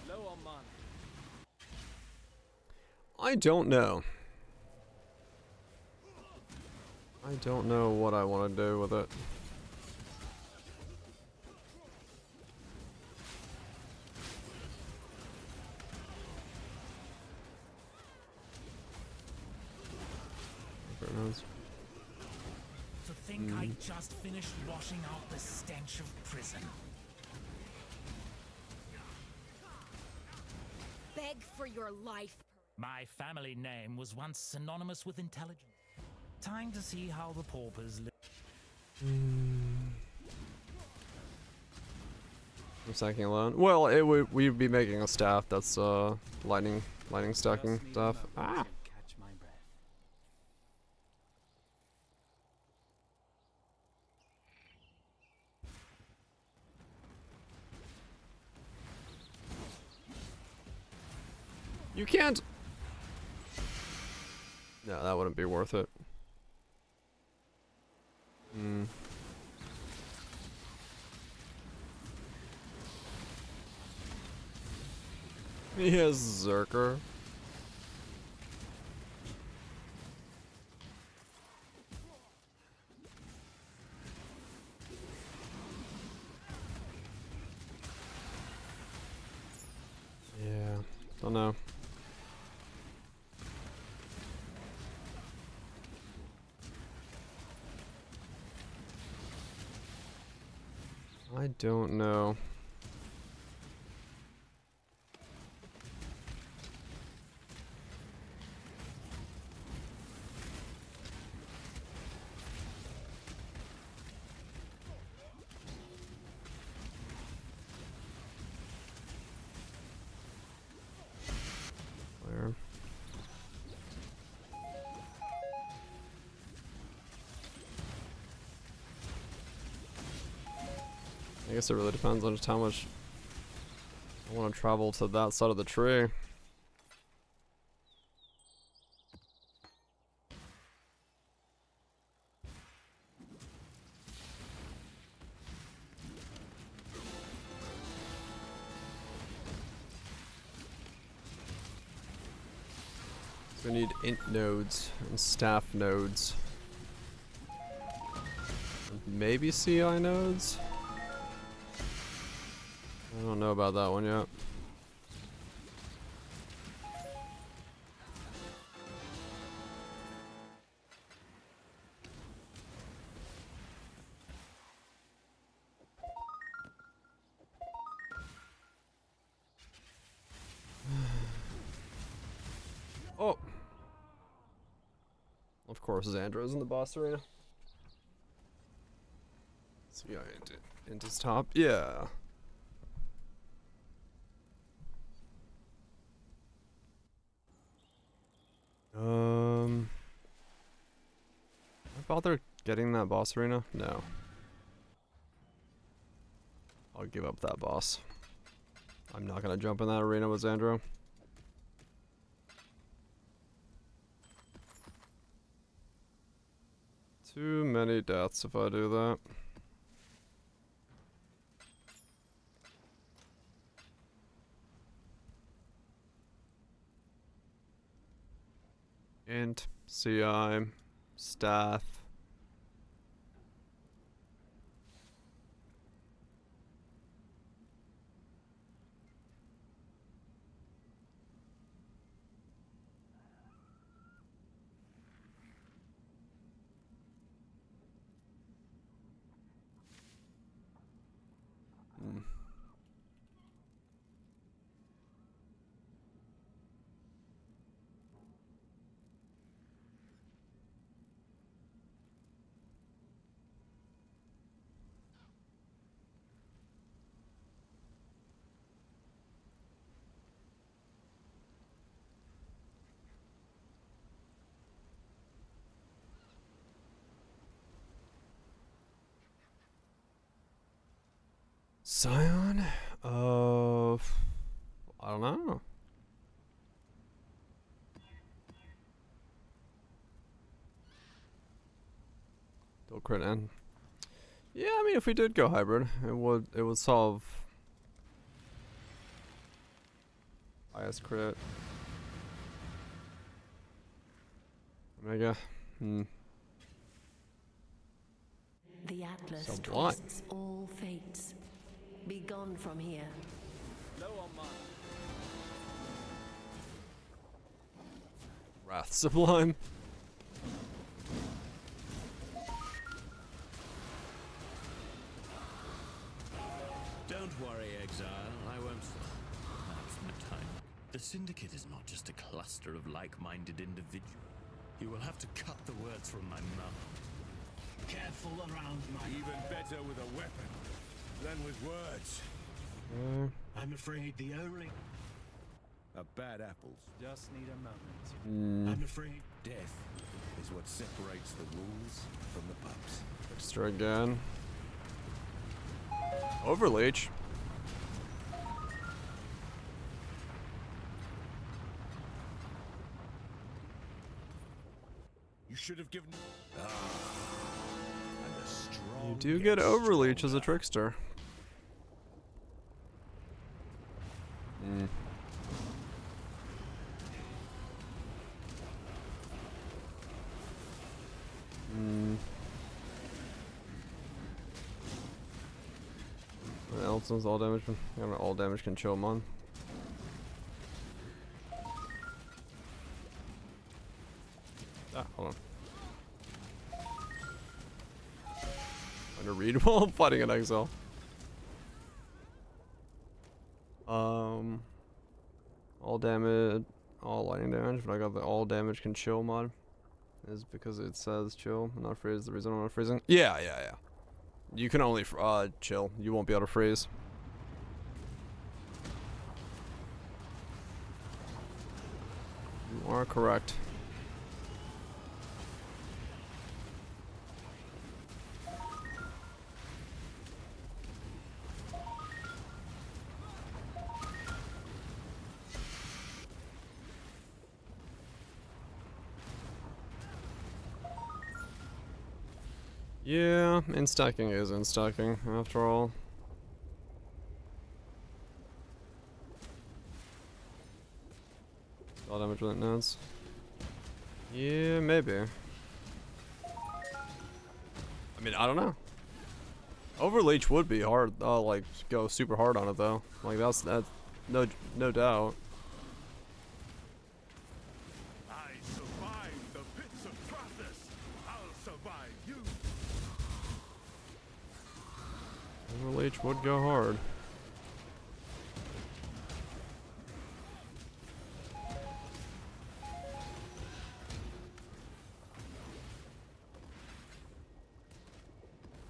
Low on mana. I don't know. I don't know what I want to do with it. To think I just finished washing out the stench of prison. Beg for your life. My family name was once synonymous with intelligence. Time to see how the paupers live. I'm stacking alone. Well, it would we'd be making a staff that's lightning stacking stuff. Ah. Catch my breath. You can't. No, that wouldn't be worth it. He has Zerker. Yeah, don't know. I don't know. Where? I guess it really depends on just how much I want to travel to that side of the tree. So we need int nodes and staff nodes. And maybe CI nodes? I don't know about that one yet. Of course, Xandro's in the boss arena. So yeah, into his top. Yeah. I bother getting that boss arena? No. I'll give up that boss. I'm not gonna jump in that arena with Xandro. Too many deaths if I do that. Int, CI, staff. Scion? I don't know. Dual crit N. Yeah, I mean, if we did go hybrid, it would solve highest crit. Omega. The Atlas Sublime. twists all fates. Be gone from here. Low on mine. Wrath Sublime. Don't worry, Exile. I won't. Now's my time. The Syndicate is not just a cluster of like-minded individuals. You will have to cut the words from my mouth. Careful around my... Even better with a weapon than with words. I'm afraid the only... A bad apples. Just need a moment. I'm afraid... Death is what separates the wolves from the pups. Extra again. Overleech. You should have given. You do get Overleech as a trickster. What else is all damage? Got an all damage can chill mon. Ah, hold on. Unreadable. Fighting an exile. All damage, all lightning damage, but I got the all damage can chill mod. Is because it says chill, not freeze. The reason I'm not freezing. Yeah. You can only chill. You won't be able to freeze. You are correct. Yeah, in-stacking is in-stacking, after all. All damage with nodes. Yeah, maybe. I mean, I don't know. Overleech would be hard, like, go super hard on it, though. Like, that's no doubt. I survived the pits of Trathus. I'll survive you. Overleech would go hard.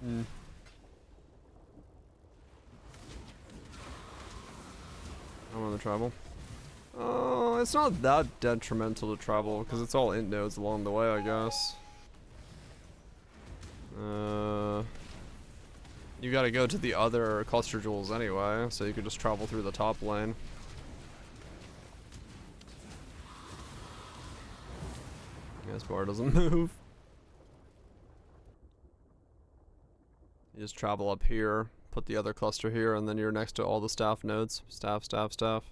Hmm. I want to travel. Oh, it's not that detrimental to travel because it's all int nodes along the way, I guess. You gotta go to the other cluster jewels anyway, so you could just travel through the top lane. This bar doesn't move. You just travel up here, put the other cluster here, and then you're next to all the staff nodes. Staff, staff, staff.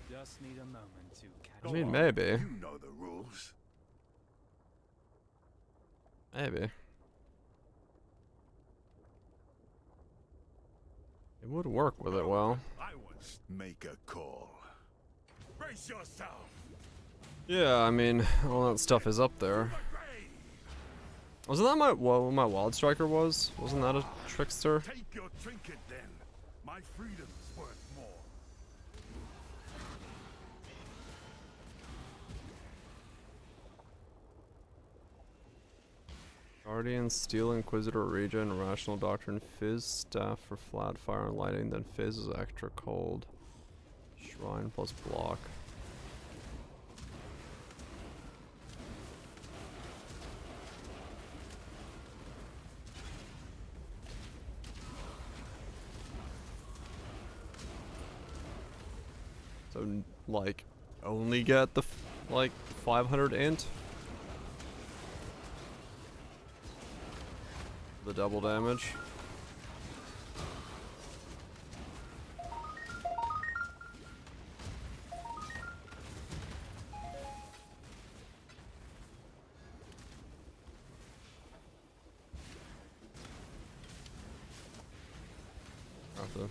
Just need a moment to catch. I mean, maybe. You know the rules. Maybe. It would work with it well. I once make a call. Brace yourself. Yeah, I mean, all that stuff is up there. Wasn't that what my Wild Striker was? Wasn't that a trickster? Take your trinket then. My freedom's worth more. Guardian, Steel Inquisitor, Regen, Rational Doctrine, Fizz, Staff for flat fire and lighting, then Fizz is extra cold. Shrine plus block. So, like, only get the, like, 500 int? The double damage. Have to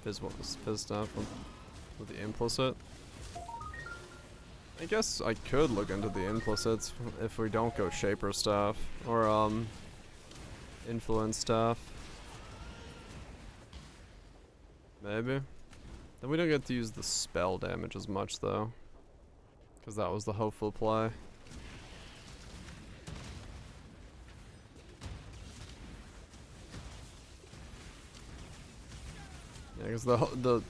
fizz stuff with the implicit. I guess I could look into the implicits if we don't go Shaper stuff or influence stuff. Maybe. Then we don't get to use the spell damage as much though, because that was the hopeful play. Yeah, because the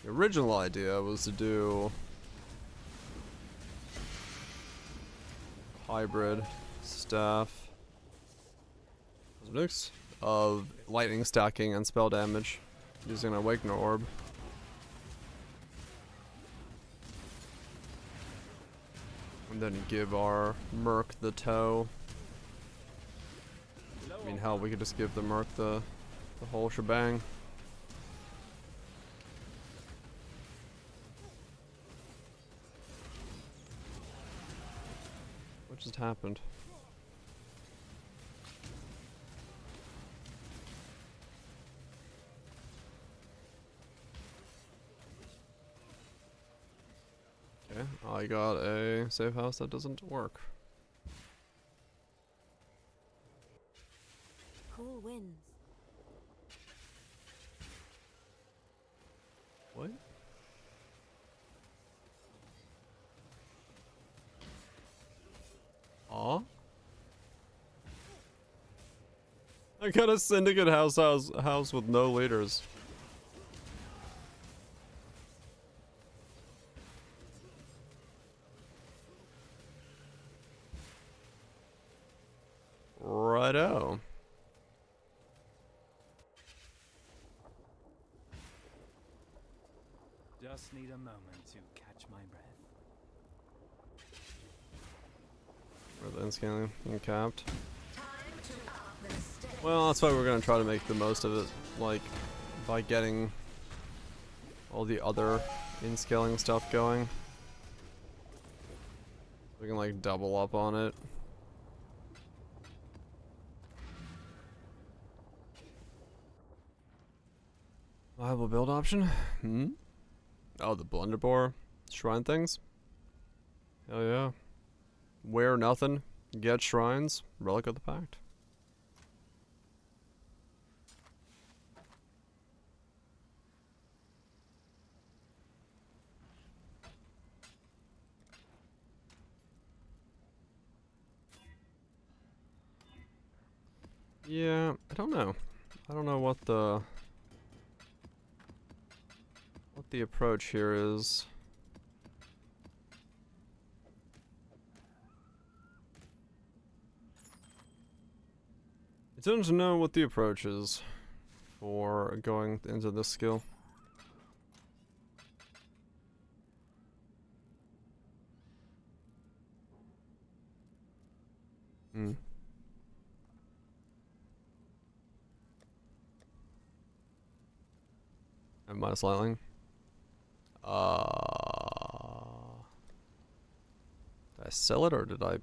original idea was to do hybrid staff. Mix of lightning stacking and spell damage using an Awakener Orb. And then give our Merc the toe. I mean, hell, we could just give the Merc the whole shebang. What just happened? Okay, I got a safe house that doesn't work. Cool winds. What? Aw? I got a syndicate house with no leaders. Righto. Just need a moment to catch my breath. Where the inscaling and capped. Well, that's why we're gonna try to make the most of it, like by getting all the other inscaling stuff going. We can like double up on it. Viable build option? Hmm? Oh, the Blunderbore shrine things? Hell yeah. Wear nothing, get shrines, Relic of the Pact. Yeah, I don't know. I don't know what the approach here is. I don't know what the approach is for going into this skill. Hmm. I have minus lightning. Did I sell it or did I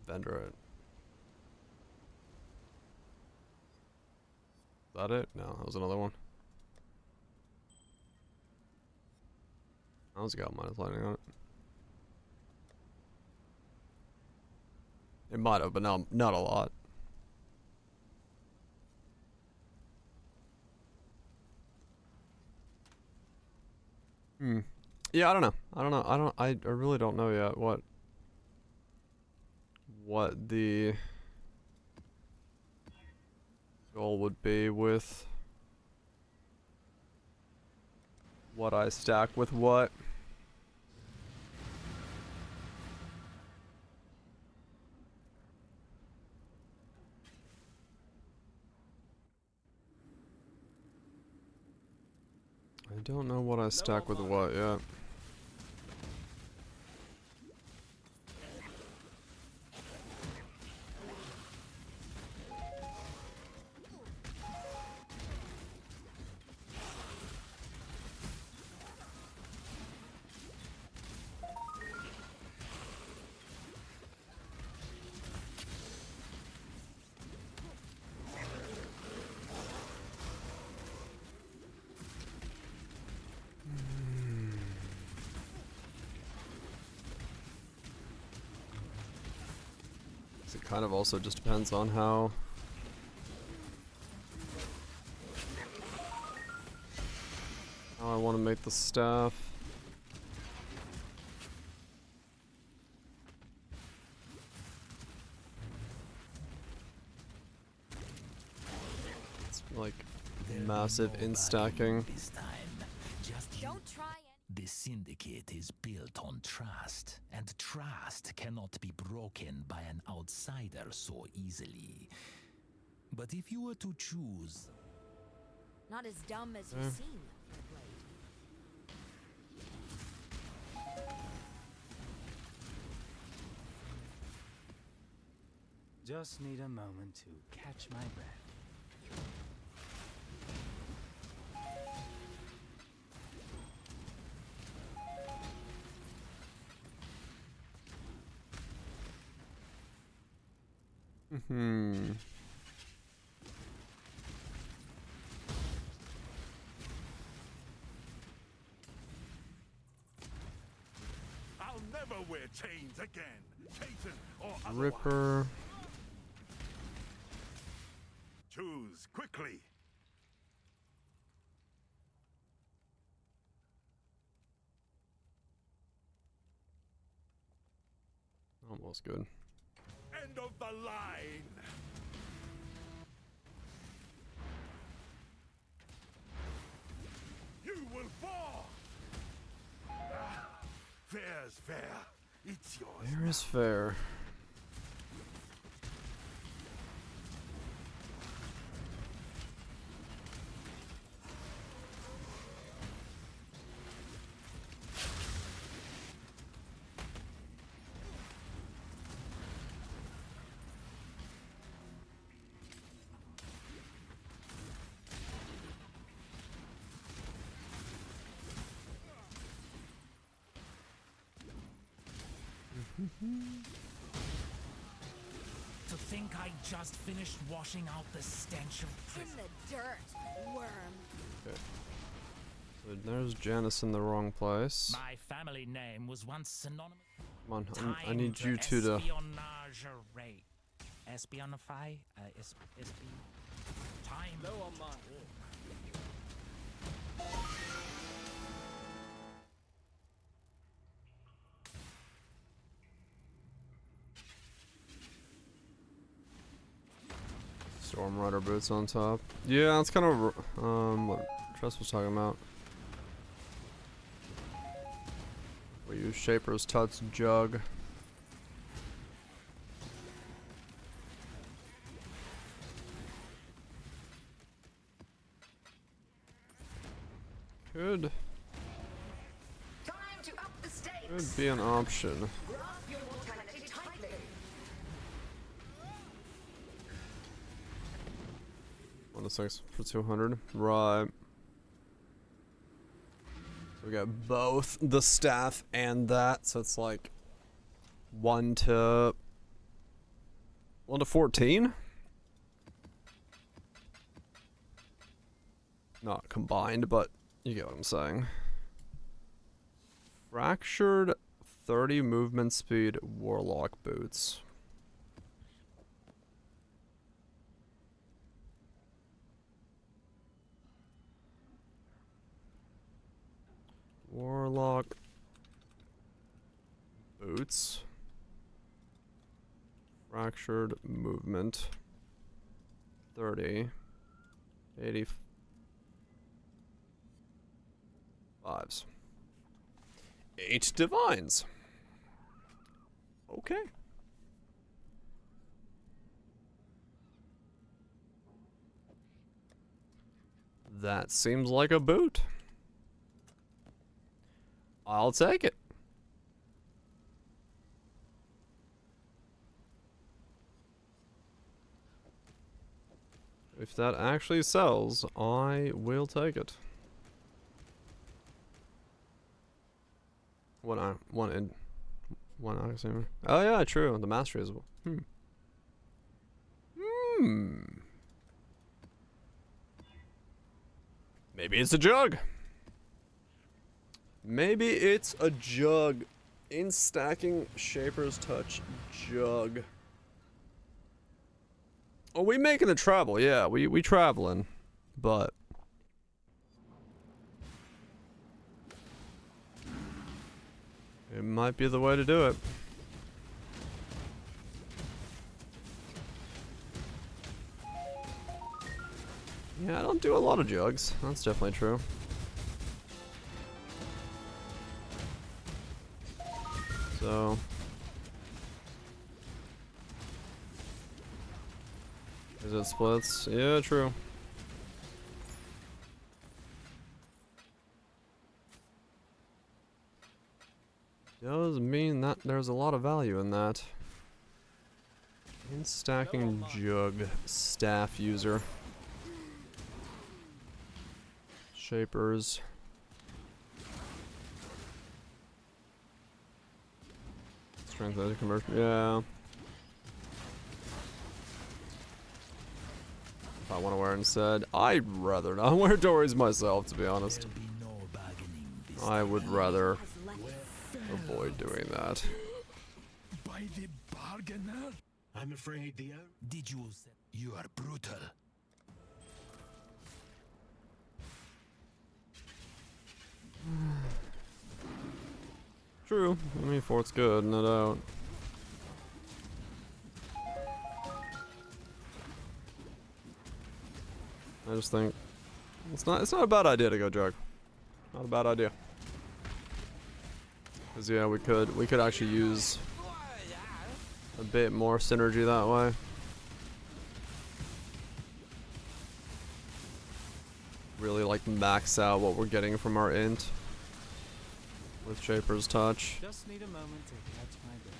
vendor it? Is that it? No, that was another one. That one's got minus lightning on it. It might have, but no, not a lot. Hmm. Yeah, I don't know. I really don't know yet what the goal would be with what I stack with what. I don't know what I stack with what yet. It kind of also just depends on how I want to make the staff. It's like massive in-stacking. Don't try it. The syndicate is built on trust, and trust cannot be broken by an outsider so easily. But if you were to choose... Not as dumb as you seem, Blade. Just need a moment to catch my breath. Hmm. I'll never wear chains again, Satan or otherwise. Ripper. Choose quickly. Almost good. End of the line. You will fall. Fair's fair. It's yours. Fair is fair. To think I just finished washing out the stench of prison. In the dirt, worm. Okay. So there's Janice in the wrong place. My family name was once synonymous. Come on, I need you two to... Espionify? Time. Low on mine. Storm Rider boots on top. Yeah, that's kind of what Tress was talking about. We use Shaper's Tut's jug. Could be an option. 1 to 6 for 200. Right. So we got both the staff and that, so it's like 1 to 14. Not combined, but you get what I'm saying. Fractured 30 movement speed warlock boots. Warlock boots. Fractured movement 30 85s. 8 divines. Okay. That seems like a boot. I'll take it. If that actually sells, I will take it. One Oxymer. Oh yeah, true. The mastery as well. Maybe it's a jug. Maybe it's a jug. In stacking Shaper's Touch jug. Oh, we making the travel, yeah. We traveling, but it might be the way to do it. Yeah, I don't do a lot of jugs. That's definitely true. So is it splits? Yeah, true. Does mean that there's a lot of value in that. In stacking jug staff user. Shapers. Strength edge conversion. Yeah. If I want to wear instead, I'd rather not wear Dories myself, to be honest. I would rather avoid doing that. By the bargainer? I'm afraid the did you say you are brutal? True. I mean, fort's good, no doubt. I just think it's not a bad idea to go jug. Not a bad idea. Cause yeah, we could actually use a bit more synergy that way. Really like max out what we're getting from our int with Shaper's Touch. Just need a moment to catch my breath.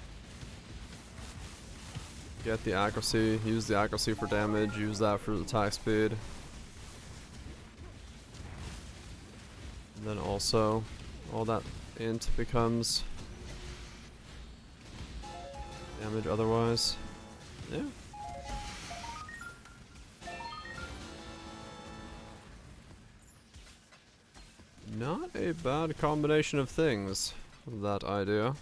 Get the accuracy, use the accuracy for damage, use that for the attack speed. And then also all that int becomes damage otherwise. Yeah. Not a bad combination of things, that idea.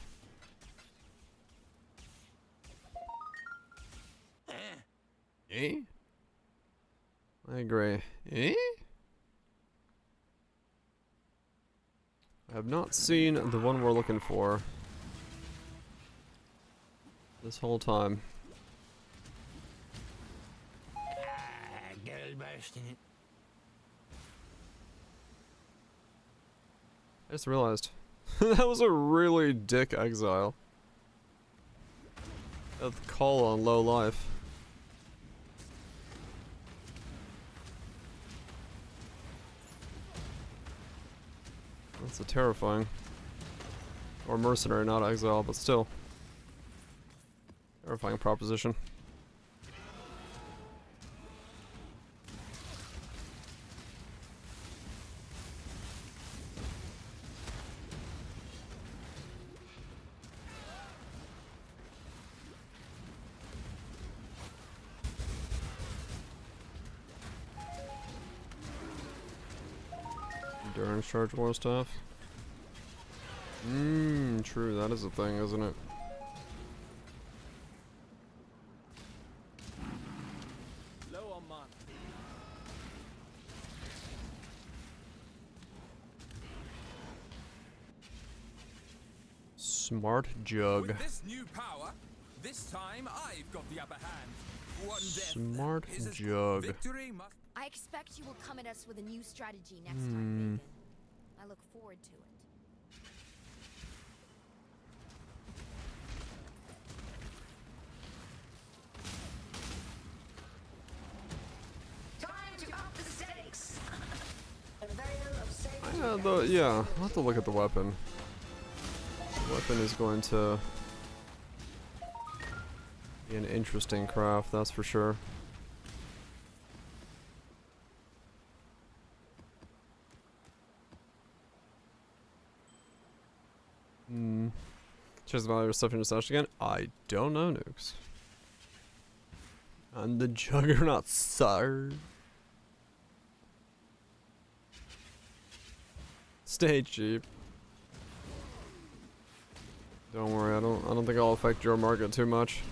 Eh? I agree. Eh? I have not seen the one we're looking for this whole time. interest in it. I just realized that was a really dick exile. A call on low life. That's a terrifying. Or mercenary, not exile, but still. Terrifying proposition. Endurance charge war stuff. True, that is a thing, isn't it? Low on mana. Smart jug. With this new power, this time I've got the upper hand. One death Smart is as jug. victory must. I expect you will come at us with a new strategy next time, Megan. I look forward to it. Time to up the stakes. A veil of safety. Yeah, I'll have to look at the weapon. The weapon is going to be an interesting craft, that's for sure. Cheers the value of stuff in your stash again? I don't know, Nukes. I'm the Juggernaut, sir. Stay cheap. Don't worry, I don't think I'll affect your market too much.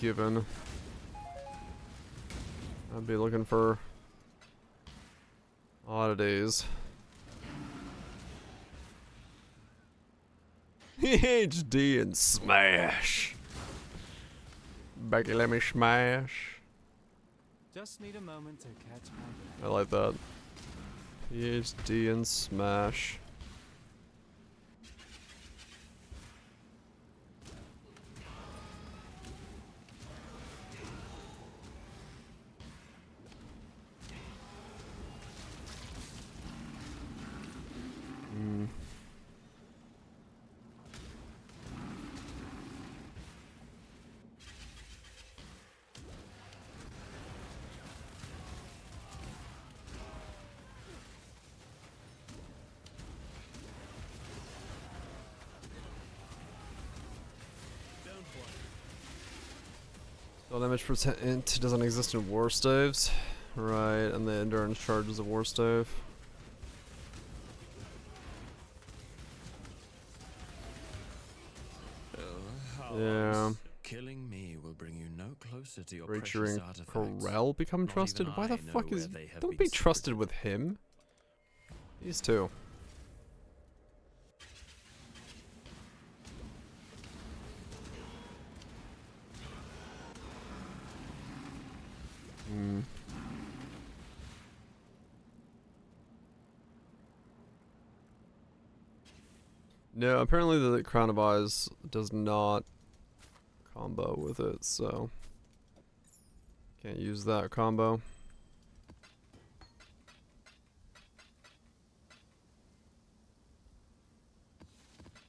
Given I'd be looking for oddities. HD and smash. Becky, let me smash. Just need a moment to catch my I like that. PhD and smash. So damage percent doesn't exist in war staves, right? And the endurance charge is a war stave. Yeah. Killing me will bring you no closer to your Creature precious and artifacts. Corral become Not trusted? even Why the I know fuck is... where they have Don't been be trusted with him. These two. No, apparently the Crown of Eyes does not combo with it, so can't use that combo.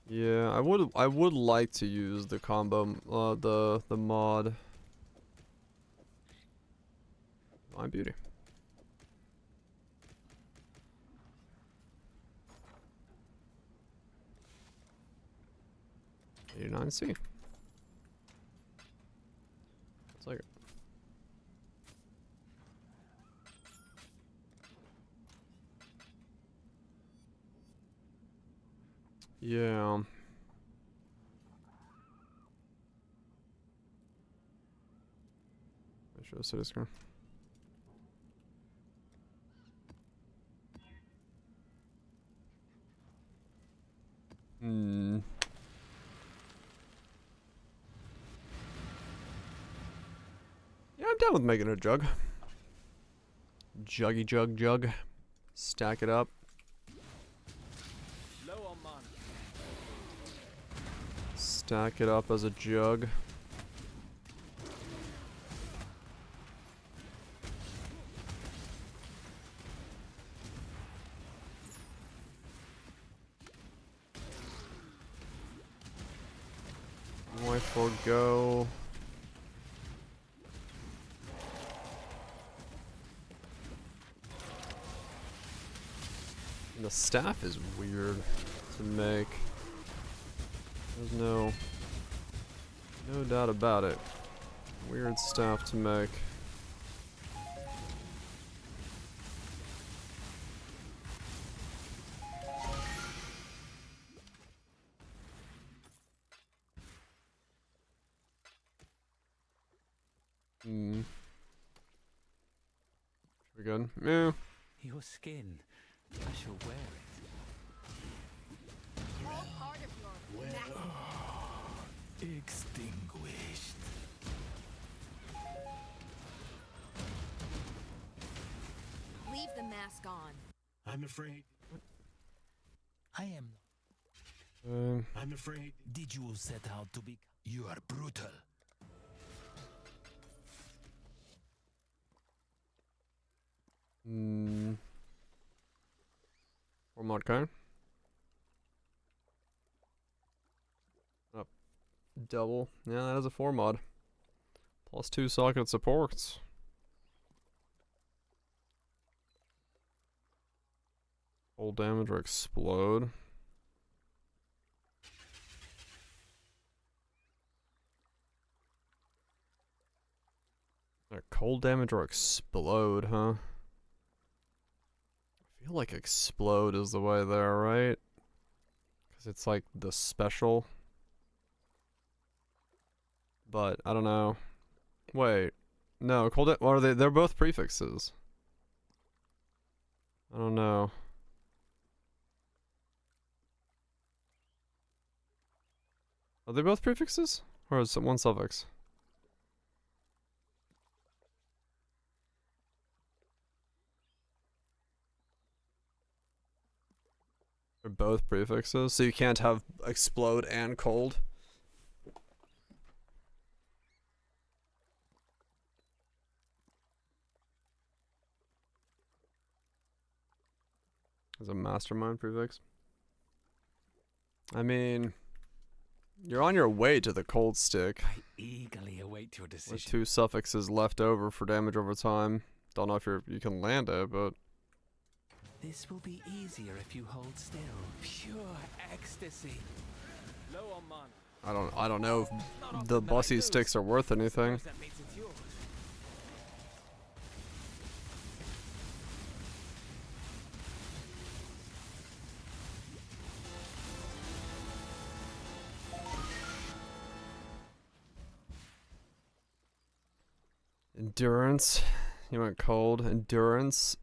Yeah, I would like to use the combo, the mod. My beauty. 89C. It's like it. Yeah. I should have said it's I'm down with making a jug. Juggy jug jug. Stack it up. Low on mana. Stack it up as a jug. Why forgo? The staff is weird to make. There's no doubt about it. Weird staff to make. Pretty good. Yeah. Your skin. I shall wear it. All part of your Extinguished. Leave the mask on. I'm afraid. I am. I'm afraid. Did you set out to be? You are brutal. One more card. Up. Double. Yeah, that is a 4 mod. +2 socket supports. Cold damage or explode. Cold damage or explode, huh? I feel like explode is the way there, right? Because it's like the special. But I don't know. Wait. No, cold or they're both prefixes. I don't know. Are they both prefixes? Or is it one suffix? They're both prefixes, so you can't have explode and cold. As a mastermind prefix. I mean, you're on your way to the cold stick. I eagerly await your decision. With 2 suffixes left over for damage over time. Don't know if you can land it, but This will be easier if you hold still. Pure ecstasy. Low on mana. I don't know if the bossy sticks are worth anything. That means it's yours. Endurance. You went cold. Endurance.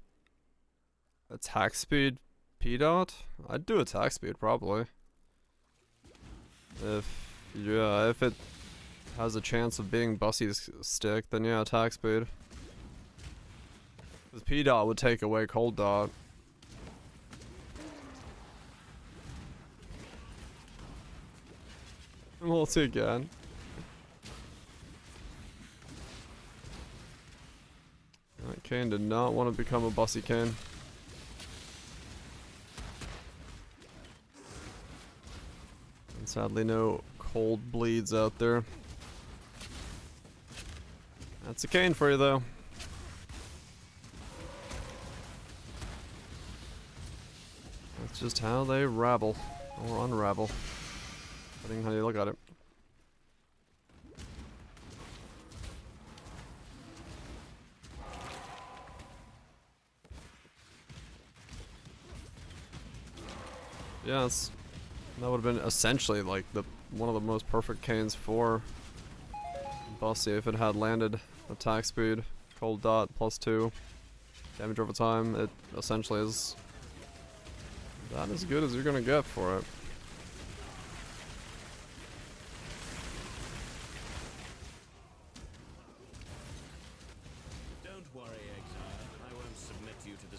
Attack speed. P-dot? I'd do attack speed probably. If it has a chance of being Bussy's stick, then yeah, attack speed. Because P-dot would take away cold dot. We'll see again. Kane did not want to become a Bussy Kane. And sadly no cold bleeds out there. That's a Kane for you though. That's just how they ravel. Or unravel. Depending on how you look at it. Yeah, that would have been essentially like one of the most perfect Canes for Bossy if it had landed attack speed, cold dot, +2, damage over time. It essentially is that as good as you're gonna get for it.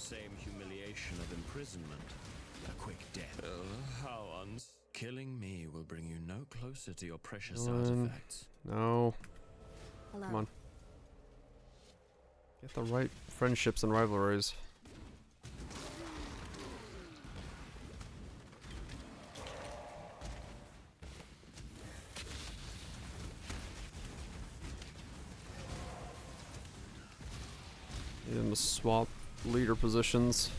same humiliation of imprisonment. A quick death. How killing me will bring you no closer to your precious artifacts. No. Hello. Come on. Get the right friendships and rivalries. Need them to swap leader positions.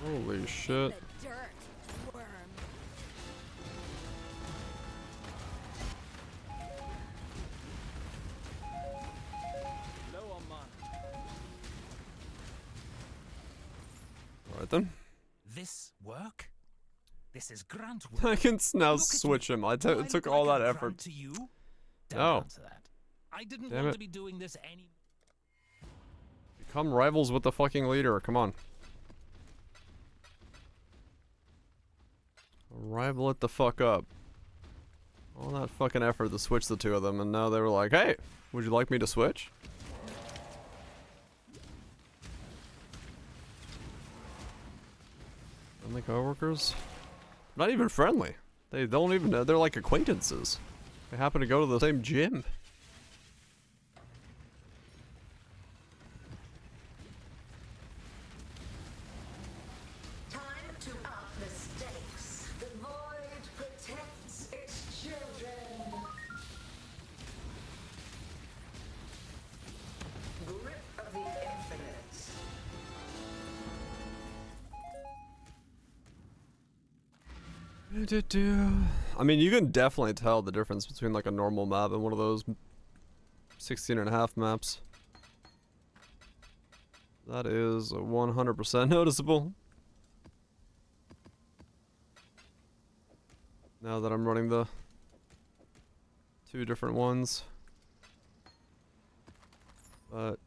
Holy shit. The dirt, worm. Low on mana. Alright then. This work? This is grunt work. I can now switch him. It took all that effort. To you? Don't No. answer that. I didn't Damn want it. to be doing this any. Become rivals with the fucking leader. Come on. Rival it the fuck up. All that fucking effort to switch the two of them, and now they were like, hey, would you like me to switch? Friendly coworkers? Not even friendly. They don't even know. They're like acquaintances. They happen to go to the same gym. Time to up the stakes. The void protects its children. Grip of the infinite. I mean, you can definitely tell the difference between like a normal map and one of those 16.5 maps. That is 100% noticeable. Now that I'm running the two different ones. But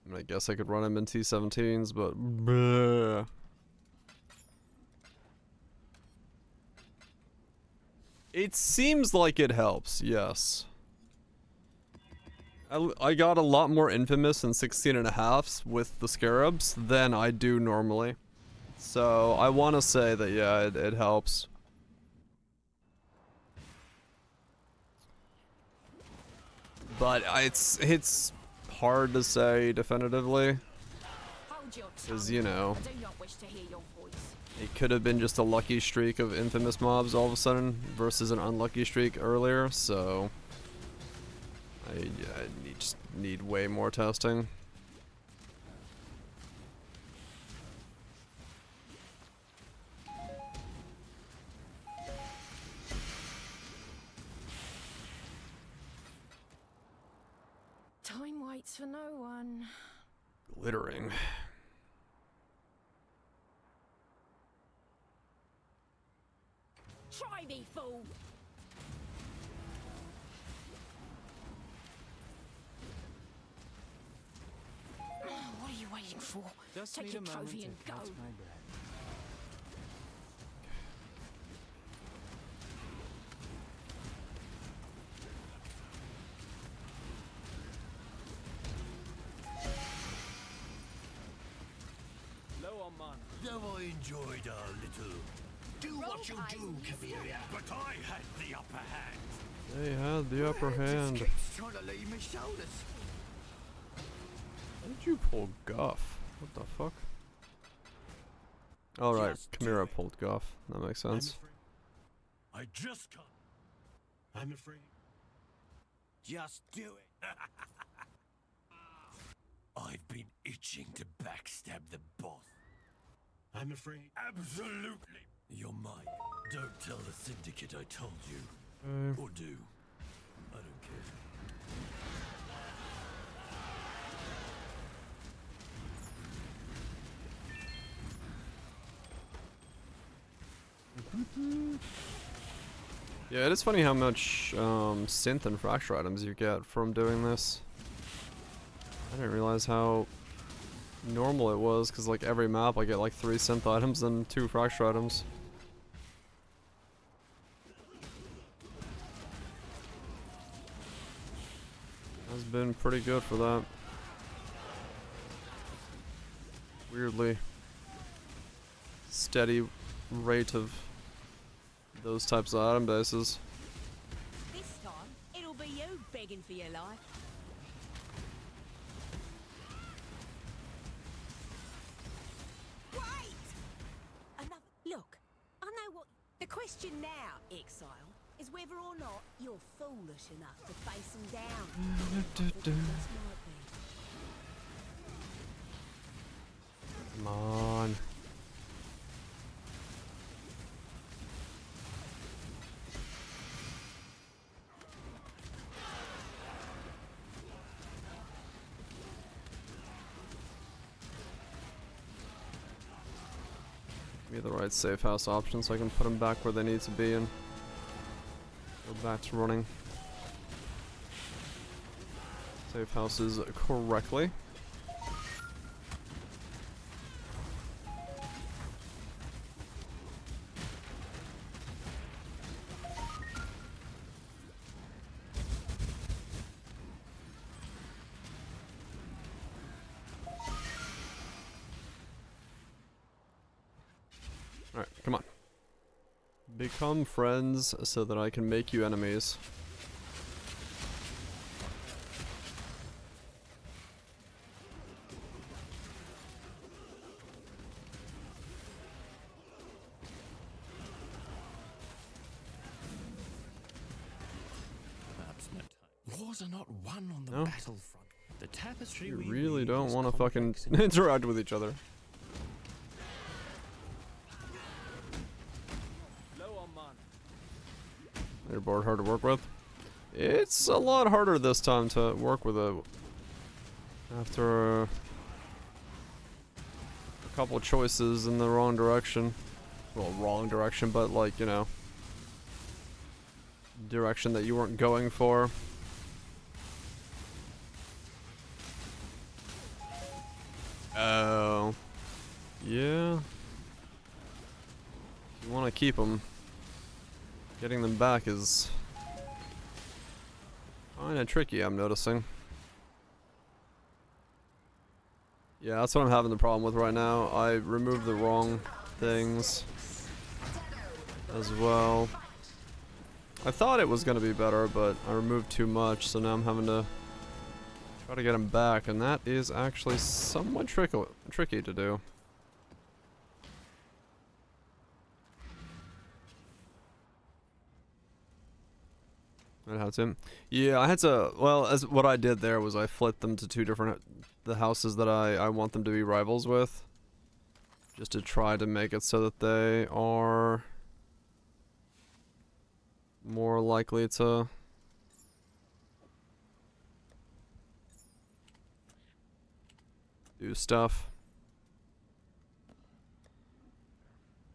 I mean, I guess I could run them in T17s, but bleh. It seems like it helps, yes. I got a lot more infamous in 16.5s with the scarabs than I do normally. So I want to say that yeah, it helps. But it's hard to say definitively. Because, you know, I do not wish to hear your voice. it could have been just a lucky streak of infamous mobs all of a sudden versus an unlucky streak earlier, so I just need way more testing. Time waits for no one. Glittering. Try me, fool! What are you waiting for? Just Take need your a moment trophy to and go. catch my breath. Low on mana. Have I enjoyed our little... Do what you do, Caviria. But I had the upper hand. They had the upper hand. Trying to leave me shoulders. How did you pull Guff? What the fuck? Alright, Chimera pulled Guff. That makes sense. I just can't. I'm afraid. Just do it. I've been itching to backstab the boss. I'm afraid. Absolutely. You're mine. Don't tell the Syndicate I told you. Or do. I don't care. Yeah, it is funny how much synth and fracture items you get from doing this. I didn't realize how normal it was, because like every map I get like 3 synth items and 2 fracture items. Has been pretty good for that. Weirdly steady rate of those types of item bases. This time, it'll be you begging for your life. Wait! Another look. I know what the question now, exile, is whether or not you're foolish enough to face them down. Just might be. Come on. Give me the right safe house option so I can put them back where they need to be and go back to running safe houses correctly. Alright, come on. Become friends so that I can make you enemies. Perhaps no time. Wars are not won on the No. battlefront. The tapestry You we really weave don't is want to fucking complex and interact with each other. Low on mana. Your board hard to work with? It's a lot harder this time to work with it. After a couple choices in the wrong direction. Well, wrong direction, but like, you know, direction that you weren't going for. Oh. Yeah. You want to keep them. Getting them back is kind of tricky, I'm noticing. Yeah, that's what I'm having the problem with right now. I removed the wrong things as well. I thought it was going to be better, but I removed too much, so now I'm having to try to get them back, and that is actually somewhat tricky to do. I'd have to. Yeah, I had to. Well, as what I did there was I flipped them to 2 different the houses that I want them to be rivals with, just to try to make it so that they are more likely to do stuff.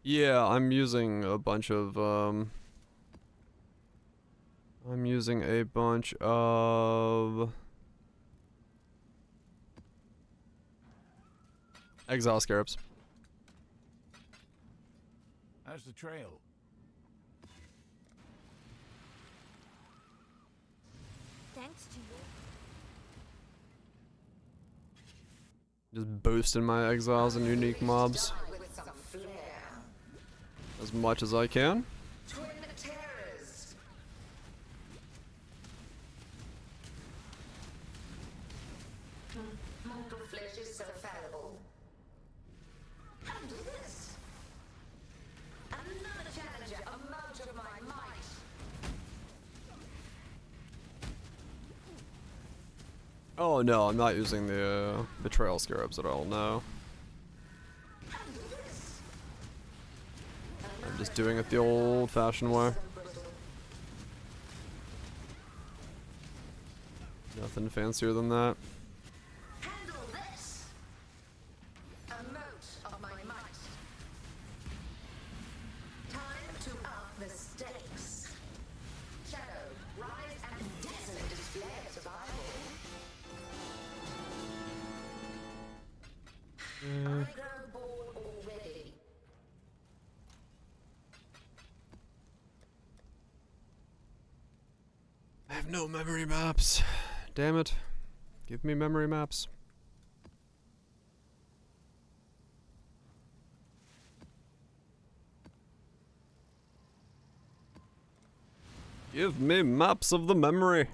Yeah, I'm using a bunch of exile scarabs. How's the trail? Thanks to you. Just boosting my exiles and unique mobs With some flair. as much as I can. Twin terrors. Mortal flesh is so fallible. Handle this. Another challenger, a mote of my might. Oh no, I'm not using the betrayal scarabs at all, no. I'm just doing it the old-fashioned way. Nothing fancier than that. Handle this. A mote of my might. Time No memory maps. Damn it. Give me memory maps. Give me maps of the memory.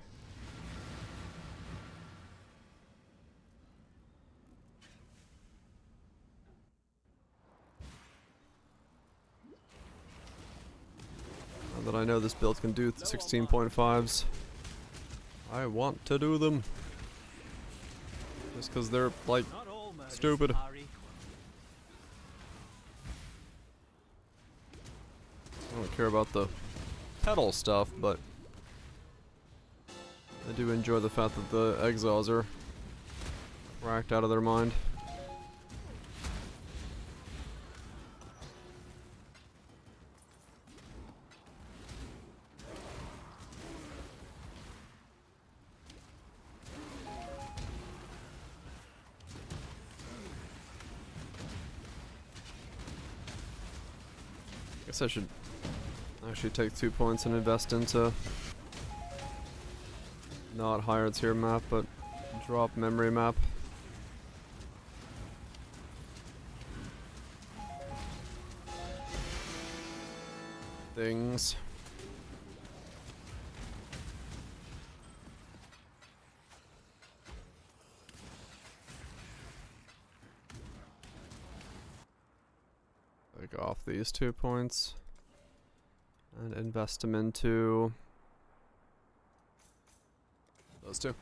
Now that I know this build can do 16.5s, I want to do them. Just because they're, like, stupid. I don't care about the pedal stuff, but I do enjoy the fact that the exiles are racked out of their mind. Guess I should actually take 2 points and invest into not higher tier map, but drop memory map. Things. Take off these 2 points and invest them into those two.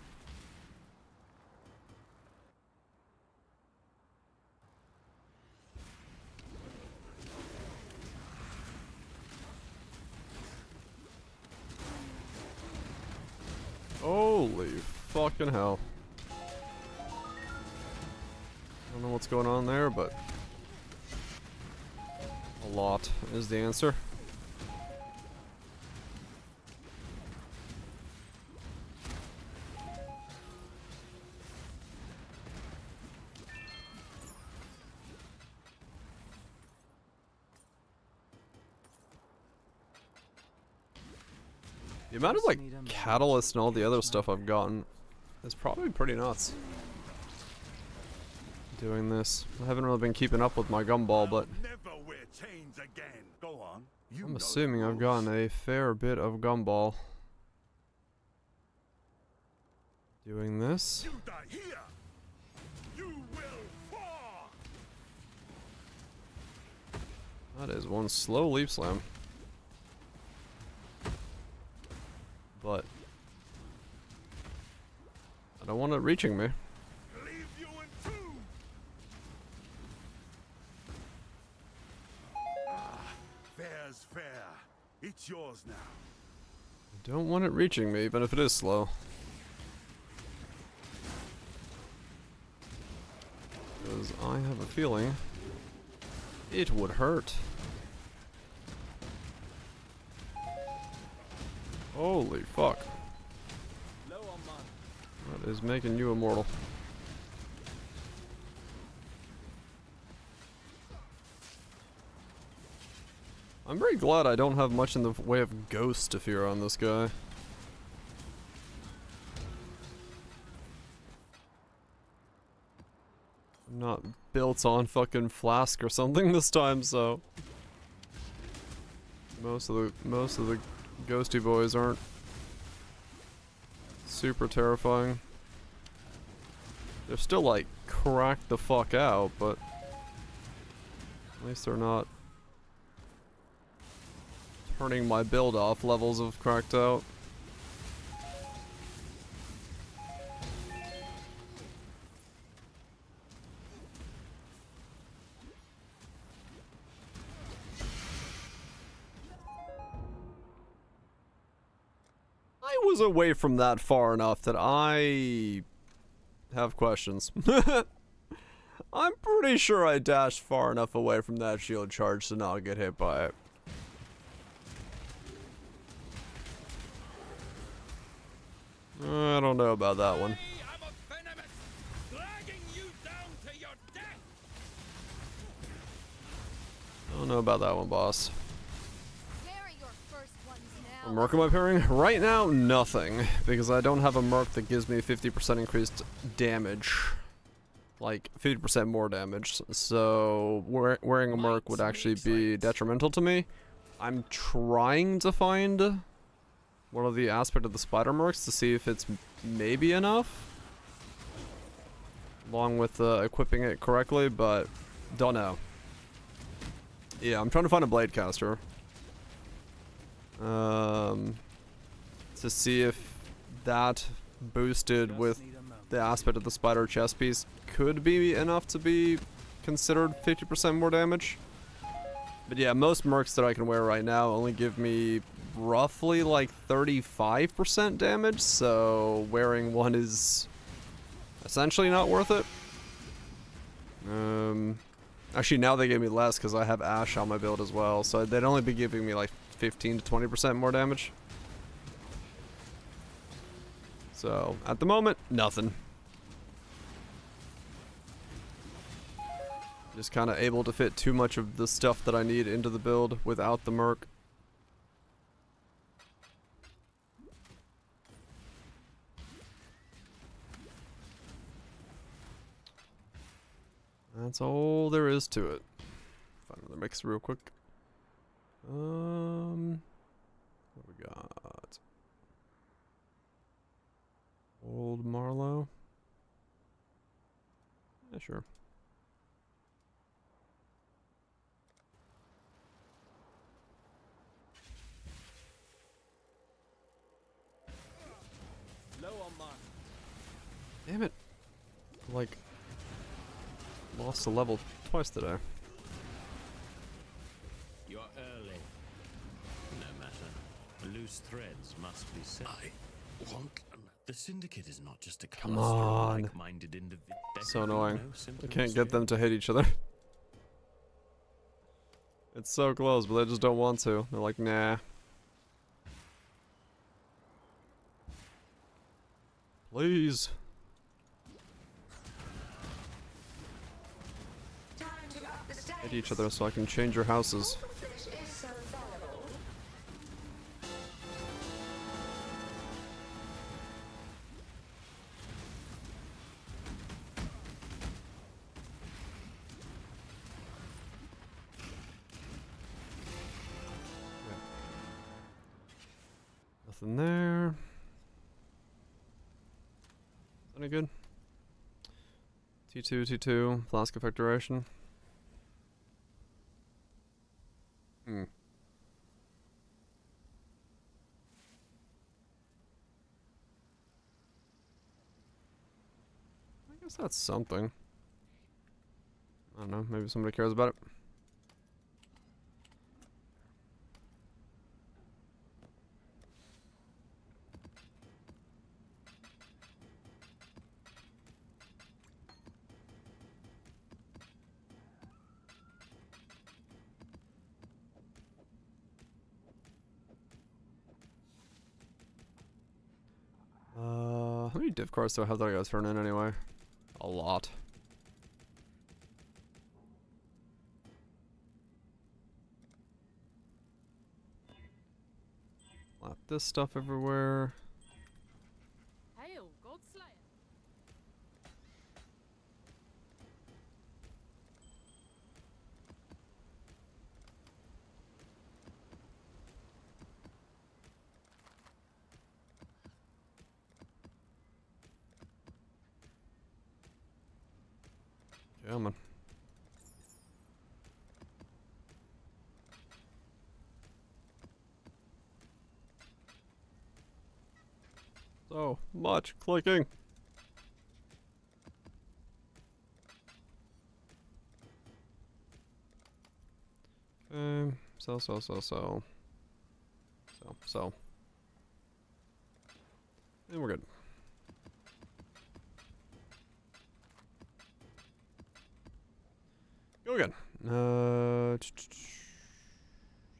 Holy fucking hell. I don't know what's going on there, but a lot is the answer. The amount of, like, catalyst and all the other stuff I've gotten is probably pretty nuts. Doing this. I haven't really been keeping up with my gumball, but I'm assuming I've gotten a fair bit of gumball. Doing this. That is one slow leap slam. But I don't want it reaching me. Fair's fair. It's yours now. I don't want it reaching me, even if it is slow. Because I have a feeling it would hurt. Holy fuck. That is making you immortal. I'm very glad I don't have much in the way of ghost to fear on this guy. I'm not built on fucking flask or something this time, so most of the ghosty boys aren't super terrifying. They're still, like, cracked the fuck out, but at least they're not turning my build off levels of cracked out. I was away from that far enough that I have questions. I'm pretty sure I dashed far enough away from that shield charge to not get hit by it. I don't know about that one. I don't know about that one, boss. Where are your first ones now? What merc am I pairing? Right now, nothing. Because I don't have a merc that gives me 50% increased damage. Like, 50% more damage. So, wearing a merc would actually be detrimental to me. I'm trying to find one of the aspect of the spider mercs to see if it's maybe enough. Along with equipping it correctly, but don't know. Yeah, I'm trying to find a blade caster. To see if that boosted with the aspect of the spider chest piece could be enough to be considered 50% more damage. But yeah, most mercs that I can wear right now only give me roughly like 35% damage, so wearing one is essentially not worth it. Actually now they gave me less because I have Ash on my build as well, so they'd only be giving me like 15 to 20% more damage. So, at the moment, nothing. Just kind of able to fit too much of the stuff that I need into the build without the merc. That's all there is to it. Find another mix real quick. What we got? Old Marlowe. Yeah, sure. Low on mine. Damn it. Like, lost a level twice today. You're early. No matter. Loose threads must be set. I want. The Syndicate is not just a Come cluster of on. like-minded individuals. So annoying. I can't get them to hit each other. It's so close, but they just don't want to. They're like, nah. Please. Hit each other so I can change your houses. Nothing there. Any good? T2, Flask Effect Duration. I guess that's something. I don't know, maybe somebody cares about it. How many div cards do I have that I gotta turn in anyway? A lot. Slap this stuff everywhere. Hail, Godslayer. Yeah, man. So much clicking. Okay, so. And we're good. Go again.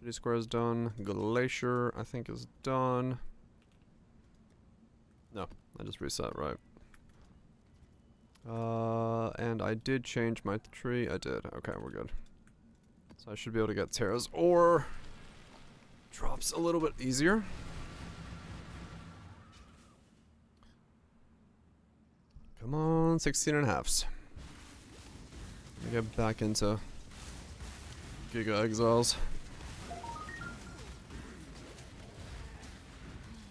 City Square is done. Glacier, I think, is done. No, I just reset, right. And I did change my tree. I did. Okay, we're good. So I should be able to get Terra's ore. drops a little bit easier. Come on, 16.5s. Get back into Giga Exiles.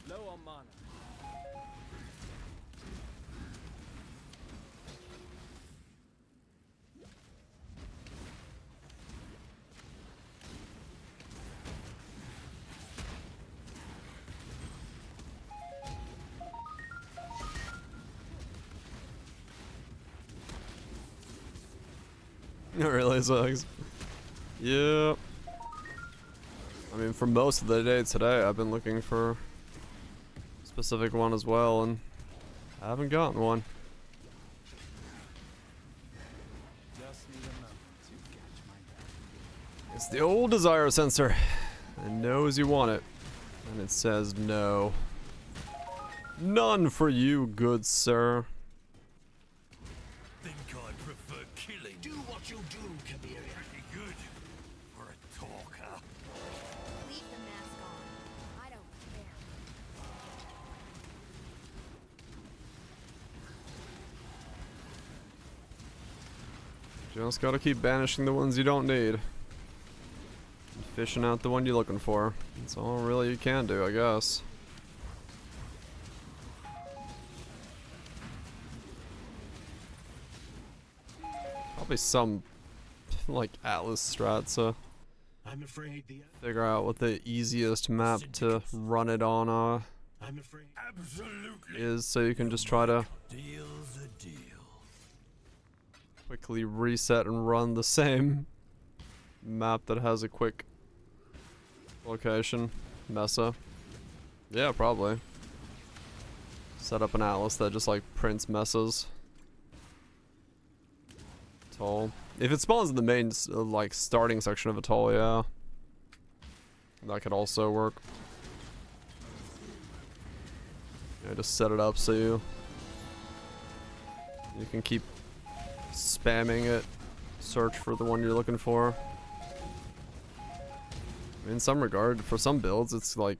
Low on mana. It really sucks. Yep. I mean, for most of the day today, I've been looking for a specific one as well, and I haven't gotten one. Just need a moment to catch my breath. It's the old desire sensor. It knows you want it, and it says no. None for you, good sir. Think I prefer killing. Do what you do, Kabir. Pretty good for a talker. Leave the mask on. I don't care. Just gotta keep banishing the ones you don't need. Fishing out the one you're looking for. That's all really you can do, I guess. Probably some, like, Atlas strats, I'm afraid figure out what the easiest map to run it on, I'm afraid. Absolutely. is, so you can just try to Deal's a deal. quickly reset and run the same map that has a quick location. Mesa. Yeah, probably. Set up an Atlas that just, like, prints mesas. Toll. If it spawns in the main, like, starting section of a toll, yeah. That could also work. Yeah, just set it up so you can keep spamming it. Search for the one you're looking for. In some regard, for some builds, it's like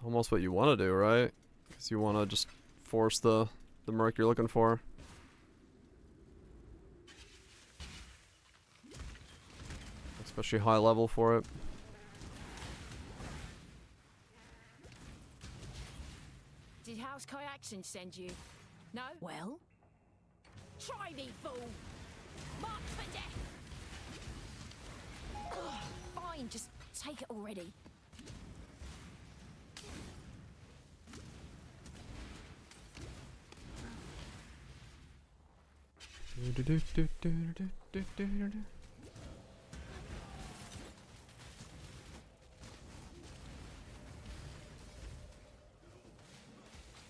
almost what you want to do, right? Because you want to just force the merc you're looking for. Especially high level for it. Did House Kyaxin send you? No? Well? Try me, fool! Mark for death! Ugh, fine, just take it already.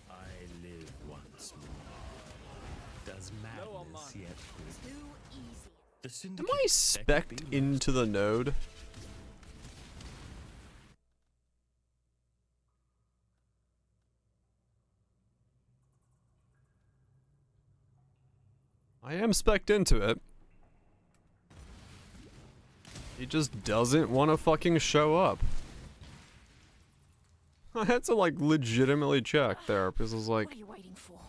I live once more. Does madness yet Too easy. the Am syndicate I specced into the node? I am specced into it. He just doesn't want to fucking show up. I had to, like, legitimately check there because I was like, What are you waiting for?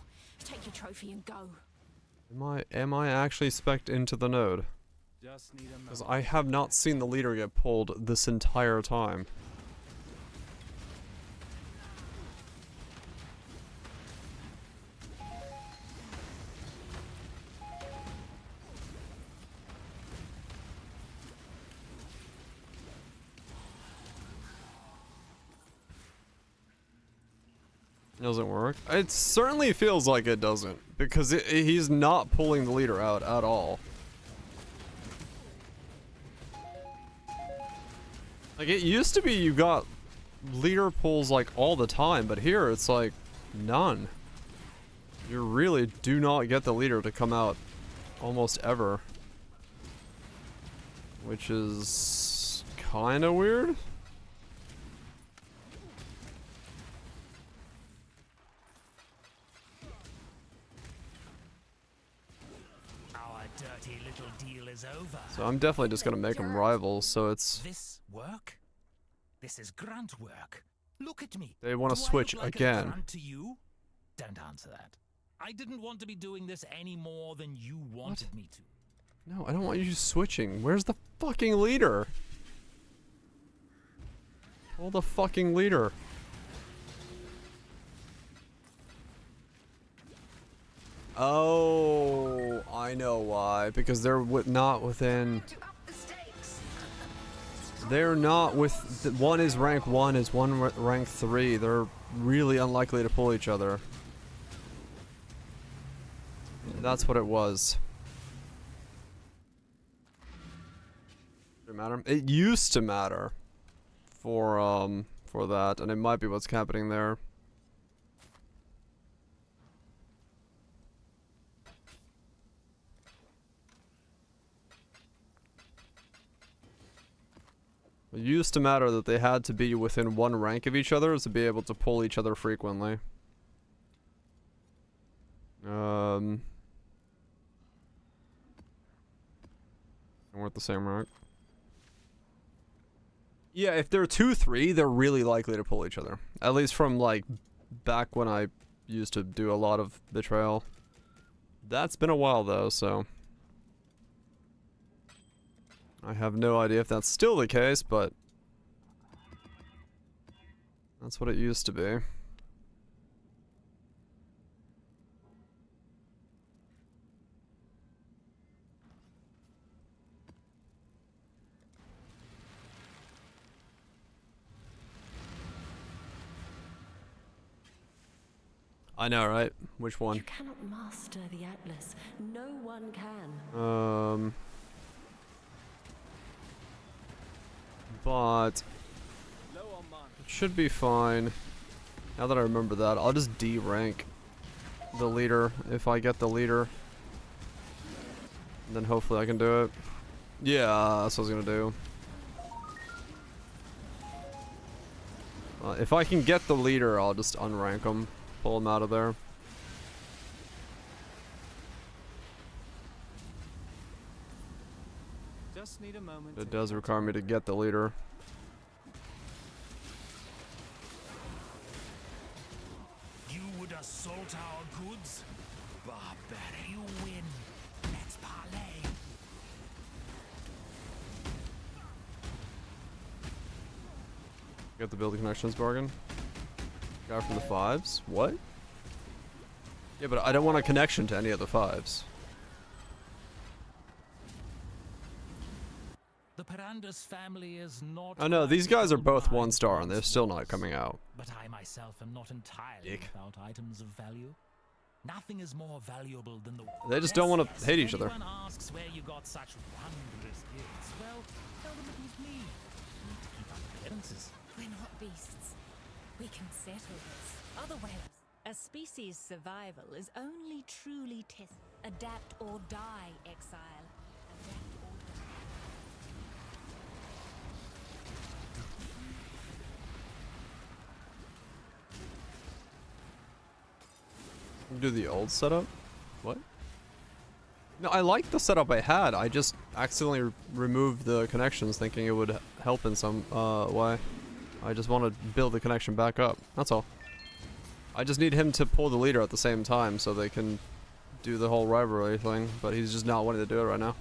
Take your trophy and go. am I actually specced into the node? Just need a Because moment. I have not seen the leader get pulled this entire time. Doesn't work. It certainly feels like it doesn't, because he's not pulling the leader out at all. Like, it used to be you got leader pulls like all the time, but here it's like none. You really do not get the leader to come out almost ever, which is kind of weird. Our dirty little deal is over. So I'm definitely just gonna make them rivals, so it's This work? This is grunt work. Look at me. They want to Do I switch look like a again. grunt to you? Don't answer that. I didn't want to be doing this any more than you wanted me to. No, I don't want you switching. Where's the fucking leader? Pull the fucking leader. Oh, I know why. Because they're not within... They're not with... One is rank 1, is one rank 3. They're really unlikely to pull each other. That's what it was. Did it matter? It used to matter for that, and it might be what's happening there. It used to matter that they had to be within one rank of each other to be able to pull each other frequently. And we're at the same rank. Yeah, if they're 2-3, they're really likely to pull each other. At least from, like, back when I used to do a lot of betrayal. That's been a while, though, so... I have no idea if that's still the case, but... That's what it used to be. I know, right? Which one? You cannot master the Atlas. No one can. But it should be fine. Now that I remember that, I'll just D-rank the leader if I get the leader. And then hopefully I can do it. Yeah, that's what I was gonna do. If I can get the leader, I'll just unrank him. Pull him out of there. Just need a moment. It does require me to get the leader. You would assault our goods? Barbaric. You win. Let's parlay. Get the building connections bargain. Guy from the 5s? What? Yeah, but I don't want a connection to any of the 5s. The Perandus family is not... I know, these guys are both 1-star and they're still not coming out. But I myself am not entirely without items of value. Nothing is more valuable than the... They just don't want to hate each other. If anyone asks where you got such wondrous gifts, well, tell them it was me. You need to keep up appearances. We're not beasts. We can settle this. Other ways. A species' survival is only truly tested. Adapt or die, exile. Adapt or die. Do the old setup? What? No, I like the setup I had. I just accidentally removed the connections thinking it would help in some way. I just want to build the connection back up. That's all. I just need him to pull the leader at the same time so they can do the whole rivalry thing, but he's just not wanting to do it right now.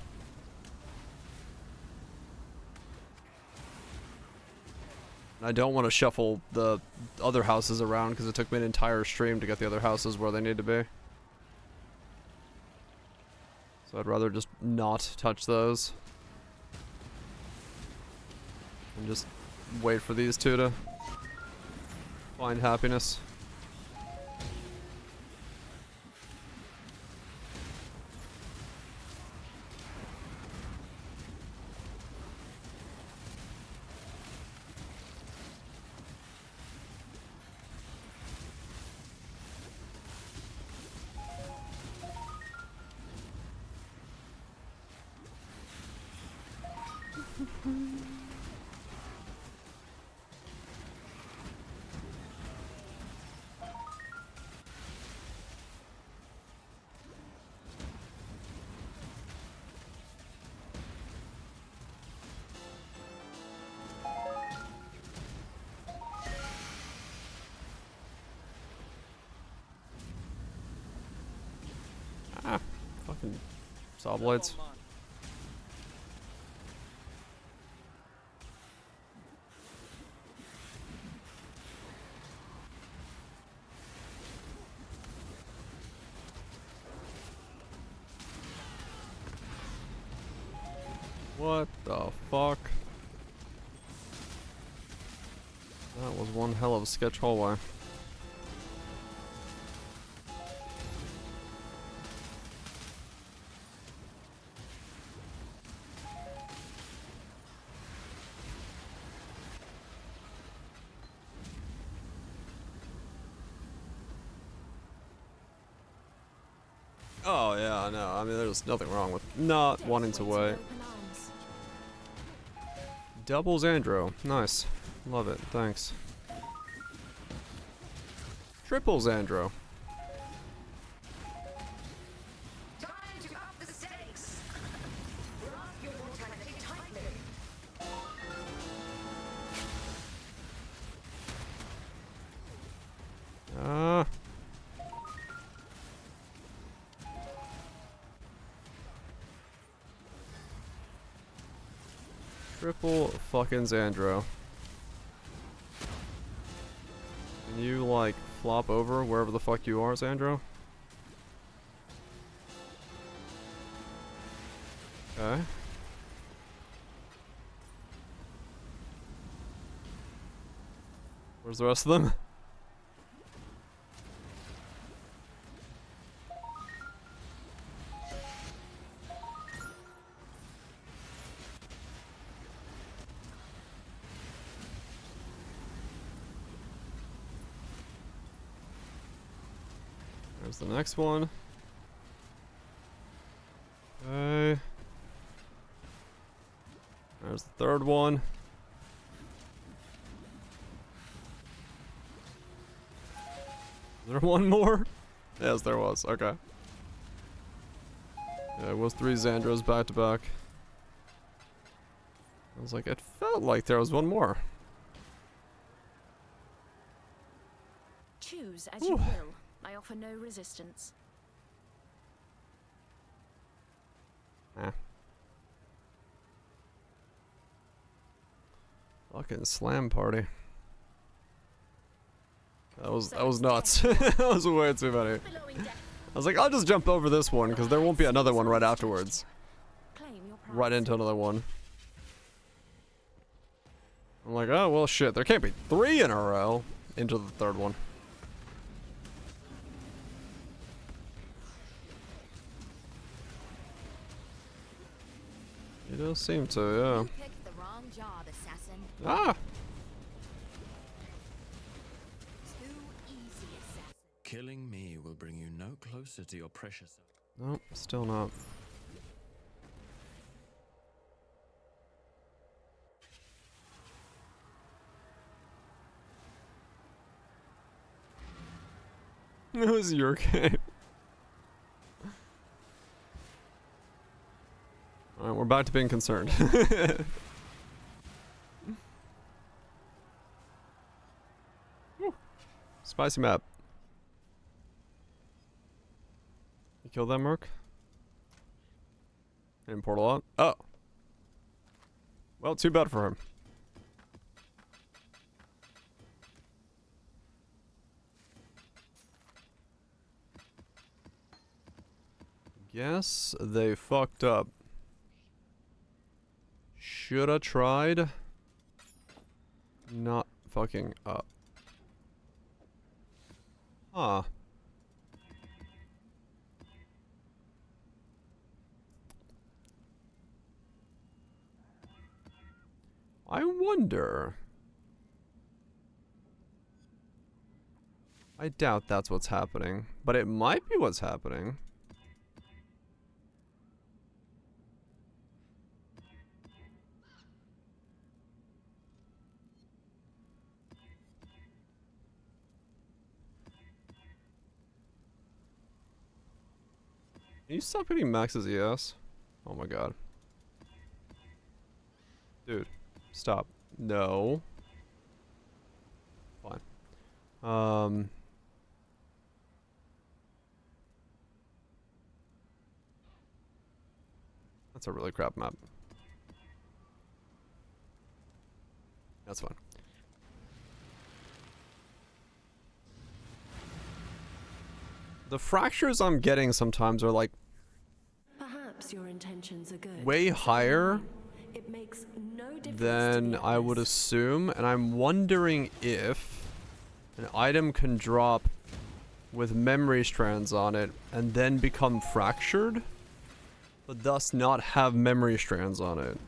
I don't want to shuffle the other houses around because it took me an entire stream to get the other houses where they need to be. So I'd rather just not touch those. And just wait for these two to find happiness. Saw blades. What the fuck? That was one hell of a sketch hallway. Oh yeah, no, I mean there's nothing wrong with not wanting to wait. Double Xandro, nice. Love it, thanks. Triple Xandro. Time to up the stakes. Grasp your mortality tightly. Triple fucking Xandro. Can you, like, flop over wherever the fuck you are, Xandro? Okay. Where's the rest of them? There's the next one. Okay. There's the third one. Is there one more? Yes, there was. Okay. Yeah, it was 3 Xandros back to back. I was like, it felt like there was one more. Choose as you will. I offer no resistance. Fucking slam party. That was nuts. That was way too many. I was like, I'll just jump over this one because there won't be another one right afterwards. Right into another one. I'm like, oh well shit, there can't be 3 in a row into the third one. It does seem to, yeah. You picked the wrong job, assassin. Ah! Too easy, assassin. Killing me will bring you no closer to your precious. Nope, still not. It was your game. Alright, we're back to being concerned. Spicy map. You killed that merc? Didn't port a lot? Oh. Well, too bad for him. Guess they fucked up. Shoulda tried not fucking up. Huh. I wonder. I doubt that's what's happening, but it might be what's happening. Can you stop hitting Max's ES? Oh my god. Dude, stop. No. Fine. That's a really crap map. That's fine. The fractures I'm getting sometimes are like Perhaps your intentions are good. way higher It makes no difference than I would assume, and I'm wondering if an item can drop with memory strands on it and then become fractured, but thus not have memory strands on it.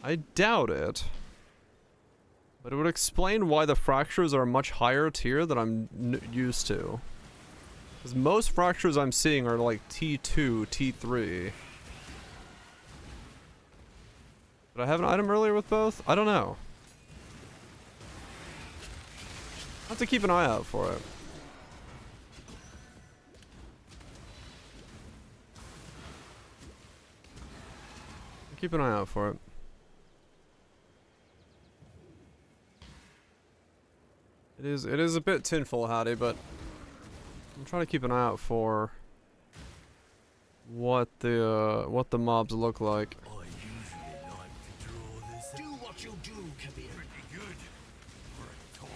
I doubt it. But it would explain why the fractures are a much higher tier than I'm used to. Because most fractures I'm seeing are like T2, T3. Did I have an item earlier with both? I don't know. I have to keep an eye out for it. Keep an eye out for it. It is a bit tinfoil hatty, but I'm trying to keep an eye out for what the mobs look like. I usually like to draw this. Do what you do can be pretty good. For a talker.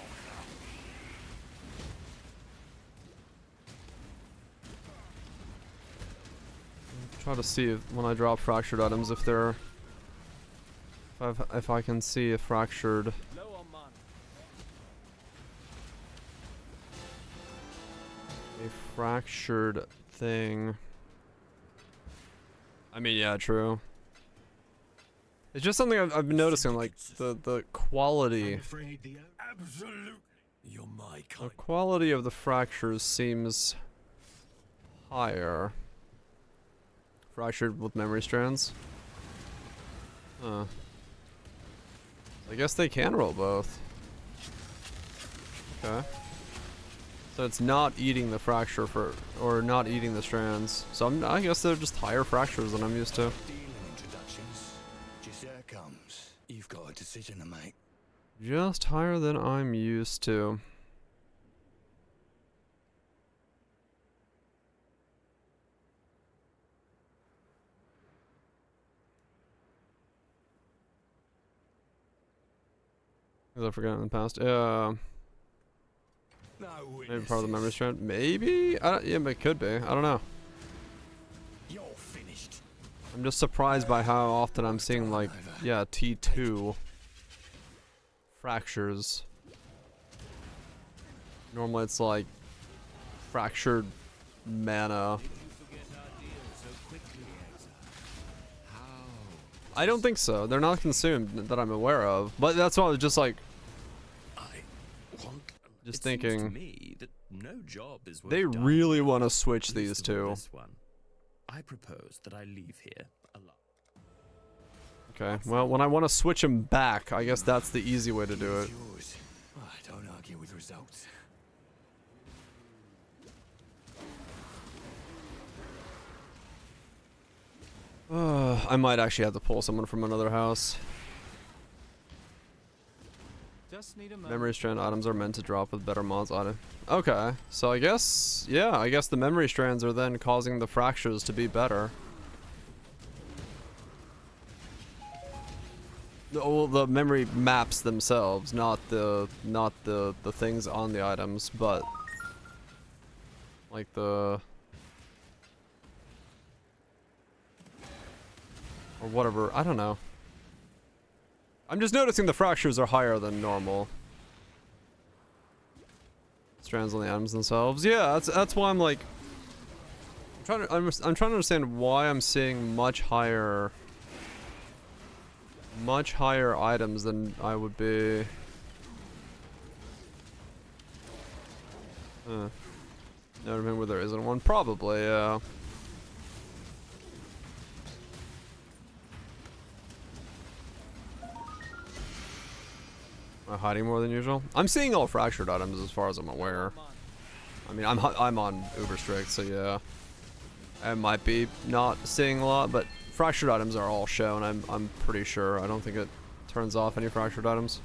Try to see if, when I drop fractured items, if they're if I can see a fractured. A fractured thing. I mean, yeah, true. It's just something I've been noticing, like the quality. The quality of the fractures seems higher. Fractured with memory strands. Huh. I guess they can roll both. Okay. So it's not eating the fracture or not eating the strands. So I guess they're just higher fractures than I'm used to. Just here it comes. You've got a decision to make. Just higher than I'm used to. Because I forgot in the past. Maybe part of the memory strand. Maybe? Yeah, but it could be. I don't know. You're finished. I'm just surprised by how often I'm seeing, like, yeah, T2 fractures. Normally it's like fractured mana. I don't think so. They're not consumed that I'm aware of. But that's why I was just like, just thinking, to me that no job is worth they dying really for. want to switch Least these of all two. this one. I propose that I leave here alone. Okay, well, when I want to switch them back, I guess that's the easy way to do it. I don't argue with results. I might actually have to pull someone from another house. Just need a Memory strand items are meant to drop with better mods on it. Okay, so I guess, yeah, I guess the memory strands are then causing the fractures to be better. Well, the memory maps themselves, not the things on the items, but like the or whatever. I don't know. I'm just noticing the fractures are higher than normal. Strands on the items themselves. Yeah, that's why I'm like I'm trying to understand why I'm seeing much higher items than I would be. I don't remember there isn't one. Probably, yeah. Am I hiding more than usual? I'm seeing all fractured items as far as I'm aware. I mean, I'm on uber strict, so yeah. I might be not seeing a lot, but fractured items are all shown. I'm pretty sure. I don't think it turns off any fractured items.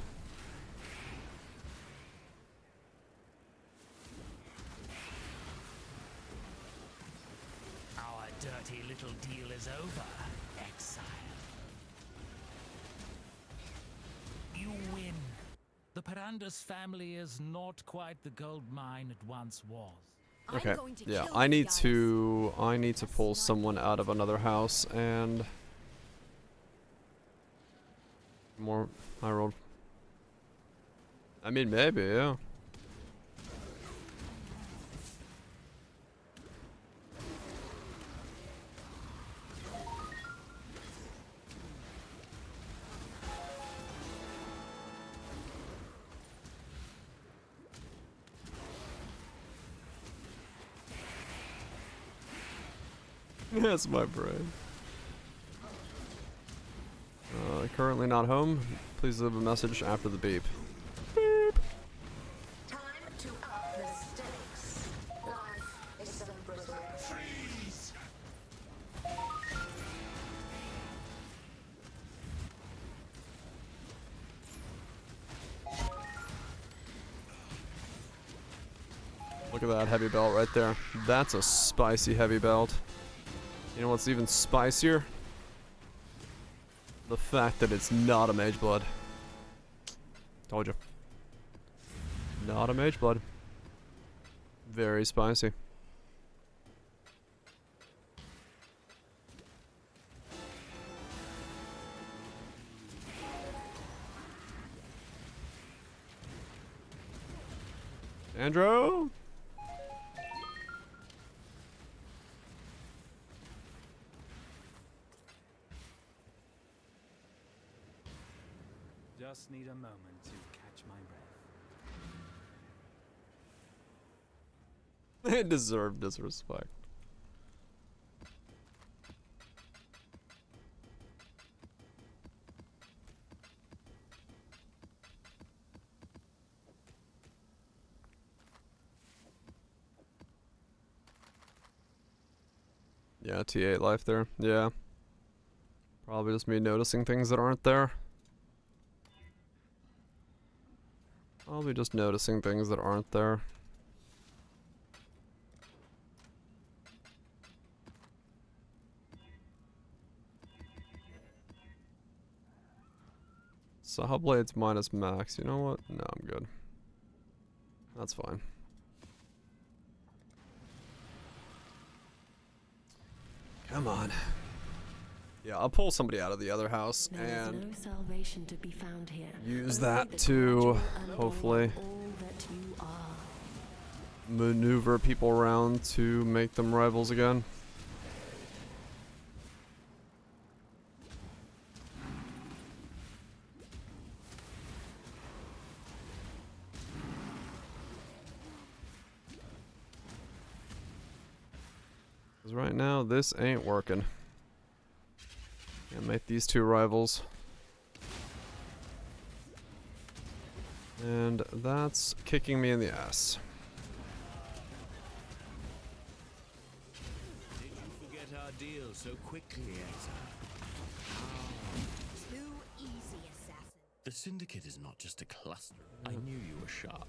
Our dirty is over, exile. You win. The Peranda's family is not quite the gold mine it once was. Okay, yeah, I need to pull someone out of another house and more high rolled. I mean, maybe, yeah. Yes, my brain. Currently not home. Please leave a message after the beep. Beep. Time to up the stakes. Life is celebrated. Freeze! Look at that heavy belt right there. That's a spicy heavy belt. You know what's even spicier? The fact that it's not a mage blood. Told you. Not a mage blood. Very spicy. Andrew? Just need a moment to catch my breath. They deserve disrespect. Yeah, T8 life there. Yeah. Probably just me noticing things that aren't there. Probably just noticing things that aren't there. Saw blades minus max. You know what? No, I'm good. That's fine. Come on. Yeah, I'll pull somebody out of the other house and no salvation to be found here. Use that to hopefully maneuver people around to make them rivals again. Because right now, this ain't working. Can't make these two rivals. And that's kicking me in the ass. Did you forget our deal so quickly, Exile? Too easy, assassin. The Syndicate is not just a cluster. I knew you were sharp.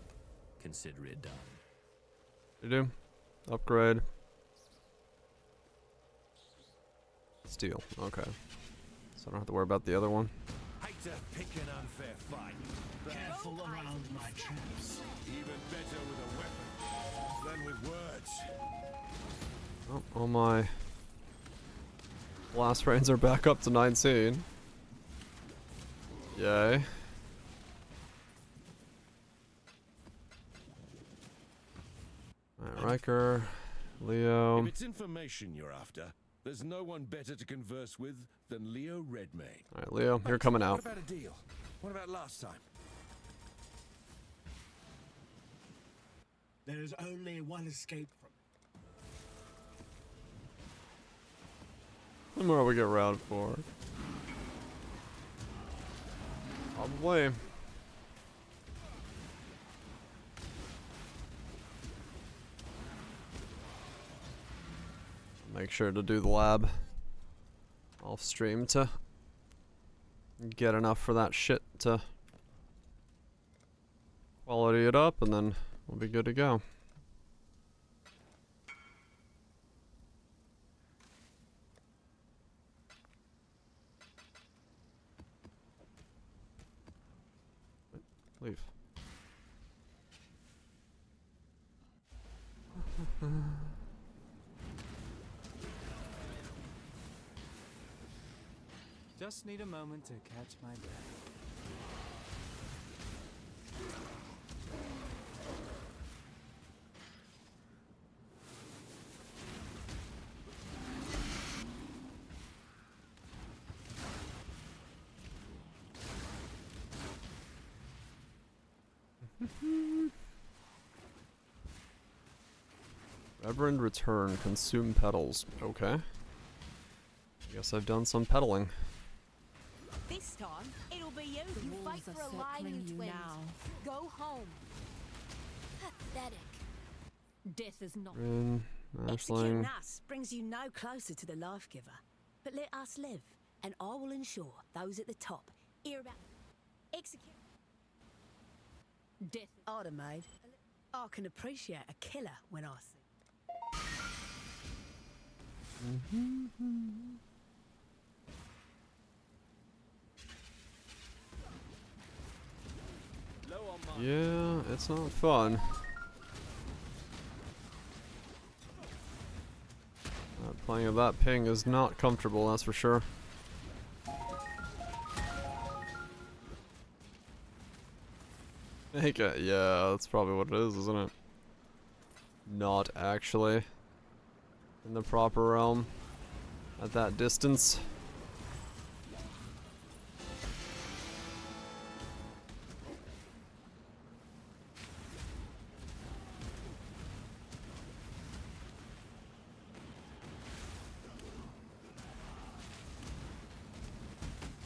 Consider it done. You do? Upgrade. Steel. Okay. So I don't have to worry about the other one. Hate to pick an unfair fight. Careful around my traps. Even better with a weapon than with words. Oh, all my blast rains are back up to 19. Yay. Alright, Riker, Leo. If it's information you're after, there's no one better to converse with than Leo Redmayne. Alright, Leo, you're coming out. What about a deal? What about last time? There is only one escape from The more we get round 4. Probably. Make sure to do the lab off stream to get enough for that shit to quality it up, and then we'll be good to go. Leave. Just need a moment to catch my breath. Reverend return, consume petals. Okay. I guess I've done some pedaling. This time, it'll be you. You fight for a lie, you twins. Go home. Pathetic. Death is not. Executing us brings you no closer to the life giver. But let us live, and I will ensure those at the top hear about execute. Death. Order made. I can appreciate a killer when I see. Yeah, it's not fun. Playing of that ping is not comfortable, that's for sure. Yeah, that's probably what it is, isn't it? Not actually in the proper realm at that distance.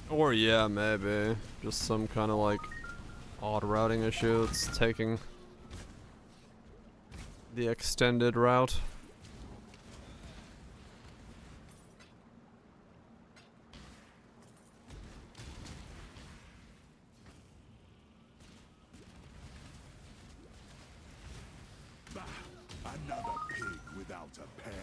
Or yeah, maybe just some kind of like odd routing issue. It's taking the extended route. Bah, another pig without a pen.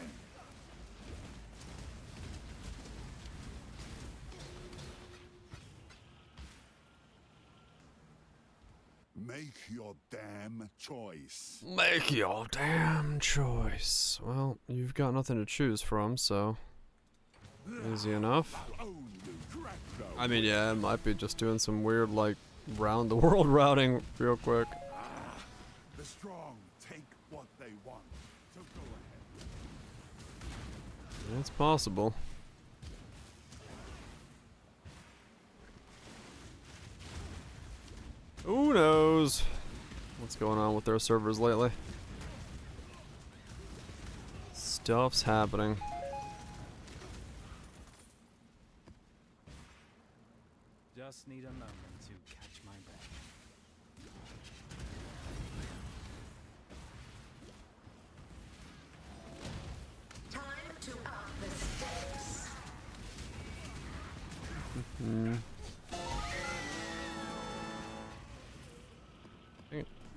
Make your damn choice. Make your damn choice. Well, you've got nothing to choose from, so easy enough. I mean, yeah, it might be just doing some weird, like, round the world routing real quick. The strong take what they want. So go ahead. It's possible. Who knows what's going on with their servers lately? Stuff's happening. Just need a moment to catch my breath. Time to up the stakes.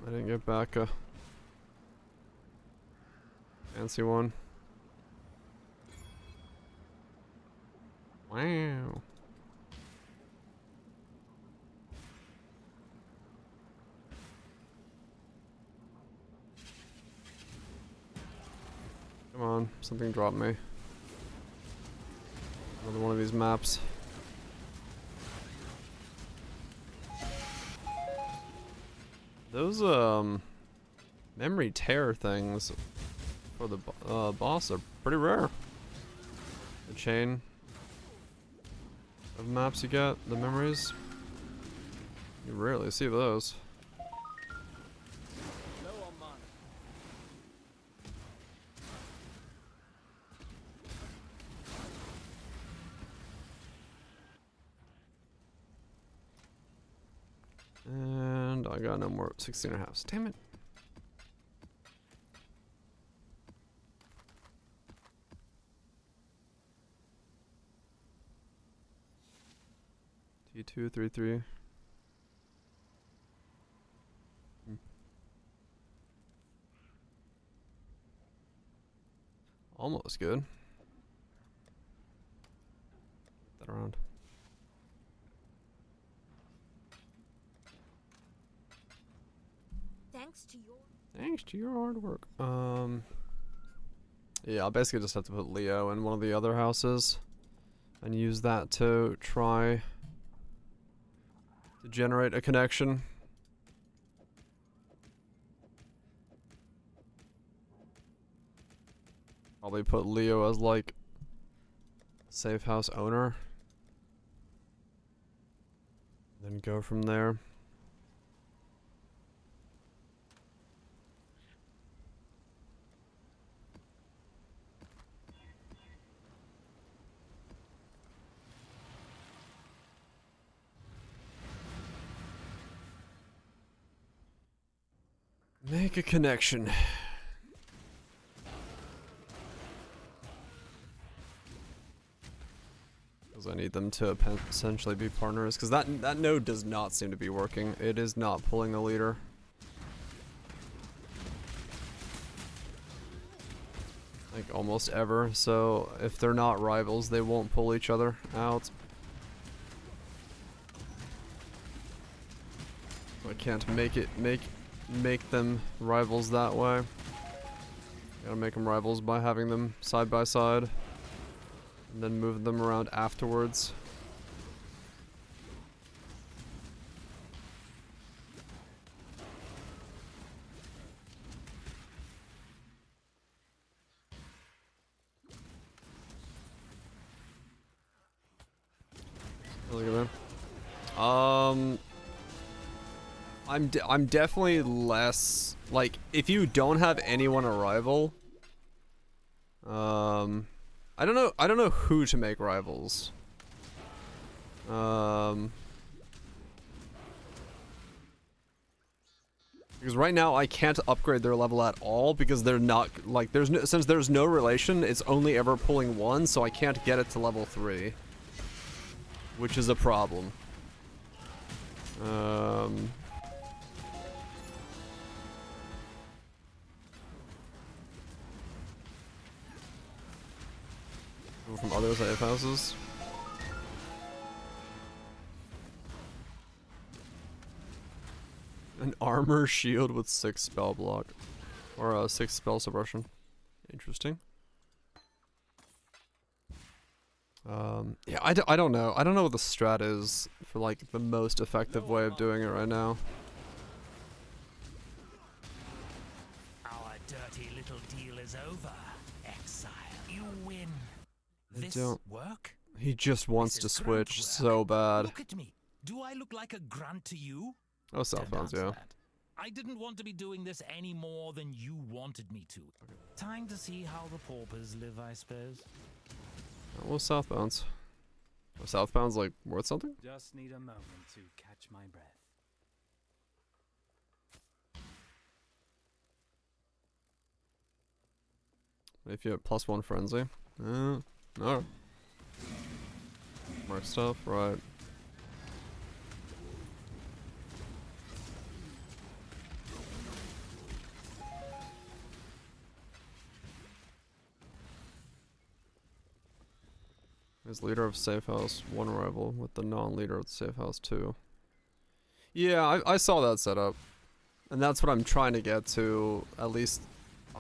I didn't get back a fancy one. Wow. Come on, something dropped me. Another one of these maps. Those memory tear things for the boss are pretty rare. The chain of maps you get, the memories, you rarely see those. And I got no more 16.5. Damn it. T233. Almost good. That around. Thanks to your hard work. Yeah, I'll basically just have to put Leo in one of the other houses and use that to try to generate a connection. Probably put Leo as like safe house owner. Then go from there. Make a connection. Because I need them to essentially be partners. Because that node does not seem to be working. It is not pulling a leader. Like almost ever. So if they're not rivals, they won't pull each other out. So I can't make them rivals that way. Gotta make them rivals by having them side by side. And then move them around afterwards. Look at that. I'm definitely less like if you don't have anyone a rival. I don't know who to make rivals. Because right now I can't upgrade their level at all because they're not like since there's no relation, it's only ever pulling one, so I can't get it to level 3. Which is a problem. From other safe houses. An armor shield with 6 spell block. Or 6 spell suppression. Interesting. Yeah, I don't know. I don't know what the strat is for like the most effective way of doing it right now. Our dirty little deal is over, exile. You win. This work? He just wants to switch so bad. Look at me. Do I look like a grunt to you? Oh, southbounds, yeah. I didn't want to be doing this any more than you wanted me to. Time to see how the paupers live, I suppose. Well, southbounds. Oh, southbounds like worth something? Just need a moment to catch my breath. If you have +1 frenzy. No. Mark stuff, right. Is leader of safe house 1 rival with the non-leader of the safe house 2. Yeah, I saw that setup. And that's what I'm trying to get to, at least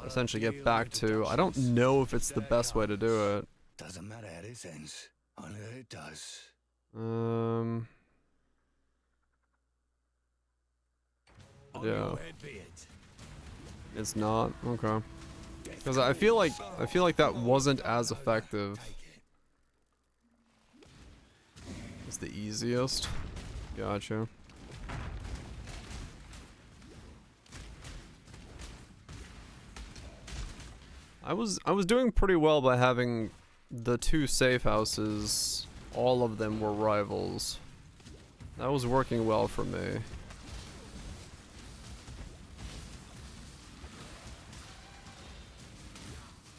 essentially get back to. I don't know if it's the best way to do it. Doesn't matter how this ends, only that it does. Yeah. It's not? Okay. Because I feel like that wasn't as effective. It's the easiest. Gotcha. I was doing pretty well by having the 2 safe houses. All of them were rivals. That was working well for me.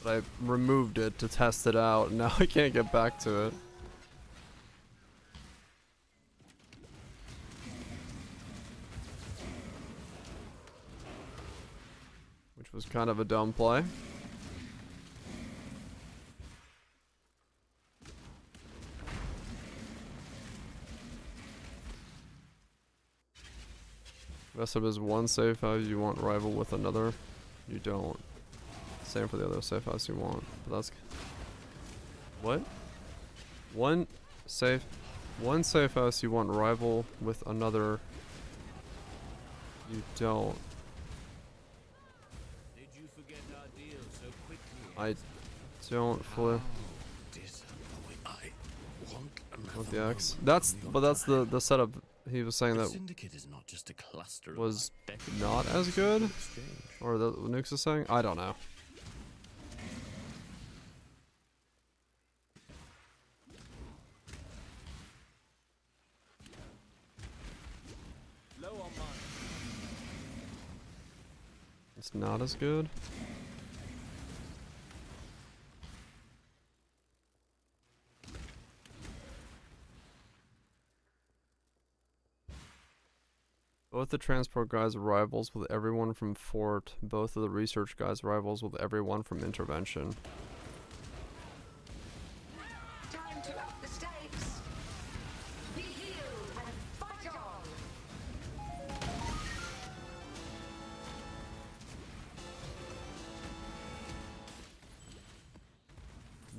But I removed it to test it out, and now I can't get back to it. Which was kind of a dumb play. Rest of is one safe house you want rival with another. You don't. Same for the other safe house you want. But that's what? One safe house you want rival with another. You don't. Did you forget our deal so quickly? I don't flip. With the X. That's the setup. He was saying that Syndicate is not just a cluster was not as good, or the Nukes is saying. I don't know. Low on mine. It's not as good. Both the transport guys rivals with everyone from Fort. Both of the research guys rivals with everyone from intervention. Time to up the stakes. Be healed and fight on.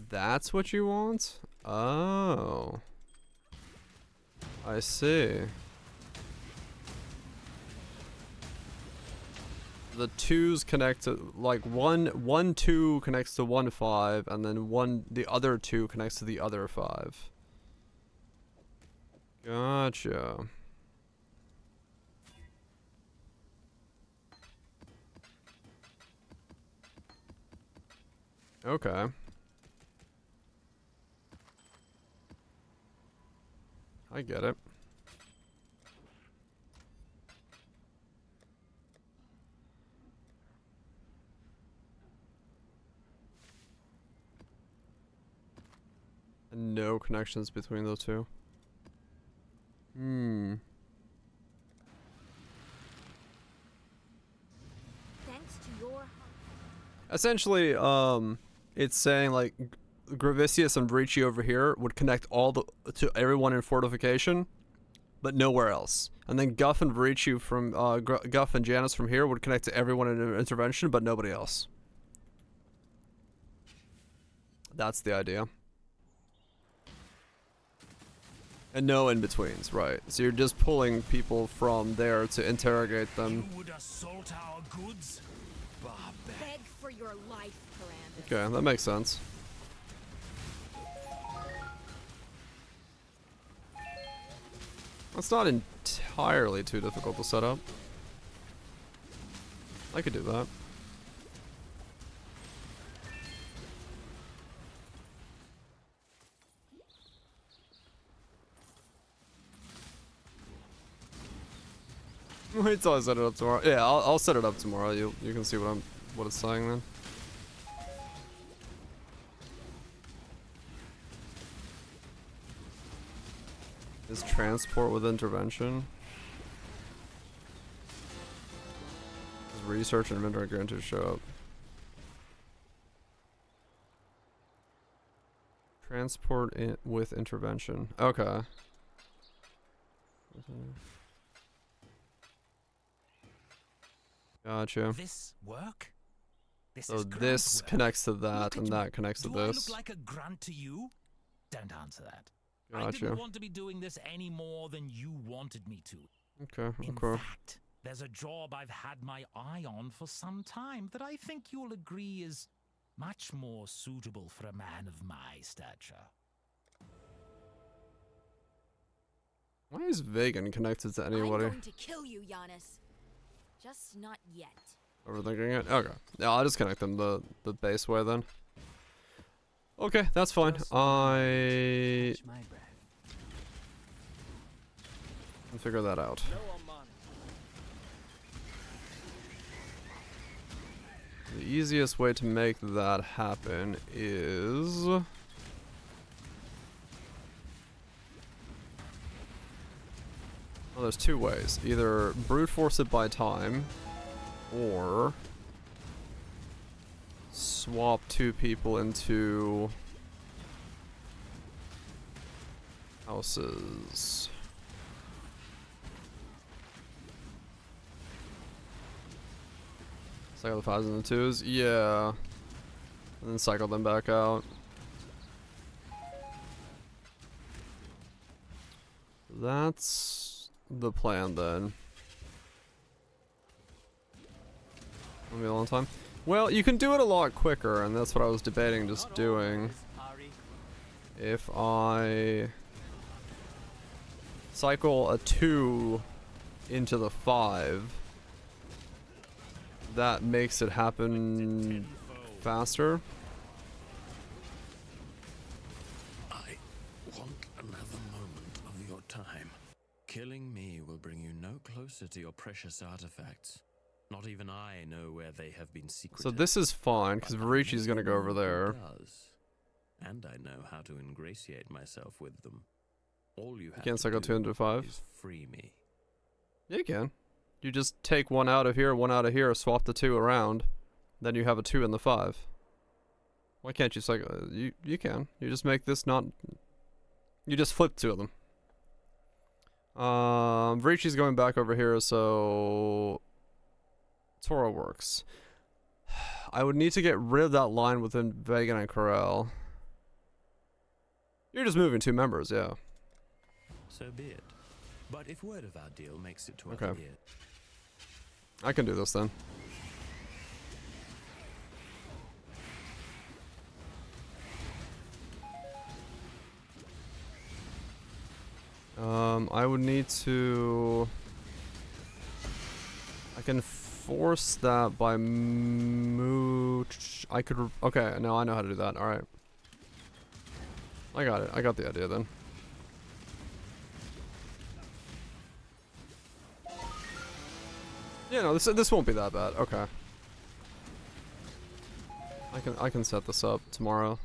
That's what you want? Oh. I see. The 2s connect to like 1-2 connects to 1-5, and then the other 2 connects to the other 5. Gotcha. Okay. I get it. No connections between those two. Thanks to your Essentially, it's saying like Gravicius and Verici over here would connect to everyone in fortification, but nowhere else. And then Guff and Verici from Guff and Janus from here would connect to everyone in intervention, but nobody else. That's the idea. And no in-betweens, right. So you're just pulling people from there to interrogate them. You would assault our goods? beg for your life, Miranda. Okay, that makes sense. That's not entirely too difficult to set up. I could do that. Wait till I set it up tomorrow. Yeah, I'll set it up tomorrow. You can see what it's saying then. Is transport with intervention? Is research and inventory going to show up? Transport with intervention. Okay. Gotcha. This work? So this connects to that, and that connects to Do I this. look like a grunt to you? Don't answer that. I Gotcha. didn't want to be doing this any more than you wanted me to. Okay, In okay. fact, there's a job I've had my eye on for some time that I think you'll agree is much more suitable for a man of my stature. Why is vegan connected to anybody? I'm going to kill you, Giannis. Just not yet. Overthinking it? Okay. Yeah, I'll just connect them the base way then. Okay, that's fine. I can figure that out. The easiest way to make that happen is... Well, there's two ways. Either brute force it by time, or swap two people into houses. Cycle the fives and the twos. Yeah. And then cycle them back out. That's the plan then. It'll be a long time. Well, you can do it a lot quicker, and that's what I was debating just doing. If I cycle a 2 into the 5, that makes it happen faster. I want another moment of your time. Killing me will bring you no closer to your precious artifacts. Not even I know where they have been secreted. So this is fine, because Varici's gonna go over there. And I know how to ingratiate myself with them. All you have Can't to cycle 2 into 5? is free me. Yeah, you can. You just take one out of here, one out of here, swap the 2 around, then you have a 2 in the 5. Why can't you cycle? You can. You just make this not. You just flip 2 of them. Varici's going back over here, so Toro works. I would need to get rid of that line within Vegan and Corral. You're just moving 2 members, yeah. So be it. But if word of our deal makes it to Okay. other ears. I can do this then. I would need to. I can force that by I could. Okay, no, I know how to do that. All right. I got it. I got the idea then. Yeah, no, this won't be that bad. Okay. I can set this up tomorrow.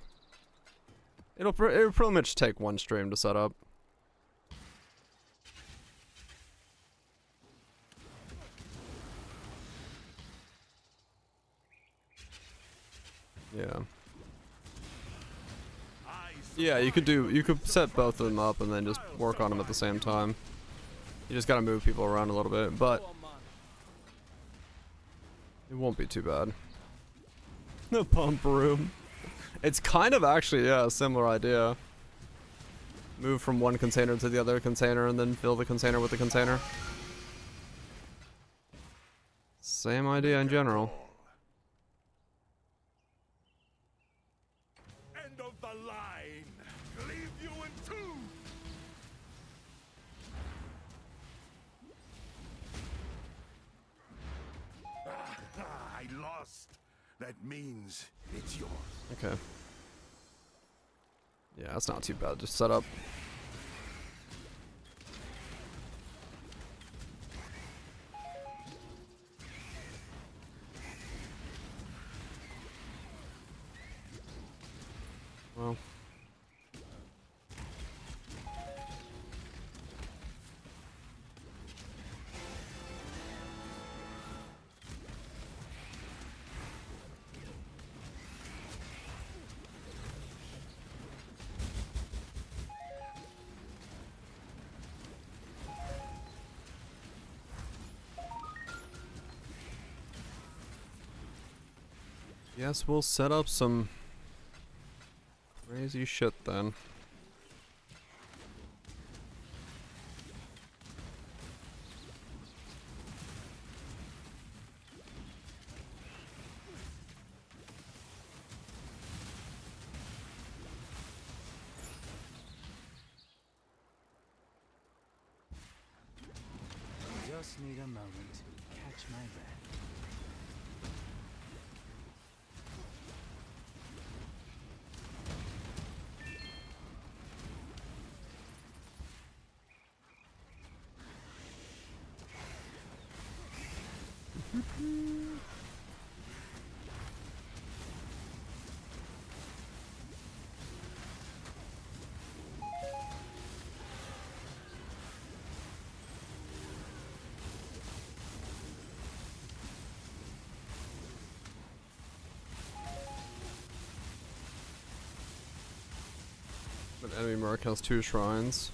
It'll pretty much take 1 stream to set up. Yeah. Yeah, you could set both of them up and then just work on them at the same time. You just gotta move people around a little bit, but it won't be too bad. The pump room. It's kind of actually, yeah, a similar idea. Move from one container to the other container and then fill the container with the container. Same idea in general. End of the line. Leave you in 2. I lost. That means it's yours. Okay. Yeah, that's not too bad. Just set up. Well. Yes, we'll set up some crazy shit then. Just need a moment to catch my breath. But enemy mark has 2 shrines.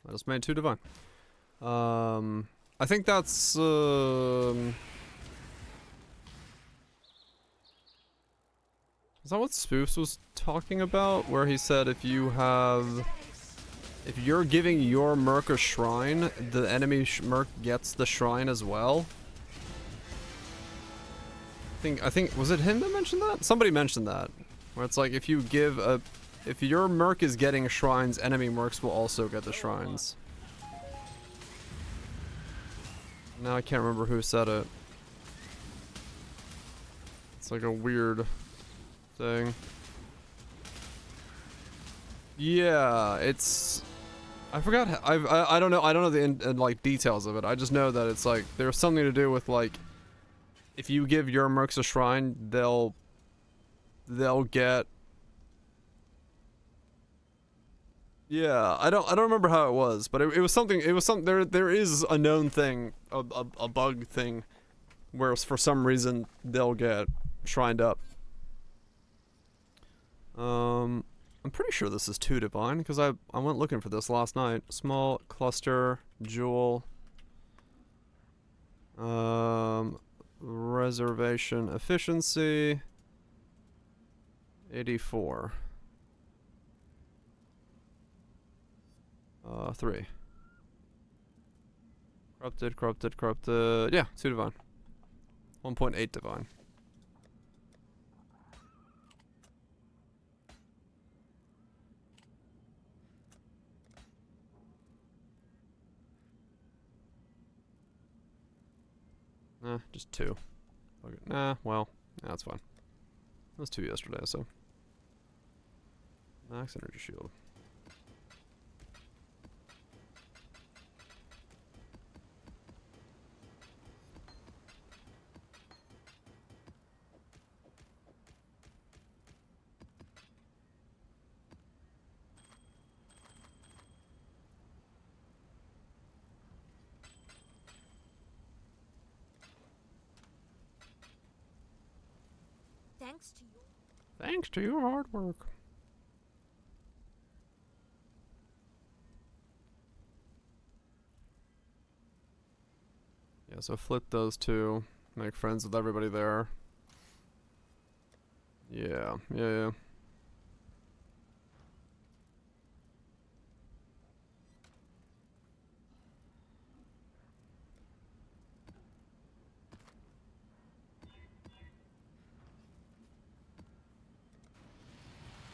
I just made 2 divine. I think that's, is that what Spoofs was talking about? Where he said if you're giving your merc a shrine, the enemy merc gets the shrine as well? I think, was it him that mentioned that? Somebody mentioned that. Where it's like, if your merc is getting shrines, enemy mercs will also get the shrines. Now I can't remember who said it. It's like a weird thing. Yeah, it's... I forgot. I don't know. I don't know the like details of it. I just know that it's like there's something to do with like if you give your mercs a shrine, they'll get. Yeah, I don't remember how it was, but it was something. It was some there is a known thing, a bug thing, where for some reason they'll get shrined up. I'm pretty sure this is 2 divine, because I went looking for this last night. Small cluster, jewel. Reservation efficiency. 84. 3. Corrupted. Yeah, 2 divine. 1.8 divine. Just 2. Okay. Nah, well, that's fine. That was 2 yesterday, so. Max energy shield. Thanks to your hard work. Yeah, so flip those 2. Make friends with everybody there. Yeah.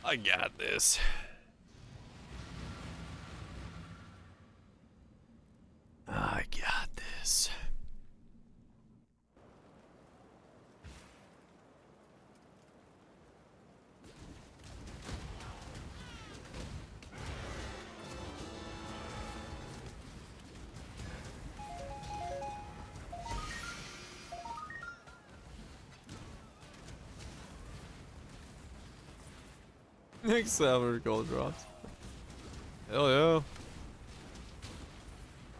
I got this. I got this. Next 700 gold drops. Hell yeah.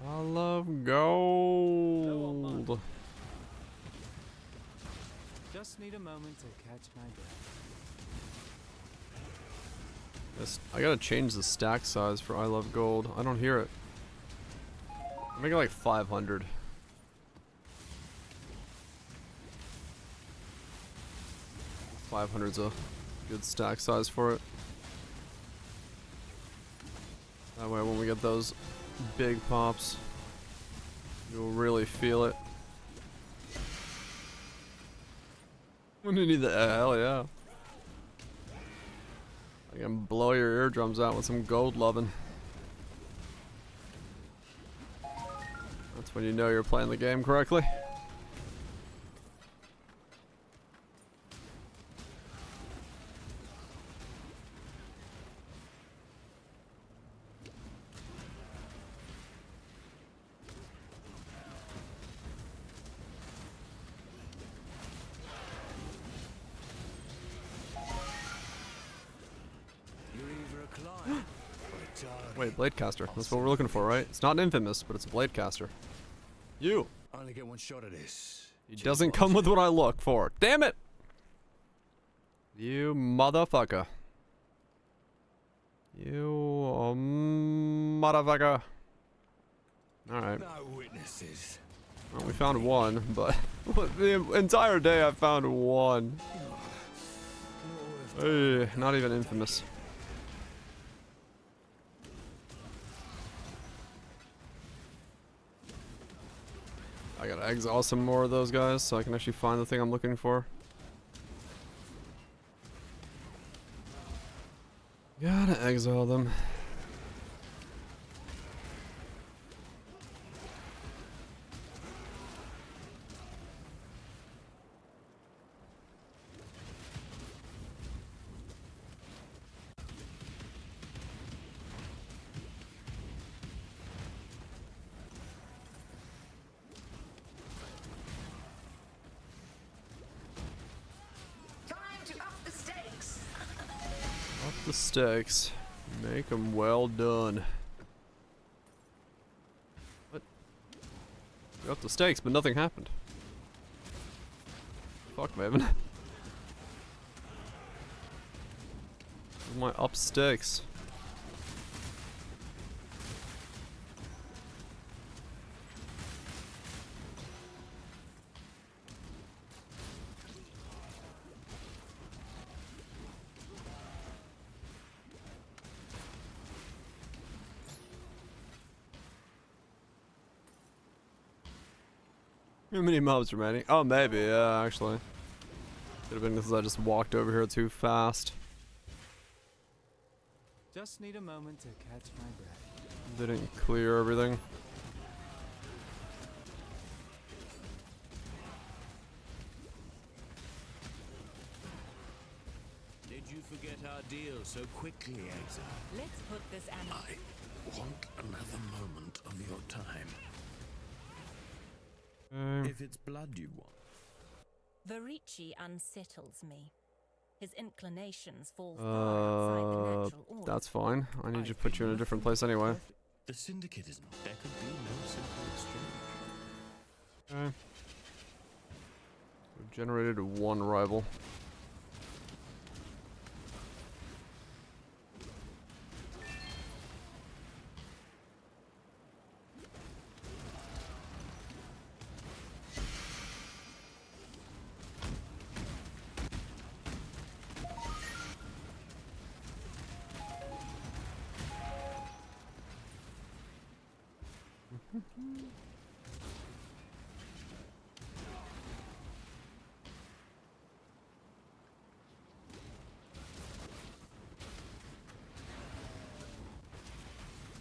I love gold. Just need a moment to catch my breath. Yes, I gotta change the stack size for I love gold. I don't hear it. Make it like 500. 500's a good stack size for it. That way when we get those big pops, you'll really feel it. When you need the hell yeah. I can blow your eardrums out with some gold loving. That's when you know you're playing the game correctly. Wait, blade caster. That's what we're looking for, right? It's not infamous, but it's a blade caster. You. I only get one shot at this. He doesn't come with what I look for. Damn it! You motherfucker. You motherfucker. Alright. No witnesses. Well, we found one, but the entire day I found one. Hey, not even infamous. I gotta exile some more of those guys so I can actually find the thing I'm looking for. Gotta exile them. Up the stakes. Make them well done. What? We up the stakes, but nothing happened. Fuck, Maven. Where's my up stakes? How many mobs remaining? Oh, maybe, yeah, actually. Could have been because I just walked over here too fast. Just need a moment to catch my breath. Didn't clear everything. Did you forget our deal so quickly, Exile? Let's put this animal. I want another moment of your time. If it's blood you want. Verici unsettles me. His inclinations fall far outside the natural order. That's fine. I need to put you in a different place anyway. The Syndicate is not. There could be no simple exchange. Okay. We've generated one rival.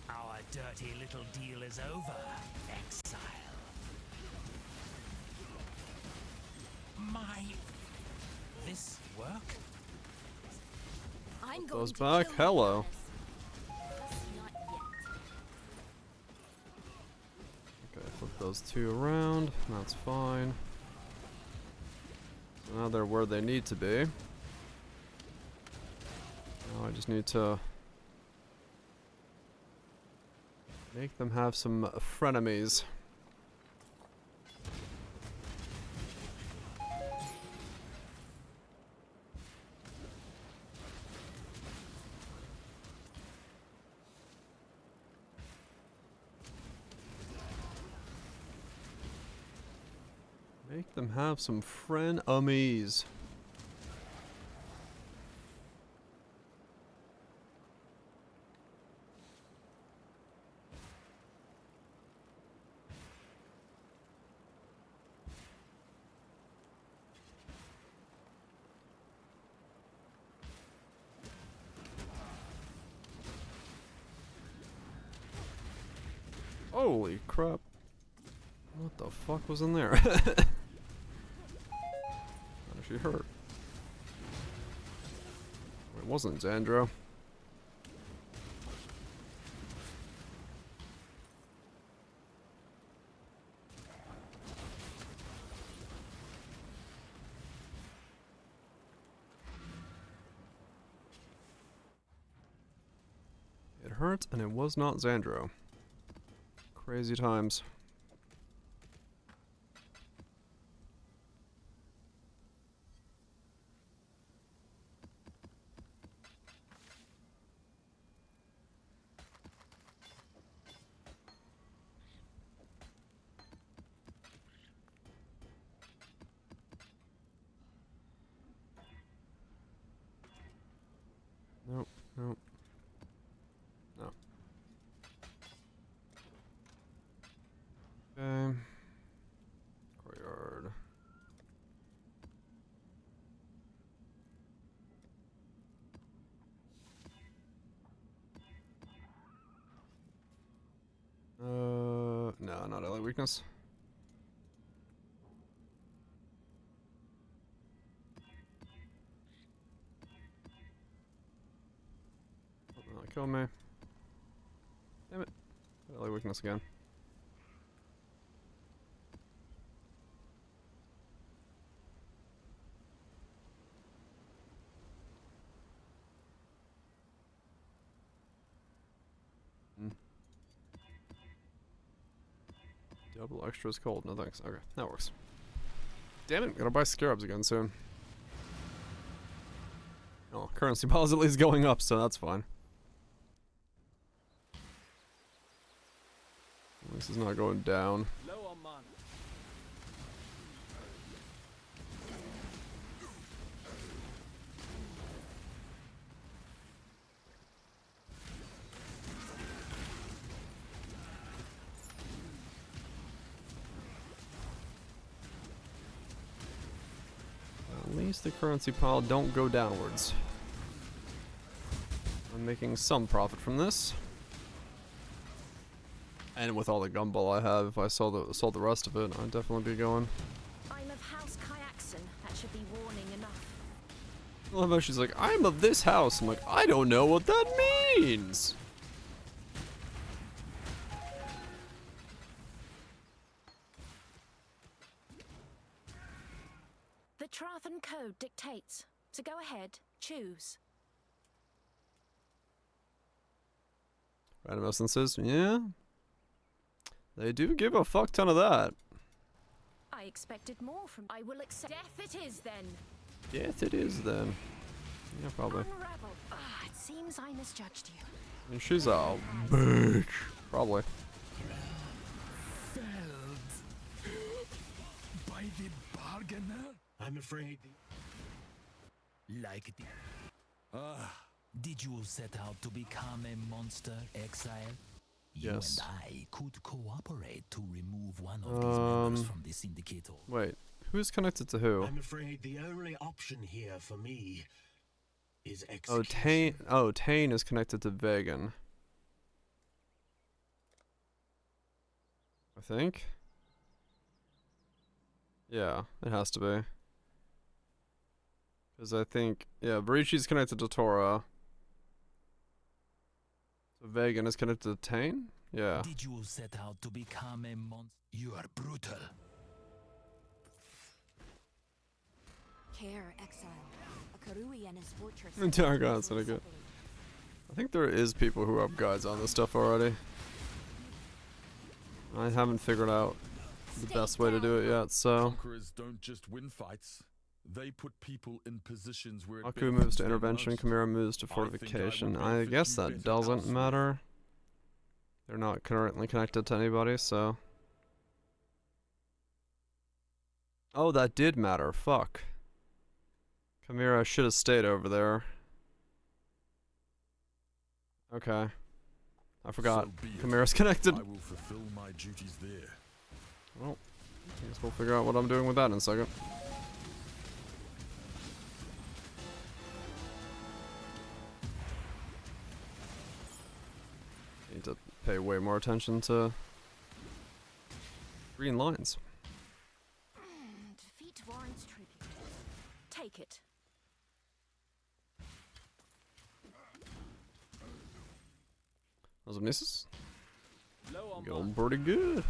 Our dirty little deal is over, exile. This work? I'm Put going those to back. kill you, Hello. Just not yet. Okay, flip those two around. That's fine. So now they're where they need to be. Now I just need to make them have some frenemies. Make them have some frenemies. Holy crap. What the fuck was in there? That actually hurt. It wasn't Xandro. It hurt, and it was not Xandro. Crazy times. Nope, nope. No. Okay. Courtyard. No, not LA weakness. Oh, kill me. Damn it. LA weakness again. Double extra is cold. No thanks. Okay, that works. Damn it, gotta buy scarabs again soon. Oh, currency pile is at least going up, so that's fine. This is not going down. Low on mana. At least the currency pile don't go downwards. I'm making some profit from this. And with all the gumball I have, if I sold the rest of it, I'd definitely be going. I'm of House Kayakson. That should be warning enough. I love how she's like, I'm of this house. I'm like, I don't know what that means. The Trathan Code dictates. So go ahead, choose. Random essences, yeah. They do give a fuck ton of that. I expected more from. I will accept. Death it is then. Yes, it is then. Yeah, probably. Unravel. It seems I misjudged you. And she's a bitch. Probably. By the bargainer? I'm afraid. Like the. Did you set out to become a monster, exile? Yes. You and I could cooperate to remove one of these members from the syndicate. Wait, who's connected to who? I'm afraid the only option here for me is execution. Tane is connected to Vegan. I think. Yeah, it has to be. Because I think, yeah, Varici's connected to Tora. So Vegan is connected to Tane? Yeah. Did you set out to become a monster? You are brutal. Care, exile. A Karui and his fortress. Targon's gonna get. I think there is people who have guides on this stuff already. I haven't figured out the best way to do it yet, so. Conquerors don't just win fights. They put people in positions where Aku moves to intervention, Chimera moves to fortification. I guess that doesn't matter. They're not currently connected to anybody, so. Oh, that did matter. Fuck. Chimera should have stayed over there. Okay. I forgot. Chimera's connected. I will fulfill my duties there. Well, I guess we'll figure out what I'm doing with that in a second. Need to pay way more attention to green lines. Defeat warrants tribute. Take it. Those misses. Low on Going pretty good.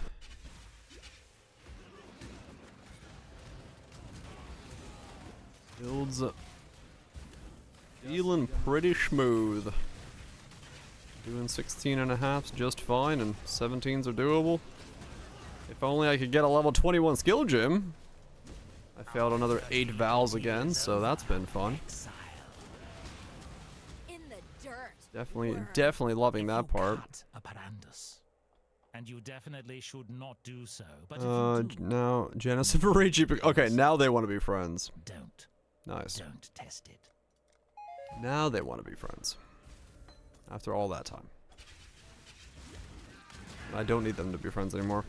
Builds up. Feeling pretty smooth. Doing 16.5's just fine, and 17's are doable. If only I could get a level 21 skill gem. I failed another 8 vowels again, so that's been fun. In the dirt. Definitely loving that part. And you definitely should not do so. But if you do, now Janice and Varici. Okay, now they want to be friends. Don't. Nice. Don't test it. Now they want to be friends. After all that time. I don't need them to be friends anymore.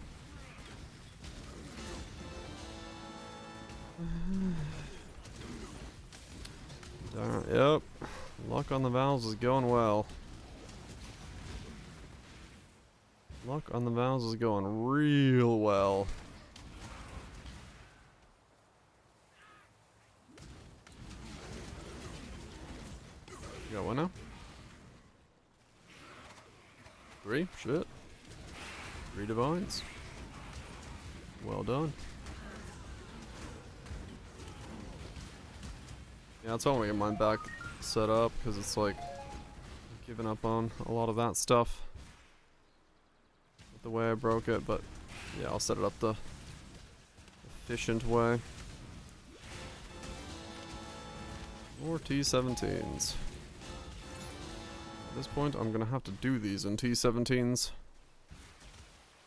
Yep. Luck on the valves is going well. Luck on the valves is going real well. You got one now? 3? Shit. 3 divines. Well done. Yeah, that's why I want to get mine back set up, because it's like giving up on a lot of that stuff with the way I broke it, but yeah, I'll set it up the efficient way. More T-17s. At this point, I'm gonna have to do these in T-17s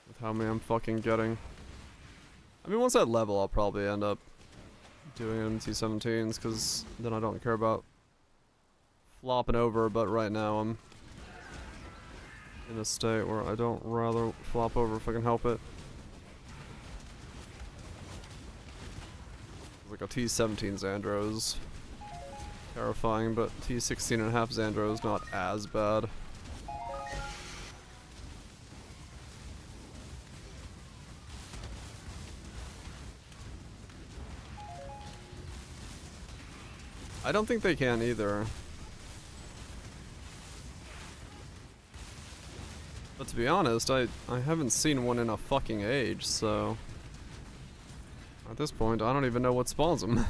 with how many I'm fucking getting. I mean, once I level, I'll probably end up doing it in T-17s, because then I don't care about flopping over, but right now I'm in a state where I don't rather flop over if I can help it. Like a T-17 Xandro's terrifying, but T-16.5 Xandro's not as bad. I don't think they can either. But to be honest, I haven't seen one in a fucking age, so at this point, I don't even know what spawns them.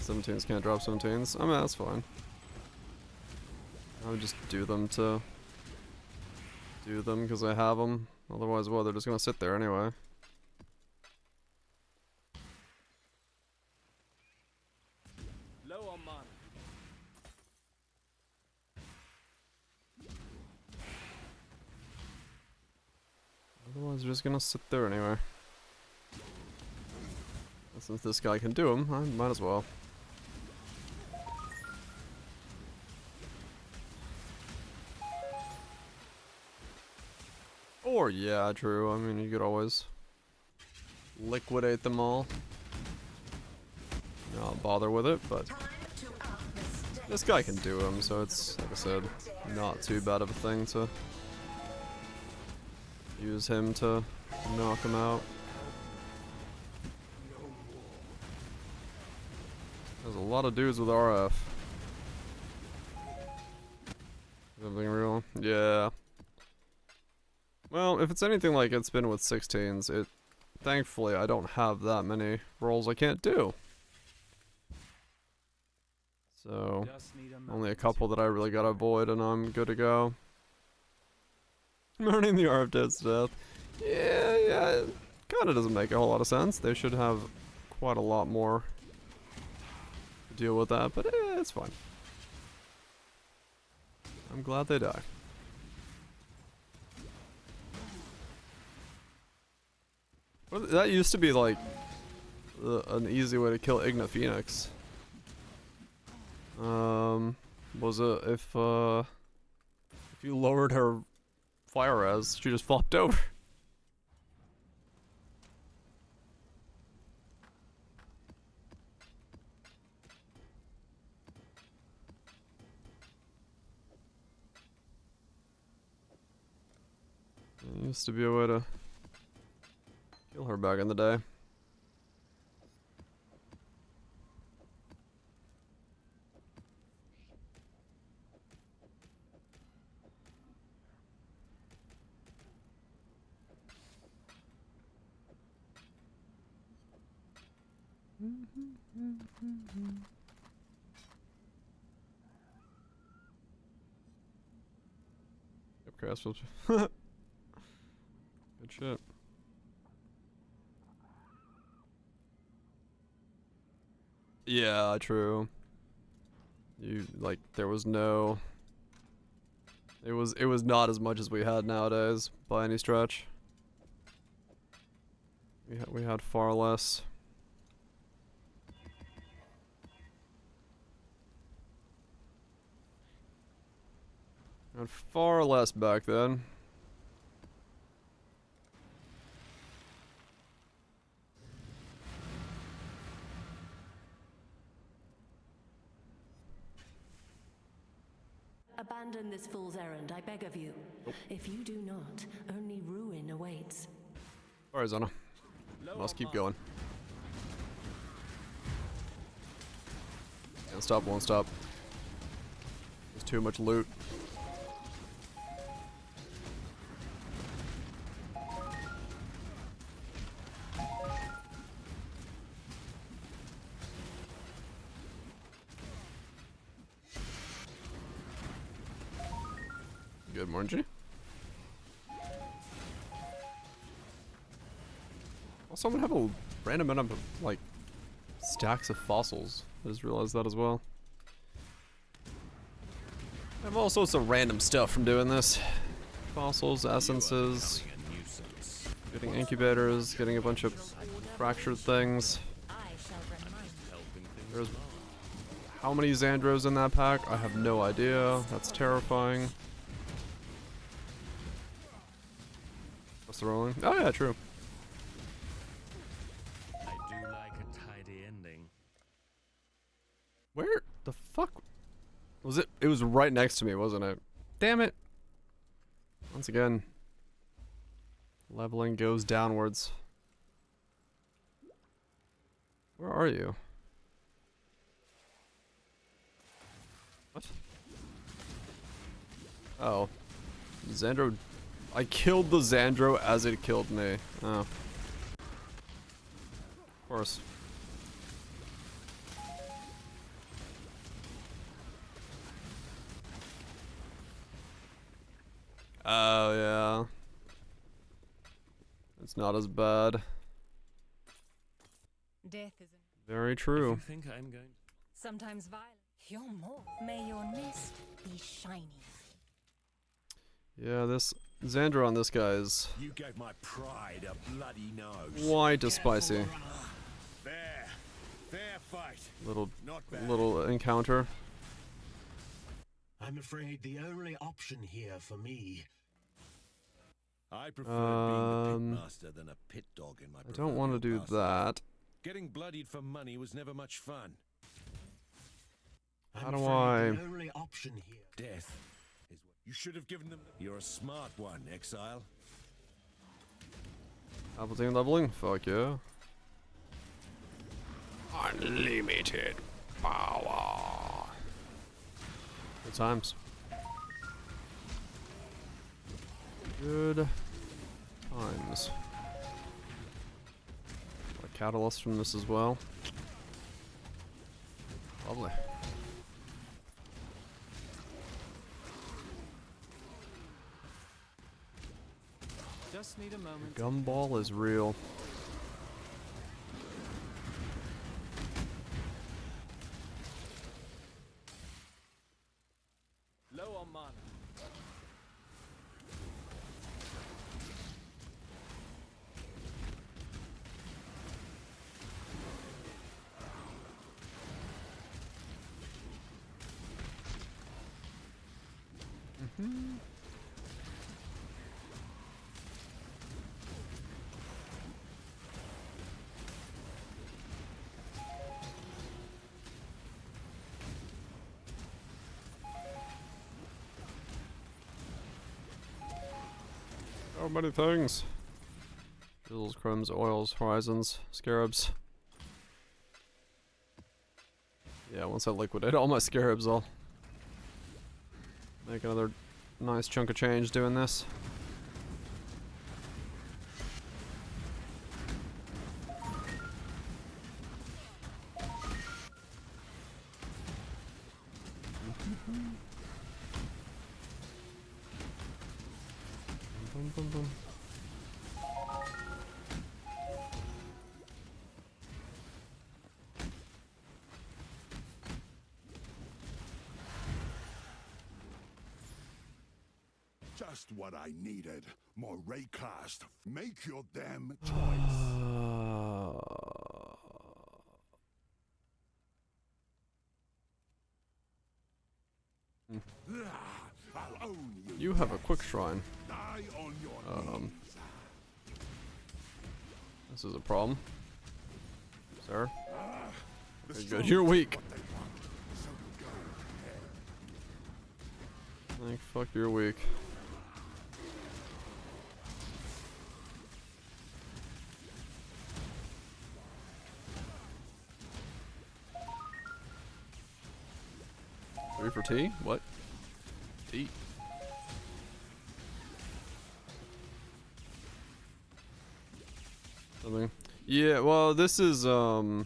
17s can't drop 17s. I mean, that's fine. I would just do them because I have them. Otherwise, well, they're just gonna sit there anyway. Low on mana. Otherwise, they're just gonna sit there anyway. And since this guy can do them, I might as well. Or, yeah, true. I mean, you could always liquidate them all. Not bother with it, but this guy can do them, so it's, like I said, not too bad of a thing to use him to knock him out. There's a lot of dudes with RF. Something real? Yeah. Well, if it's anything like it's been with 16s, thankfully I don't have that many rolls I can't do. So, only a couple that I really gotta avoid and I'm good to go. Burning the RF dead to death. Yeah, it kinda doesn't make a whole lot of sense. They should have quite a lot more to deal with that, but it's fine. I'm glad they die. Well, that used to be like an easy way to kill Igna Phoenix. Was it if you lowered her fire res, she just flopped over. There used to be a way to kill her back in the day. Yep, Craftsville. Good shit. Yeah, true. There was no... It was not as much as we had nowadays, by any stretch. We had far less. We had far less back then. Abandon this fool's errand, I beg of you. If you do not, only ruin awaits. Alright, Zana. Must keep going. Can't stop, won't stop. There's too much loot. Good morning. Also, I'm gonna have a random amount of, like, stacks of fossils. I just realized that as well. I have all sorts of random stuff from doing this. Fossils, essences, getting incubators, getting a bunch of fractured things. There's how many Xandros in that pack? I have no idea. That's terrifying. What's the rolling? Oh yeah, true. Where the fuck was it? It was right next to me, wasn't it? Damn it. Once again, leveling goes downwards. Where are you? What? Oh. Xandro. I killed the Xandro as it killed me. Oh. Of course. Oh, yeah. It's not as bad. Death is Very true. If you think I'm going sometimes violent. You're more. May your nest be shiny. Yeah, this Xandro on this guy is You gave my pride a bloody nose. way too spicy. Fair fight. Little encounter. I'm afraid the only option here for me. I prefer being the pitmaster than a pit dog in my I don't want to do that. Getting bloodied for money was never much fun. How do I? The only option here. Death is what you should have given them. You're a smart one, Exile. Appleton leveling? Fuck yeah. Unlimited power. Good times. Good times. A catalyst from this as well. Lovely. Just need a moment. Gumball is real. Low on mana. So many things. Jewels, chromes, oils, horizons, scarabs. Yeah, once I liquidate all my scarabs, I'll make another nice chunk of change doing this. Boom, boom, boom. Just what I needed. More raycast. Make your damn choice. I'll own you. You have a quick shrine. Die on your knees. This is a problem, sir. The Very good. strong You're get weak. what they want, so go ahead. Like, fuck, you're weak. Three for tea? What? Tea. Something. Yeah, well, this is from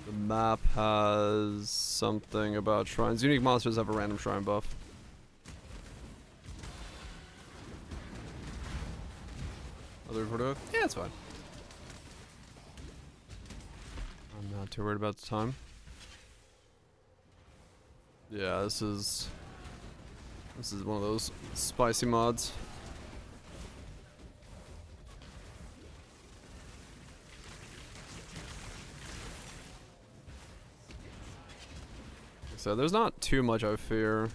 the map has something about shrines. Unique monsters have a random shrine buff. Other for it? Yeah, it's fine. I'm not too worried about the time. Yeah, this is one of those spicy mods. So there's not too much I fear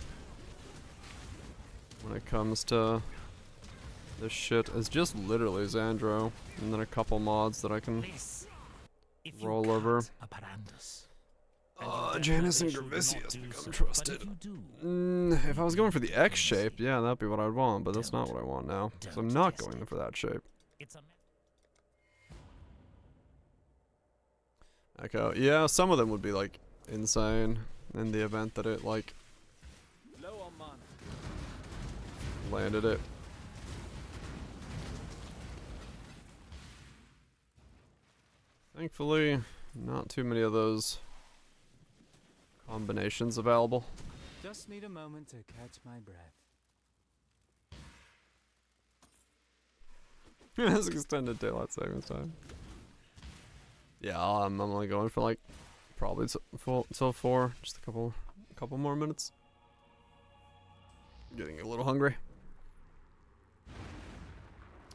when it comes to this shit. It's just literally Xandro and then a couple mods that I can roll over. Janus and Gravicius become trusted. If I was going for the X shape, yeah, that'd be what I'd want, but that's not what I want now. So I'm not going for that shape. Echo. Yeah, some of them would be like insane in the event that it like landed it. Thankfully, not too many of those combinations available. Just need a moment to catch my breath. It's extended daylight savings time. Yeah, I'm only going for like probably till 4, just a couple more minutes. Getting a little hungry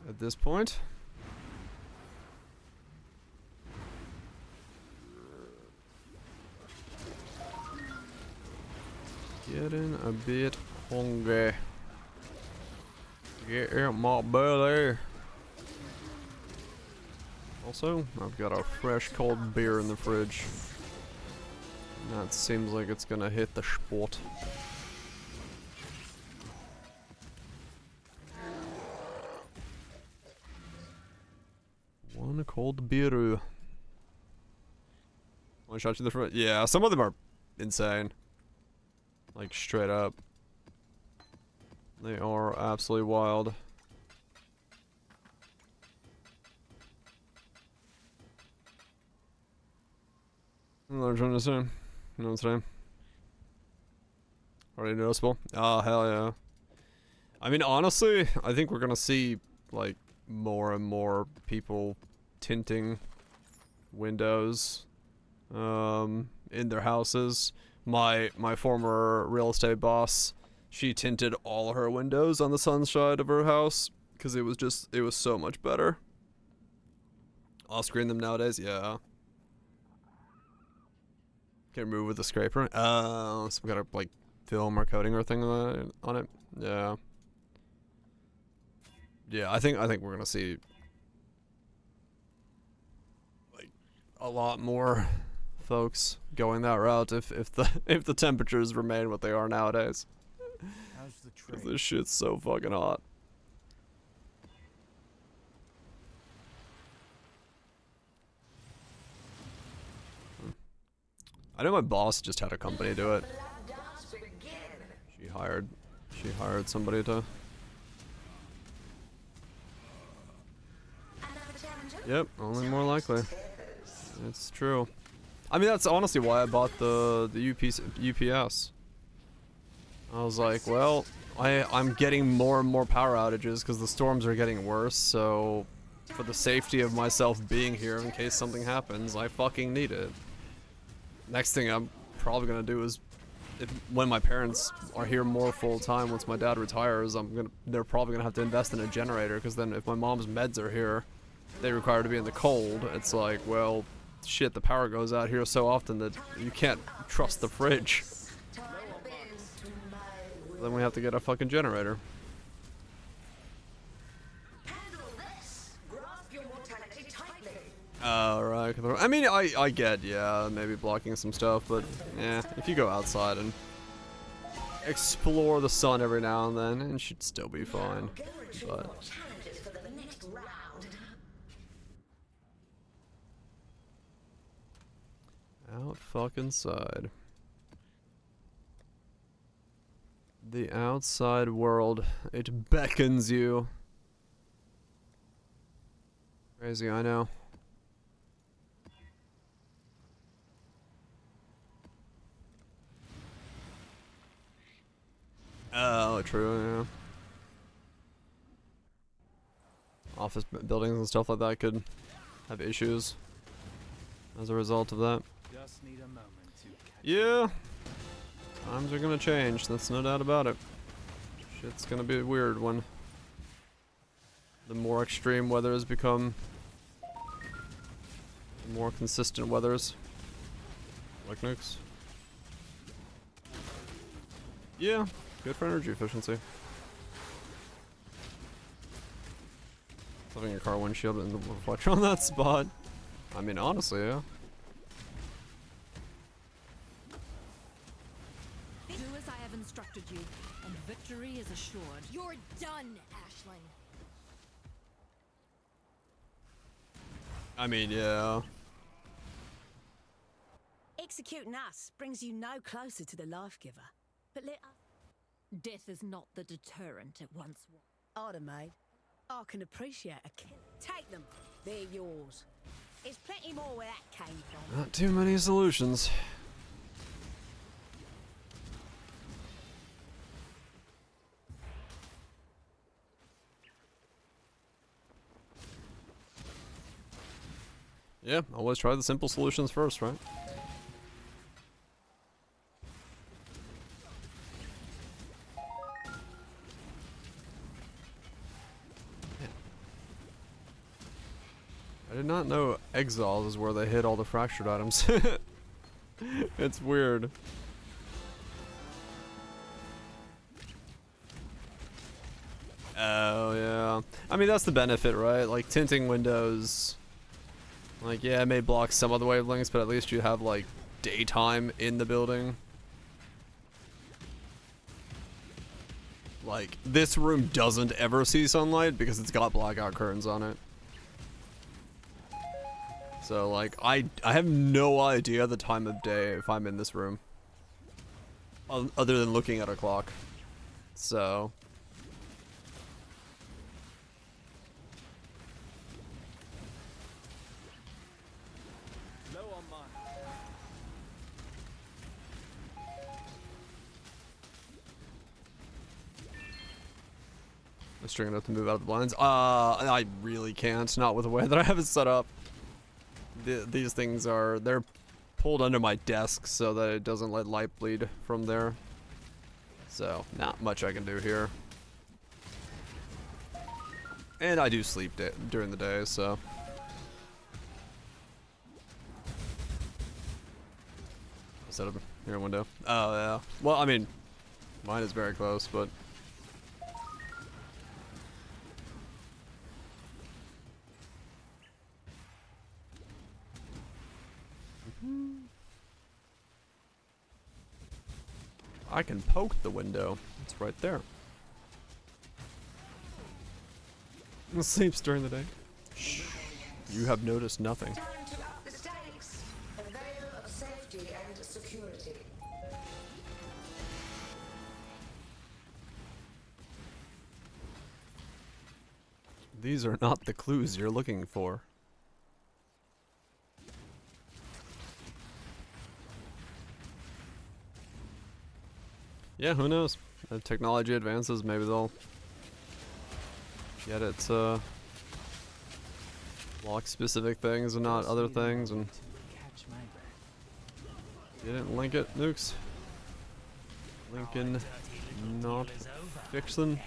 at this point. Getting a bit hungry. Get in my belly. Also, I've got a fresh cold beer in the fridge. That seems like it's gonna hit the spot. One cold beer. One shot to the front. Yeah, some of them are insane. Like, straight up. They are absolutely wild. I don't know what I'm trying to say. You know what I'm saying? Already noticeable? Oh, hell yeah. I mean, honestly, I think we're gonna see, like, more and more people tinting windows in their houses. My former real estate boss, she tinted all her windows on the sun side of her house because it was so much better. I'll screen them nowadays, yeah. Can remove with a scraper. Some kind of like film or coating or thing on it. Yeah. Yeah, I think we're gonna see like a lot more folks going that route if the temperatures remain what they are nowadays. How's the trade? 'Cause this shit's so fucking hot. I know my boss just had a company do it. She hired somebody to. Yep, only more likely. It's true. I mean, that's honestly why I bought the UPS. I was like, well, I'm getting more and more power outages because the storms are getting worse, so for the safety of myself being here in case something happens, I fucking need it. Next thing I'm probably gonna do is when my parents are here more full time, once my dad retires, they're probably gonna have to invest in a generator, because then if my mom's meds are here, they require to be in the cold. It's like, well, shit, the power goes out here so often that you can't trust the fridge. Then we have to get a fucking generator. Right. I mean, I get, yeah, maybe blocking some stuff, but yeah, if you go outside and explore the sun every now and then, it should still be fine. But out fucking side. The outside world, it beckons you. Crazy, I know. Oh, true, yeah. Office buildings and stuff like that could have issues as a result of that. Just need a moment to catch Yeah. Times are gonna change, that's no doubt about it. Shit's gonna be weird when the more extreme weathers become the more consistent weathers. Like nukes. Yeah. Good for energy efficiency. Having a car windshield and the reflector on that spot. I mean, honestly, yeah. Do as I have instructed you, and victory is assured. You're done, Ashlyn. I mean, yeah. Executing us brings you no closer to the life giver. But let us. Death is not the deterrent it once was. Order, mate. I can appreciate a kill. Take them. They're yours. There's plenty more where that came from. Not too many solutions. Yeah, always try the simple solutions first, right? I did not know exiles is where they hid all the fractured items. It's weird. Oh, yeah. I mean, that's the benefit, right? Like, tinting windows. Like, yeah, it may block some other wavelengths, but at least you have, like, daytime in the building. Like, this room doesn't ever see sunlight because it's got blackout curtains on it. So, like, I have no idea the time of day if I'm in this room. Other than looking at a clock. So. Low on mine. I'm string enough to move out of the blinds. I really can't. Not with the way that I have it set up. These things they're pulled under my desk so that it doesn't let light bleed from there. So, not much I can do here. And I do sleep during the day, so. Set up here window. Oh, yeah. Well, I mean, mine is very close, but. I can poke the window. It's right there. It sleeps during the day. Shh. You have noticed nothing. Time to up the stakes. A veil of safety and security. These are not the clues you're looking for. Yeah, who knows? If technology advances, maybe they'll get it to lock specific things and not other things, and Catch my breath. you didn't link it, nukes. Lincoln not fixing.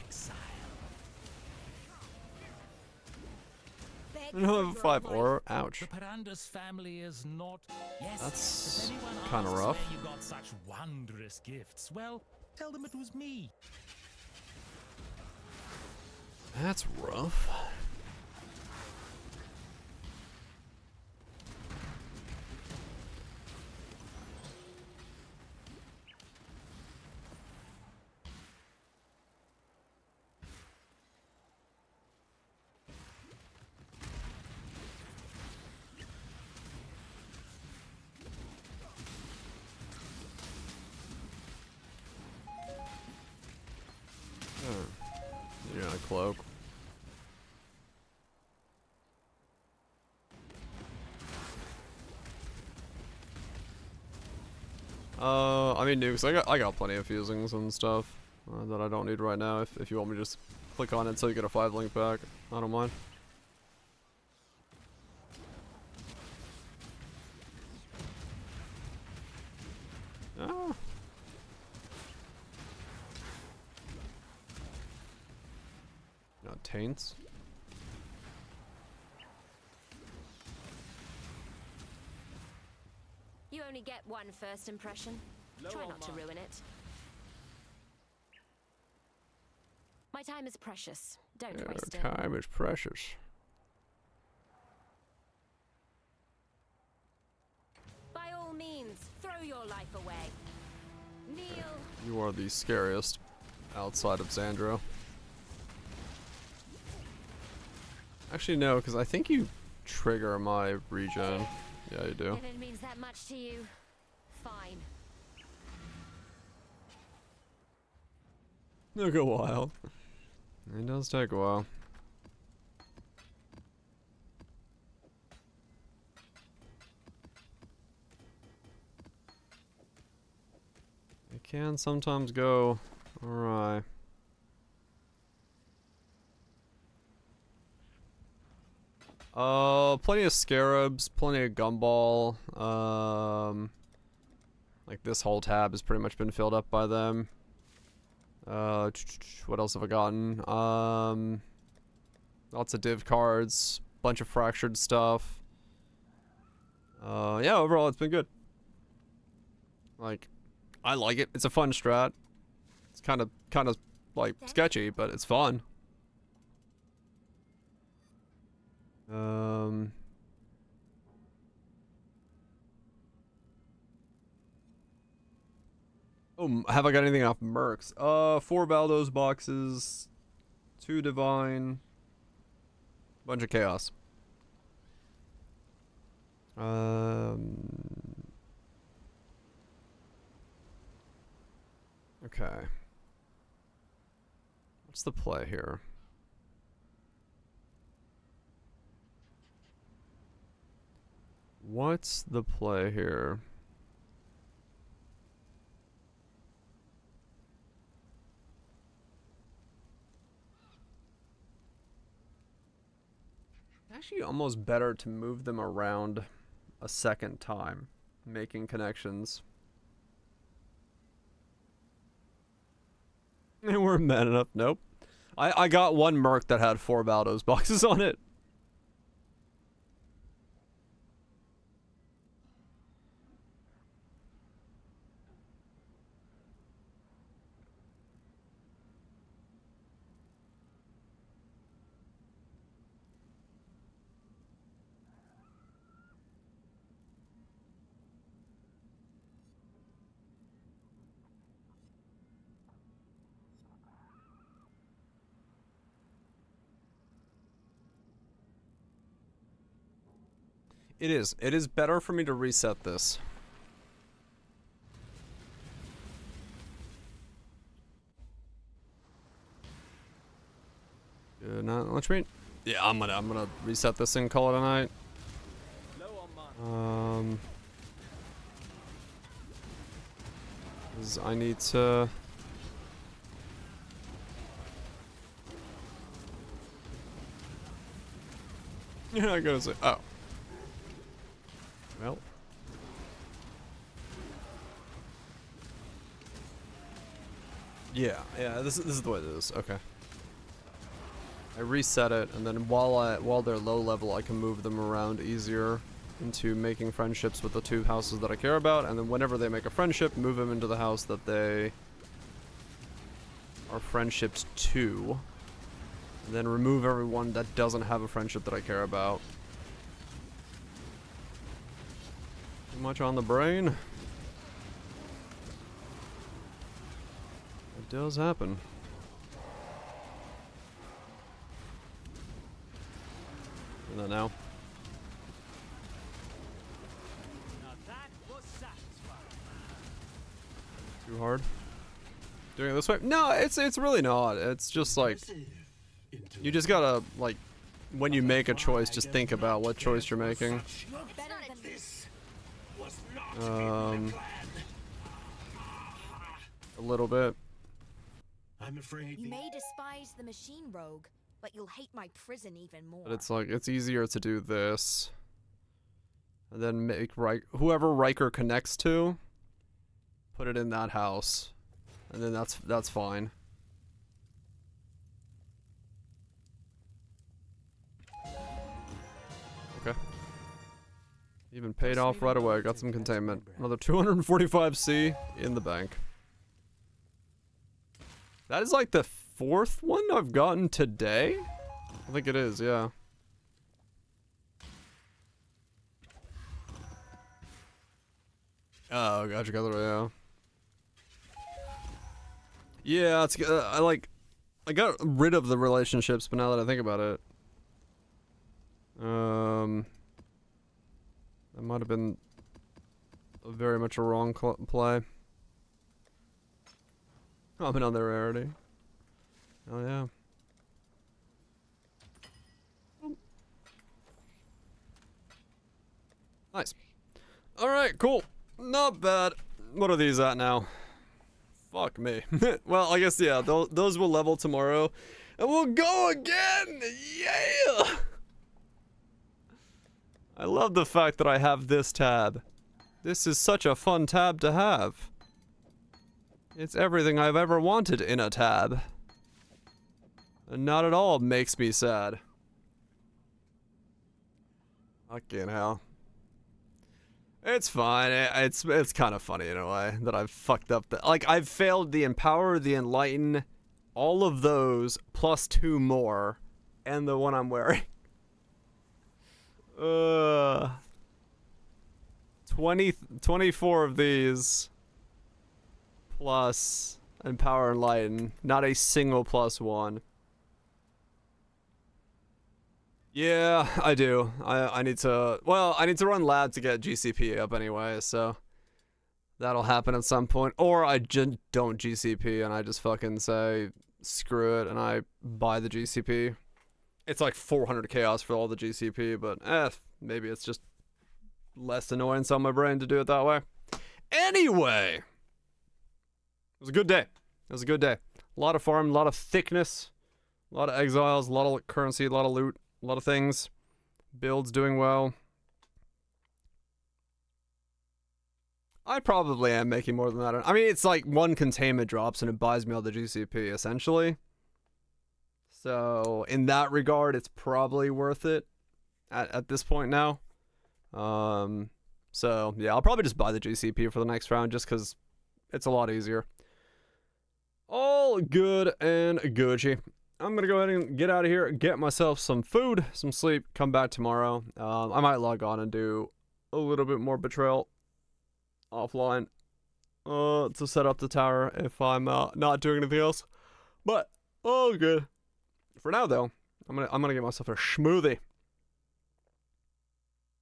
I don't have a 5 or ouch. The Paranda's family is not. Yes. That's if anyone kinda asks rough. where you got such wondrous gifts, well, tell them it was me. That's rough. You're in a cloak. I mean nukes. I got plenty of fusings and stuff that I don't need right now. If you want me to just click on it until you get a 5 link back, I don't mind. Ah. Not taints. You only get one first impression. Try not to ruin it. My time is precious. Don't waste it. Time is precious. By all means, throw your life away. Kneel. You are the scariest outside of Xandro. Actually, no, because I think you trigger my regen. Yeah, you do. If it means that much to you, fine. Took a while. It does take a while. It can sometimes go awry. Plenty of scarabs, plenty of gumball. Like this whole tab has pretty much been filled up by them. What else have I gotten? Lots of div cards, bunch of fractured stuff. Yeah, overall it's been good. Like, I like it. It's a fun strat. It's kind of like sketchy, but it's fun. Oh, have I got anything off Mercs? 4 Baldos boxes, 2 Divine, bunch of Chaos. Okay. What's the play here? What's the play here? Actually, almost better to move them around a second time, making connections. And we're mad enough. Nope. I got one Merc that had 4 Baldos boxes on it. It is. It is better for me to reset this. Good night, Lunchmeat. Yeah, I'm gonna reset this and call it a night. Cause I need to. Yeah, I gotta say. Oh. Well. Yeah, this is the way it is. Okay. I reset it, and then while they're low level, I can move them around easier into making friendships with the 2 houses that I care about, and then whenever they make a friendship, move them into the house that they are friendships to. And then remove everyone that doesn't have a friendship that I care about. Too much on the brain? It does happen. Do that now. Too hard? Doing it this way? No, it's really not. It's just like you just gotta like when you make a choice, just think about what choice you're making. A little bit. I'm afraid you may despise the machine rogue, but you'll hate my prison even more. But it's like it's easier to do this, and then make whoever Riker connects to, put it in that house, and then that's fine. Okay. Even paid off right away. Got some containment. Another 245C in the bank. That is like the 4th one I've gotten today? I think it is, yeah. Oh, gotcha, yeah. Yeah, it's I got rid of the relationships, but now that I think about it, that might have been very much a wrong play. Comment on the rarity. Oh yeah. Nice. Alright, cool. Not bad. What are these at now? Fuck me. Well, I guess, yeah, those will level tomorrow. And we'll go again! Yeah! I love the fact that I have this tab. This is such a fun tab to have. It's everything I've ever wanted in a tab. And not at all makes me sad. Fucking hell. It's fine. It's kind of funny in a way that I've fucked up the like I've failed the Empower, the Enlighten, all of those plus 2 more, and the one I'm wearing. 24 of these plus Empower and Enlighten, not a single +1. Yeah, I do. I need to, well, I need to run lab to get GCP up anyway, so that'll happen at some point. Or I just don't GCP and I just fucking say screw it and I buy the GCP. It's like 400 chaos for all the GCP, but maybe it's just less annoyance on my brain to do it that way. Anyway, it was a good day. It was a good day. A lot of farm, a lot of thickness, a lot of exiles, a lot of currency, a lot of loot. A lot of things. Builds doing well. I probably am making more than that. I mean, it's like 1 containment drops and it buys me all the GCP, essentially. So, in that regard, it's probably worth it at this point now. So, yeah, I'll probably just buy the GCP for the next round just because it's a lot easier. All good and Gucci. I'm gonna go ahead and get out of here, get myself some food, some sleep, come back tomorrow. I might log on and do a little bit more Betrayal offline to set up the tower if I'm not doing anything else. But all good. For now though, I'm gonna get myself a smoothie.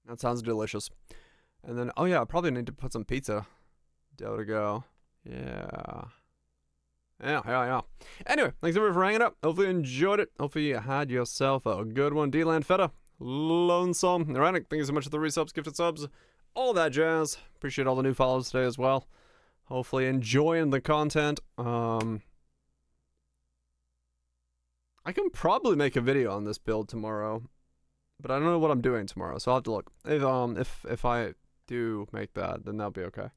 That sounds delicious. And then oh yeah, I probably need to put some pizza dough to go. Yeah. Yeah. Anyway, thanks everyone for hanging out. Hopefully you enjoyed it. Hopefully you had yourself a good one. D-Land Feta, Lonesome, Ironic, thank you so much for the resubs, gifted subs, all that jazz. Appreciate all the new follows today as well. Hopefully enjoying the content. I can probably make a video on this build tomorrow, but I don't know what I'm doing tomorrow, so I'll have to look. If I do make that, then that'll be okay.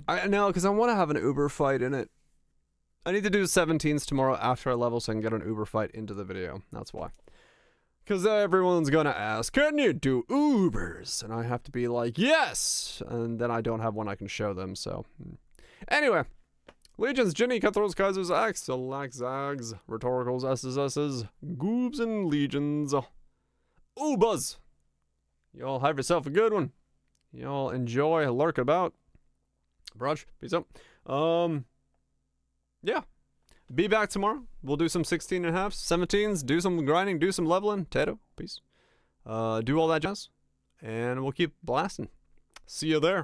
I know, because I want to have an Uber fight in it. I need to do 17s tomorrow after I level so I can get an Uber fight into the video. That's why. Because everyone's going to ask, can you do Ubers? And I have to be like, yes! And then I don't have one I can show them, so. Anyway. Legions, Ginny, Cutthroats, Kaisers, Axel, Zags, Rhetoricals, SSSs, Goobs, and Legions. Ubas! Y'all have yourself a good one. Y'all enjoy, lurk about. Brush, peace out. Yeah. Be back tomorrow. We'll do some 16 and a half, 17s, do some grinding, do some leveling. Tato, peace. Do all that jazz. And we'll keep blasting. See you there.